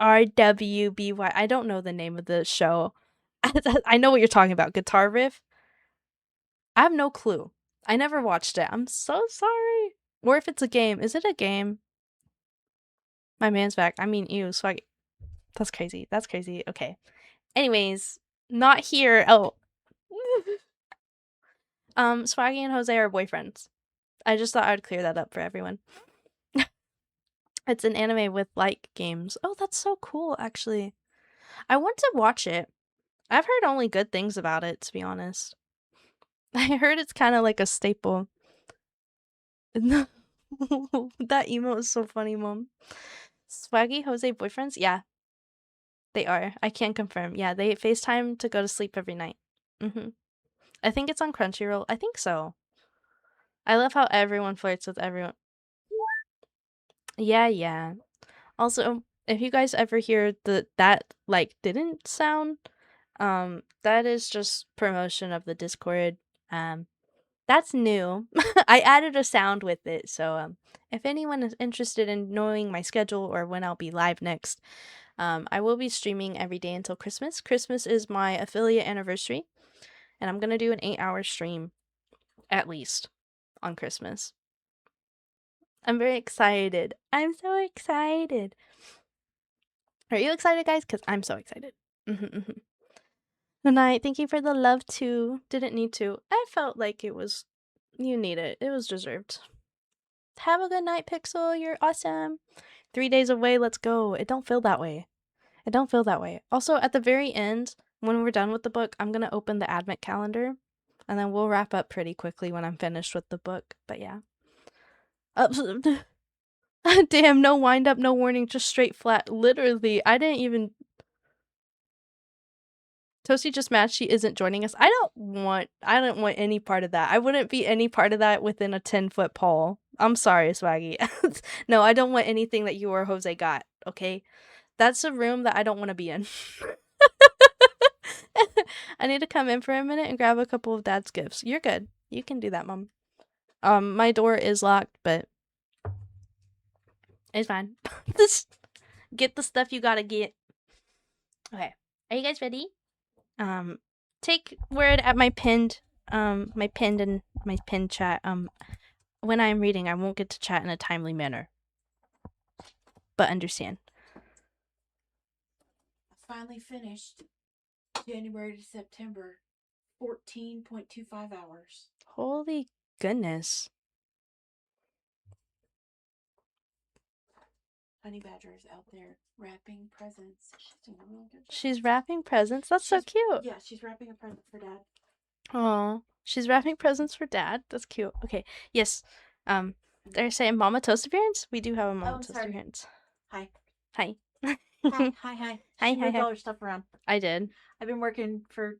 RWBY. I don't know the name of the show. I know what you're talking about. Guitar Riff? I have no clue. I never watched it. I'm so sorry. Or if it's a game. Is it a game? My man's back. I mean, ew, swag. That's crazy. That's crazy. Okay. Anyways, not here. Oh. Swaggy and Jose are boyfriends. I just thought I would clear that up for everyone. It's an anime with like games. Oh, that's so cool, actually. I want to watch it. I've heard only good things about it, to be honest. I heard it's kind of like a staple. That emote is so funny, Mom. Swaggy, Jose boyfriends? Yeah. They are. I can confirm. Yeah, they FaceTime to go to sleep every night. I think it's on Crunchyroll. I think so. I love how everyone flirts with everyone. Yeah. Also, if you guys ever hear that like didn't sound, that is just promotion of the Discord. That's new. I added a sound with it, so if anyone is interested in knowing my schedule or when I'll be live next, I will be streaming every day until Christmas. Christmas is my affiliate anniversary, and I'm gonna do an 8-hour stream, at least, on Christmas. I'm very excited. I'm so excited. Are you excited, guys? Because I'm so excited. Good night. Thank you for the love, too. Didn't need to. I felt like it was... You need it. It was deserved. Have a good night, Pixel. You're awesome. 3 days away. Let's go. It don't feel that way. It don't feel that way. Also, at the very end, when we're done with the book, I'm going to open the advent calendar. And then we'll wrap up pretty quickly when I'm finished with the book. But yeah. Damn, no wind up, no warning, just straight flat. Literally, I didn't even... Toasty just mad she isn't joining us. I don't want any part of that. I wouldn't be any part of that within a 10-foot pole. I'm sorry, Swaggy. No, I don't want anything that you or Jose got, okay? That's a room that I don't want to be in. I need to come in for a minute and grab a couple of Dad's gifts. You're good. You can do that, Mom. My door is locked, but it's fine. Just get the stuff you gotta get. Okay. Are you guys ready? Take word at my pinned chat. When I'm reading, I won't get to chat in a timely manner. But understand. I finally finished January to September, 14.25 hours. Holy goodness. Honey Badger is out there wrapping presents. She's doing a really good job. She's wrapping presents? That's so cute. Yeah, she's wrapping a present for Dad. Oh, she's wrapping presents for Dad. That's cute. Okay. Yes. They're saying Mama Toast appearance? We do have a Mama Toast appearance. Hi. Hi. Hi. She moved all her stuff around. I did. I've been working for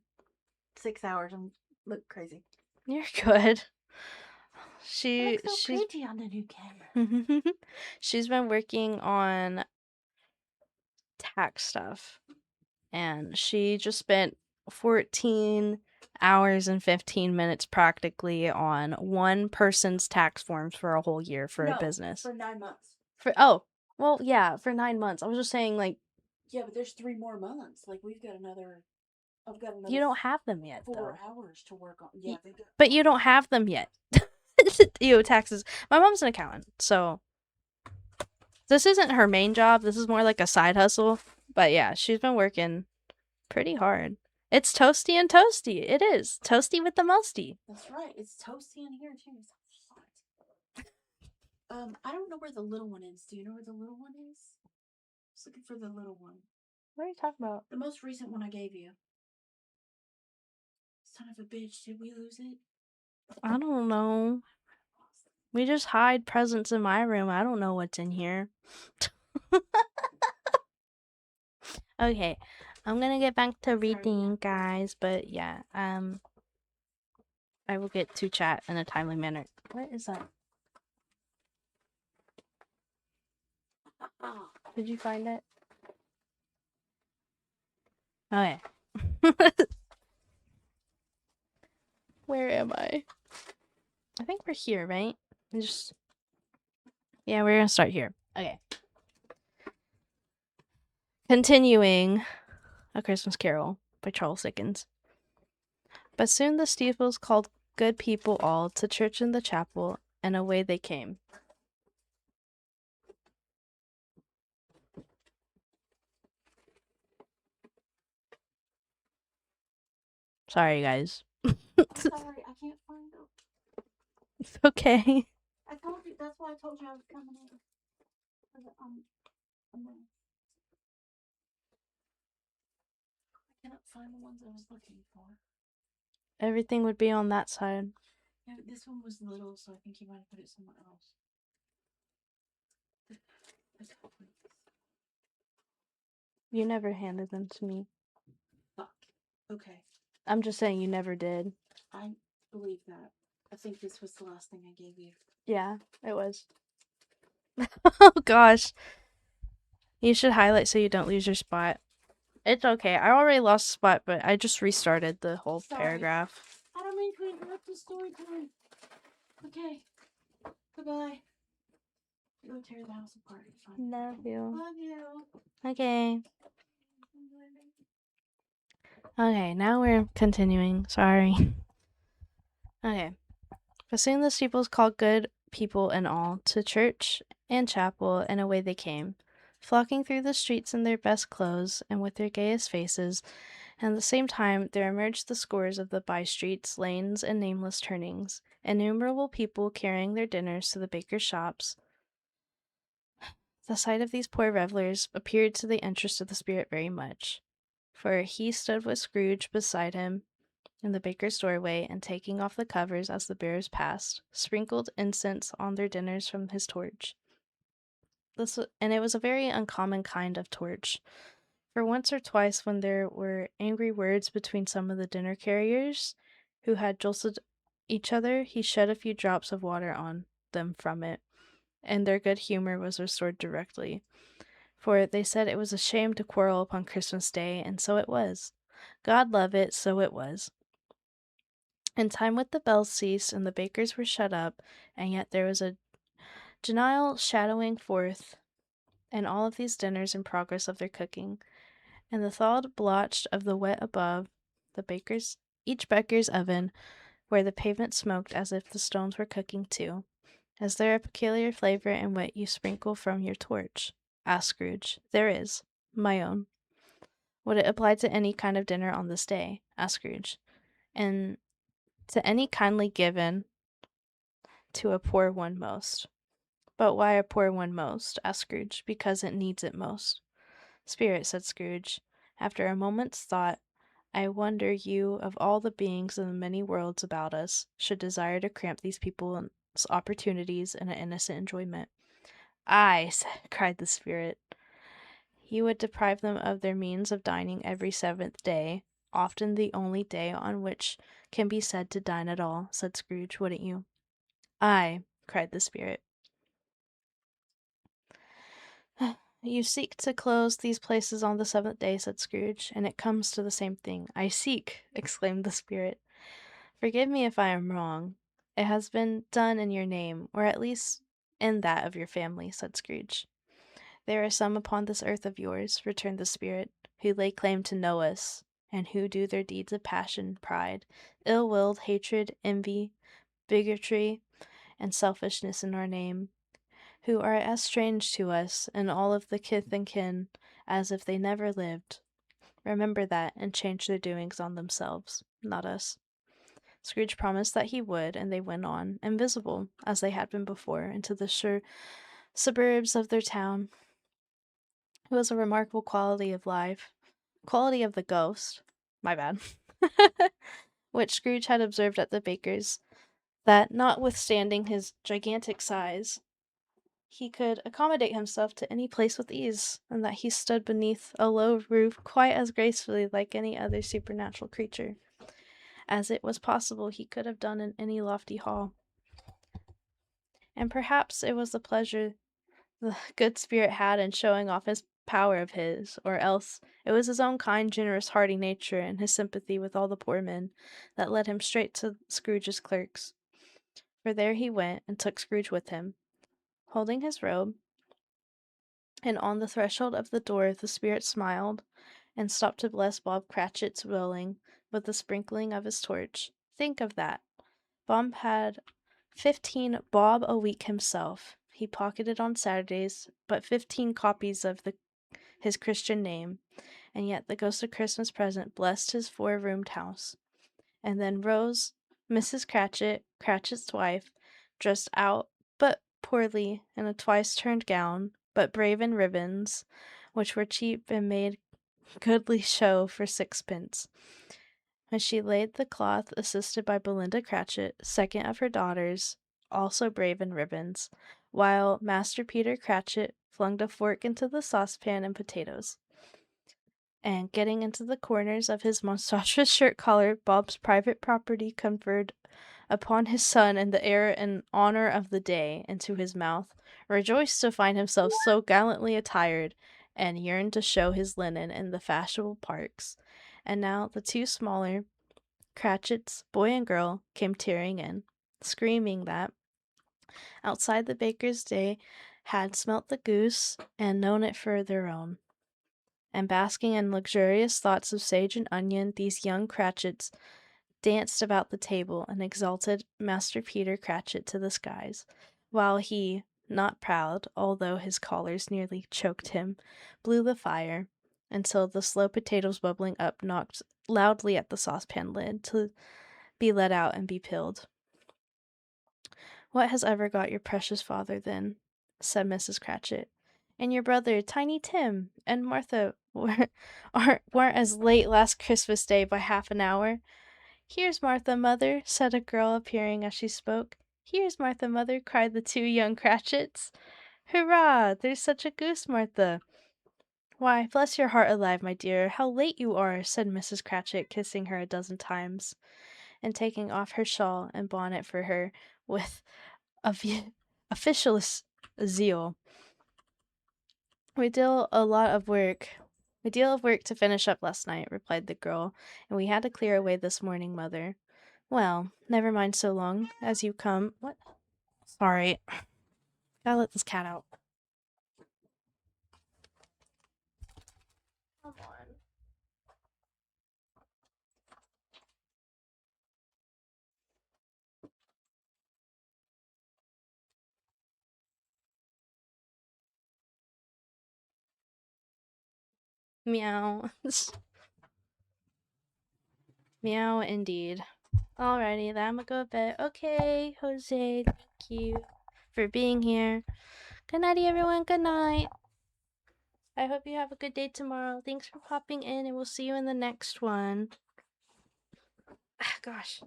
6 hours and look crazy. You're good. She's pretty on the new camera. She's been working on tax stuff, and she just spent 14 hours and 15 minutes practically on one person's tax forms for a whole year for a business. For 9 months. For 9 months. I was just saying, like, yeah, but there's 3 more months. Like, I've got another. You don't have them yet, 4 hours to work on. Yeah, but you don't have them yet. Ew, taxes. My mom's an accountant, so this isn't her main job. This is more like a side hustle. But yeah, she's been working pretty hard. It's Toasty and Toasty. It is. Toasty with the mosty. That's right. It's Toasty in here, too. It's hot. I don't know where the little one is. Do you know where the little one is? I was looking for the little one. What are you talking about? The most recent one I gave you. Son of a bitch, did we lose it? I don't know. We just hide presents in my room. I don't know what's in here. Okay, I'm gonna get back to reading, guys. But yeah, I will get to chat in a timely manner. What is that? Did you find it? Okay. Where am I? I think we're here, right? Yeah, we're gonna start here. Okay. Continuing A Christmas Carol by Charles Dickens. But soon the steeples called good people all, to church in the chapel, and away they came. Sorry, guys. Sorry, I can't find it. It's okay. I told you, that's why I told you I was coming in. I cannot find the ones I was looking for. Everything would be on that side. Yeah, this one was little, so I think you might have put it somewhere else. You never handed them to me. Fuck. Okay, I'm just saying you never did. I believe that. I think this was the last thing I gave you. Yeah, it was. Oh gosh. You should highlight so you don't lose your spot. It's okay. I already lost a spot, but I just restarted the whole paragraph. I don't mean to interrupt the story time. Okay. Goodbye. Go tear the house apart. It's fine. Love you. Love you. Okay. Okay, now we're continuing. Sorry. Okay. But soon the steeples called good people and all to church and chapel, and away they came, flocking through the streets in their best clothes and with their gayest faces, and at the same time there emerged the scores of the by-streets, lanes, and nameless turnings, innumerable people carrying their dinners to the bakers' shops. The sight of these poor revellers appeared to the interest of the spirit very much, for he stood with Scrooge beside him in the baker's doorway, and taking off the covers as the bearers passed, sprinkled incense on their dinners from his torch. And it was a very uncommon kind of torch, for once or twice when there were angry words between some of the dinner carriers, who had jostled each other, he shed a few drops of water on them from it, and their good humour was restored directly. For they said it was a shame to quarrel upon Christmas Day, and so it was. God love it, so it was. In time with the bells ceased, and the bakers were shut up, and yet there was a genial shadowing forth in all of these dinners in progress of their cooking, and the thawed blotch of the wet above each baker's oven, where the pavement smoked as if the stones were cooking too. Is there a peculiar flavour in what you sprinkle from your torch? Asked Scrooge. There is. My own. Would it apply to any kind of dinner on this day? Asked Scrooge. And to any kindly given to a poor one most. But why a poor one most? Asked Scrooge. Because it needs it most. Spirit, said Scrooge, after a moment's thought, I wonder you, of all the beings in the many worlds about us, should desire to cramp these people's opportunities in an innocent enjoyment. Aye, cried the spirit. You would deprive them of their means of dining every 7th day, often the only day on which can be said to dine at all, said Scrooge, wouldn't you? Aye, cried the spirit. You seek to close these places on the 7th day, said Scrooge, and it comes to the same thing. I seek, exclaimed the spirit. Forgive me if I am wrong. It has been done in your name, or at least in that of your family, said Scrooge. There are some upon this earth of yours, returned the spirit, who lay claim to know us, and who do their deeds of passion, pride, ill-willed hatred, envy, bigotry, and selfishness in our name, who are as strange to us and all of the kith and kin as if they never lived. Remember that, and change their doings on themselves, not us. Scrooge promised that he would, and they went on, invisible, as they had been before, into the suburbs of their town. It was a remarkable quality of the ghost, my bad, which Scrooge had observed at the baker's, that notwithstanding his gigantic size, he could accommodate himself to any place with ease, and that he stood beneath a low roof quite as gracefully like any other supernatural creature, as it was possible he could have done in any lofty hall. And perhaps it was the pleasure the good spirit had in showing off his power of his, or else it was his own kind, generous, hearty nature, and his sympathy with all the poor men, that led him straight to Scrooge's clerks. For there he went, and took Scrooge with him, holding his robe, and on the threshold of the door the spirit smiled, and stopped to bless Bob Cratchit's rolling with the sprinkling of his torch. Think of that! Bob had 15 bob a week himself. He pocketed on Saturdays, but 15 copies of his Christian name, and yet the ghost of Christmas present blessed his 4-roomed house. And then Rose, Mrs. Cratchit, Cratchit's wife, dressed out but poorly in a twice-turned gown, but brave in ribbons, which were cheap and made goodly show for 6 pence. And she laid the cloth, assisted by Belinda Cratchit, second of her daughters, also brave in ribbons, while Master Peter Cratchit flung a fork into the saucepan and potatoes. And getting into the corners of his monstrous shirt collar, Bob's private property conferred upon his son and the heir in honor of the day into his mouth, rejoiced to find himself so gallantly attired, and yearned to show his linen in the fashionable parks. And now the 2 smaller Cratchits, boy and girl, came tearing in, screaming that outside the baker's they had smelt the goose and known it for their own. And basking in luxurious thoughts of sage and onion, these young Cratchits danced about the table and exalted Master Peter Cratchit to the skies, while he, not proud, although his collars nearly choked him, blew the fire, until the slow potatoes bubbling up knocked loudly at the saucepan lid to be let out and be peeled. "What has ever got your precious father, then?" said Mrs. Cratchit. "And your brother, Tiny Tim, and Martha weren't as late last Christmas Day by half an hour?" "Here's Martha, mother," said a girl, appearing as she spoke. "Here's Martha, mother," cried the 2 young Cratchits. "Hurrah! There's such a goose, Martha." "Why, bless your heart alive, my dear, how late you are," said Mrs. Cratchit, kissing her a dozen times, and taking off her shawl and bonnet for her with officious zeal. We deal a deal of work to finish up last night," replied the girl, "and we had to clear away this morning, mother." "Well, never mind so long as you come." What? Sorry. Gotta let this cat out. Come on. Meow. Meow indeed. Alrighty, then I'm gonna go to bed. Okay, Jose, thank you for being here. Good nighty, everyone. Good night. I hope you have a good day tomorrow. Thanks for popping in, and we'll see you in the next one. Gosh,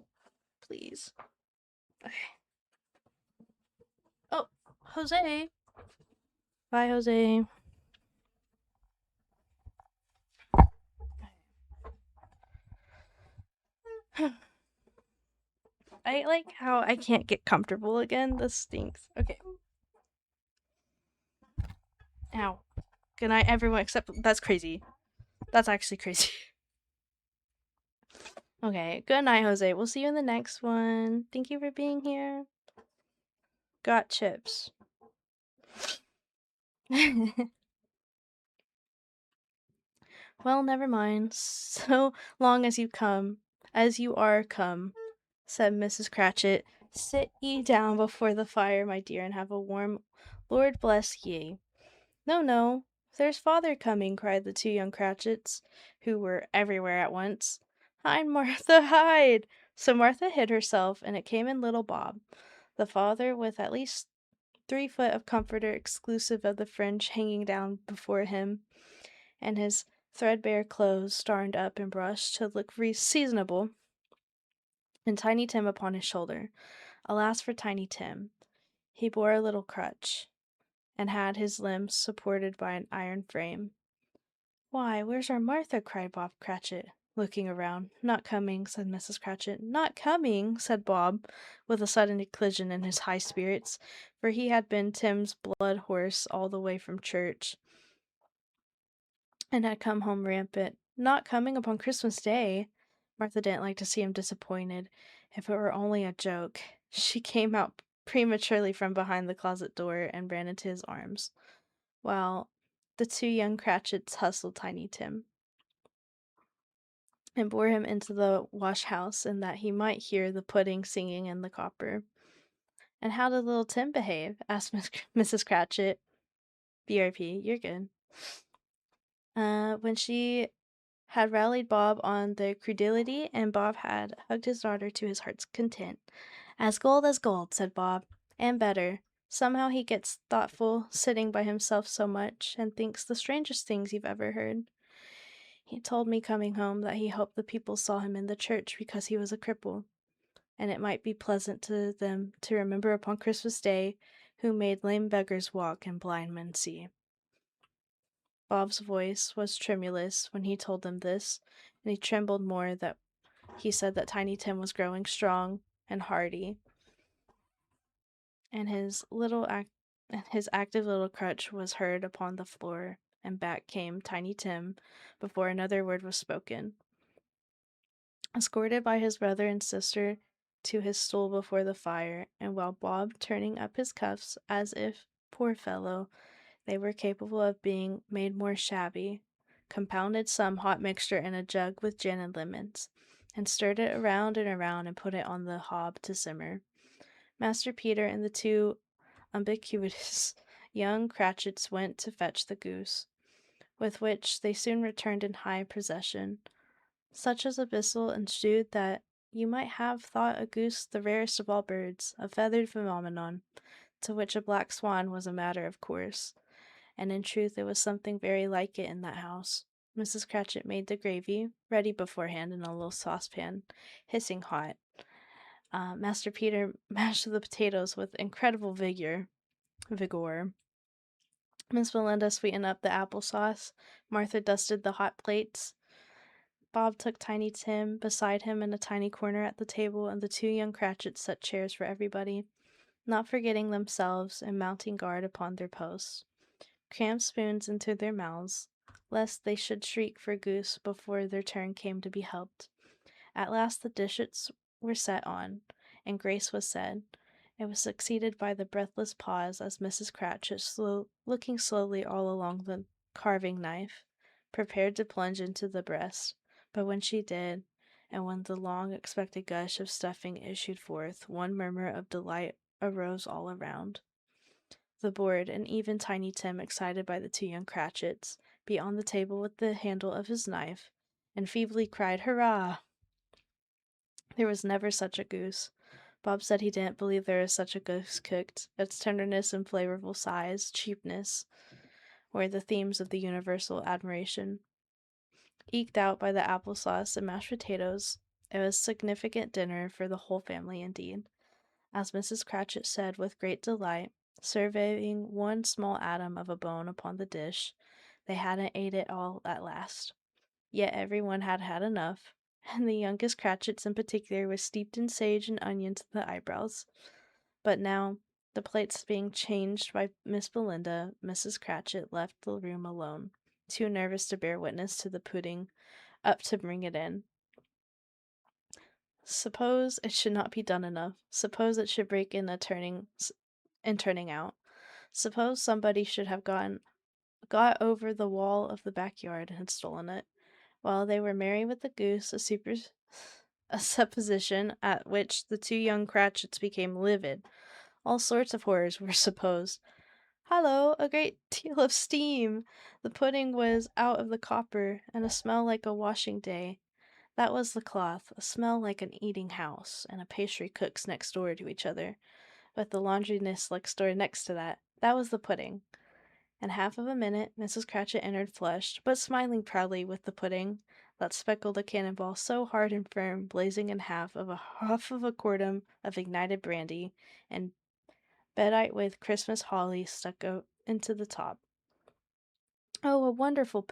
please. Okay. Oh, Jose. Bye, Jose. I like how I can't get comfortable again. This stinks. Okay. Ow. Good night, everyone, except that's crazy. That's actually crazy. Okay, good night, Jose. We'll see you in the next one. Thank you for being here. Got chips. Well, never mind. So long as you are come, said Mrs. Cratchit. Sit ye down before the fire, my dear, and have a warm Lord bless ye. No, no, there's father coming, cried the 2 young Cratchits, who were everywhere at once. Hide, Martha, hide! So Martha hid herself, and it came in little Bob, the father, with at least 3 foot of comforter exclusive of the fringe hanging down before him, and his threadbare clothes starred up and brushed to look seasonable, and Tiny Tim upon his shoulder. Alas for Tiny Tim! He bore a little crutch, and had his limbs supported by an iron frame. "Why, where's our Martha?" cried Bob Cratchit, looking around. "Not coming," said Mrs. Cratchit. "Not coming!" said Bob, with a sudden eclosion in his high spirits, for he had been Tim's blood horse all the way from church, and had come home rampant. "Not coming upon Christmas Day?" Martha didn't like to see him disappointed. If it were only a joke. She came out prematurely from behind the closet door and ran into his arms, while the 2 young Cratchits hustled Tiny Tim. and bore him into the wash house, and that he might hear the pudding singing in the copper. And how did little Tim behave? Asked Mrs. Cratchit. BRP, you're good. When she had rallied Bob on their credulity, and Bob had hugged his daughter to his heart's content. As gold, said Bob, and better. Somehow he gets thoughtful, sitting by himself so much, and thinks the strangest things you've ever heard. He told me coming home that he hoped the people saw him in the church because he was a cripple, and it might be pleasant to them to remember upon Christmas Day who made lame beggars walk and blind men see. Bob's voice was tremulous when he told them this, and he trembled more that he said that Tiny Tim was growing strong and hardy, and his active little crutch was heard upon the floor, and back came Tiny Tim before another word was spoken. Escorted by his brother and sister to his stool before the fire, and while Bob turning up his cuffs as if, poor fellow, they were capable of being made more shabby, compounded some hot mixture in a jug with gin and lemons, and stirred it around and put it on the hob to simmer. Master Peter and the two ubiquitous young Cratchits went to fetch the goose, with which they soon returned in high possession. Such as a bissel and stewed that you might have thought a goose the rarest of all birds, a feathered phenomenon, to which a black swan was a matter of course. And in truth it was something very like it in that house. Mrs. Cratchit made the gravy, ready beforehand in a little saucepan, hissing hot. Master Peter mashed the potatoes with incredible vigor. Miss Belinda sweetened up the applesauce. Martha dusted the hot plates. Bob took Tiny Tim beside him in a tiny corner at the table, and the two young Cratchits set chairs for everybody, not forgetting themselves and mounting guard upon their posts. Crammed spoons into their mouths, lest they should shriek for goose before their turn came to be helped. At last the dishes were set on, and grace was said. It was succeeded by the breathless pause as Mrs. Cratchit, looking slowly all along the carving knife, prepared to plunge into the breast. But when she did, and when the long-expected gush of stuffing issued forth, one murmur of delight arose all around. The board, and even Tiny Tim, excited by the two young Cratchits, beat on the table with the handle of his knife, and feebly cried, "Hurrah!" There was never such a goose. Bob said he didn't believe there was such a goose cooked. Its tenderness and flavorful size, cheapness, were the themes of the universal admiration. Eked out by the applesauce and mashed potatoes, it was a significant dinner for the whole family indeed. As Mrs. Cratchit said with great delight, surveying one small atom of a bone upon the dish, they hadn't ate it all at last. Yet everyone had had enough, and the youngest Cratchits in particular was steeped in sage and onion to the eyebrows. But now, the plates being changed by Miss Belinda, Mrs. Cratchit left the room alone, too nervous to bear witness to the pudding, up to bring it in. Suppose it should not be done enough. Suppose it should break in turning out. Suppose somebody should have got over the wall of the backyard and had stolen it. While they were merry with the goose, a supposition at which the two young Cratchits became livid. All sorts of horrors were supposed. Hallo, a great deal of steam! The pudding was out of the copper, and a smell like a washing day. That was the cloth, a smell like an eating house, and a pastry cook's next door to each other, with the laundress next door next to that. That was the pudding. In half of a minute, Mrs. Cratchit entered flushed, but smiling proudly with the pudding, that speckled a cannonball so hard and firm, blazing in half of a quartern of ignited brandy, and bedight with Christmas holly stuck into the top. Oh, a wonderful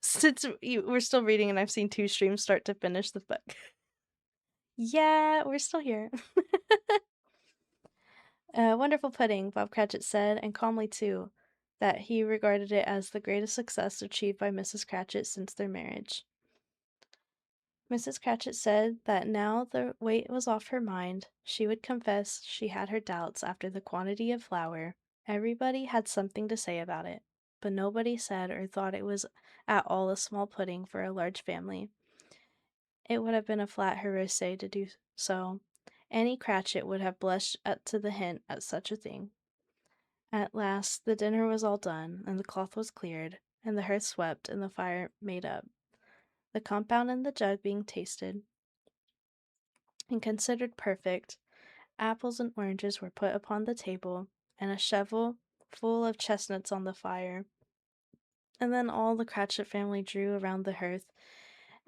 Since we're still reading and I've seen 2 streams start to finish the book. Yeah, we're still here. Wonderful pudding, Bob Cratchit said, and calmly too, that he regarded it as the greatest success achieved by Mrs. Cratchit since their marriage. Mrs. Cratchit said that now the weight was off her mind, she would confess she had her doubts after the quantity of flour. Everybody had something to say about it, but nobody said or thought it was at all a small pudding for a large family. It would have been a flat heresy to do so. Annie Cratchit would have blushed to the hint at such a thing. At last the dinner was all done, and the cloth was cleared, and the hearth swept, and the fire made up. The compound in the jug being tasted and considered perfect, apples and oranges were put upon the table, and a shovel full of chestnuts on the fire. And then all the Cratchit family drew around the hearth,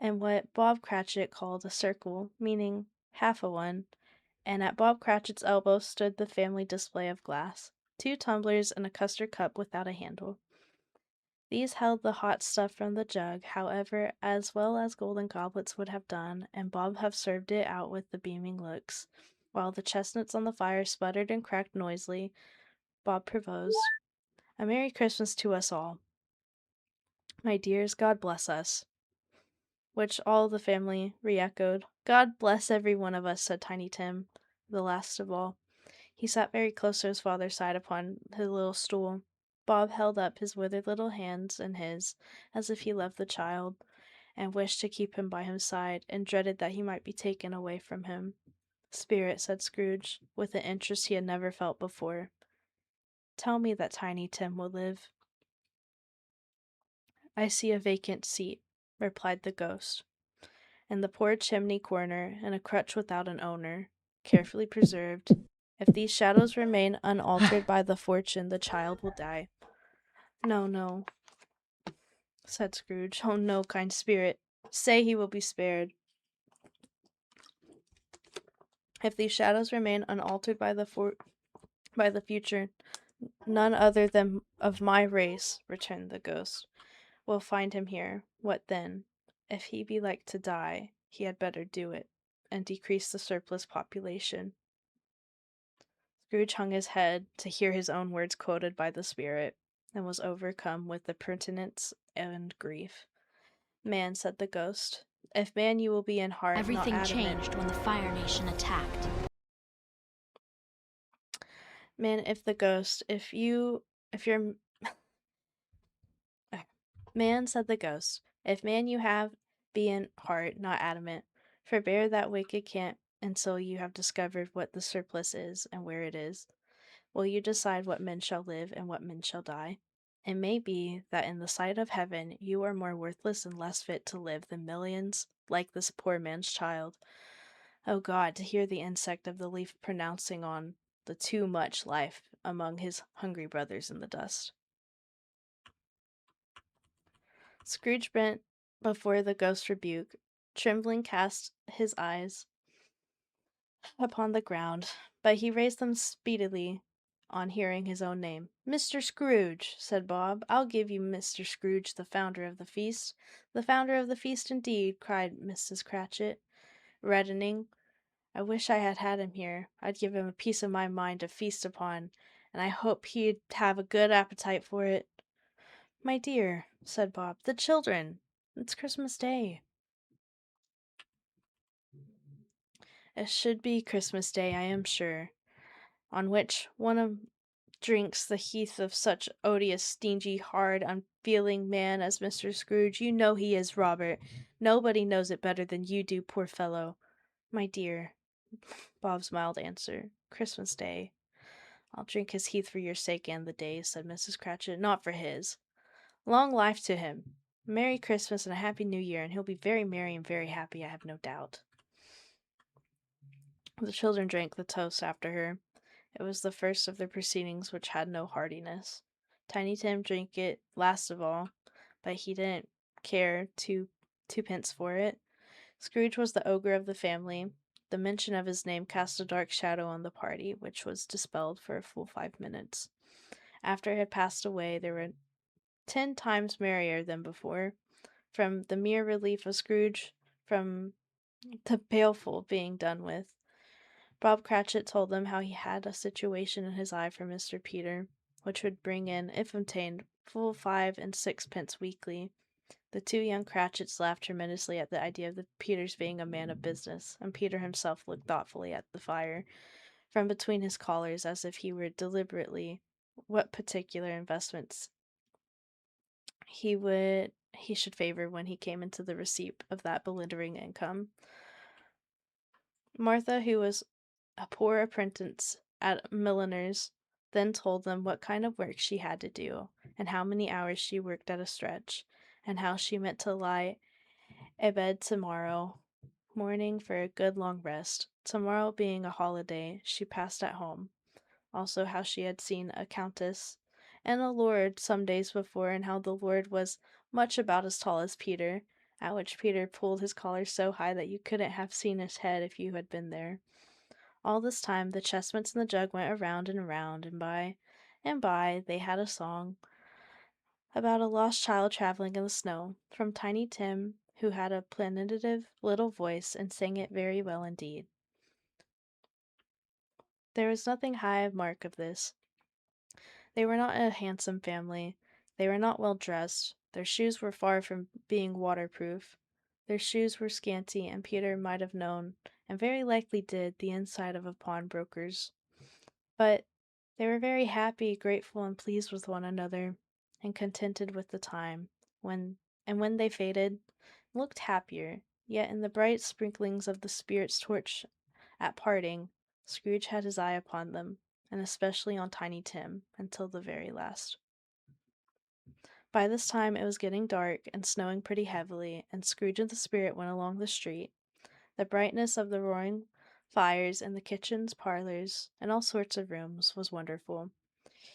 and what Bob Cratchit called a circle, meaning half a one, and at Bob Cratchit's elbow stood the family display of glass, 2 tumblers and a custard cup without a handle. These held the hot stuff from the jug, however, as well as golden goblets would have done, and Bob have served it out with the beaming looks. While the chestnuts on the fire sputtered and cracked noisily, Bob proposed, "A Merry Christmas to us all. My dears, God bless us." Which all the family re-echoed. "God bless every one of us," said Tiny Tim, the last of all. He sat very close to his father's side upon his little stool. Bob held up his withered little hands in his, as if he loved the child, and wished to keep him by his side, and dreaded that he might be taken away from him. "Spirit," said Scrooge, with an interest he had never felt before, "tell me that Tiny Tim will live." "I see a vacant seat," replied the ghost, "in the poor chimney corner, and a crutch without an owner, carefully preserved. If these shadows remain unaltered by the fortune, the child will die." "No, no," said Scrooge. "Oh, no, kind spirit. Say he will be spared. If these shadows remain unaltered by the future, none other than of my race," returned the ghost, "will find him here. What then? If he be like to die, he had better do it, and decrease the surplus population." Scrooge hung his head to hear his own words quoted by the spirit, and was overcome with impertinence and grief. "Man," said the ghost, "if man you will be in heart, Everything not adamant. changed when the Fire Nation attacked. Man, if the ghost, if you're Man, said the ghost, if man you have, be in heart, not adamant. Forbear that wicked cant until you have discovered what the surplus is, and where it is. Will you decide what men shall live, and what men shall die? It may be that in the sight of heaven you are more worthless and less fit to live than millions, like this poor man's child. O God, to hear the insect of the leaf pronouncing on the too much life among his hungry brothers in the dust." Scrooge bent before the ghost's rebuke, trembling cast his eyes upon the ground, but he raised them speedily on hearing his own name. "Mr. Scrooge," said Bob. "I'll give you Mr. Scrooge, the founder of the feast." "The founder of the feast, indeed," cried Mrs. Cratchit, reddening. "I wish I had had him here. I'd give him a piece of my mind to feast upon, and I hope he'd have a good appetite for it." "My dear," said Bob, "the children! It's Christmas Day." "It should be Christmas Day, I am sure, on which one drinks the heath of such odious, stingy, hard, unfeeling man as Mr. Scrooge. You know he is, Robert. Nobody knows it better than you do, poor fellow." "My dear," Bob's mild answer, "Christmas Day." "I'll drink his heath for your sake and the day's," said Mrs. Cratchit. "Not for his. Long life to him! Merry Christmas and a Happy New Year, and he'll be very merry and very happy, I have no doubt." The children drank the toast after her. It was the first of the proceedings which had no heartiness. Tiny Tim drank it last of all, but he didn't care twopence for it. Scrooge was the ogre of the family. The mention of his name cast a dark shadow on the party, which was dispelled for a full 5 minutes. After it had passed away, they were 10 times merrier than before, from the mere relief of Scrooge, from the pailful being done with. Bob Cratchit told them how he had a situation in his eye for Mr. Peter, which would bring in, if obtained, full 5 and 6 pence weekly. The 2 young Cratchits laughed tremendously at the idea of the Peter's being a man of business, and Peter himself looked thoughtfully at the fire from between his collars, as if he were deliberately what particular investments he should favor when he came into the receipt of that blundering income. Martha, who was a poor apprentice at milliner's, then told them what kind of work she had to do, and how many hours she worked at a stretch, and how she meant to lie abed tomorrow morning for a good long rest. Tomorrow being a holiday, she passed at home. Also how she had seen a countess and a lord some days before, and how the lord was much about as tall as Peter, at which Peter pulled his collar so high that you couldn't have seen his head if you had been there. All this time the chessments in the jug went around and around, and by they had a song about a lost child traveling in the snow, from Tiny Tim, who had a plaintive little voice and sang it very well indeed. There was nothing high of mark of this. They were not a handsome family. They were not well dressed. Their shoes were far from being waterproof. Their shoes were scanty, and Peter might have known, and very likely did, the inside of a pawnbroker's. But they were very happy, grateful, and pleased with one another, and contented with the time, when they faded, looked happier, yet in the bright sprinklings of the spirit's torch at parting, Scrooge had his eye upon them, and especially on Tiny Tim, until the very last. By this time it was getting dark, and snowing pretty heavily, and Scrooge and the spirit went along the street. The brightness of the roaring fires in the kitchens, parlors, and all sorts of rooms was wonderful.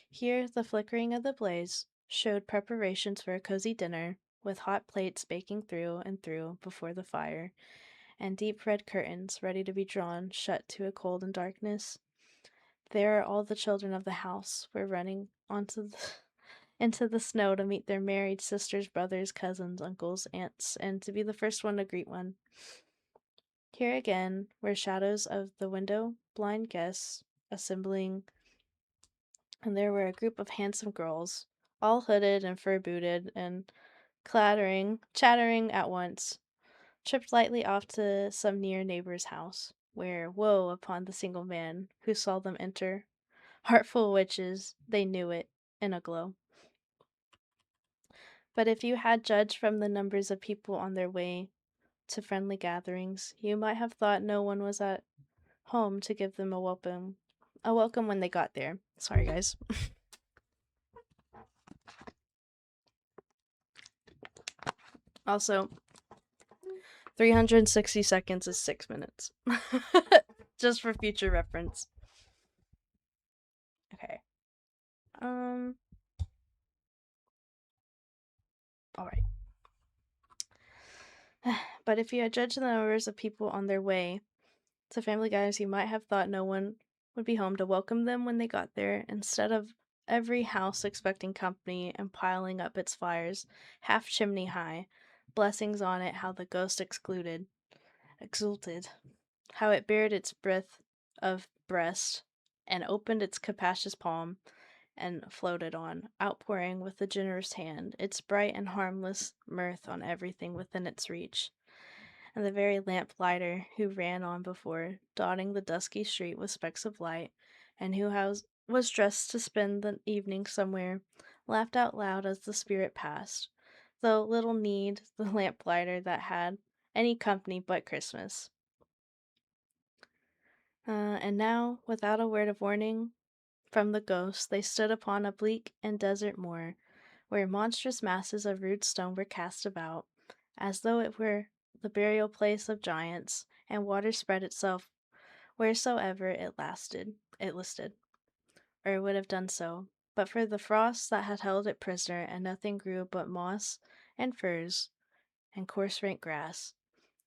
Here the flickering of the blaze showed preparations for a cozy dinner, with hot plates baking through and through before the fire, and deep red curtains ready to be drawn shut to a cold and darkness. There all the children of the house were running into the snow to meet their married sisters, brothers, cousins, uncles, aunts, and to be the first one to greet one. Here again were shadows of the window, blind guests assembling, and there were a group of handsome girls, all hooded and fur-booted, and chattering at once, tripped lightly off to some near neighbor's house, where woe upon the single man who saw them enter. Heartful witches, they knew it, in a glow. But if you had judged from the numbers of people on their way to friendly gatherings, you might have thought no one was at home to give them a welcome when they got there. Sorry, guys. Also, 360 seconds is 6 minutes. Just for future reference. Okay. Alright. But if you had judged the numbers of people on their way to family gatherings, you might have thought no one would be home to welcome them when they got there. Instead of every house expecting company and piling up its fires half chimney high, blessings on it, how the ghost exulted, how it bared its breath of breast, and opened its capacious palm, and floated on, outpouring with a generous hand its bright and harmless mirth on everything within its reach. And the very lamplighter who ran on before, dotting the dusky street with specks of light, and who was dressed to spend the evening somewhere, laughed out loud as the spirit passed, though little need the lamplighter that had any company but Christmas. And now, without a word of warning from the ghost, they stood upon a bleak and desert moor, where monstrous masses of rude stone were cast about, as though it were the burial place of giants, and water spread itself wheresoever it listed, or would have done so, but for the frost that had held it prisoner, and nothing grew but moss and furze and coarse rank grass.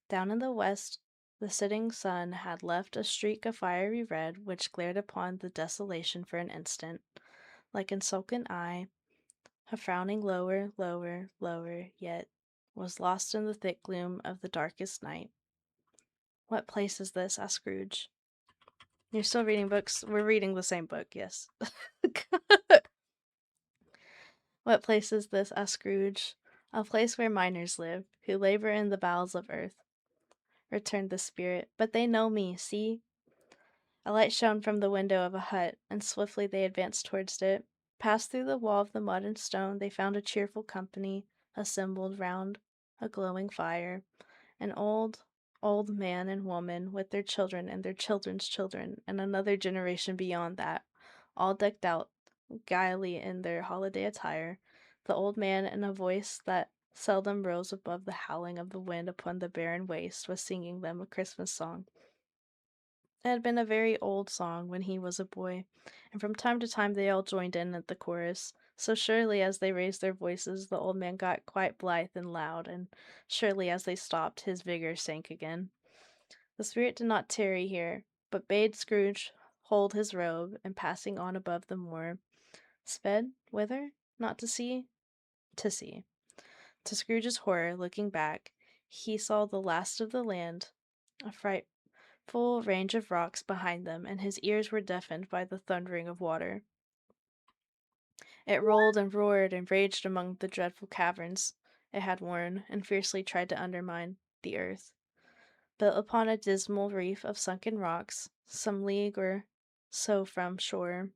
Down in the west the setting sun had left a streak of fiery red, which glared upon the desolation for an instant, like an insulting eye, a frowning lower, lower, lower, yet was lost in the thick gloom of the darkest night. "What place is this?" asked Scrooge. You're still reading books? We're reading the same book, yes. "What place is this?" asked Scrooge. "A place where miners live, who labor in the bowels of earth," returned the spirit. "But they know me, see?" A light shone from the window of a hut, and swiftly they advanced towards it, passed through the wall of the mud and stone, they found a cheerful company assembled round a glowing fire. An old man and woman with their children and their children's children, and another generation beyond that, all decked out gaily in their holiday attire. The old man, in a voice that seldom rose above the howling of the wind upon the barren waste, was singing them a Christmas song. It had been a very old song when he was a boy, and from time to time they all joined in at the chorus. So surely as they raised their voices, the old man got quite blithe and loud, and surely as they stopped, his vigor sank again. The spirit did not tarry here, but bade Scrooge hold his robe, and passing on above the moor, sped whither? Not to sea? To sea. To Scrooge's horror, looking back, he saw the last of the land, a frightful range of rocks behind them, and his ears were deafened by the thundering of water. It rolled and roared and raged among the dreadful caverns it had worn, and fiercely tried to undermine the earth. Built upon a dismal reef of sunken rocks, some league or so from shore,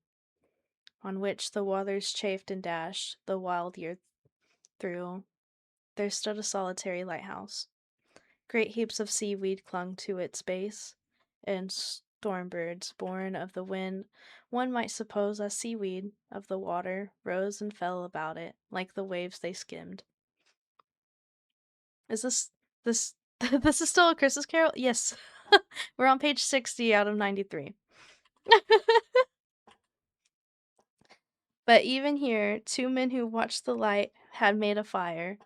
on which the waters chafed and dashed the wild year through, there stood a solitary lighthouse. Great heaps of seaweed clung to its base, and storm birds, born of the wind, one might suppose as seaweed of the water, rose and fell about it, like the waves they skimmed. Is this this is still a Christmas Carol? Yes. We're on page 60 out of 93. But even here, two men who watched the light had made a fire,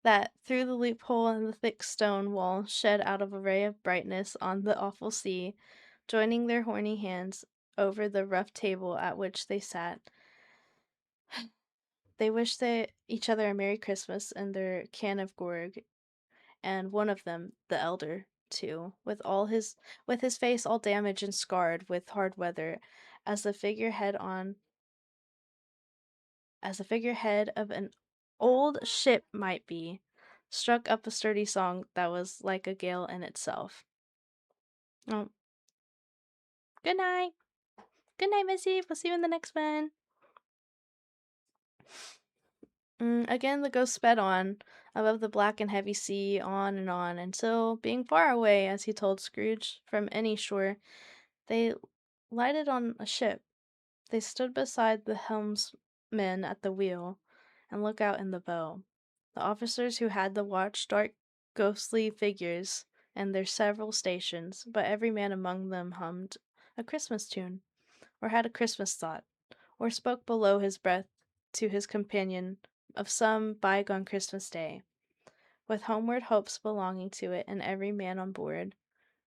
that through the loophole in the thick stone wall shed out a ray of brightness on the awful sea, joining their horny hands over the rough table at which they sat. They wished each other a Merry Christmas in their can of grog, and one of them, the elder, too, with his face all damaged and scarred with hard weather, as the figurehead of an old ship might be, struck up a sturdy song that was like a gale in itself. Oh. Good night. Good night, Missy. We'll see you in the next one. Again, the ghost sped on, above the black and heavy sea, on, until, being far away, as he told Scrooge, from any shore, they lighted on a ship. They stood beside the helmsman at the wheel, and looked out in the bow. The officers who had the watch, dark, ghostly figures, in their several stations, but every man among them hummed a Christmas tune, or had a Christmas thought, or spoke below his breath to his companion of some bygone Christmas day, with homeward hopes belonging to it, and every man on board,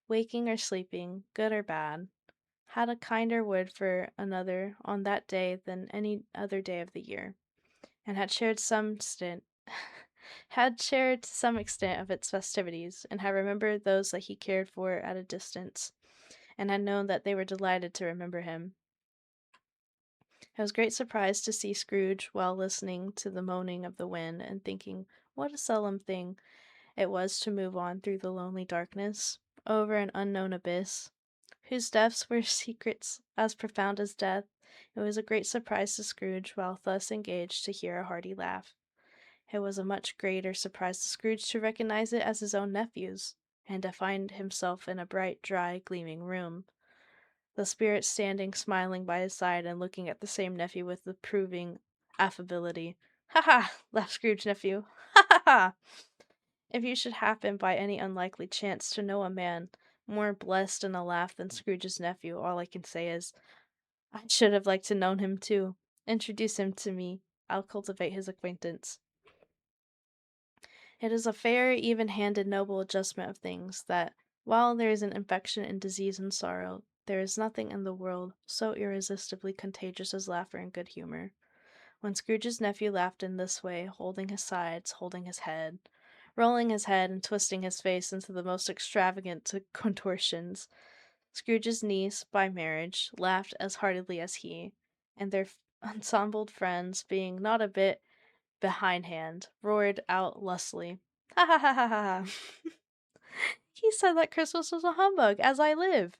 waking or sleeping, good or bad, had a kinder word for another on that day than any other day of the year, and had shared to some extent of its festivities, and had remembered those that he cared for at a distance, and had known that they were delighted to remember him. It was great surprise to see Scrooge, while listening to the moaning of the wind, and thinking what a solemn thing it was to move on through the lonely darkness, over an unknown abyss, whose depths were secrets as profound as death. It was a great surprise to Scrooge, while thus engaged, to hear a hearty laugh. It was a much greater surprise to Scrooge to recognize it as his own nephew's, and to find himself in a bright, dry, gleaming room, the spirit standing smiling by his side, and looking at the same nephew with approving affability. "Ha ha!" laughed Scrooge's nephew. "Ha ha ha! If you should happen by any unlikely chance to know a man more blessed in a laugh than Scrooge's nephew, all I can say is, I should have liked to known him too. Introduce him to me. I'll cultivate his acquaintance." It is a fair, even-handed, noble adjustment of things, that while there is an infection in disease and sorrow, there is nothing in the world so irresistibly contagious as laughter and good humor. When Scrooge's nephew laughed in this way, holding his sides, holding his head, rolling his head, and twisting his face into the most extravagant contortions, Scrooge's niece, by marriage, laughed as heartily as he, and their ensembled friends, being not a bit behindhand, roared out lustily, "Ha ha ha ha ha! He said that Christmas was a humbug, as I live!"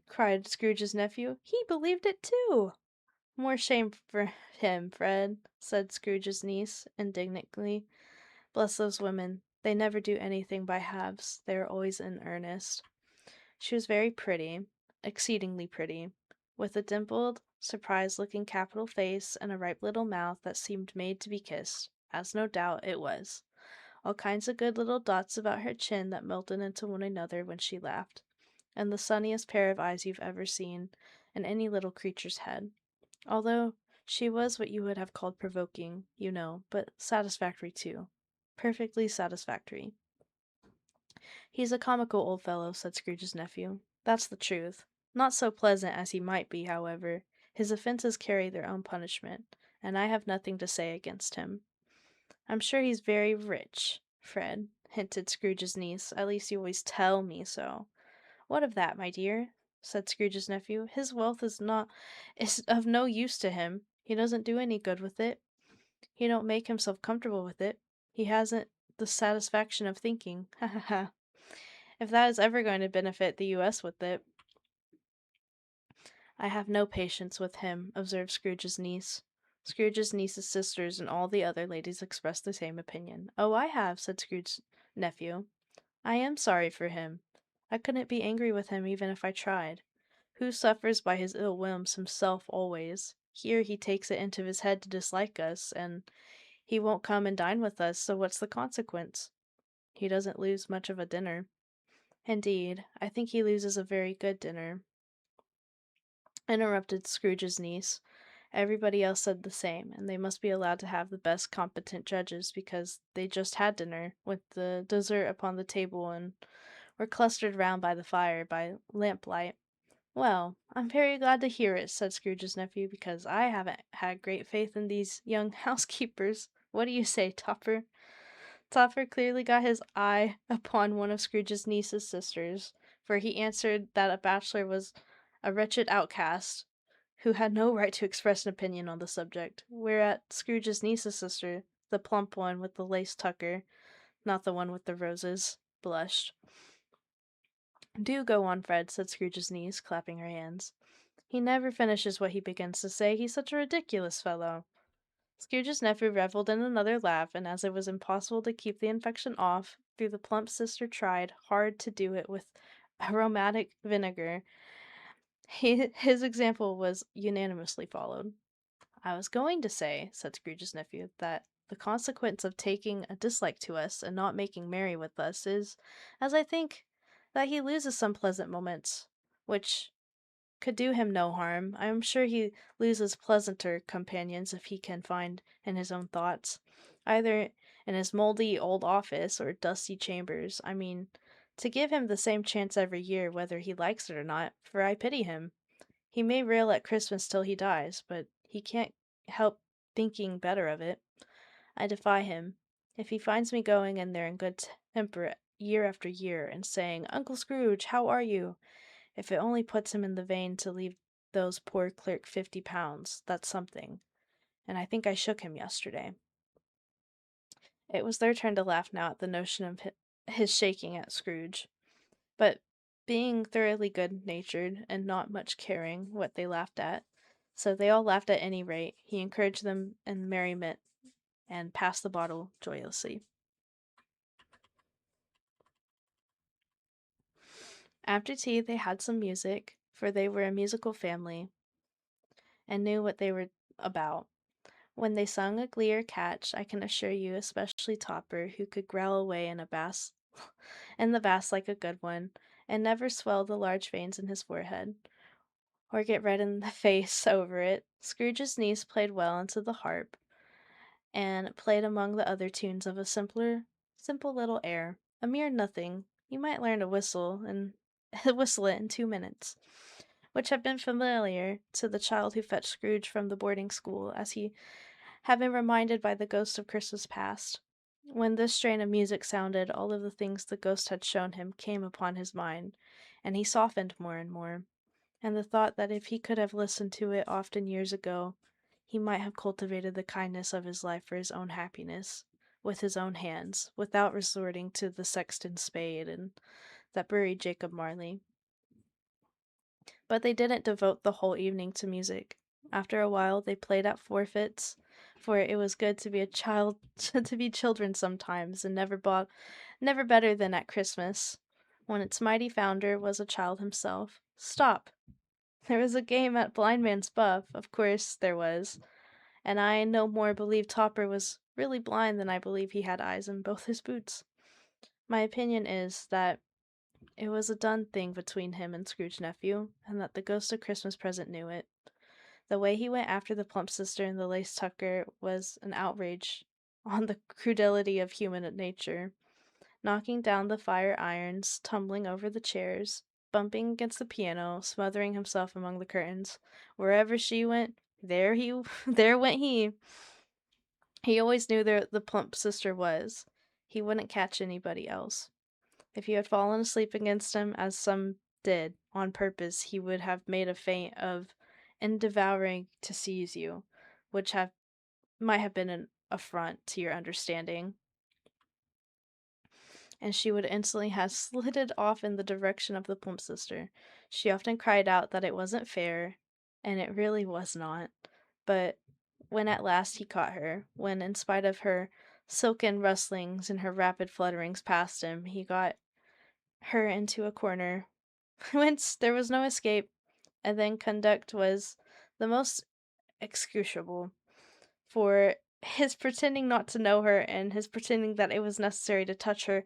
cried Scrooge's nephew. "He believed it too!" More shame for him, Fred, said Scrooge's niece indignantly. Bless those women. They never do anything by halves. They are always in earnest. She was very pretty, exceedingly pretty, with a dimpled, surprised-looking capital face and a ripe little mouth that seemed made to be kissed, as no doubt it was. All kinds of good little dots about her chin that melted into one another when she laughed, and the sunniest pair of eyes you've ever seen in any little creature's head. Although she was what you would have called provoking, you know, but satisfactory too. Perfectly satisfactory. He's a comical old fellow, said Scrooge's nephew. That's the truth. Not so pleasant as he might be, however. His offences carry their own punishment, and I have nothing to say against him. I'm sure he's very rich, Fred, hinted Scrooge's niece. At least you always tell me so. What of that, my dear? Said Scrooge's nephew. His wealth is of no use to him. He doesn't do any good with it. He don't make himself comfortable with it. He hasn't the satisfaction of thinking. Ha ha ha. If that is ever going to benefit the U.S. with it. I have no patience with him, observed Scrooge's niece. Scrooge's niece's sisters and all the other ladies expressed the same opinion. Oh, I have, said Scrooge's nephew. I am sorry for him. I couldn't be angry with him even if I tried. Who suffers by his ill whims himself always? Here he takes it into his head to dislike us, and he won't come and dine with us, so what's the consequence? He doesn't lose much of a dinner. Indeed, I think he loses a very good dinner, interrupted Scrooge's niece. Everybody else said the same, and they must be allowed to have the best competent judges because they just had dinner, with the dessert upon the table, and were clustered round by the fire by lamplight. Well, I'm very glad to hear it, said Scrooge's nephew, because I haven't had great faith in these young housekeepers. What do you say, Topper? Topper clearly got his eye upon one of Scrooge's niece's sisters, for he answered that a bachelor was a wretched outcast who had no right to express an opinion on the subject, whereat Scrooge's niece's sister, the plump one with the lace tucker, not the one with the roses, blushed. Do go on, Fred, said Scrooge's niece, clapping her hands. He never finishes what he begins to say. He's such a ridiculous fellow. Scrooge's nephew revelled in another laugh, and as it was impossible to keep the infection off, the plump sister tried hard to do it with aromatic vinegar. His example was unanimously followed. I was going to say, said Scrooge's nephew, that the consequence of taking a dislike to us and not making merry with us is, as I think, that he loses some pleasant moments, which could do him no harm. I am sure he loses pleasanter companions if he can find in his own thoughts, either in his mouldy old office or dusty chambers. I mean, to give him the same chance every year, whether he likes it or not, for I pity him. He may rail at Christmas till he dies, but he can't help thinking better of it. I defy him. If he finds me going in there in good temper year after year, and saying, Uncle Scrooge, how are you? If it only puts him in the vein to leave those poor clerk £50, that's something. And I think I shook him yesterday. It was their turn to laugh now at the notion of his shaking at Scrooge. But being thoroughly good-natured and not much caring what they laughed at, so they all laughed at any rate, he encouraged them in merriment and passed the bottle joyously. After tea, they had some music, for they were a musical family and knew what they were about. When they sung a glee or catch, I can assure you, especially Topper, who could growl away in the bass like a good one, and never swell the large veins in his forehead, or get red in the face over it. Scrooge's niece played well into the harp, and played among the other tunes of a simple little air, a mere nothing. You might learn to whistle it in 2 minutes, which had been familiar to the child who fetched Scrooge from the boarding school, as he had been reminded by the ghost of Christmas past. When this strain of music sounded, all of the things the ghost had shown him came upon his mind, and he softened more and more, and the thought that if he could have listened to it often years ago, he might have cultivated the kindness of his life for his own happiness, with his own hands, without resorting to the sexton's spade and that buried Jacob Marley. But they didn't devote the whole evening to music. After a while, they played at forfeits, for it was good to be a child, to be children sometimes, and never better than at Christmas, when its mighty founder was a child himself. Stop! There was a game at Blind Man's Buff, of course there was, and I no more believe Topper was really blind than I believe he had eyes in both his boots. My opinion is that it was a done thing between him and Scrooge's nephew, and that the ghost of Christmas present knew it. The way he went after the plump sister and the lace tucker was an outrage on the crudelty of human nature, knocking down the fire irons, tumbling over the chairs, bumping against the piano, smothering himself among the curtains. Wherever she went, there went he. He always knew the plump sister was. He wouldn't catch anybody else. If you had fallen asleep against him, as some did, on purpose, he would have made a feint of devouring to seize you, which might have been an affront to your understanding. And she would instantly have slitted off in the direction of the plump sister. She often cried out that it wasn't fair, and it really was not. But when at last he caught her, when in spite of her silken rustlings and her rapid flutterings past him, he got her into a corner whence there was no escape, and then conduct was the most excusable, for his pretending not to know her, and his pretending that it was necessary to touch her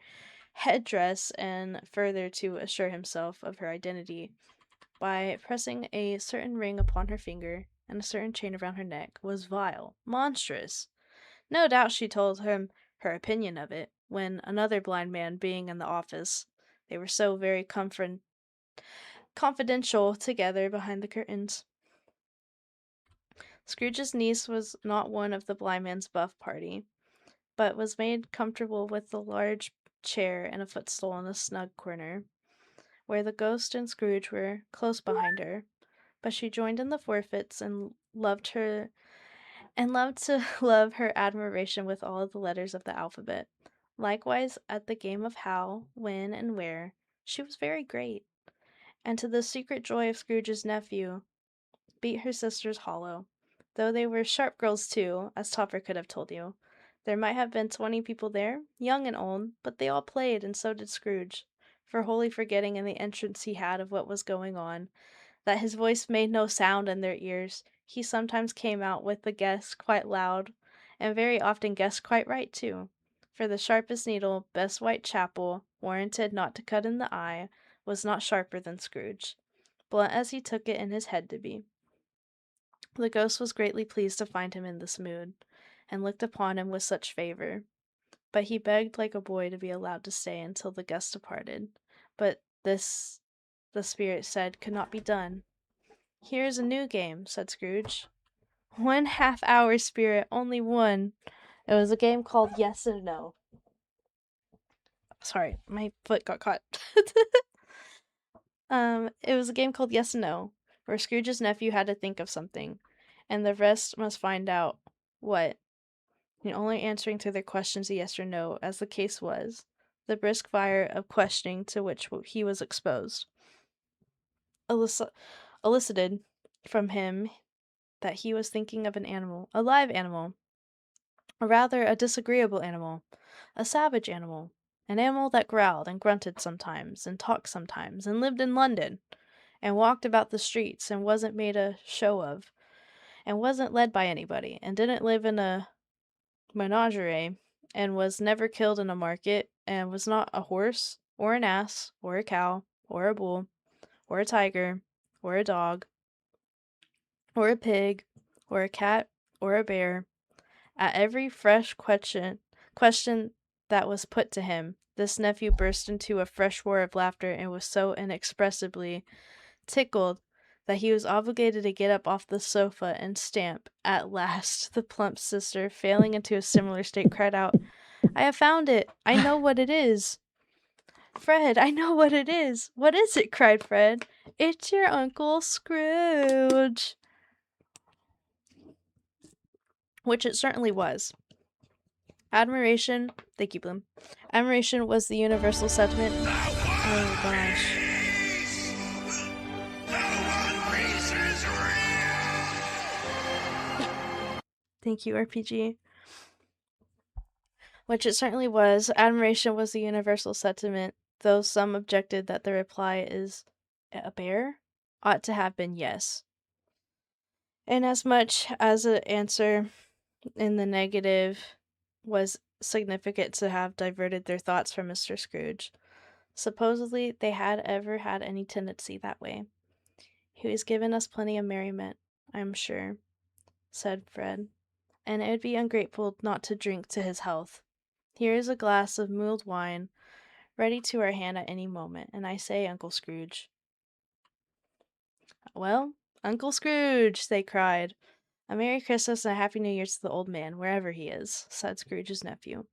headdress, and further to assure himself of her identity by pressing a certain ring upon her finger and a certain chain around her neck, was vile, monstrous. No doubt she told him her opinion of it, when another blind man being in the office, they were so very confidential together behind the curtains. Scrooge's niece was not one of the Blind Man's Buff party, but was made comfortable with the large chair and a footstool in a snug corner, where the ghost and Scrooge were close behind her. But she joined in the forfeits and loved to love her admiration with all the letters of the alphabet. Likewise, at the game of how, when, and where, she was very great, and to the secret joy of Scrooge's nephew, beat her sisters hollow. Though they were sharp girls too, as Topper could have told you. There might have been 20 people there, young and old, but they all played, and so did Scrooge, for wholly forgetting in the entrance he had of what was going on, that his voice made no sound in their ears. He sometimes came out with the guess quite loud, and very often guessed quite right too, for the sharpest needle, best Whitechapel, warranted not to cut in the eye, was not sharper than Scrooge, blunt as he took it in his head to be. The ghost was greatly pleased to find him in this mood, and looked upon him with such favour. But he begged like a boy to be allowed to stay until the guest departed. But this, the spirit said, could not be done. "Here is a new game," said Scrooge. "1 half-hour, spirit, only one." It was a game called Yes and No. Sorry, my foot got caught. It was a game called Yes and No, where Scrooge's nephew had to think of something, and the rest must find out what, and only answering to their questions a yes or no, as the case was, the brisk fire of questioning to which he was exposed elicited from him that he was thinking of an animal, a live animal, or rather a disagreeable animal, a savage animal, an animal that growled and grunted sometimes, and talked sometimes, and lived in London, and walked about the streets, and wasn't made a show of, and wasn't led by anybody, and didn't live in a menagerie, and was never killed in a market, and was not a horse, or an ass, or a cow, or a bull, or a tiger, or a dog, or a pig, or a cat, or a bear. At every fresh question that was put to him, this nephew burst into a fresh roar of laughter, and was so inexpressibly tickled that he was obligated to get up off the sofa and stamp. At last, the plump sister, failing into a similar state, cried out, "I have found it! I know what it is!" "Fred, I know what it is!" "What is it?" cried Fred. "It's your Uncle Scrooge!" Which it certainly was. Admiration, thank you, Bloom. Admiration was the universal sentiment. Oh gosh. Thank you, RPG. Which it certainly was. Admiration was the universal sentiment, though some objected that the reply is a bear ought to have been yes. Inasmuch as an answer in the negative was significant to have diverted their thoughts from Mr. Scrooge. Supposedly, they had ever had any tendency that way. He has given us plenty of merriment, I am sure, said Fred, and it would be ungrateful not to drink to his health. Here is a glass of mulled wine, ready to our hand at any moment, and I say, Uncle Scrooge. Well, Uncle Scrooge, they cried. A Merry Christmas and a Happy New Year to the old man, wherever he is, said Scrooge's nephew.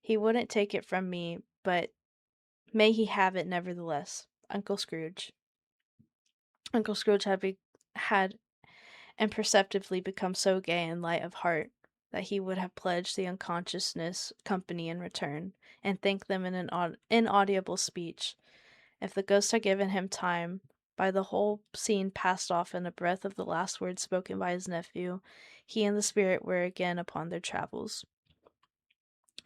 He wouldn't take it from me, but may he have it nevertheless. Uncle Scrooge. Uncle Scrooge had imperceptibly become so gay and light of heart that he would have pledged the unconsciousness company in return, and thanked them in an inaudible speech. If the ghost had given him time, by the whole scene passed off in a breath of the last words spoken by his nephew, he and the spirit were again upon their travels.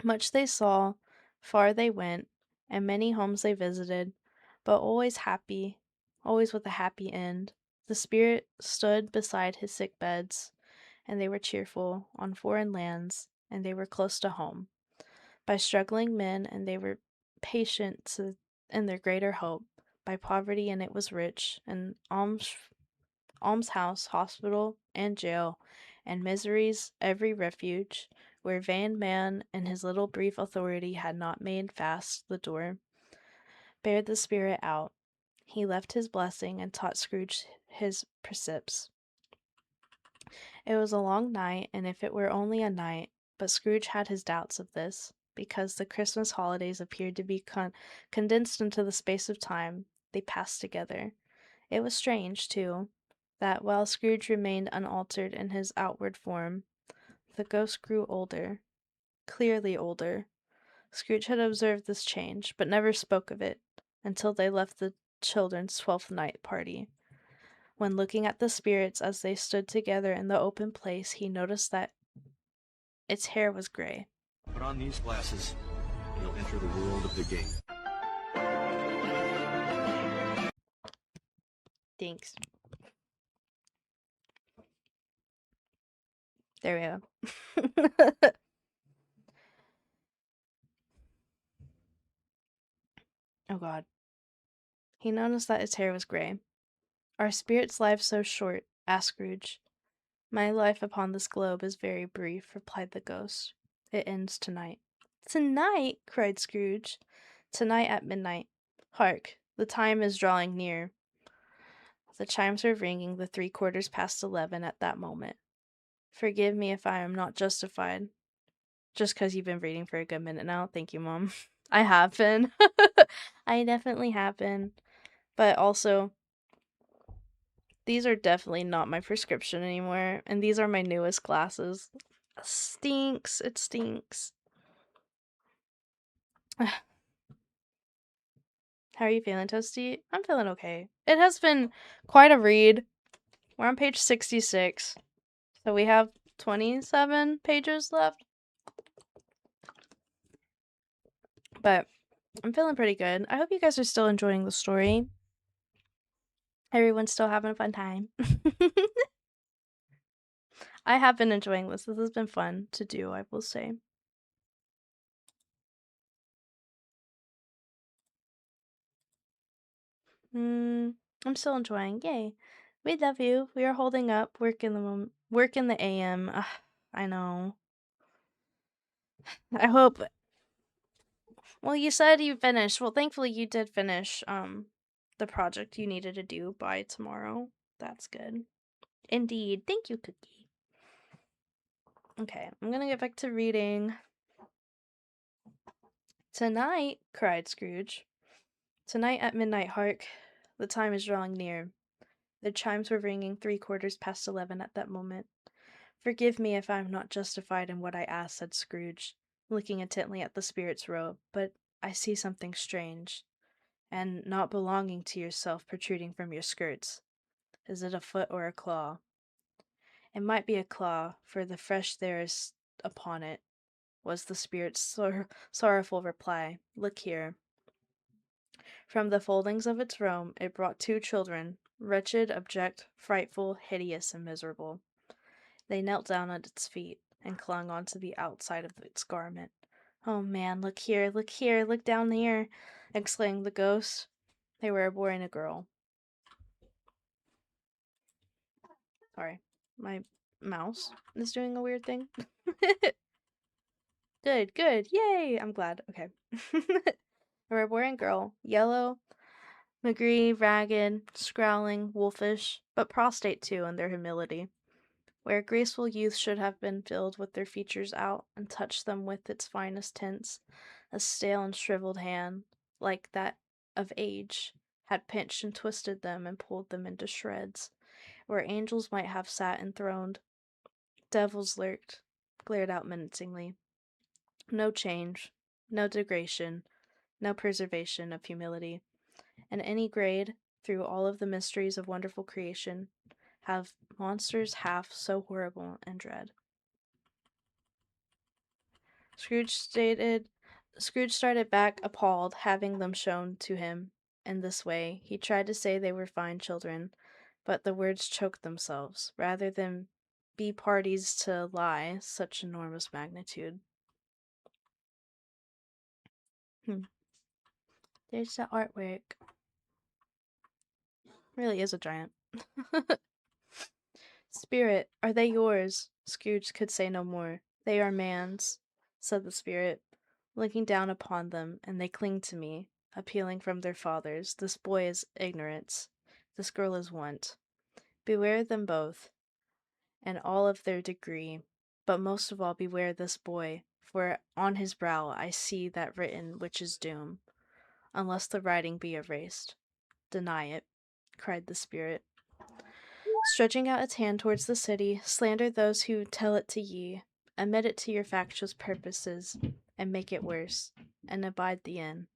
Much they saw, far they went, and many homes they visited, but always happy, always with a happy end. The spirit stood beside his sick beds, and they were cheerful, on foreign lands, and they were close to home. By struggling men, and they were patient in their greater hope. By poverty, and it was rich, and almshouse, hospital, and jail, and misery's every refuge, where vain man in his little brief authority had not made fast the door, bared the spirit out. He left his blessing and taught Scrooge his precepts. It was a long night, and if it were only a night, but Scrooge had his doubts of this, because the Christmas holidays appeared to be condensed into the space of time they passed together. It was strange, too, that while Scrooge remained unaltered in his outward form, the ghost grew older, clearly older. Scrooge had observed this change, but never spoke of it, until they left the children's 12th night party. When looking at the spirits as they stood together in the open place, he noticed that its hair was gray. Put on these glasses, and you'll enter the world of the game. Thanks. There we go. Oh God. He noticed that its hair was gray. Are spirits' lives so short? Asked Scrooge. My life upon this globe is very brief, replied the ghost. It ends tonight. Tonight? Cried Scrooge. Tonight at midnight. Hark, the time is drawing near. The chimes were ringing the 11:15 at that moment. Forgive me if I am not justified. Just because you've been reading for a good minute now. Thank you, Mom. I have been. I definitely have been. But also, these are definitely not my prescription anymore. And these are my newest glasses. Stinks. It stinks. How are you feeling, Toasty? I'm feeling okay. It has been quite a read. We're on page 66. So we have 27 pages left. But I'm feeling pretty good. I hope you guys are still enjoying the story. Everyone's still having a fun time. I have been enjoying this. This has been fun to do, I will say. I'm still enjoying. Yay. We love you. We are holding up. Work in the AM. Ugh, I know. I hope. Well, you said you finished. Well, thankfully you did finish the project you needed to do by tomorrow. That's good. Indeed. Thank you, Cookie. Okay, I'm gonna get back to reading. Tonight, cried Scrooge. Tonight at midnight, hark. The time is drawing near. The chimes were ringing 11:15 at that moment. Forgive me if I am not justified in what I ask, said Scrooge, looking intently at the spirit's robe, but I see something strange, and not belonging to yourself protruding from your skirts. Is it a foot or a claw? It might be a claw, for the fresh there is upon it, was the spirit's sorrowful reply. Look here. From the foldings of its robe, it brought 2 children, wretched, abject, frightful, hideous, and miserable. They knelt down at its feet, and clung onto the outside of its garment. Oh man, look here, look down here, exclaimed the ghost. They were a boy and a girl. Sorry, my mouse is doing a weird thing. Good, yay! I'm glad. Okay. They were a boy and girl, yellow, maigre, ragged, scowling, wolfish, but prostrate too in their humility. Where graceful youth should have been filled with their features out and touched them with its finest tints, a stale and shriveled hand, like that of age, had pinched and twisted them and pulled them into shreds. Where angels might have sat enthroned, devils lurked, glared out menacingly. No change, no degradation, no preservation of humility. In any grade, through all of the mysteries of wonderful creation, have monsters half so horrible and dread. Scrooge started back appalled, having them shown to him in this way. He tried to say they were fine children, but the words choked themselves, rather than be parties to lie such enormous magnitude. There's the artwork. Really is a giant. Spirit, are they yours? Scrooge could say no more. They are man's, said the spirit, looking down upon them, and they cling to me, appealing from their fathers. This boy is ignorance. This girl is want. Beware them both, and all of their degree, but most of all beware this boy, for on his brow I see that written which is doom, unless the writing be erased. Deny it, cried the spirit, stretching out its hand towards the city. Slander those who tell it to ye, admit it to your factious purposes, and make it worse, and abide the end.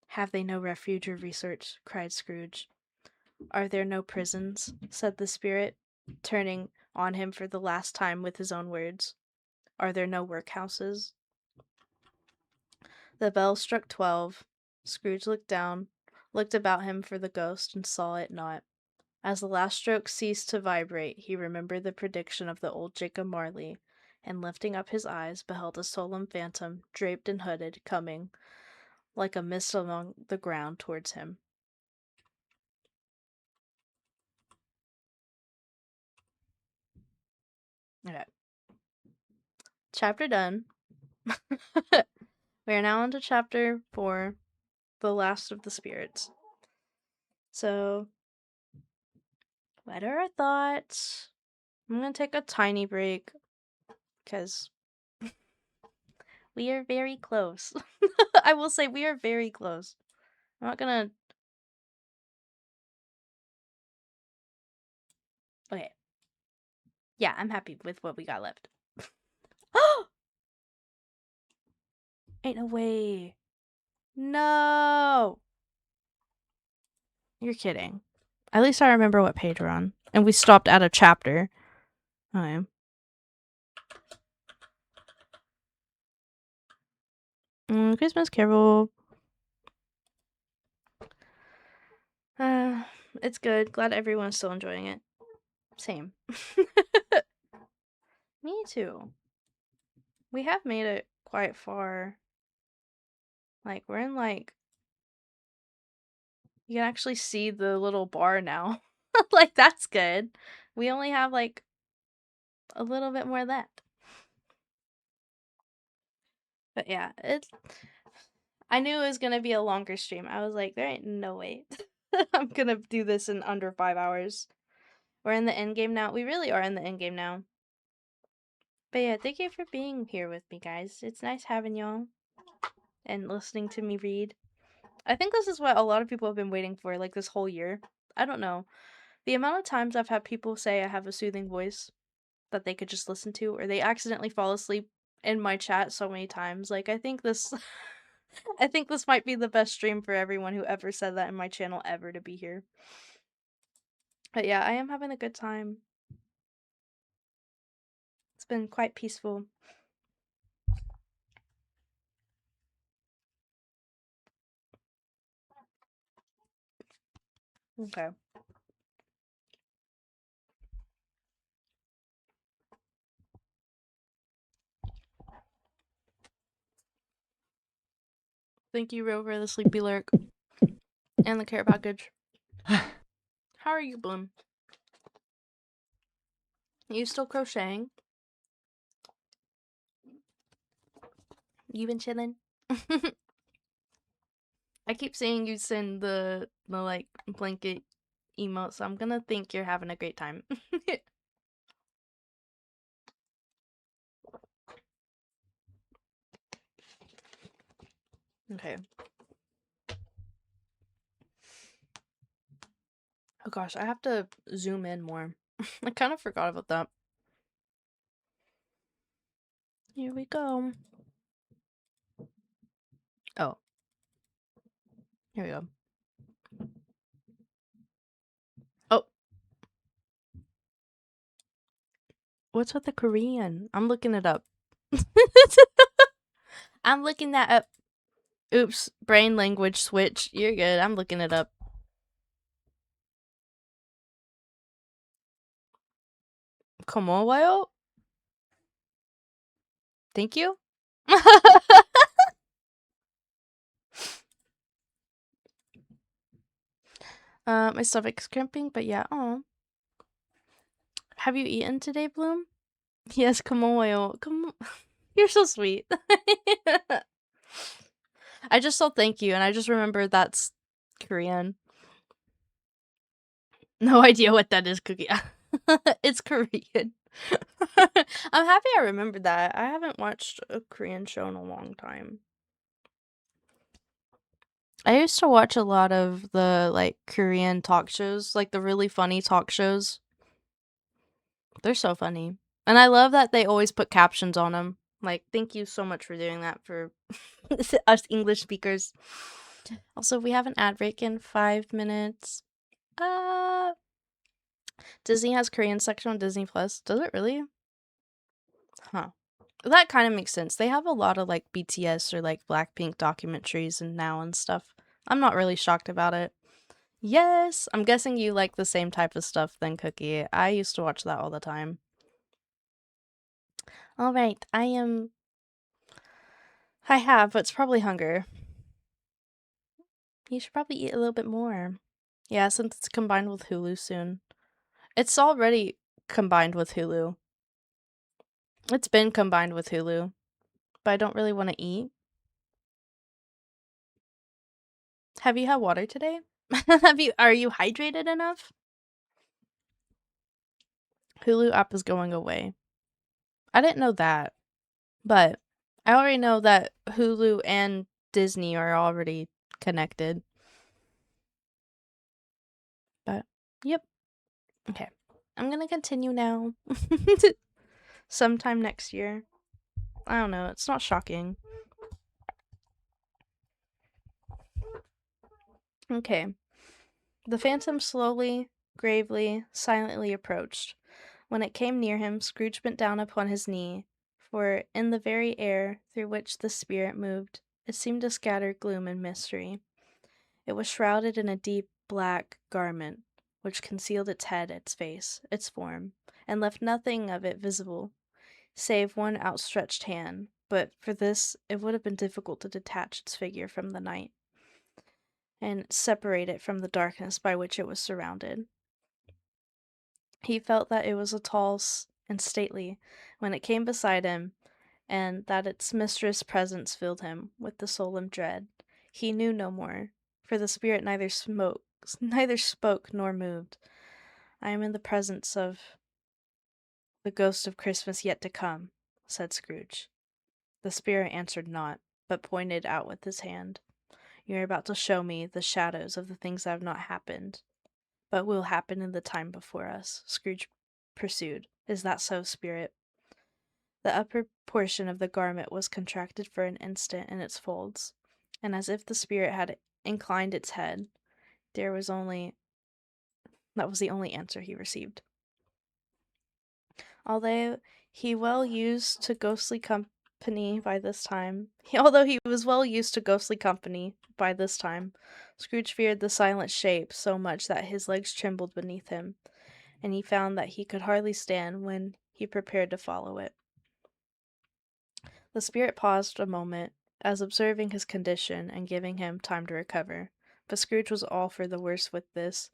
Have they no refuge or research? Cried Scrooge. Are there no prisons? Said the spirit, turning on him for the last time with his own words. Are there no workhouses? The bell struck 12. Scrooge looked about him for the ghost, and saw it not. As the last stroke ceased to vibrate, he remembered the prediction of the old Jacob Marley, and lifting up his eyes, beheld a solemn phantom, draped and hooded, coming, like a mist along the ground, towards him. Okay. Chapter done. We are now on to chapter 4, The Last of the Spirits. So, what are our thoughts? I'm going to take a tiny break, because we are very close. I will say we are very close. I'm not going to... Okay. Yeah, I'm happy with what we got left. Ain't no way. No! You're kidding. At least I remember what page we're on. And we stopped at a chapter. Okay. Christmas Carol. It's good. Glad everyone's still enjoying it. Same. Me too. We have made it quite far. Like, we're in, like... You can actually see the little bar now. Like, that's good. We only have, like, a little bit more left. But yeah, I knew it was gonna be a longer stream. I was like, there ain't no way I'm gonna do this in under 5 hours. We're in the end game now. We really are in the end game now. But yeah, thank you for being here with me, guys. It's nice having y'all and listening to me read. I think this is what a lot of people have been waiting for, like, this whole year. I don't know. The amount of times I've had people say I have a soothing voice that they could just listen to, or they accidentally fall asleep in my chat so many times. Like, I think this I think this might be the best stream for everyone who ever said that in my channel ever to be here. But yeah, I am having a good time. It's been quite peaceful. Okay. Thank you, Rover, the sleepy lurk, and the care package. How are you, Bloom? Are you still crocheting? You been chilling? I keep seeing you send the like blanket emote, so I'm gonna think you're having a great time. Okay. Oh gosh, I have to zoom in more. I kind of forgot about that. Here we go. Oh. Here we go. Oh. What's with the Korean? I'm looking it up. I'm looking that up. Oops, brain language switch. You're good. I'm looking it up. 고마워요. Thank you. My stomach's cramping, but yeah. Oh. Have you eaten today, Bloom? Yes, 고마워요. You're so sweet. I just saw thank you, and I just remembered that's Korean. No idea what that is, Cookie. It's Korean. I'm happy I remembered that. I haven't watched a Korean show in a long time. I used to watch a lot of the like Korean talk shows, like the really funny talk shows. They're so funny. And I love that they always put captions on them. Like, thank you so much for doing that for us English speakers. Also, we have an ad break in 5 minutes. Disney has Korean section on Disney Plus. Does it really? Huh. That kind of makes sense. They have a lot of like BTS or like Blackpink documentaries and now and stuff. I'm not really shocked about it. Yes, I'm guessing you like the same type of stuff than Cookie. I used to watch that all the time. All right, I have, but it's probably hunger. You should probably eat a little bit more. Yeah, since it's combined with Hulu soon. It's already combined with Hulu. It's been combined with Hulu, but I don't really want to eat. Have you had water today? Are you hydrated enough? Hulu app is going away. I didn't know that, but I already know that Hulu and Disney are already connected. But, yep. Okay. I'm gonna continue now. Sometime next year. I don't know. It's not shocking. Okay. The phantom slowly, gravely, silently approached. When it came near him, Scrooge bent down upon his knee, for in the very air through which the spirit moved, it seemed to scatter gloom and mystery. It was shrouded in a deep black garment, which concealed its head, its face, its form, and left nothing of it visible, save one outstretched hand, but for this it would have been difficult to detach its figure from the night, and separate it from the darkness by which it was surrounded. He felt that it was tall and stately when it came beside him, and that its mistress' presence filled him with the solemn dread. He knew no more, for the spirit neither spoke nor moved. I am in the presence of the ghost of Christmas yet to come, said Scrooge. The spirit answered not, but pointed out with his hand. You are about to show me the shadows of the things that have not happened, but will happen in the time before us, Scrooge pursued. Is that so, spirit? The upper portion of the garment was contracted for an instant in its folds, and as if the spirit had inclined its head, that was the only answer he received. Although he well used to ghostly company by this time, although he was well used to ghostly company by this time, Scrooge feared the silent shape so much that his legs trembled beneath him, and he found that he could hardly stand when he prepared to follow it. The spirit paused a moment, as observing his condition and giving him time to recover, but Scrooge was all for the worse with this.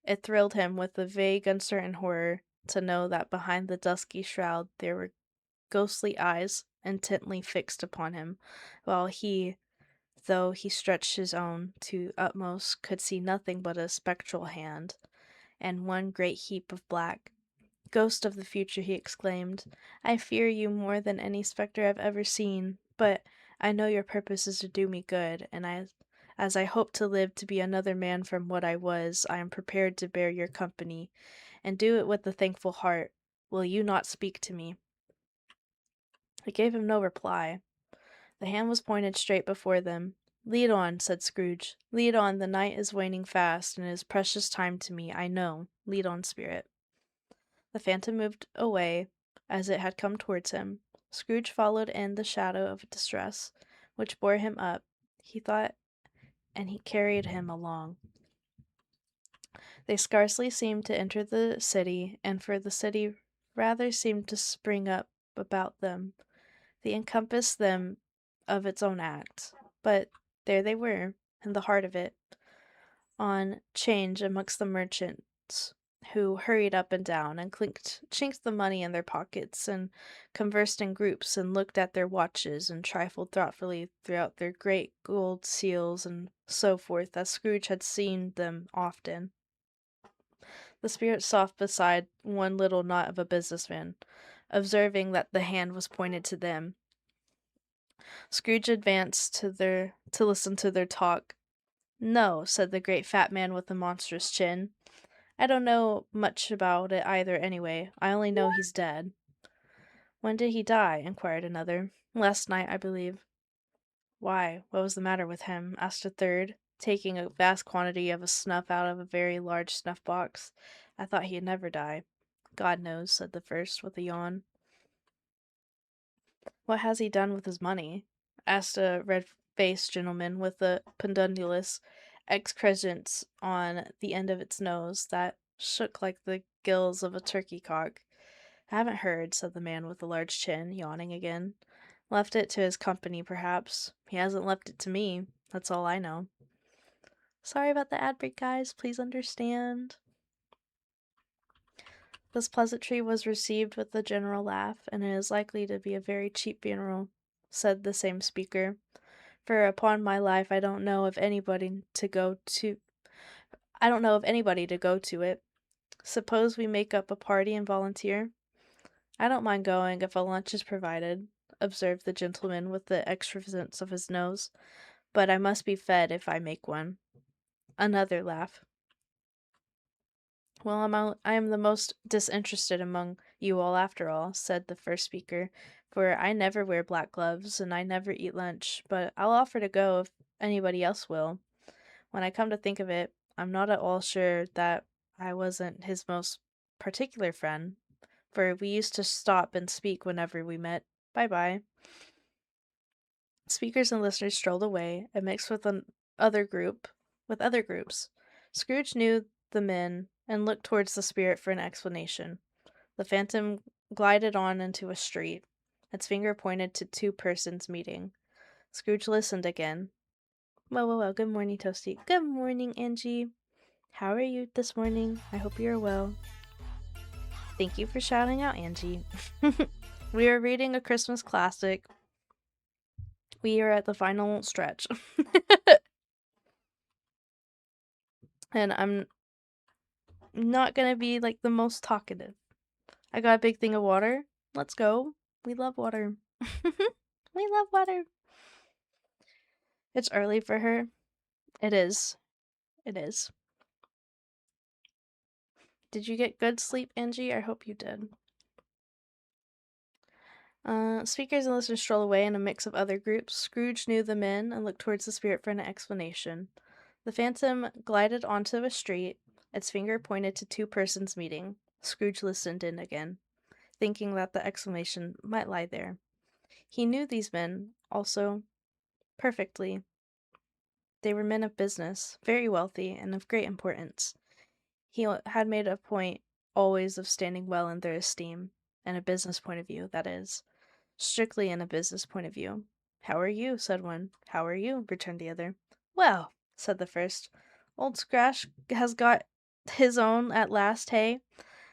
It thrilled him with a vague, uncertain horror to know that behind the dusky shroud there were ghostly eyes intently fixed upon him, while he, though he stretched his own to utmost, could see nothing but a spectral hand, and one great heap of black. "Ghost of the future," he exclaimed, "I fear you more than any spectre I've ever seen, but I know your purpose is to do me good, and as I hope to live to be another man from what I was, I am prepared to bear your company, and do it with a thankful heart. Will you not speak to me?" It gave him no reply. The hand was pointed straight before them. "Lead on," said Scrooge. "Lead on, the night is waning fast, and it is precious time to me, I know. Lead on, spirit." The phantom moved away as it had come towards him. Scrooge followed in the shadow of distress, which bore him up, he thought, and he carried him along. They scarcely seemed to enter the city, and for the city rather seemed to spring up about them. They encompassed them of its own act. But there they were, in the heart of it, on 'change amongst the merchants, who hurried up and down, and chinked the money in their pockets, and conversed in groups, and looked at their watches, and trifled thoughtfully throughout their great gold seals, and so forth, as Scrooge had seen them often. The spirit soft beside one little knot of a businessman, observing that the hand was pointed to them. Scrooge advanced to listen to their talk. "No," said the great fat man with the monstrous chin. "I don't know much about it either, anyway. I only know he's dead." "When did he die?" inquired another. "Last night, I believe." "Why, what was the matter with him?" asked a third, taking a vast quantity of a snuff out of a very large snuff-box. "I thought he'd never die." "God knows," said the first, with a yawn. "What has he done with his money?" asked a red-faced gentleman with a pendulous excrescence on the end of its nose that shook like the gills of a turkey-cock. "I haven't heard," said the man with the large chin, yawning again. "Left it to his company, perhaps. He hasn't left it to me. That's all I know." Sorry about the ad break, guys. Please understand. This pleasantry was received with a general laugh, and it is likely to be a very cheap funeral, said the same speaker. "For upon my life I don't know of anybody to go to it. Suppose we make up a party and volunteer?" "I don't mind going if a lunch is provided," observed the gentleman with the excrescence of his nose, "but I must be fed if I make one." Another laugh. "Well, I am the most disinterested among you all after all," said the first speaker, "for I never wear black gloves, and I never eat lunch, but I'll offer to go if anybody else will. When I come to think of it, I'm not at all sure that I wasn't his most particular friend, for we used to stop and speak whenever we met. Bye-bye." Speakers and listeners strolled away, and mixed with other groups. Scrooge knew the men, and looked towards the spirit for an explanation. The phantom glided on into a street. Its finger pointed to two persons meeting. Scrooge listened again. Well, good morning, Toasty. Good morning, Angie. How are you this morning? I hope you're well. Thank you for shouting out, Angie. We are reading a Christmas classic. We are at the final stretch. And I'm not gonna be like the most talkative. I got a big thing of water. Let's go. We love water. We love water. It's early for her. It is. It is. Did you get good sleep, Angie? I hope you did. Speakers and listeners stroll away in a mix of other groups. Scrooge knew the men and looked towards the spirit for an explanation. The phantom glided onto a street. Its finger pointed to two persons meeting. Scrooge listened in again. thinking that the explanation might lie there. He knew these men, also, perfectly. They were men of business, very wealthy, and of great importance. He had made a point always of standing well in their esteem, in a business point of view, that is. Strictly in a business point of view. "How are you?" said one. "How are you?" returned the other. "Well," said the first, "old Scratch has got his own at last, hey?"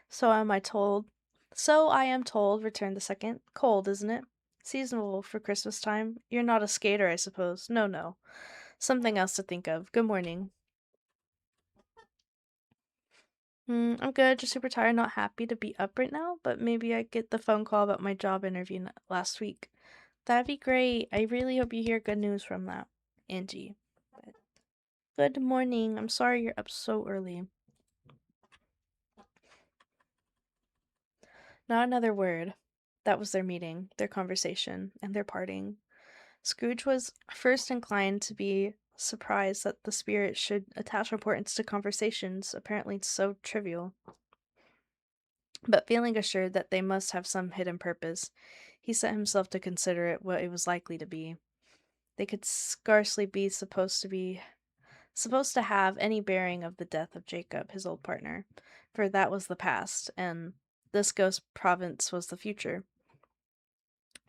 "So am I told." "So I am told," returned the second. "Cold, isn't it? Seasonable for Christmas time. You're not a skater, I suppose." "No, no. Something else to think of. Good morning." I'm good. Just super tired, not happy to be up right now, but maybe I get the phone call about my job interview last week. That'd be great. I really hope you hear good news from that. Angie. Good morning. I'm sorry you're up so early. Not another word. That was their meeting, their conversation, and their parting. Scrooge was first inclined to be surprised that the spirit should attach importance to conversations apparently so trivial. But feeling assured that they must have some hidden purpose, he set himself to consider it what it was likely to be. They could scarcely be supposed to have any bearing of the death of Jacob, his old partner, for that was the past, and this ghost province was the future.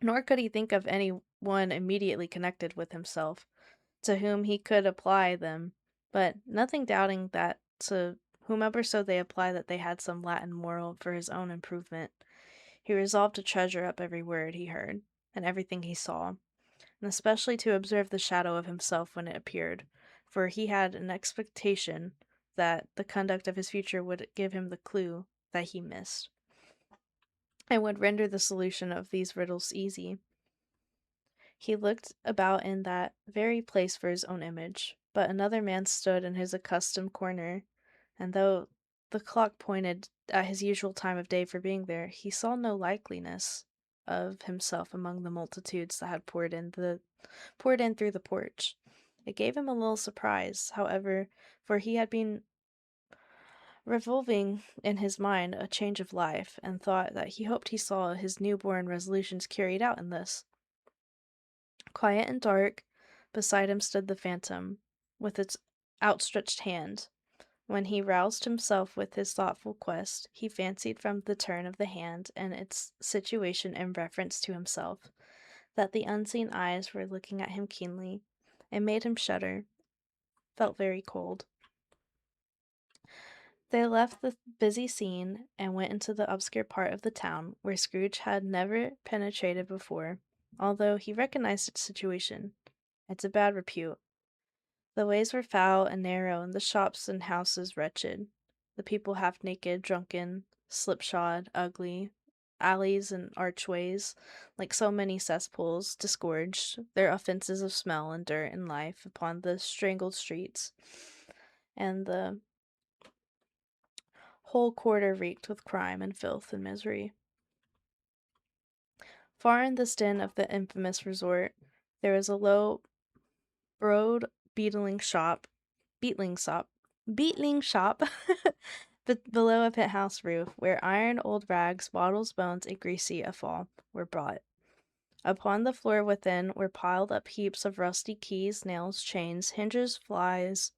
Nor could he think of any one immediately connected with himself, to whom he could apply them, but nothing doubting that to whomever so they apply that they had some Latin moral for his own improvement, he resolved to treasure up every word he heard, and everything he saw, and especially to observe the shadow of himself when it appeared, for he had an expectation that the conduct of his future would give him the clue that he missed, and would render the solution of these riddles easy. He looked about in that very place for his own image, but another man stood in his accustomed corner, and though the clock pointed at his usual time of day for being there, he saw no likeliness of himself among the multitudes that had poured in through the porch. It gave him a little surprise, however, for he had been revolving in his mind a change of life, and thought that he hoped he saw his newborn resolutions carried out in this. Quiet and dark, beside him stood the phantom, with its outstretched hand. When he roused himself with his thoughtful quest, he fancied from the turn of the hand and its situation in reference to himself, that the unseen eyes were looking at him keenly. It made him shudder, felt very cold. They left the busy scene and went into the obscure part of the town where Scrooge had never penetrated before, although he recognized its situation. It's a bad repute. The ways were foul and narrow, and the shops and houses wretched. The people half naked, drunken, slipshod, ugly. Alleys and archways, like so many cesspools, disgorged their offences of smell and dirt and life upon the strangled streets, and the whole quarter reeked with crime and filth and misery. Far in this den of the infamous resort, there was a low, broad beetling shop, but below a penthouse roof, where iron, old rags, bottles, bones, and greasy offal were brought. Upon the floor within were piled up heaps of rusty keys, nails, chains, hinges, files,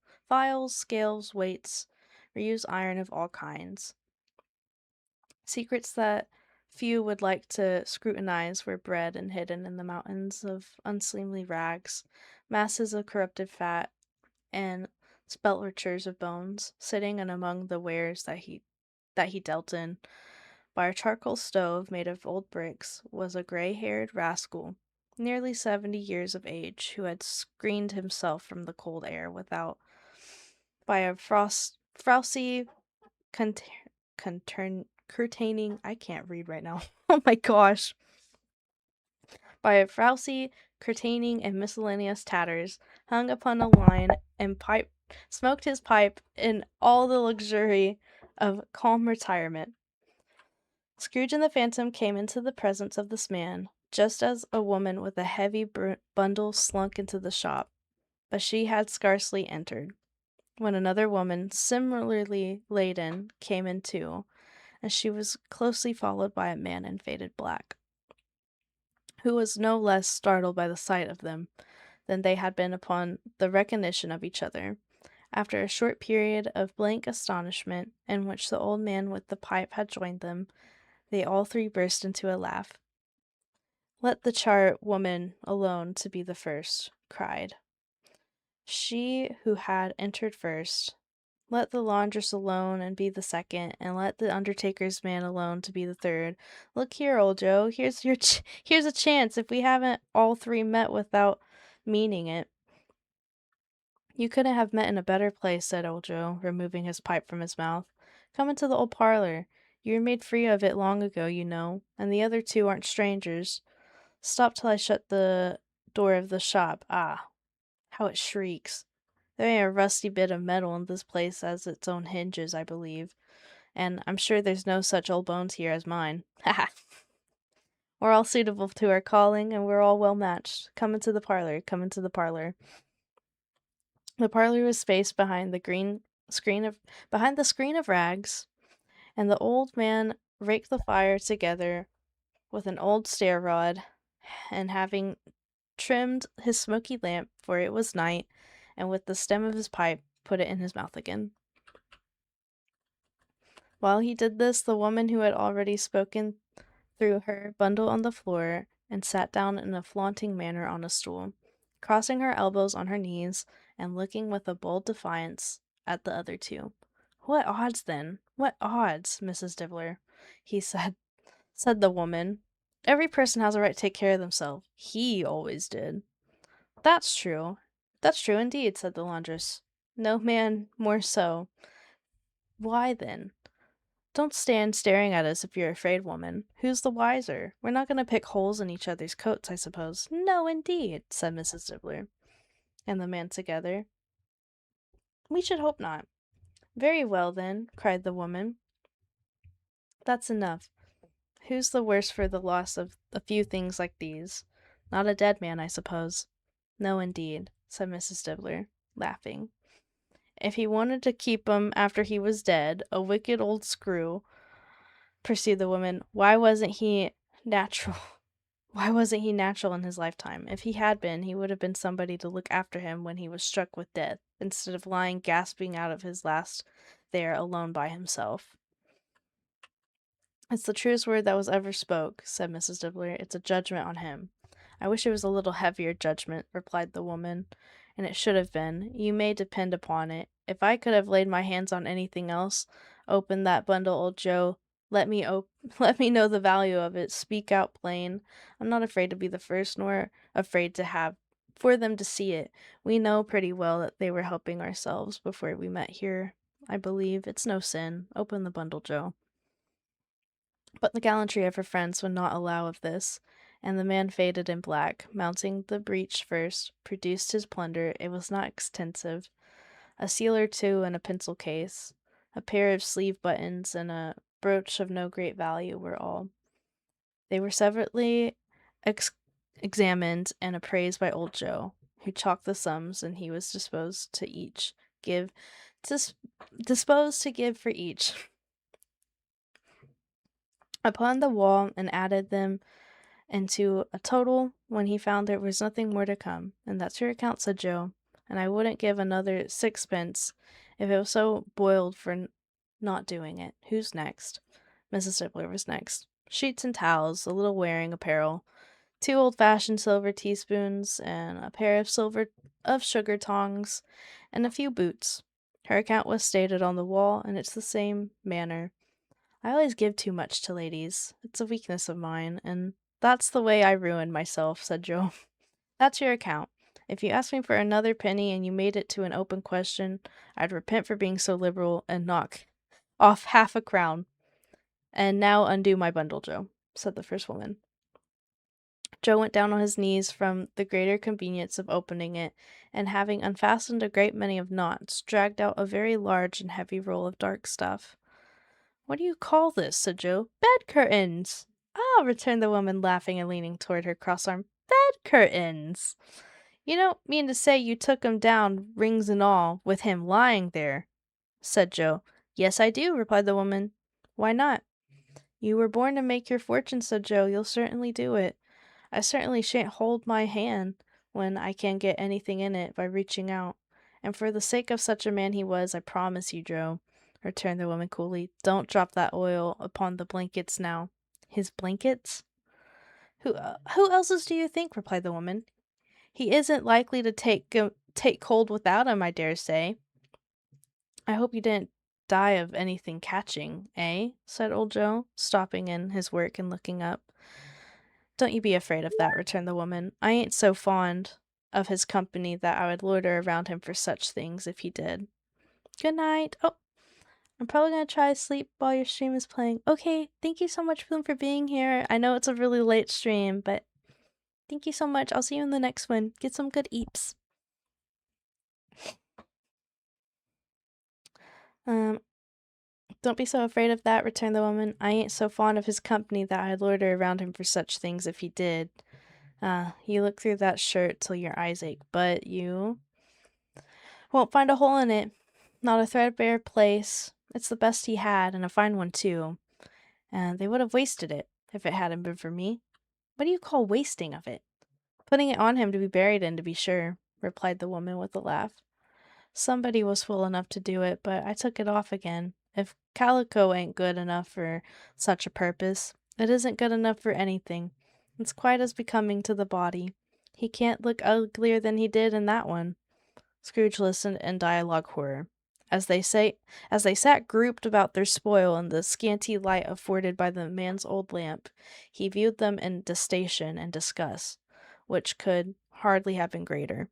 scales, weights, reused iron of all kinds. Secrets that few would like to scrutinize were bred and hidden in the mountains of unseemly rags, masses of corrupted fat, and spelters of bones, sitting in among the wares that he dealt in. By a charcoal stove made of old bricks was a gray-haired rascal, nearly 70 years of age, who had screened himself from the cold air without by a frowsy curtaining. I can't read right now. Oh my gosh. By a frowsy curtaining and miscellaneous tatters hung upon a line, and smoked his pipe in all the luxury of calm retirement. Scrooge and the Phantom came into the presence of this man, just as a woman with a heavy bundle slunk into the shop, but she had scarcely entered, when another woman, similarly laden, came in too, and she was closely followed by a man in faded black, who was no less startled by the sight of them than they had been upon the recognition of each other. After a short period of blank astonishment, in which the old man with the pipe had joined them, they all three burst into a laugh. "Let the charwoman alone to be the first," cried she who had entered first. "Let the laundress alone and be the second, and let the undertaker's man alone to be the third. Look here, old Joe, here's here's a chance if we haven't all three met without meaning it." "You couldn't have met in a better place," said old Joe, removing his pipe from his mouth. "Come into the old parlor. You were made free of it long ago, you know, and the other two aren't strangers. Stop till I shut the door of the shop. Ah, how it shrieks! There ain't a rusty bit of metal in this place as its own hinges, I believe, and I'm sure there's no such old bones here as mine. Ha ha! We're all suitable to our calling, and we're all well matched. Come into the parlor, come into the parlor." The parlor was spaced behind the screen of rags, and the old man raked the fire together with an old stair rod, and having trimmed his smoky lamp, for it was night, and with the stem of his pipe put it in his mouth again. While he did this, the woman who had already spoken threw her bundle on the floor and sat down in a flaunting manner on a stool, crossing her elbows on her knees and looking with a bold defiance at the other two. "What odds, then? What odds, Mrs. Dibbler?" he said the woman. "Every person has a right to take care of themselves. He always did." That's true indeed," said the laundress. "No man more so." "Why, then?" "Don't stand staring at us if you're afraid, woman. Who's the wiser? We're not going to pick holes in each other's coats, I suppose." "No, indeed," said Mrs. Dibbler and the man together. "We should hope not." "Very well, then," cried the woman. "That's enough. Who's the worse for the loss of a few things like these? Not a dead man, I suppose." "No, indeed," said Mrs. Dibbler, laughing. "If he wanted to keep 'em after he was dead, a wicked old screw," pursued the woman, why wasn't he natural in his lifetime? If he had been, he would have been somebody to look after him when he was struck with death, instead of lying gasping out of his last there alone by himself." "It's the truest word that was ever spoke," said Mrs. Dibbler. "It's a judgment on him." "I wish it was a little heavier judgment," replied the woman, "and it should have been. You may depend upon it. If I could have laid my hands on anything else, open that bundle, old Joe. Let me know the value of it. Speak out plain. I'm not afraid to be the first, nor afraid for them to see it. We know pretty well that they were helping ourselves before we met here. I believe it's no sin. Open the bundle, Joe." But the gallantry of her friends would not allow of this, and the man faded in black, mounting the breech first, produced his plunder. It was not extensive. A seal or two and a pencil case, a pair of sleeve buttons, and a brooch of no great value were all. They were severally examined and appraised by old Joe, who chalked the sums, and he was disposed to give for each upon the wall, and added them into a total when he found there was nothing more to come. "And that's your account," said Joe, "and I wouldn't give another sixpence if it was so boiled for not doing it. Who's next?" Mrs. Dibbler was next. "Sheets and towels, a little wearing apparel, 2 old-fashioned silver teaspoons, and a pair of sugar tongs, and a few boots." Her account was stated on the wall, and it's the same manner. "I always give too much to ladies. It's a weakness of mine, and that's the way I ruined myself," said Joe. "That's your account. If you asked me for another penny and you made it to an open question, I'd repent for being so liberal and knock off half a crown. And now undo my bundle, Joe," said the first woman. Joe went down on his knees from the greater convenience of opening it, and having unfastened a great many of knots, dragged out a very large and heavy roll of dark stuff. "What do you call this?" said Joe. "Bed curtains." "Ah," returned the woman, laughing and leaning toward her cross-arm. "Bed curtains! You don't mean to say you took 'em down, rings and all, with him lying there?" said Joe. "Yes, I do," replied the woman. "Why not? You were born to make your fortune, said Joe. You'll certainly do it. I certainly shan't hold my hand when I can't get anything in it by reaching out. And for the sake of such a man he was, I promise you, Joe, returned the woman coolly, don't drop that oil upon the blankets now. His blankets? Who else's do you think? Replied the woman. He isn't likely to take cold without him, I dare say. I hope you didn't die of anything catching, eh? Said old Joe, stopping in his work and looking up. Don't you be afraid of that, returned the woman. I ain't so fond of his company that I would loiter around him for such things if he did. Good night. Oh, I'm probably going to try to sleep while your stream is playing. Okay, thank you so much, Bloom, for being here. I know it's a really late stream, but thank you so much. I'll see you in the next one. Get some good eeps. Don't be so afraid of that, returned the woman. I ain't so fond of his company that I'd loiter around him for such things if he did. You look through that shirt till your eyes ache, but you won't find a hole in it. Not a threadbare place. It's the best he had, and a fine one, too. And they would have wasted it if it hadn't been for me. What do you call wasting of it? Putting it on him to be buried in, to be sure, replied the woman with a laugh. Somebody was fool enough to do it, but I took it off again. If calico ain't good enough for such a purpose, it isn't good enough for anything. It's quite as becoming to the body. He can't look uglier than he did in that one. Scrooge listened in dialogue horror. As they sat grouped about their spoil in the scanty light afforded by the man's old lamp, he viewed them in disdain and disgust, which could hardly have been greater,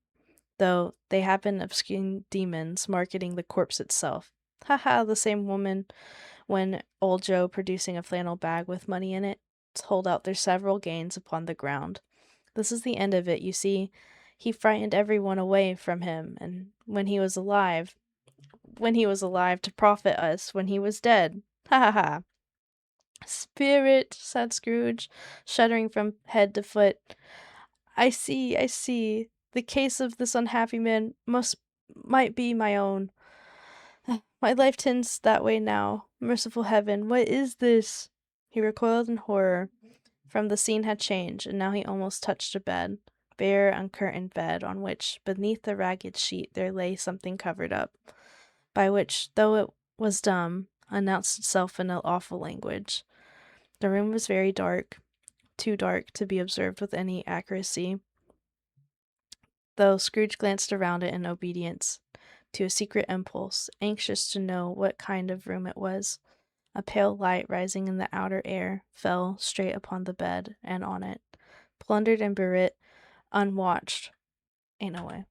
though they had been obscene demons marketing the corpse itself. Ha, the same woman, when old Joe, producing a flannel bag with money in it, told out their several gains upon the ground. This is the end of it, you see. He frightened everyone away from him, and when he was alive to profit us when he was dead. Ha. Spirit, said Scrooge, shuddering from head to foot. I see. The case of this unhappy man might be my own. My life tends that way now. Merciful heaven, what is this? He recoiled in horror, from the scene had changed, and now he almost touched a bed, bare, uncurtained bed, on which, beneath the ragged sheet, there lay something covered up, by which, though it was dumb, announced itself in an awful language. The room was very dark, too dark to be observed with any accuracy, though Scrooge glanced around it in obedience to a secret impulse, anxious to know what kind of room it was. A pale light rising in the outer air fell straight upon the bed and on it. Plundered and bereft, unwatched. Ain't no way.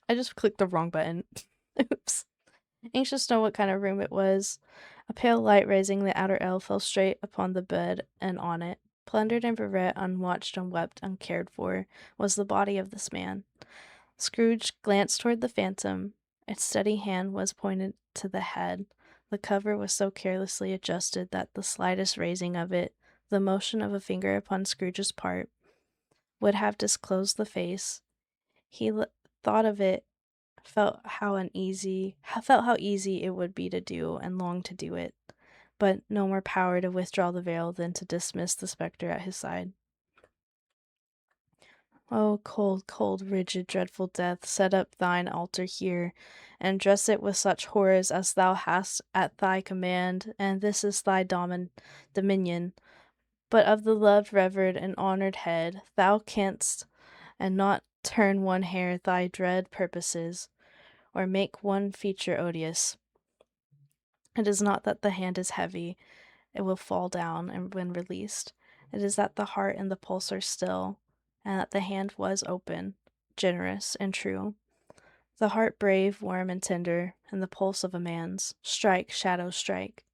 I just clicked the wrong button. Oops. Anxious to know what kind of room it was, a pale light rising in the outer air fell straight upon the bed and on it. Plundered and bereft, unwatched, unwept, uncared for, was the body of this man. Scrooge glanced toward the phantom. Its steady hand was pointed to the head. The cover was so carelessly adjusted that the slightest raising of it, the motion of a finger upon Scrooge's part, would have disclosed the face. He thought of it, felt how easy it would be to do, and longed to do it, but no more power to withdraw the veil than to dismiss the spectre at his side. O cold, cold, rigid, dreadful death, set up thine altar here, and dress it with such horrors as thou hast at thy command, and this is thy dominion. But of the loved, revered, and honoured head, thou canst and not turn one hair thy dread purposes, or make one feature odious. It is not that the hand is heavy, it will fall down, and when released, it is that the heart and the pulse are still, and that the hand was open, generous, and true. The heart brave, warm, and tender, and the pulse of a man's. Strike, shadow, strike,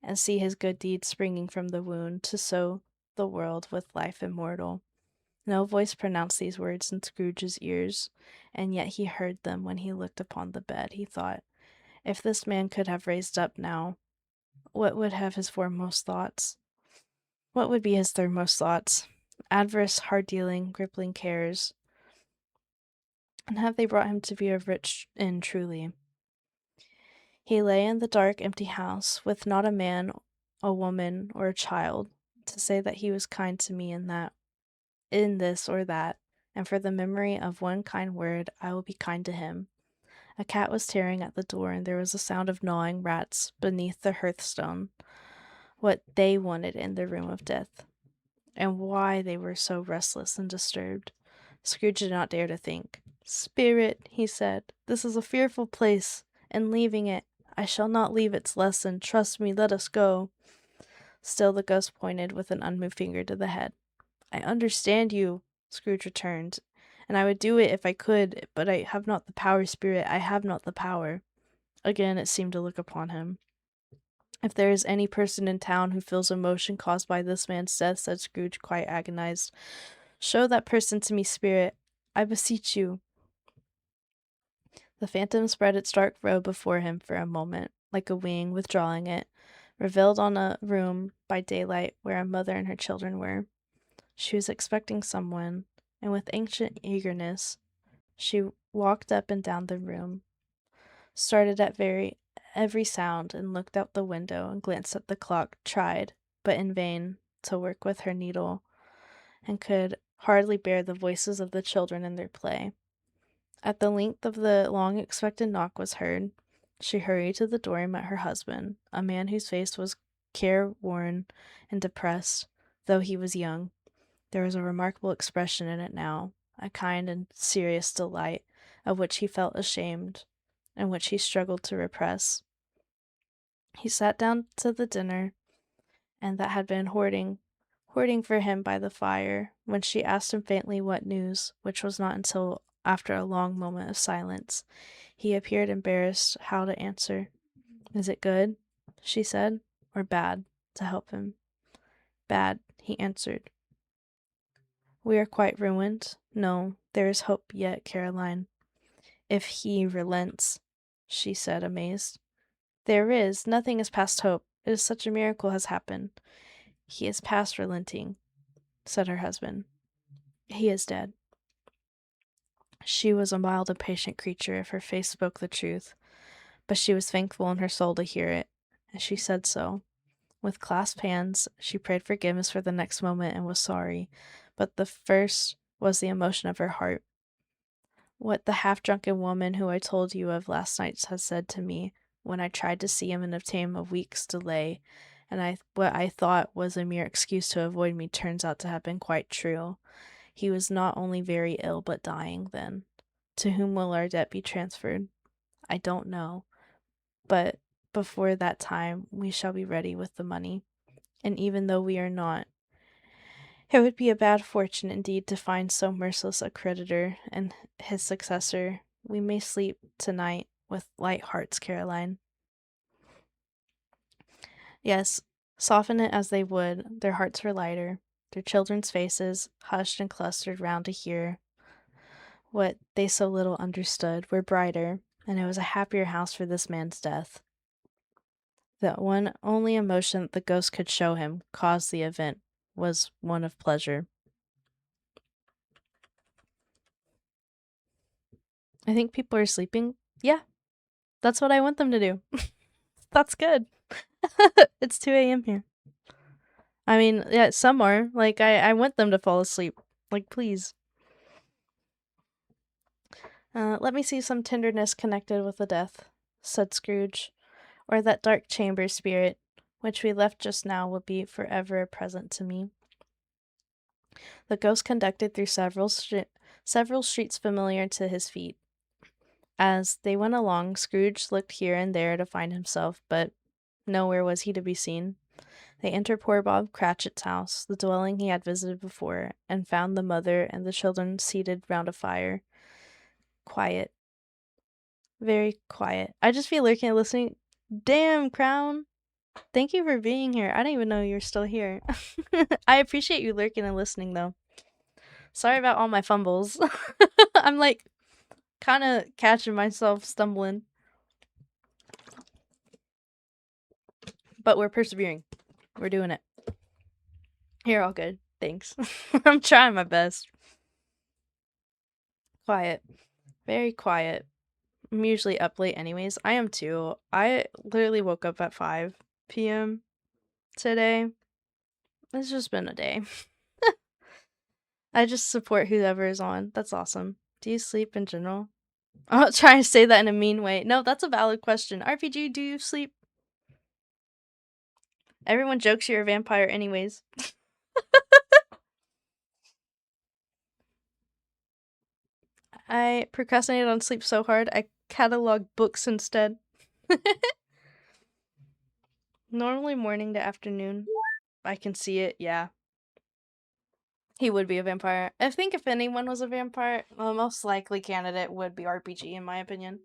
and see his good deeds springing from the wound to sow the world with life immortal. No voice pronounced these words in Scrooge's ears, and yet he heard them when he looked upon the bed. He thought, if this man could have raised up now, what would have his foremost thoughts? What would be his thirdmost thoughts? Adverse, hard-dealing, crippling cares. And have they brought him to be a rich inn truly? He lay in the dark, empty house, with not a man, a woman, or a child to say that he was kind to me in this or that, and for the memory of one kind word I will be kind to him. A cat was tearing at the door, and there was a sound of gnawing rats beneath the hearthstone. What they wanted in the room of death, and why they were so restless and disturbed, Scrooge did not dare to think. "Spirit," he said, "this is a fearful place, and leaving it, I shall not leave its lesson. Trust me, let us go." Still the ghost pointed with an unmoved finger to the head. "I understand you," Scrooge returned, "and I would do it if I could, but I have not the power, Spirit, I have not the power." Again it seemed to look upon him. "If there is any person in town who feels emotion caused by this man's death," said Scrooge, quite agonized, "show that person to me, Spirit, I beseech you." The phantom spread its dark robe before him for a moment, like a wing, withdrawing it, revealed on a room by daylight where a mother and her children were. She was expecting someone, and with ancient eagerness, she walked up and down the room, started at every sound, and looked out the window and glanced at the clock, tried, but in vain, to work with her needle, and could hardly bear the voices of the children in their play. At the length of the long-expected knock was heard. She hurried to the door and met her husband, a man whose face was careworn and depressed, though he was young. There was a remarkable expression in it now, a kind and serious delight, of which he felt ashamed, and which he struggled to repress. He sat down to the dinner, and that had been hoarding for him by the fire, when she asked him faintly what news, which was not until after a long moment of silence. He appeared embarrassed how to answer. "Is it good?" she said, "or bad?" to help him. "Bad," he answered. "We are quite ruined?" "No, there is hope yet, Caroline." "If he relents," she said, amazed. "There is. Nothing is past hope. It is such a miracle has happened." "He is past relenting," said her husband. "He is dead." She was a mild and patient creature if her face spoke the truth, but she was thankful in her soul to hear it, and she said so. With clasped hands, she prayed forgiveness for the next moment and was sorry, but the first was the emotion of her heart. What the half-drunken woman who I told you of last night has said to me when I tried to see him and obtain a week's delay, and what I thought was a mere excuse to avoid me turns out to have been quite true. He was not only very ill, but dying then. To whom will our debt be transferred? I don't know, but before that time we shall be ready with the money. And even though we are not, it would be a bad fortune indeed to find so merciless a creditor and his successor. We may sleep tonight with light hearts, Caroline. Yes, soften it as they would, their hearts were lighter. Their children's faces, hushed and clustered round to hear what they so little understood, were brighter, and it was a happier house for this man's death. The one only emotion that the ghost could show him caused the event was one of pleasure. I think people are sleeping. Yeah, that's what I want them to do. That's good. It's 2 a.m. here. I mean, yeah, some are. Like, I want them to fall asleep. Like, please. Let me see some tenderness connected with the death, said Scrooge, or that dark chamber spirit, which we left just now, will be forever a present to me. The ghost conducted through several streets familiar to his feet. As they went along, Scrooge looked here and there to find himself, but nowhere was he to be seen. They entered poor Bob Cratchit's house, the dwelling he had visited before, and found the mother and the children seated round a fire. Quiet. Very quiet. I just feel lurking and listening. Damn, Crown! Thank you for being here. I didn't even know you were still here. I appreciate you lurking and listening, though. Sorry about all my fumbles. I'm like kind of catching myself stumbling. But we're persevering. We're doing it. You're all good. Thanks. I'm trying my best. Quiet. Very quiet. I'm usually up late anyways. I am too. I literally woke up at 5 p.m. today. It's just been a day. I just support whoever is on. That's awesome. Do you sleep in general? I'm not trying to say that in a mean way. No, that's a valid question. RPG, do you sleep? Everyone jokes you're a vampire anyways. I procrastinated on sleep so hard, I cataloged books instead. Normally morning to afternoon. I can see it, yeah. He would be a vampire. I think if anyone was a vampire, the most likely candidate would be RPG, in my opinion.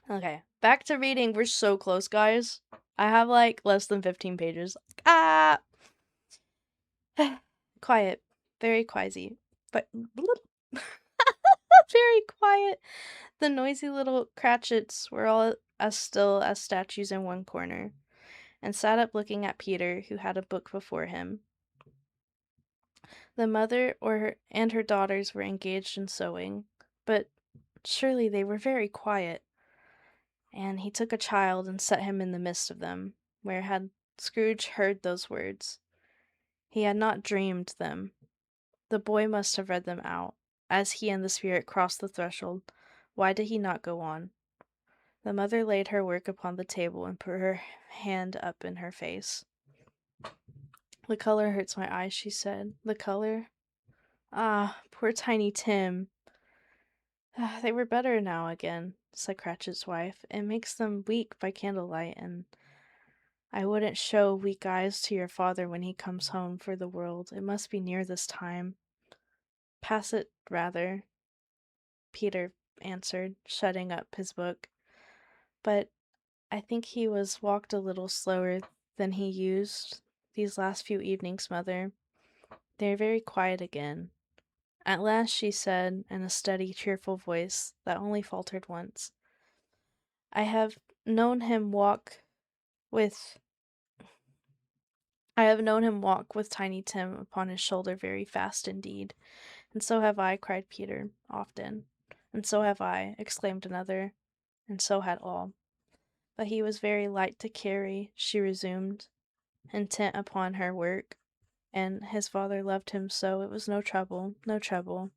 Okay, back to reading. We're so close, guys. I have like less than 15 pages. Ah! Quiet. Very quasi. But very quiet. The noisy little Cratchits were all as still as statues in one corner, and sat up looking at Peter, who had a book before him. The mother and her daughters were engaged in sewing, but surely they were very quiet. And he took a child and set him in the midst of them, where had Scrooge heard those words. He had not dreamed them. The boy must have read them out. As he and the spirit crossed the threshold, why did he not go on? The mother laid her work upon the table and put her hand up in her face. The color hurts my eyes, she said. The color? Ah, poor Tiny Tim. They were better now again, said Cratchit's wife. It makes them weak by candlelight, and I wouldn't show weak eyes to your father when he comes home for the world. It must be near this time. Pass it, rather, Peter answered, shutting up his book. But I think he was walked a little slower than he used these last few evenings, Mother. They are very quiet again. At last she said, in a steady, cheerful voice that only faltered once, I have known him walk with Tiny Tim upon his shoulder very fast indeed. And so have I, cried Peter, often. And so have I, exclaimed another. And so had all. But he was very light to carry, she resumed, intent upon her work. And his father loved him so it was no trouble, no trouble.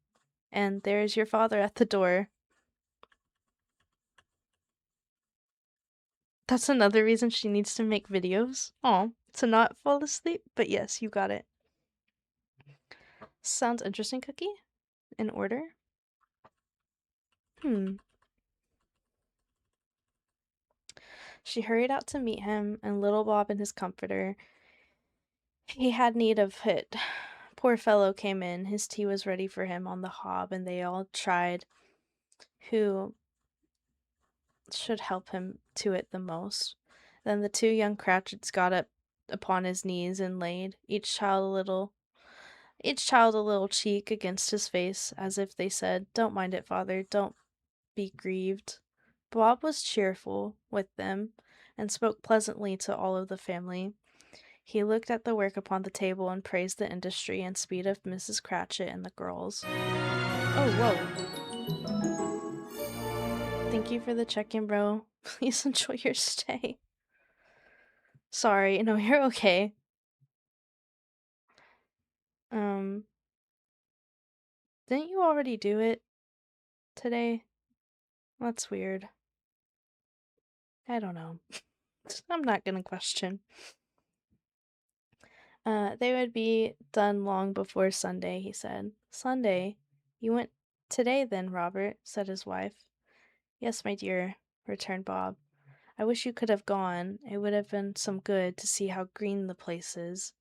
And there is your father at the door. That's another reason she needs to make videos. Aw, to not fall asleep. But yes, you got it. Sounds interesting, Cookie. In order? She hurried out to meet him, and little Bob and his comforter. He had need of it. Poor fellow came in. His tea was ready for him on the hob, and they all tried who should help him to it the most. Then the two young Cratchits got up upon his knees and laid each child a little cheek against his face, as if they said, Don't mind it, father, don't be grieved. Bob was cheerful with them, and spoke pleasantly to all of the family. He looked at the work upon the table and praised the industry and speed of Mrs. Cratchit and the girls. Oh, whoa. Thank you for the check-in, bro. Please enjoy your stay. Sorry, no, you're okay. Didn't you already do it today? That's weird. I don't know. I'm not gonna question. They would be done long before Sunday, he said. Sunday? You went today then, Robert, said his wife. Yes, my dear, returned Bob. I wish you could have gone. It would have been some good to see how green the place is.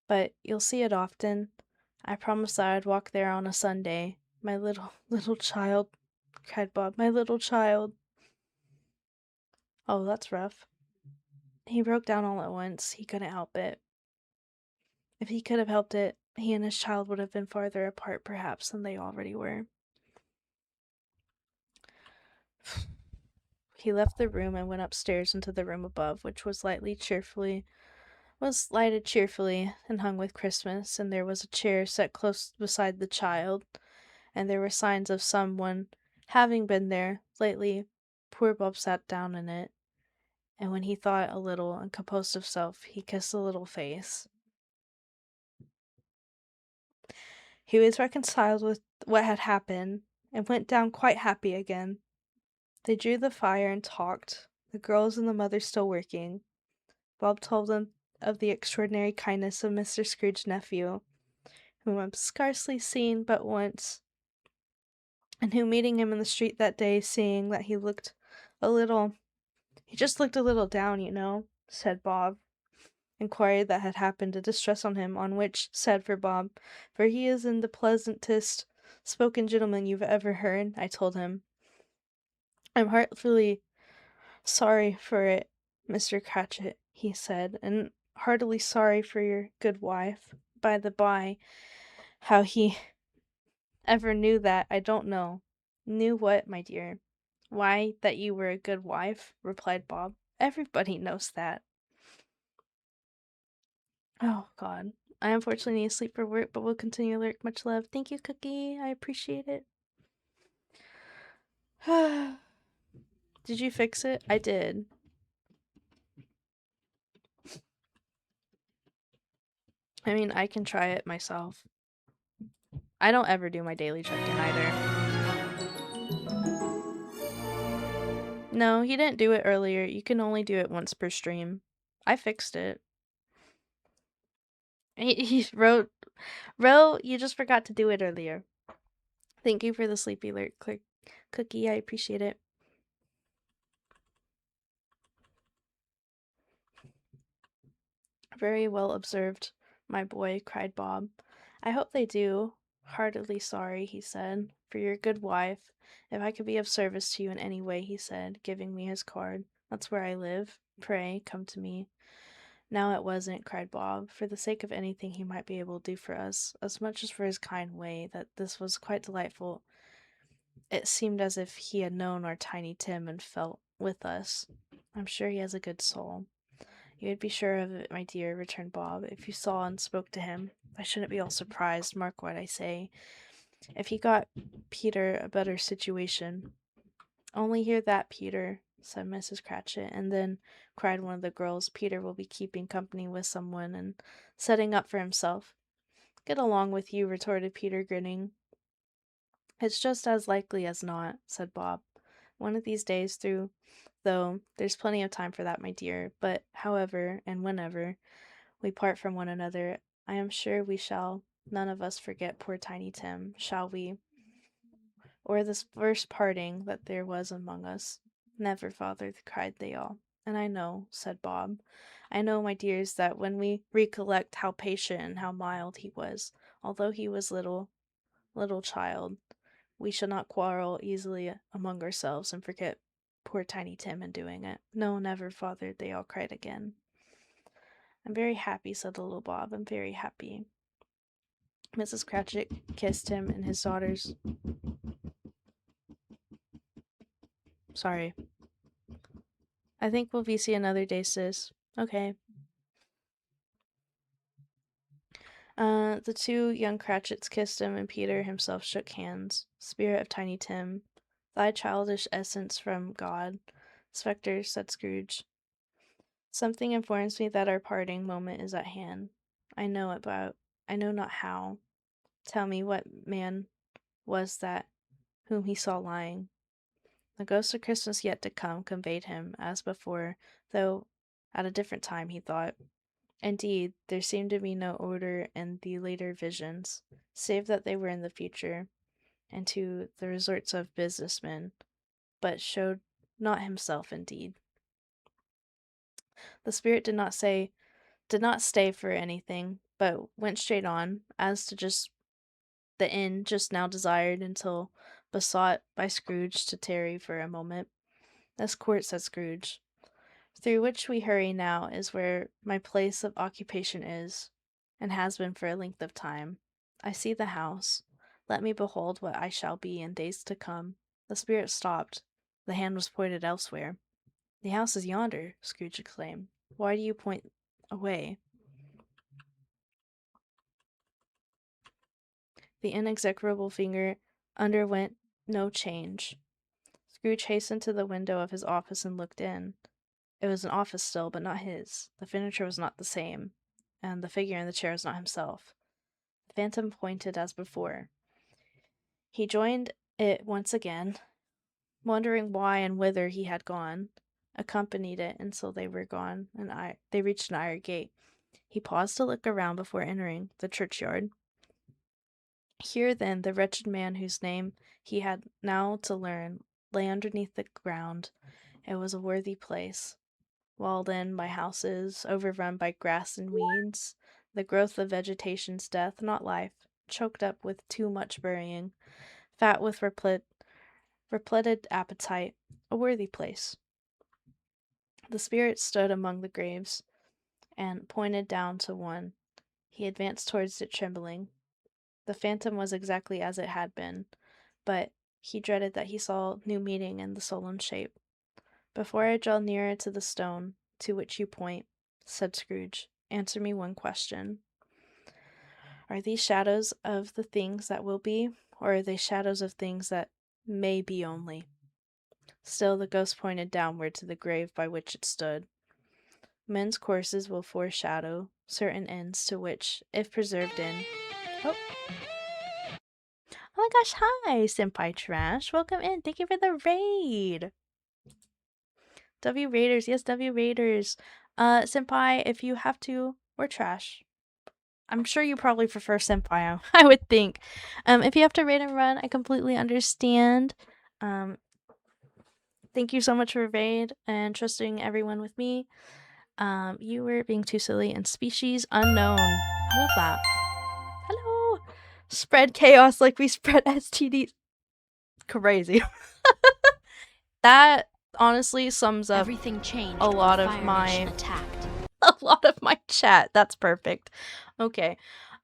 But you'll see it often. I promised that I'd walk there on a Sunday. My little child, cried Bob. My little child. Oh, that's rough. He broke down all at once. He couldn't help it. If he could have helped it, he and his child would have been farther apart, perhaps, than they already were. He left the room and went upstairs into the room above, which was lighted cheerfully and hung with Christmas, and there was a chair set close beside the child, and there were signs of someone Having been there lately, poor Bob sat down in it, and when he thought a little and composed himself, he kissed the little face. He was reconciled with what had happened, and went down quite happy again. They drew the fire and talked, the girls and the mother still working. Bob told them of the extraordinary kindness of Mr. Scrooge's nephew, whom I've scarcely seen but once, and who, meeting him in the street that day, seeing that he just looked a little down, you know, said Bob, inquired that had happened a distress on him, on which, said for Bob, for he is in the pleasantest spoken gentleman you've ever heard, I told him, I'm heartily sorry for it, Mr. Cratchit, he said, and heartily sorry for your good wife. By the by, how he ever knew that, I don't know. Knew what, my dear? Why, that you were a good wife, replied Bob. Everybody knows that. Oh, God. I unfortunately need to sleep for work, but we'll continue to lurk. Much love. Thank you, Cookie. I appreciate it. Did you fix it? I did. I mean, I can try it myself. I don't ever do my daily check-in either. No, he didn't do it earlier. You can only do it once per stream. I fixed it. He wrote, you just forgot to do it earlier. Thank you for the sleepy alert, Cookie. I appreciate it. Very well observed, my boy, cried Bob. I hope they do. Heartily sorry, he said, for your good wife. If I could be of service to you in any way, he said, giving me his card. That's where I live. Pray, come to me. Now it wasn't, cried Bob, for the sake of anything he might be able to do for us, as much as for his kind way, that this was quite delightful. It seemed as if he had known our Tiny Tim and felt with us. I'm sure he has a good soul. You would be sure of it, my dear, returned Bob, if you saw and spoke to him. I shouldn't be all surprised, mark what I say, if he got Peter a better situation. Only hear that, Peter, said Mrs. Cratchit, and then, cried one of the girls, Peter will be keeping company with someone and setting up for himself. Get along with you, retorted Peter, grinning. It's just as likely as not, said Bob. One of these days, though there's plenty of time for that, my dear, but however and whenever we part from one another, I am sure we shall none of us forget poor Tiny Tim, shall we? Or this first parting that there was among us. Never, father, cried they all. And I know, said Bob, I know, my dears, that when we recollect how patient and how mild he was, although he was little child, we shall not quarrel easily among ourselves and forget poor Tiny Tim in doing it. No, never, father, they all cried again. I'm very happy, said the little Bob. I'm very happy. Mrs. Cratchit kissed him and his daughters. Sorry. I think we'll VC another day, sis. Okay. The two young Cratchits kissed him, and Peter himself shook hands. Spirit of Tiny Tim, thy childish essence from God. Spectre, said Scrooge. Something informs me that our parting moment is at hand. I know it, but I know not how. Tell me, what man was that whom he saw lying? The ghost of Christmas yet to come conveyed him, as before, though at a different time, he thought. Indeed, there seemed to be no order in the later visions, save that they were in the future, and to the resorts of businessmen, but showed not himself indeed. The spirit did not stay for anything, but went straight on, as to just the inn just now desired, until besought by Scrooge to tarry for a moment. This court, said Scrooge, through which we hurry now, is where my place of occupation is, and has been for a length of time. I see the house. Let me behold what I shall be in days to come. The spirit stopped. The hand was pointed elsewhere. The house is yonder, Scrooge exclaimed. Why do you point away? The inexorable finger underwent no change. Scrooge hastened to the window of his office and looked in. It was an office still, but not his. The furniture was not the same, and the figure in the chair was not himself. The phantom pointed as before. He joined it once again, wondering why and whither he had gone, accompanied it until they were gone, and they reached an iron gate. He paused to look around before entering the churchyard. Here, then, the wretched man whose name he had now to learn lay underneath the ground. It was a worthy place, walled in by houses, overrun by grass and weeds, the growth of vegetation's death, not life, choked up with too much burying, fat with repleted appetite, a worthy place. The spirit stood among the graves and pointed down to one. He advanced towards it trembling. The phantom was exactly as it had been, but he dreaded that he saw new meaning in the solemn shape. Before I draw nearer to the stone to which you point, said Scrooge, answer me one question. Are these shadows of the things that will be, or are they shadows of things that may be only? Still the ghost pointed downward to the grave by which it stood. Men's courses will foreshadow certain ends to which, if preserved in... Oh my gosh, hi, Senpai Trash. Welcome in. Thank you for the raid. W Raiders. Yes, W Raiders. Senpai, if you have to, or Trash. I'm sure you probably prefer Senpai, I would think. If you have to raid and run, I completely understand. Thank you so much for raid and trusting everyone with me. You were being too silly and species unknown. I love that. Hello. Spread chaos like we spread STDs. Crazy. That honestly sums up Everything changed a lot when of Fire my Nation attacked. a lot of my chat. That's perfect. Okay.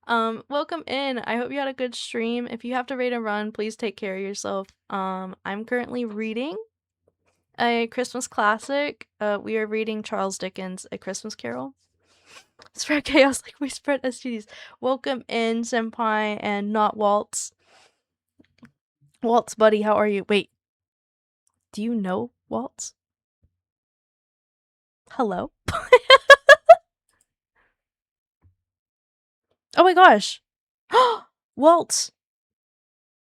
Welcome in. I hope you had a good stream. If you have to raid and run, please take care of yourself. I'm currently reading a Christmas classic. We are reading Charles Dickens' A Christmas Carol. Spread chaos like we spread STDs. Welcome in, Senpai and not Waltz. Waltz, buddy, how are you? Wait. Do you know Waltz? Hello? Oh my gosh. Waltz.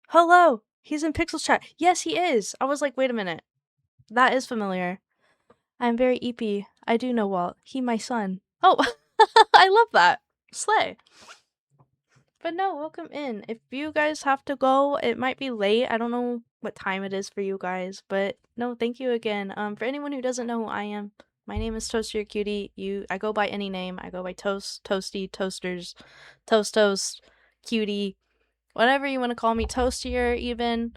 Hello. He's in Pixel's chat. Yes, he is. I was like, wait a minute. That is familiar. I'm very EP. I do know Walt. He my son. Oh, I love that. Slay. But no, welcome in. If you guys have to go, it might be late. I don't know what time it is for you guys, but no, thank you again. For anyone who doesn't know who I am, my name is Toast Your Cutie. I go by any name. I go by Toast, Toasty, Toasters, Toast, Cutie, whatever you want to call me, Toastier even.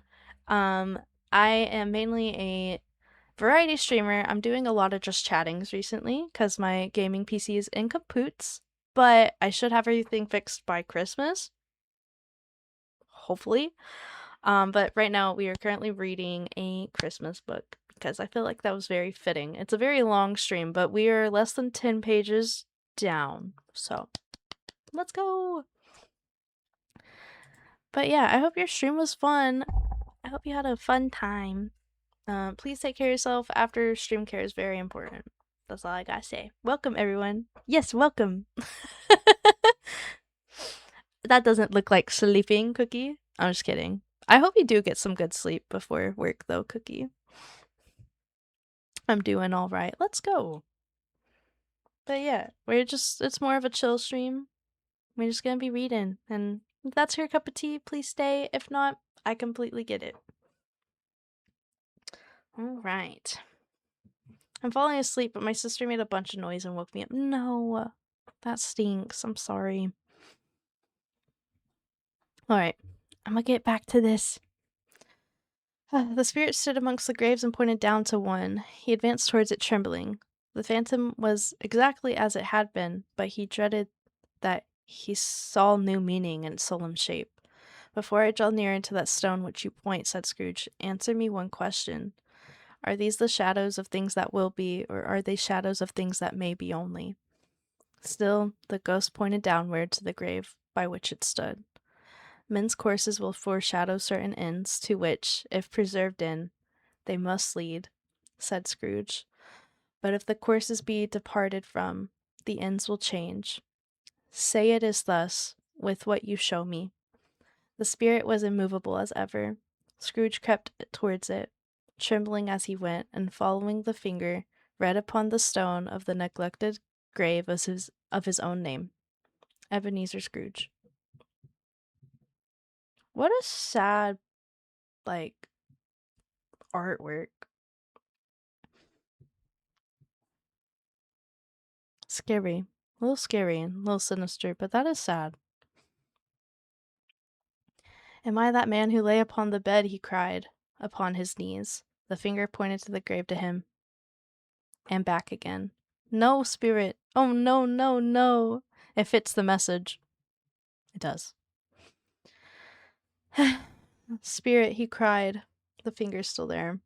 I am mainly a variety streamer. I'm doing a lot of just chattings recently because my gaming PC is in kapoots, but I should have everything fixed by Christmas. Hopefully. But right now we are currently reading a Christmas book because I feel like that was very fitting. It's a very long stream, but we are less than 10 pages down. So let's go. But yeah, I hope your stream was fun. I hope you had a fun time. Please take care of yourself after stream care is very important. That's all I gotta say. Welcome, everyone. Yes, welcome. That doesn't look like sleeping, Cookie. I'm just kidding. I hope you do get some good sleep before work, though, Cookie. I'm doing all right. Let's go. But yeah, it's more of a chill stream. We're just gonna be reading. And if that's your cup of tea, please stay. If not, I completely get it. All right. I'm falling asleep, but my sister made a bunch of noise and woke me up. No, that stinks. I'm sorry. All right, I'm gonna get back to this. The spirit stood amongst the graves and pointed down to one. He advanced towards it trembling. The phantom was exactly as it had been, but he dreaded that he saw new meaning in its solemn shape. Before I draw nearer to that stone which you point, said Scrooge, answer me one question. Are these the shadows of things that will be, or are they shadows of things that may be only? Still, the ghost pointed downward to the grave by which it stood. Men's courses will foreshadow certain ends to which, if preserved in, they must lead, said Scrooge. But if the courses be departed from, the ends will change. Say it is thus, with what you show me. The spirit was immovable as ever. Scrooge crept towards it, trembling as he went, and following the finger, read upon the stone of the neglected grave of his own name, Ebenezer Scrooge. What a sad, artwork. Scary. A little scary and a little sinister, but that is sad. Am I that man who lay upon the bed, he cried, upon his knees. The finger pointed to the grave to him. And back again. No, spirit. Oh, no, no, no. It fits the message. It does. Spirit, he cried. The finger's still there.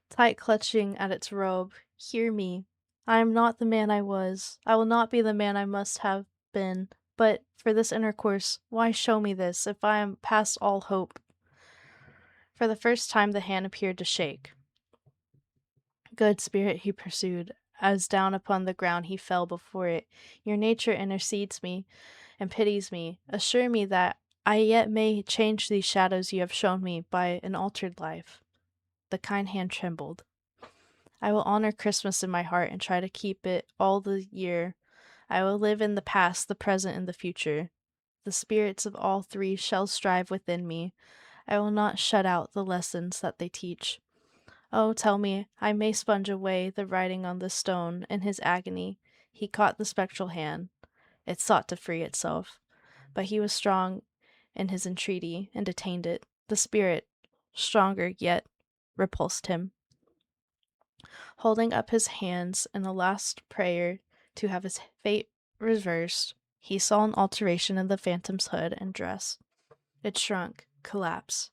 Tight clutching at its robe. Hear me. I am not the man I was. I will not be the man I must have been. But for this intercourse, why show me this, if I am past all hope? For the first time the hand appeared to shake. Good spirit, he pursued, as down upon the ground he fell before it. Your nature intercedes me, and pities me. Assure me that I yet may change these shadows you have shown me by an altered life. The kind hand trembled. I will honor Christmas in my heart and try to keep it all the year. I will live in the past, the present, and the future. The spirits of all three shall strive within me. I will not shut out the lessons that they teach. Oh, tell me, I may sponge away the writing on the stone. In his agony, he caught the spectral hand. It sought to free itself, but he was strong in his entreaty and detained it. The spirit, stronger yet, repulsed him. Holding up his hands in a last prayer to have his fate reversed, he saw an alteration in the phantom's hood and dress. It shrunk, collapsed,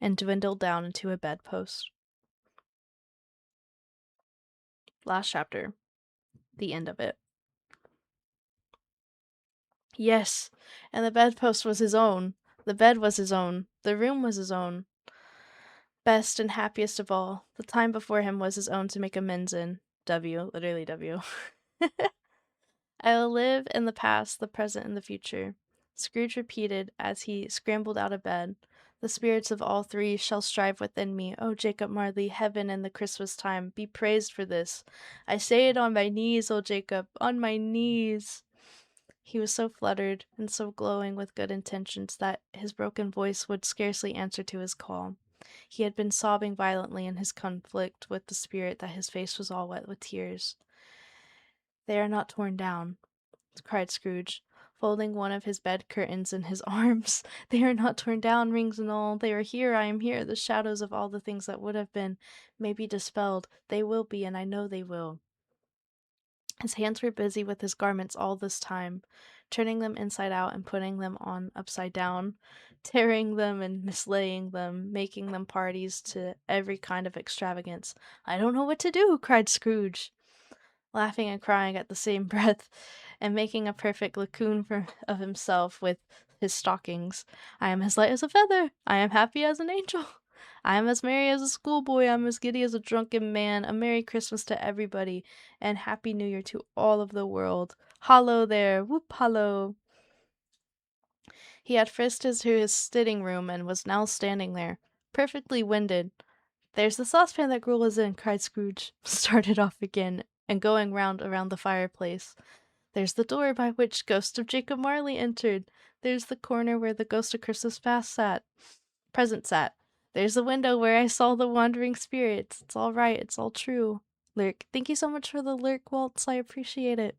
and dwindled down into a bedpost. Last chapter. The end of it. Yes, and the bedpost was his own. The bed was his own. The room was his own. Best and happiest of all, the time before him was his own to make amends in. W, literally W. I will live in the past, the present, and the future. Scrooge repeated as he scrambled out of bed. The spirits of all three shall strive within me. O Jacob Marley, heaven and the Christmas time, be praised for this. I say it on my knees, O Jacob, on my knees. He was so fluttered and so glowing with good intentions that his broken voice would scarcely answer to his call. He had been sobbing violently in his conflict with the spirit that his face was all wet with tears. They are not torn down, cried Scrooge, folding one of his bed curtains in his arms. They are not torn down, rings and all. They are here, I am here. The shadows of all the things that would have been may be dispelled. They will be, and I know they will. His hands were busy with his garments all this time, turning them inside out and putting them on upside down, tearing them and mislaying them, making them parties to every kind of extravagance. I don't know what to do, cried Scrooge, laughing and crying at the same breath, and making a perfect lacoon of himself with his stockings. I am as light as a feather. I am happy as an angel. I am as merry as a schoolboy. I am as giddy as a drunken man. A Merry Christmas to everybody, and Happy New Year to all of the world. Hollo there, whoop hollo. He had frisked to his sitting room and was now standing there, perfectly winded. There's the saucepan that Gruel is in, cried Scrooge, started off again, and going round around the fireplace. There's the door by which Ghost of Jacob Marley entered. There's the corner where the ghost of Christmas past present sat. There's the window where I saw the wandering spirits. It's all right, it's all true. Lurk, thank you so much for the lurk waltz, I appreciate it.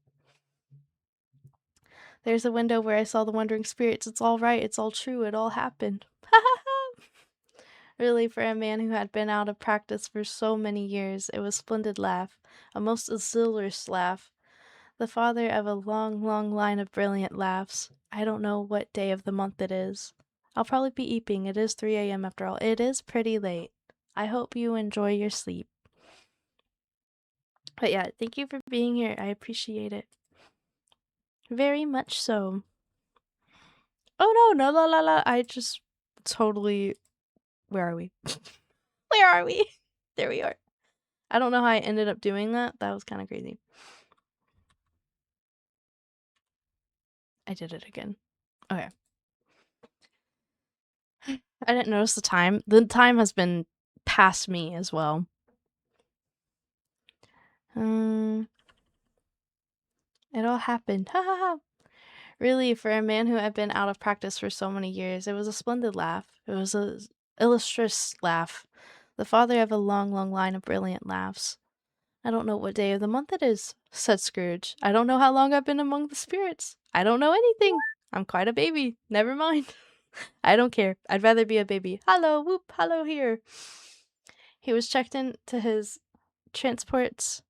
There's a window where I saw the wandering spirits. It's all right, it's all true, it all happened. Ha ha ha! Really, for a man who had been out of practice for so many years, it was a splendid laugh, a most azulous laugh. The father of a long, long line of brilliant laughs. I don't know what day of the month it is. I'll probably be eeping. It is 3 a.m. after all. It is pretty late. I hope you enjoy your sleep. But yeah, thank you for being here. I appreciate it. Very much so. Oh no, no, la la la. I just totally. Where are we? Where are we? There we are. I don't know how I ended up doing that. That was kind of crazy. I did it again. Okay. I didn't notice the time. The time has been past me as well. It all happened. Ha ha ha. Really, for a man who had been out of practice for so many years, it was a splendid laugh. It was a illustrious laugh. The father of a long, long line of brilliant laughs. I don't know what day of the month it is, said Scrooge. I don't know how long I've been among the spirits. I don't know anything. I'm quite a baby. Never mind. I don't care. I'd rather be a baby. Hello, whoop, hello here. He was checked into his transports.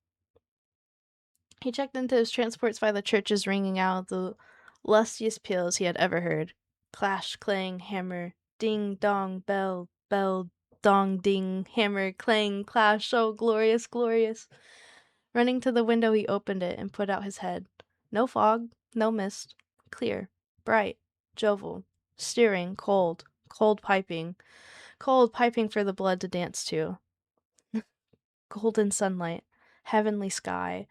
He checked into his transports by the churches ringing out the lustiest peals he had ever heard. Clash, clang, hammer, ding, dong, bell, bell, dong, ding, hammer, clang, clash, oh, glorious, glorious. Running to the window, he opened it and put out his head. No fog, no mist, clear, bright, jovial, steering, cold, cold piping for the blood to dance to. Golden sunlight, heavenly sky,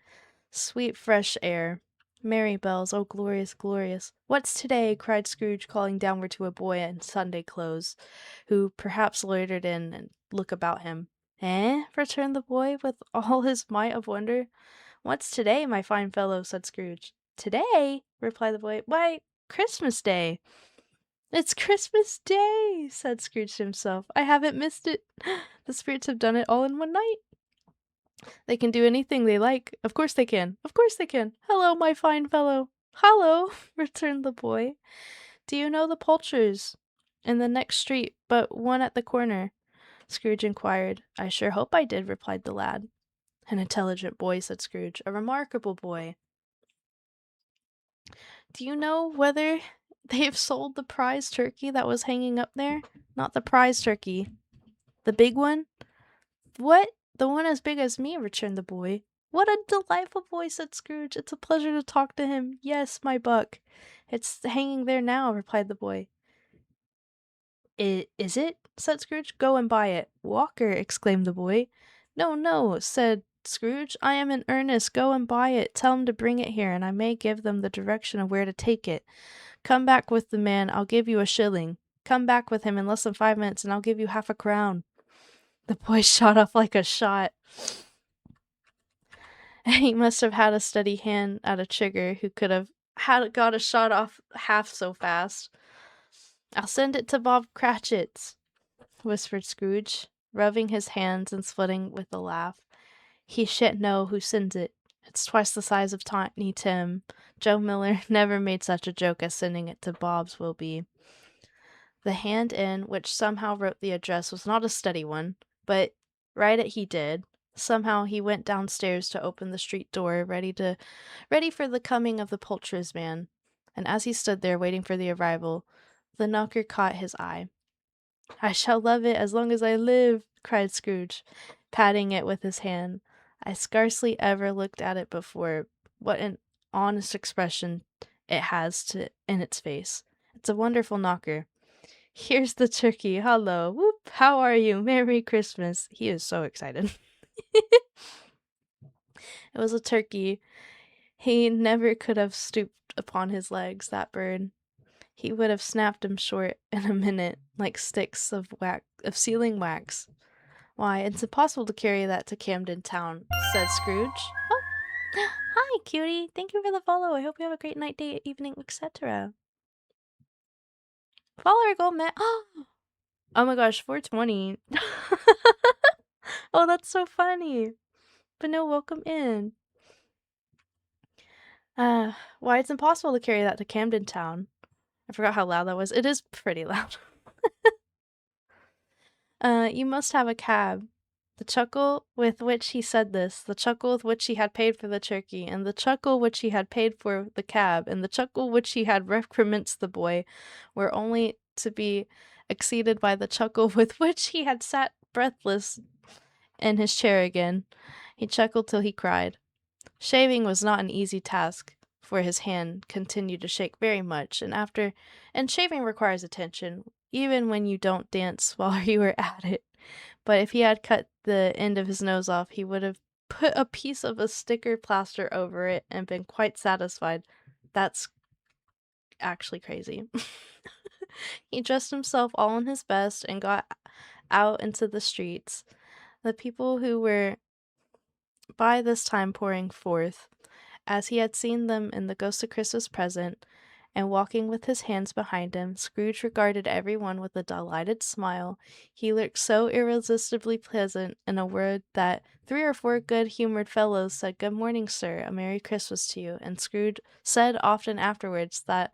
sweet fresh air, merry bells, oh glorious, glorious. What's today? Cried Scrooge, calling downward to a boy in Sunday clothes, who perhaps loitered in and looked about him. Eh? Returned the boy with all his might of wonder. What's today, my fine fellow? Said Scrooge. Today? Replied the boy. Why, Christmas Day. It's Christmas Day, said Scrooge to himself. I haven't missed it. The spirits have done it all in one night. They can do anything they like. Of course they can. Of course they can. Hello, my fine fellow. Hello, returned the boy. Do you know the Poulters? In the next street, but one at the corner. Scrooge inquired. I sure hope I did, replied the lad. An intelligent boy, said Scrooge. A remarkable boy. Do you know whether they've sold the prize turkey that was hanging up there? Not the prize turkey. The big one? What? The one as big as me, returned the boy. What a delightful boy, said Scrooge. It's a pleasure to talk to him. Yes, my buck. It's hanging there now, replied the boy. Is it? Said Scrooge. Go and buy it. Walker, exclaimed the boy. No, no, said Scrooge. I am in earnest. Go and buy it. Tell him to bring it here, and I may give them the direction of where to take it. Come back with the man. I'll give you a shilling. Come back with him in less than 5 minutes, and I'll give you half a crown. The boy shot off like a shot. He must have had a steady hand at a trigger who could have got a shot off half so fast. I'll send it to Bob Cratchit's, whispered Scrooge, rubbing his hands and splitting with a laugh. He shan't know who sends it. It's twice the size of Tiny Tim. Joe Miller never made such a joke as sending it to Bob's will be. The hand in which somehow wrote the address was not a steady one, but write it he did. Somehow he went downstairs to open the street door, ready for the coming of the Poulterer's man. And as he stood there waiting for the arrival, the knocker caught his eye. I shall love it as long as I live, cried Scrooge, patting it with his hand. I scarcely ever looked at it before. What an honest expression it has in its face. It's a wonderful knocker. Here's the turkey. Hello. Whoop. How are you? Merry Christmas. He is so excited. It was a turkey. He never could have stooped upon his legs, that bird. He would have snapped him short in a minute, like sticks of sealing wax. Why, it's impossible to carry that to Camden Town, said Scrooge. Oh, hi, cutie. Thank you for the follow. I hope you have a great night, day, evening, etc. Follower gold man. Oh my gosh, 420. Oh, that's so funny. But no, welcome in. Why, it's impossible to carry that to Camden Town. I forgot how loud that was. It is pretty loud. You must have a cab. The chuckle with which he said this, the chuckle with which he had paid for the turkey, and the chuckle which he had paid for the cab, and the chuckle which he had recommenced the boy, were only to be exceeded by the chuckle with which he had sat breathless in his chair again. He chuckled till he cried. Shaving was not an easy task, for his hand continued to shake very much, and shaving requires attention, even when you don't dance while you were at it. But if he had cut the end of his nose off, he would have put a piece of a sticker plaster over it and been quite satisfied. That's actually crazy. He dressed himself all in his best and got out into the streets. The people who were by this time pouring forth, as he had seen them in the Ghost of Christmas Present, and walking with his hands behind him, Scrooge regarded everyone with a delighted smile. He looked so irresistibly pleasant, in a word, that 3 or 4 good-humoured fellows said, "Good morning, sir, a Merry Christmas to you," and Scrooge said often afterwards that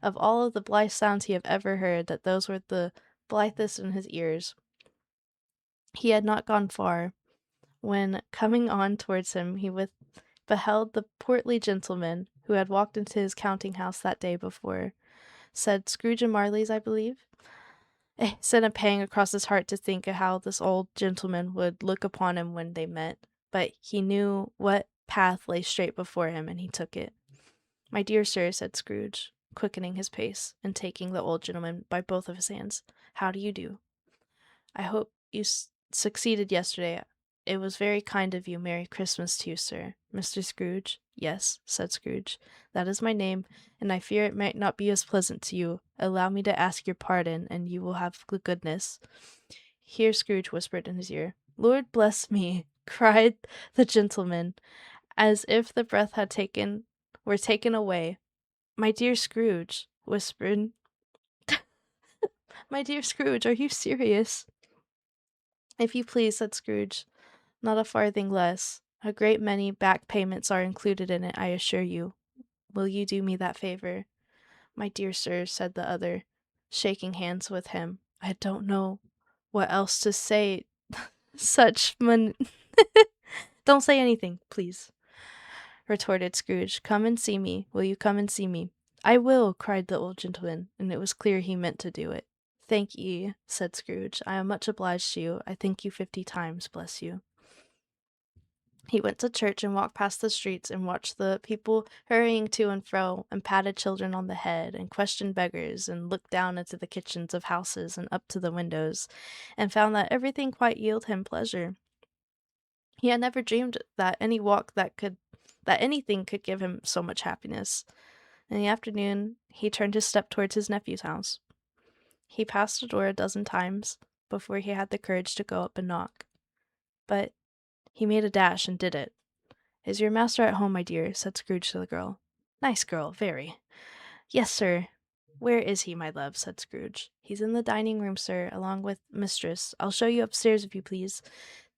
of all of the blithe sounds he had ever heard, that those were the blithest in his ears. He had not gone far, when, coming on towards him, he beheld the portly gentleman who had walked into his counting-house that day before. Said Scrooge and Marley's, I believe? It sent a pang across his heart to think of how this old gentleman would look upon him when they met, but he knew what path lay straight before him, and he took it. "My dear sir," said Scrooge, quickening his pace, and taking the old gentleman by both of his hands, "how do you do? I hope you succeeded yesterday. It was very kind of you. Merry Christmas to you, sir." "Mr. Scrooge?" "Yes," said Scrooge. "That is my name, and I fear it might not be as pleasant to you. Allow me to ask your pardon, and you will have the goodness." Here Scrooge whispered in his ear. "Lord bless me!" cried the gentleman, as if the breath were taken away. "My dear Scrooge," whispered "My dear Scrooge, are you serious?" "If you please," said Scrooge. "Not a farthing less. A great many back payments are included in it, I assure you. Will you do me that favor?" "My dear sir," said the other, shaking hands with him, "I don't know what else to say. Such Don't say anything, please," retorted Scrooge. "Come and see me. Will you come and see me?" "I will," cried the old gentleman, and it was clear he meant to do it. "Thank ye," said Scrooge. "I am much obliged to you. I thank you 50 times, bless you." He went to church and walked past the streets and watched the people hurrying to and fro, and patted children on the head, and questioned beggars, and looked down into the kitchens of houses and up to the windows, and found that everything quite yielded him pleasure. He had never dreamed that anything could give him so much happiness. In the afternoon, he turned his step towards his nephew's house. He passed the door a dozen times before he had the courage to go up and knock. But he made a dash and did it. "Is your master at home, my dear?" said Scrooge to the girl. "Nice girl, very." "Yes, sir." "Where is he, my love?" said Scrooge. "He's in the dining room, sir, along with mistress. I'll show you upstairs, if you please."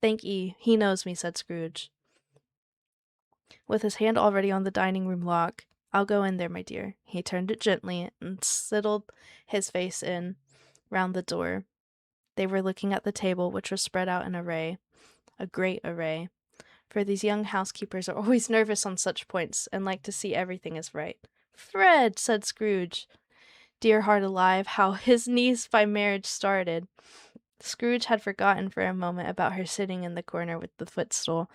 "Thank ye. He knows me," said Scrooge, with his hand already on the dining room lock. "I'll go in there, my dear." He turned it gently and sidled his face in round the door. They were looking at the table, which was spread out in array. A great array. For these young housekeepers are always nervous on such points, and like to see everything is right. "Fred!" said Scrooge. Dear heart alive, how his niece by marriage started! Scrooge had forgotten for a moment about her sitting in the corner with the footstool.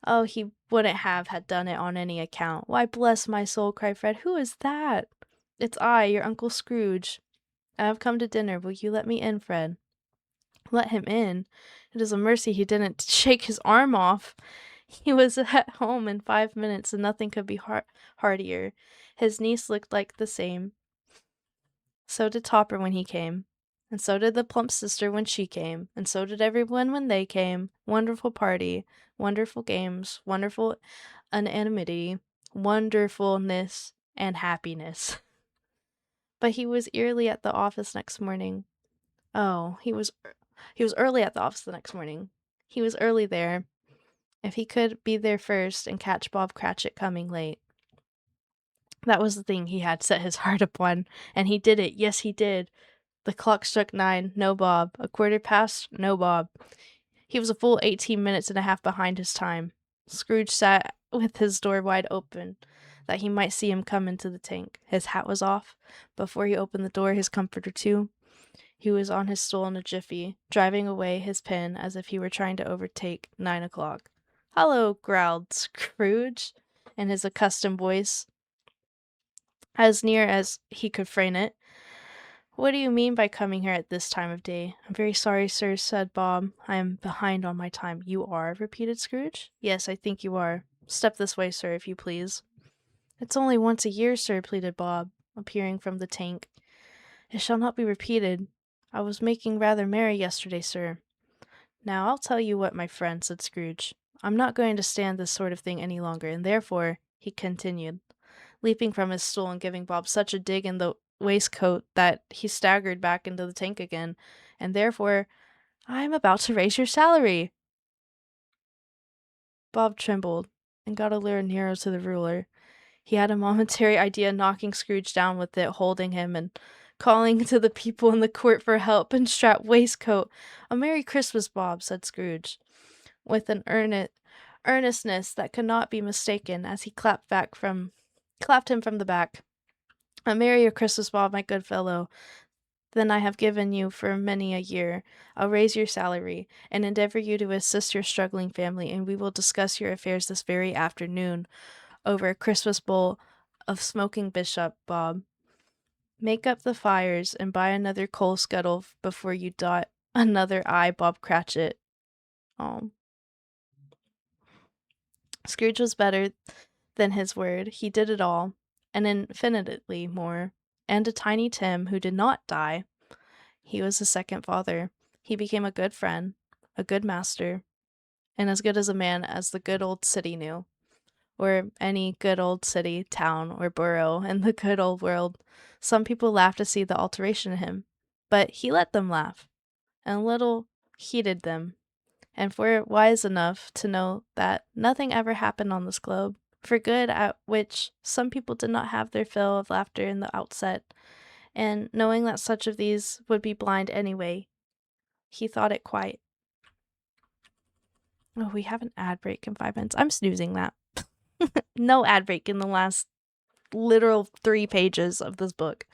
Oh, he wouldn't have had done it on any account. "Why, bless my soul," cried Fred, "who is that?" "It's I, your Uncle Scrooge. I have come to dinner. Will you let me in, Fred?" Let him in? It is a mercy he didn't shake his arm off. He was at home in 5 minutes, and nothing could be heartier. His niece looked like the same. So did Topper when he came. And so did the plump sister when she came. And so did everyone when they came. Wonderful party. Wonderful games. Wonderful unanimity. Wonderfulness and happiness. But he was early at the office next morning. Oh, he was early at the office the next morning. He was early there. If he could be there first and catch Bob Cratchit coming late. That was the thing he had set his heart upon, and he did it. Yes, he did. The clock struck 9. No Bob. 1/4 past. No Bob. He was a full 18 minutes and a half behind his time. Scrooge sat with his door wide open, that he might see him come into the tank. His hat was off. Before he opened the door, his comforter too. He was on his stool in a jiffy, driving away his pen as if he were trying to overtake 9 o'clock. "Hullo," growled Scrooge, in his accustomed voice. as near as he could frame it. "What do you mean by coming here at this time of day?" "I'm very sorry, sir," said Bob. "I am behind on my time." "You are?" repeated Scrooge. "Yes, I think you are. Step this way, sir, if you please." "It's only once a year, sir," pleaded Bob, appearing from the tank. "It shall not be repeated. I was making rather merry yesterday, sir." "Now, I'll tell you what, my friend," said Scrooge. "I'm not going to stand this sort of thing any longer, and therefore," he continued, leaping from his stool and giving Bob such a dig in the waistcoat that he staggered back into the tank again, "and therefore, I'm about to raise your salary." Bob trembled and got a little nearer to the ruler. He had a momentary idea of knocking Scrooge down with it holding him and calling to the people in the court for help and strapped waistcoat. "A Merry Christmas, Bob," said Scrooge, with an earnestness that could not be mistaken, as he clapped him from the back. "A Merry Christmas, Bob, my good fellow. Then I have given you for many a year. I'll raise your salary, and endeavor you to assist your struggling family, and we will discuss your affairs this very afternoon over a Christmas bowl of smoking bishop, Bob. Make up the fires, and buy another coal scuttle before you dot another I, Bob Cratchit." Oh. Scrooge was better than his word. He did it all, and infinitely more. And to Tiny Tim, who did not die, he was a second father. He became a good friend, a good master, and as good as a man as the good old city knew, or any good old city, town, or borough in the good old world. Some people laughed to see the alteration in him, but he let them laugh, and little heeded them, and were wise enough to know that nothing ever happened on this globe for good, at which some people did not have their fill of laughter in the outset, and knowing that such of these would be blind anyway, he thought it quite. Oh, we have an ad break in 5 minutes. I'm snoozing that. No ad break in the last literal 3 pages of this book.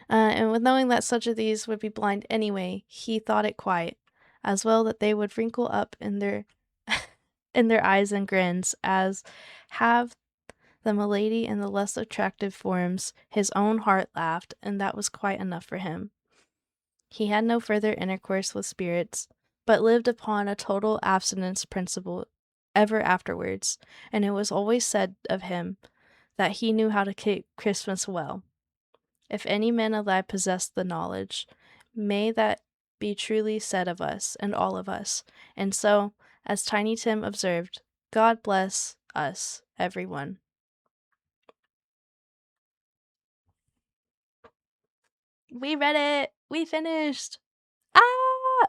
And with knowing that such of these would be blind anyway, he thought it quite as well that they would wrinkle up in their in their eyes and grins, as have the milady in the less attractive forms. His own heart laughed, and that was quite enough for him. He had no further intercourse with spirits, but lived upon a total abstinence principle ever afterwards, and it was always said of him that he knew how to keep Christmas well. If any man alive possessed the knowledge, may that be truly said of us, and all of us. And so, as Tiny Tim observed, God bless us, everyone. We read it! We finished! Ah!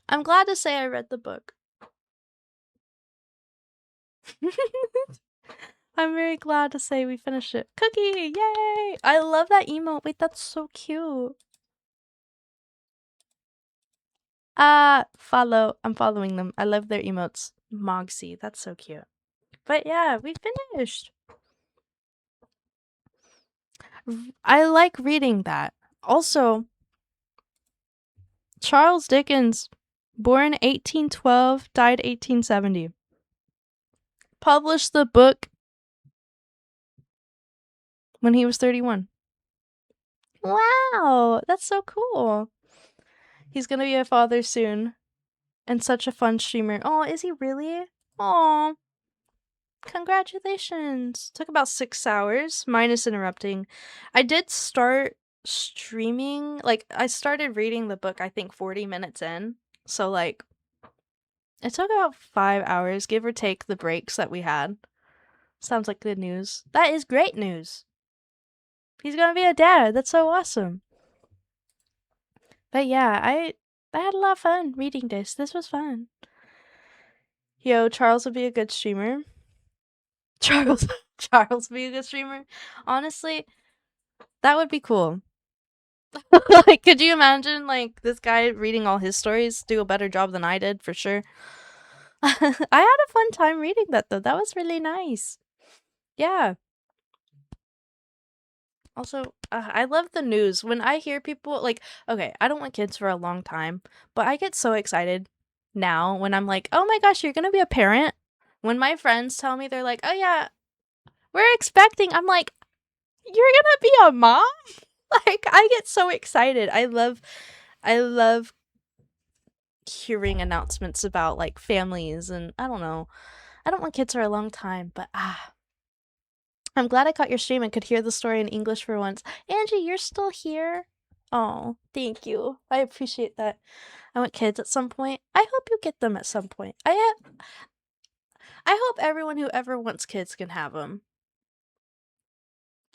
I'm glad to say I read the book. I'm very glad to say we finished it. Cookie! Yay! I love that emote. Wait, that's so cute. Follow. I'm following them. I love their emotes. Mogsy. That's so cute. But yeah, we finished. I like reading that. Also, Charles Dickens, born 1812, died 1870. Published the book when he was 31. Wow, that's so cool. He's gonna be a father soon. And such a fun streamer. Oh, is he really? Oh, congratulations. Took about 6 hours, minus interrupting. I did start streaming. Like, I started reading the book, I think, 40 minutes in. So, like, it took about 5 hours, give or take the breaks that we had. Sounds like good news. That is great news. He's gonna be a dad. That's so awesome. But yeah, I had a lot of fun reading this. This was fun. Yo, Charles would be a good streamer. Charles would be a good streamer. Honestly, that would be cool. Like, could you imagine, like, this guy reading all his stories do a better job than I did, for sure. I had a fun time reading that, though. That was really nice. Yeah. Also, I love the news. When I hear people, like, okay, I don't want kids for a long time, but I get so excited now when I'm like, oh my gosh, you're gonna be a parent. When my friends tell me, they're like, "Oh yeah, we're expecting," I'm like, "You're gonna be a mom?" Like, I get so excited. I love hearing announcements about like families, and I don't know. I don't want kids for a long time, but I'm glad I caught your stream and could hear the story in English for once. Angie, you're still here? Oh, thank you. I appreciate that. I want kids at some point. I hope you get them at some point. I hope everyone who ever wants kids can have them.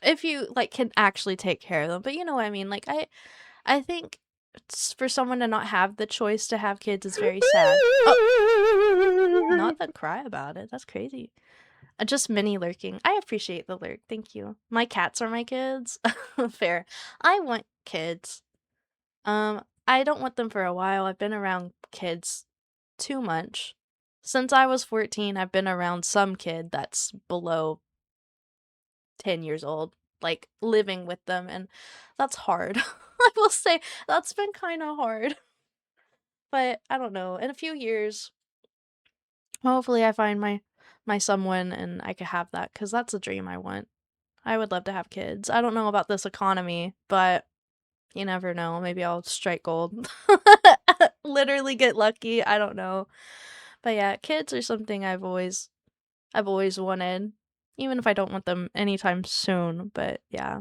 If you like can actually take care of them. But you know what I mean? Like I think for someone to not have the choice to have kids is very sad. Oh, not then cry about it. That's crazy. Just mini lurking. I appreciate the lurk. Thank you. My cats are my kids. Fair. I want kids. I don't want them for a while. I've been around kids too much. Since I was 14, I've been around some kid that's below 10 years old, like living with them, and that's hard. I will say that's been kind of hard. But I don't know. In a few years, hopefully I find my someone and I could have that, because that's a dream I want. I would love to have kids. I don't know about this economy, but you never know. Maybe I'll strike gold. Literally get lucky. I don't know. But yeah, kids are something I've always wanted, even if I don't want them anytime soon. But yeah,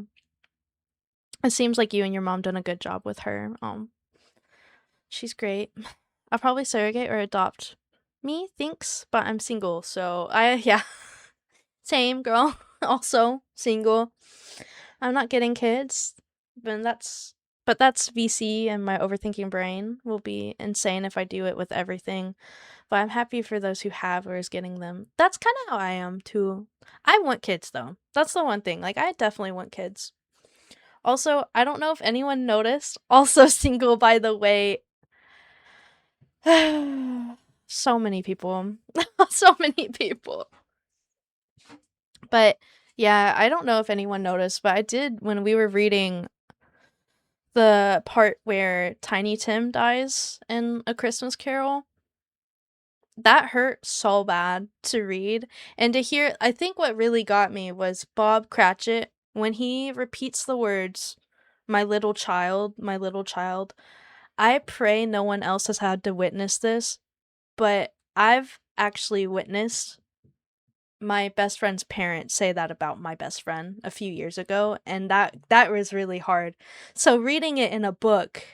it seems like you and your mom done a good job with her. She's great. I'll probably surrogate or adopt. Me thinks, but I'm single, so yeah. Same girl. Also single. I'm not getting kids, but that's VC, and my overthinking brain will be insane if I do it with everything. But I'm happy for those who have or is getting them. That's kind of how I am too. I want kids though. That's the one thing. Like, I definitely want kids. Also, I don't know if anyone noticed. Also single, by the way. So many people. So many people. But yeah, I don't know if anyone noticed, but I did when we were reading the part where Tiny Tim dies in A Christmas Carol. That hurt so bad to read. And to hear, I think what really got me was Bob Cratchit, when he repeats the words, my little child, my little child. I pray no one else has had to witness this, but I've actually witnessed my best friend's parents say that about my best friend a few years ago, and that was really hard. So reading it in a book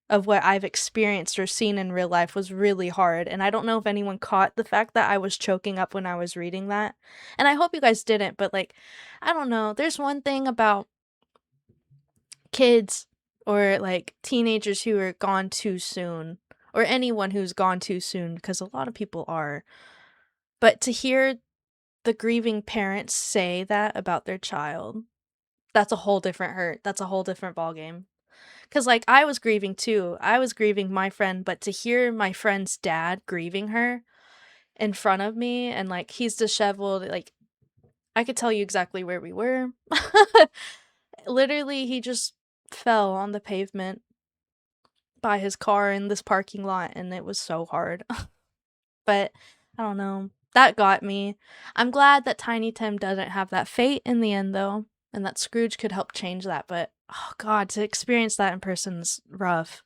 of what I've experienced or seen in real life was really hard, and I don't know if anyone caught the fact that I was choking up when I was reading that. And I hope you guys didn't, but like, I don't know, there's one thing about kids or like teenagers who are gone too soon, or anyone who's gone too soon, because a lot of people are. But to hear the grieving parents say that about their child, that's a whole different hurt. That's a whole different ballgame. Because, like, I was grieving too. I was grieving my friend, but to hear my friend's dad grieving her in front of me, and, like, he's disheveled, like, I could tell you exactly where we were. Literally, he just fell on the pavement by his car in this parking lot, and it was so hard. But, I don't know. That got me. I'm glad that Tiny Tim doesn't have that fate in the end, though, and that Scrooge could help change that, but oh god, to experience that in person is rough.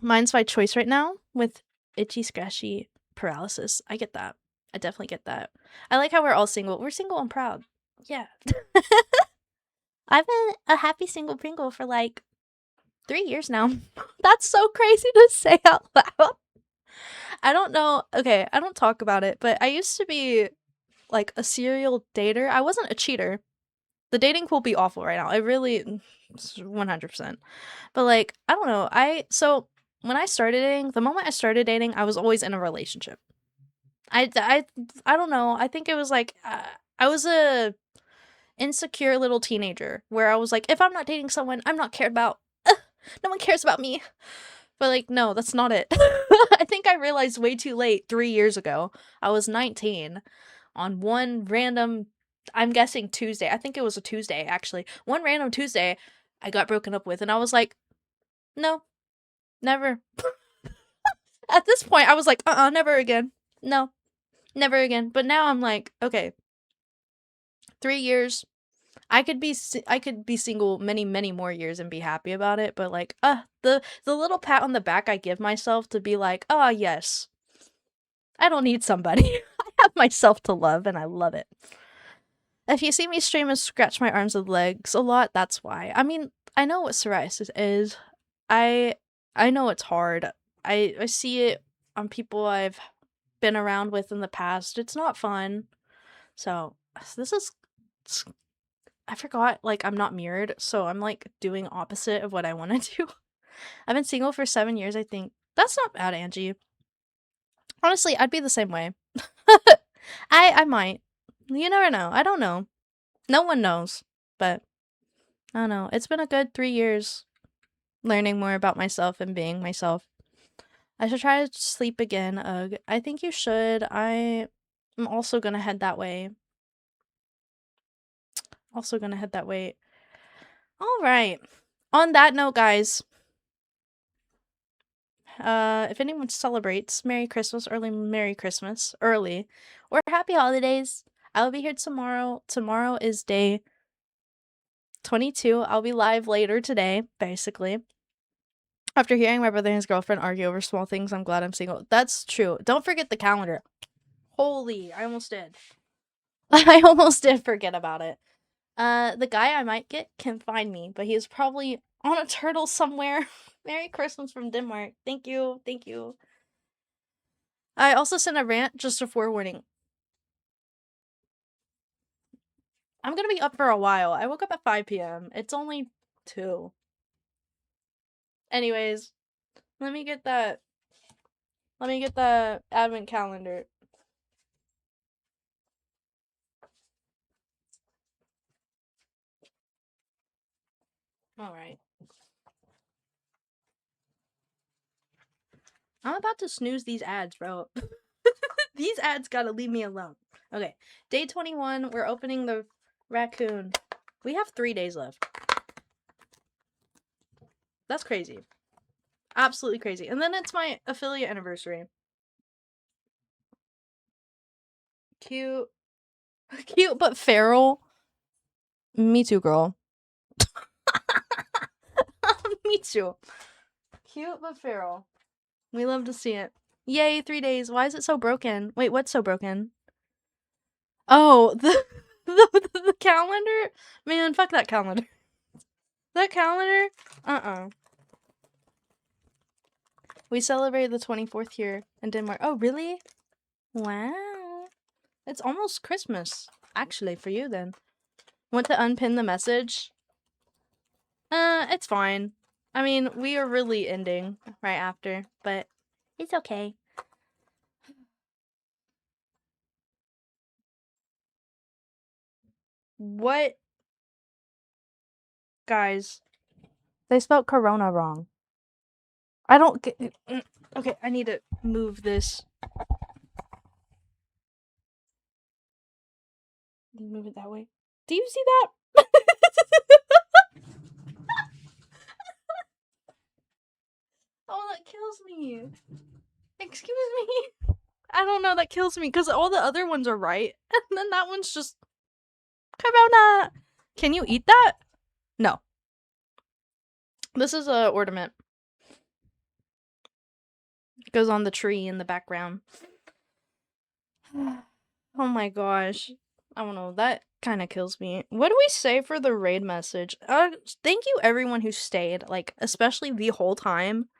Mine's by choice right now, with itchy, scratchy paralysis. I get that. I definitely get that. I like how we're all single. We're single and proud. Yeah. I've been a happy single Pringle for like 3 years now. That's so crazy to say out loud. I don't know. Okay, I don't talk about it, but I used to be like a serial dater. I wasn't a cheater. The dating will be awful right now. It really 100%. But like, I don't know. So when I started dating, the moment I started dating, I was always in a relationship. I don't know. I think it was like I was a insecure little teenager where I was like, if I'm not dating someone, I'm not cared about. No one cares about me. But like, no, that's not it. I think I realized way too late 3 years ago. I was 19 on one random, I'm guessing Tuesday. I think it was a Tuesday, actually. One random Tuesday, I got broken up with, and I was like, no, never. At this point, I was like, never again. No, Never again. But now I'm like, okay, 3 years. I could be single many more years and be happy about it, but like the little pat on the back I give myself to be like, "Oh, yes. I don't need somebody. I have myself to love and I love it." If you see me stream and scratch my arms and legs a lot, that's why. I mean, I know what psoriasis is. I know it's hard. I see it on people I've been around with in the past. It's not fun. So, this is I forgot, like, I'm not mirrored, so I'm, like, doing opposite of what I wanna do. I've been single for 7 years, I think. That's not bad, Angie. Honestly, I'd be the same way. I might. You never know. I don't know. No one knows, but I don't know. It's been a good 3 years learning more about myself and being myself. I should try to sleep again, ugh. I think you should. I am also gonna head that way. Alright. On that note, guys, if anyone celebrates Merry Christmas, early, or Happy Holidays, I'll be here tomorrow. Tomorrow is day 22. I'll be live later today, basically. After hearing my brother and his girlfriend argue over small things, I'm glad I'm single. That's true. Don't forget the calendar. Holy, I almost did. I almost did forget about it. The guy I might get can find me, but he is probably on a turtle somewhere. Merry Christmas from Denmark. Thank you. Thank you. I also sent a rant, just a forewarning. I'm gonna be up for a while. I woke up at 5 p.m. It's only 2. Anyways, let me get the advent calendar. Alright. I'm about to snooze these ads, bro. These ads gotta leave me alone. Okay, day 21, we're opening the raccoon. We have 3 days left. That's crazy. Absolutely crazy. And then it's my affiliate anniversary. Cute. Cute but feral. Me too, girl. Me too. Cute but feral. We love to see it. Yay, 3 days. Why is it so broken? Wait, what's so broken? Oh, the calendar? Man, fuck that calendar. That calendar? We celebrated the 24th here in Denmark. Oh, really? Wow. It's almost Christmas, actually, for you then. Want to unpin the message? It's fine. I mean, we are really ending right after, but it's okay. What? Guys, they spelled corona wrong. I don't get... Okay, I need to move this. Move it that way. Do you see that? Oh, that kills me. Excuse me. I don't know, that kills me because all the other ones are right. And then that one's just... Corona! Can you eat that? No. This is a ornament. It goes on the tree in the background. Oh my gosh. I don't know, that kind of kills me. What do we say for the raid message? Thank you everyone who stayed, like, especially the whole time.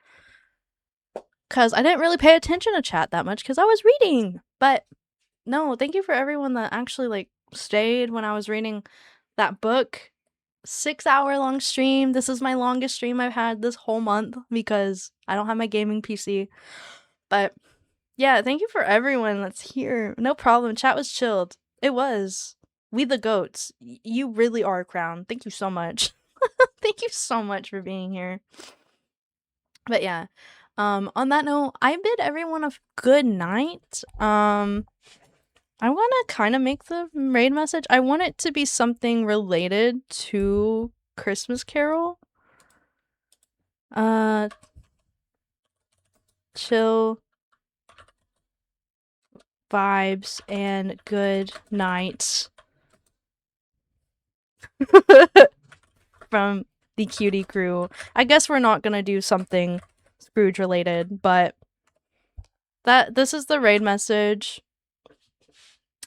Because I didn't really pay attention to chat that much because I was reading. But, no, thank you for everyone that actually, like, stayed when I was reading that book. 6-hour long stream. This is my longest stream I've had this whole month because I don't have my gaming PC. But, yeah, thank you for everyone that's here. No problem. Chat was chilled. It was. We the goats. You really are a crown. Thank you so much. Thank you so much for being here. But yeah. On that note, I bid everyone a good night. I want to kind of make the raid message. I want it to be something related to Christmas Carol. Chill vibes and good nights from the cutie crew. I guess we're not gonna do something Scrooge related, but this is the raid message.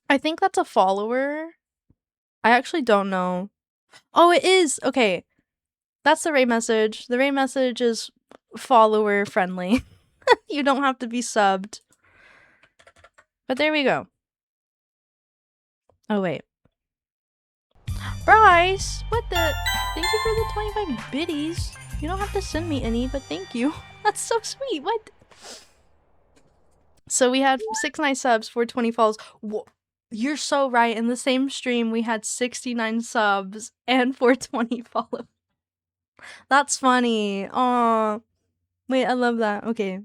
I think that's a follower. I actually don't know. Oh, it is. Okay. That's the raid message. The raid message is follower friendly. You don't have to be subbed. But there we go. Oh, wait. Bryce, what the? Thank you for the 25 biddies. You don't have to send me any, but thank you. That's so sweet. What? So we had 6 nice subs, 420 follows. You're so right. In the same stream, we had 69 subs and 420 follows. That's funny. Aw. Wait, I love that. Okay.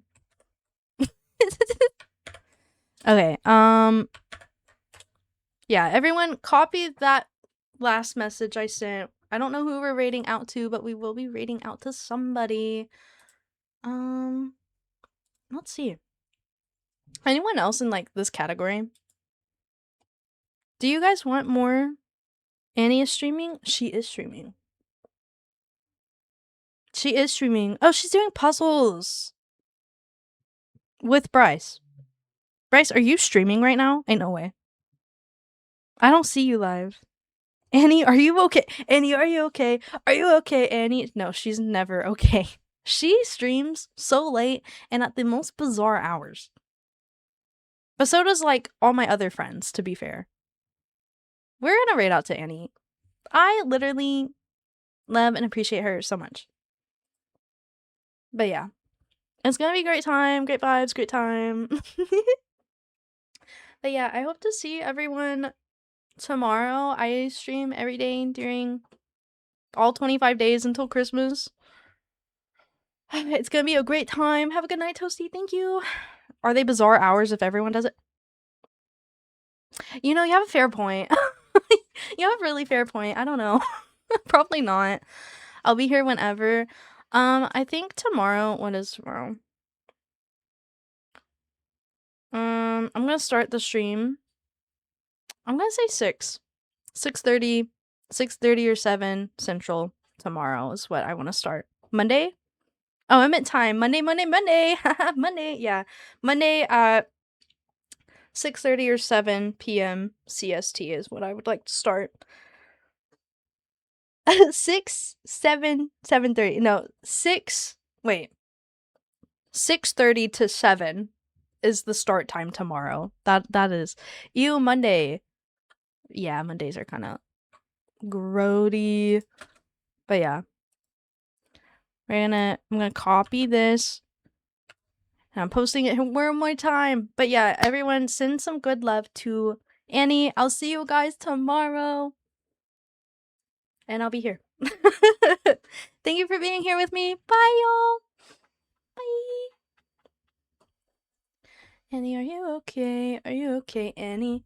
Okay, yeah, everyone copy that last message I sent. I don't know who we're raiding out to, but we will be raiding out to somebody. Let's see. Anyone else in, like, this category? Do you guys want more? Annie is streaming? She is streaming. She is streaming. Oh, she's doing puzzles with Bryce. Bryce, are you streaming right now? Ain't no way. I don't see you live. Annie, are you okay? Annie, are you okay? Are you okay, Annie? No, she's never okay. She streams so late and at the most bizarre hours. But so does, like, all my other friends, to be fair. We're gonna raid out to Annie. I literally love and appreciate her so much. But yeah. It's gonna be a great time, great vibes, great time. But yeah, I hope to see everyone tomorrow. I stream every day during all 25 days until Christmas. It's gonna be a great time. Have a good night, Toasty. Thank you. Are they bizarre hours if everyone does it? You know, you have a fair point. You have a really fair point. I don't know. Probably not. I'll be here whenever. I think tomorrow, what is tomorrow? I'm gonna start the stream. I'm gonna say 6:30 or 7 Central tomorrow is what I want to start. Monday? Oh, I meant time. Monday. Monday, yeah. Monday at 6:30 or 7 p.m. CST is what I would like to start. 7:30. No, 6:30 to 7 is the start time tomorrow. That is. Ew, Monday. Yeah, Mondays are kind of grody. But yeah. I'm gonna copy this. And I'm posting it one more time. But yeah, everyone send some good love to Annie. I'll see you guys tomorrow. And I'll be here. Thank you for being here with me. Bye, y'all. Bye. Annie, are you okay? Are you okay, Annie?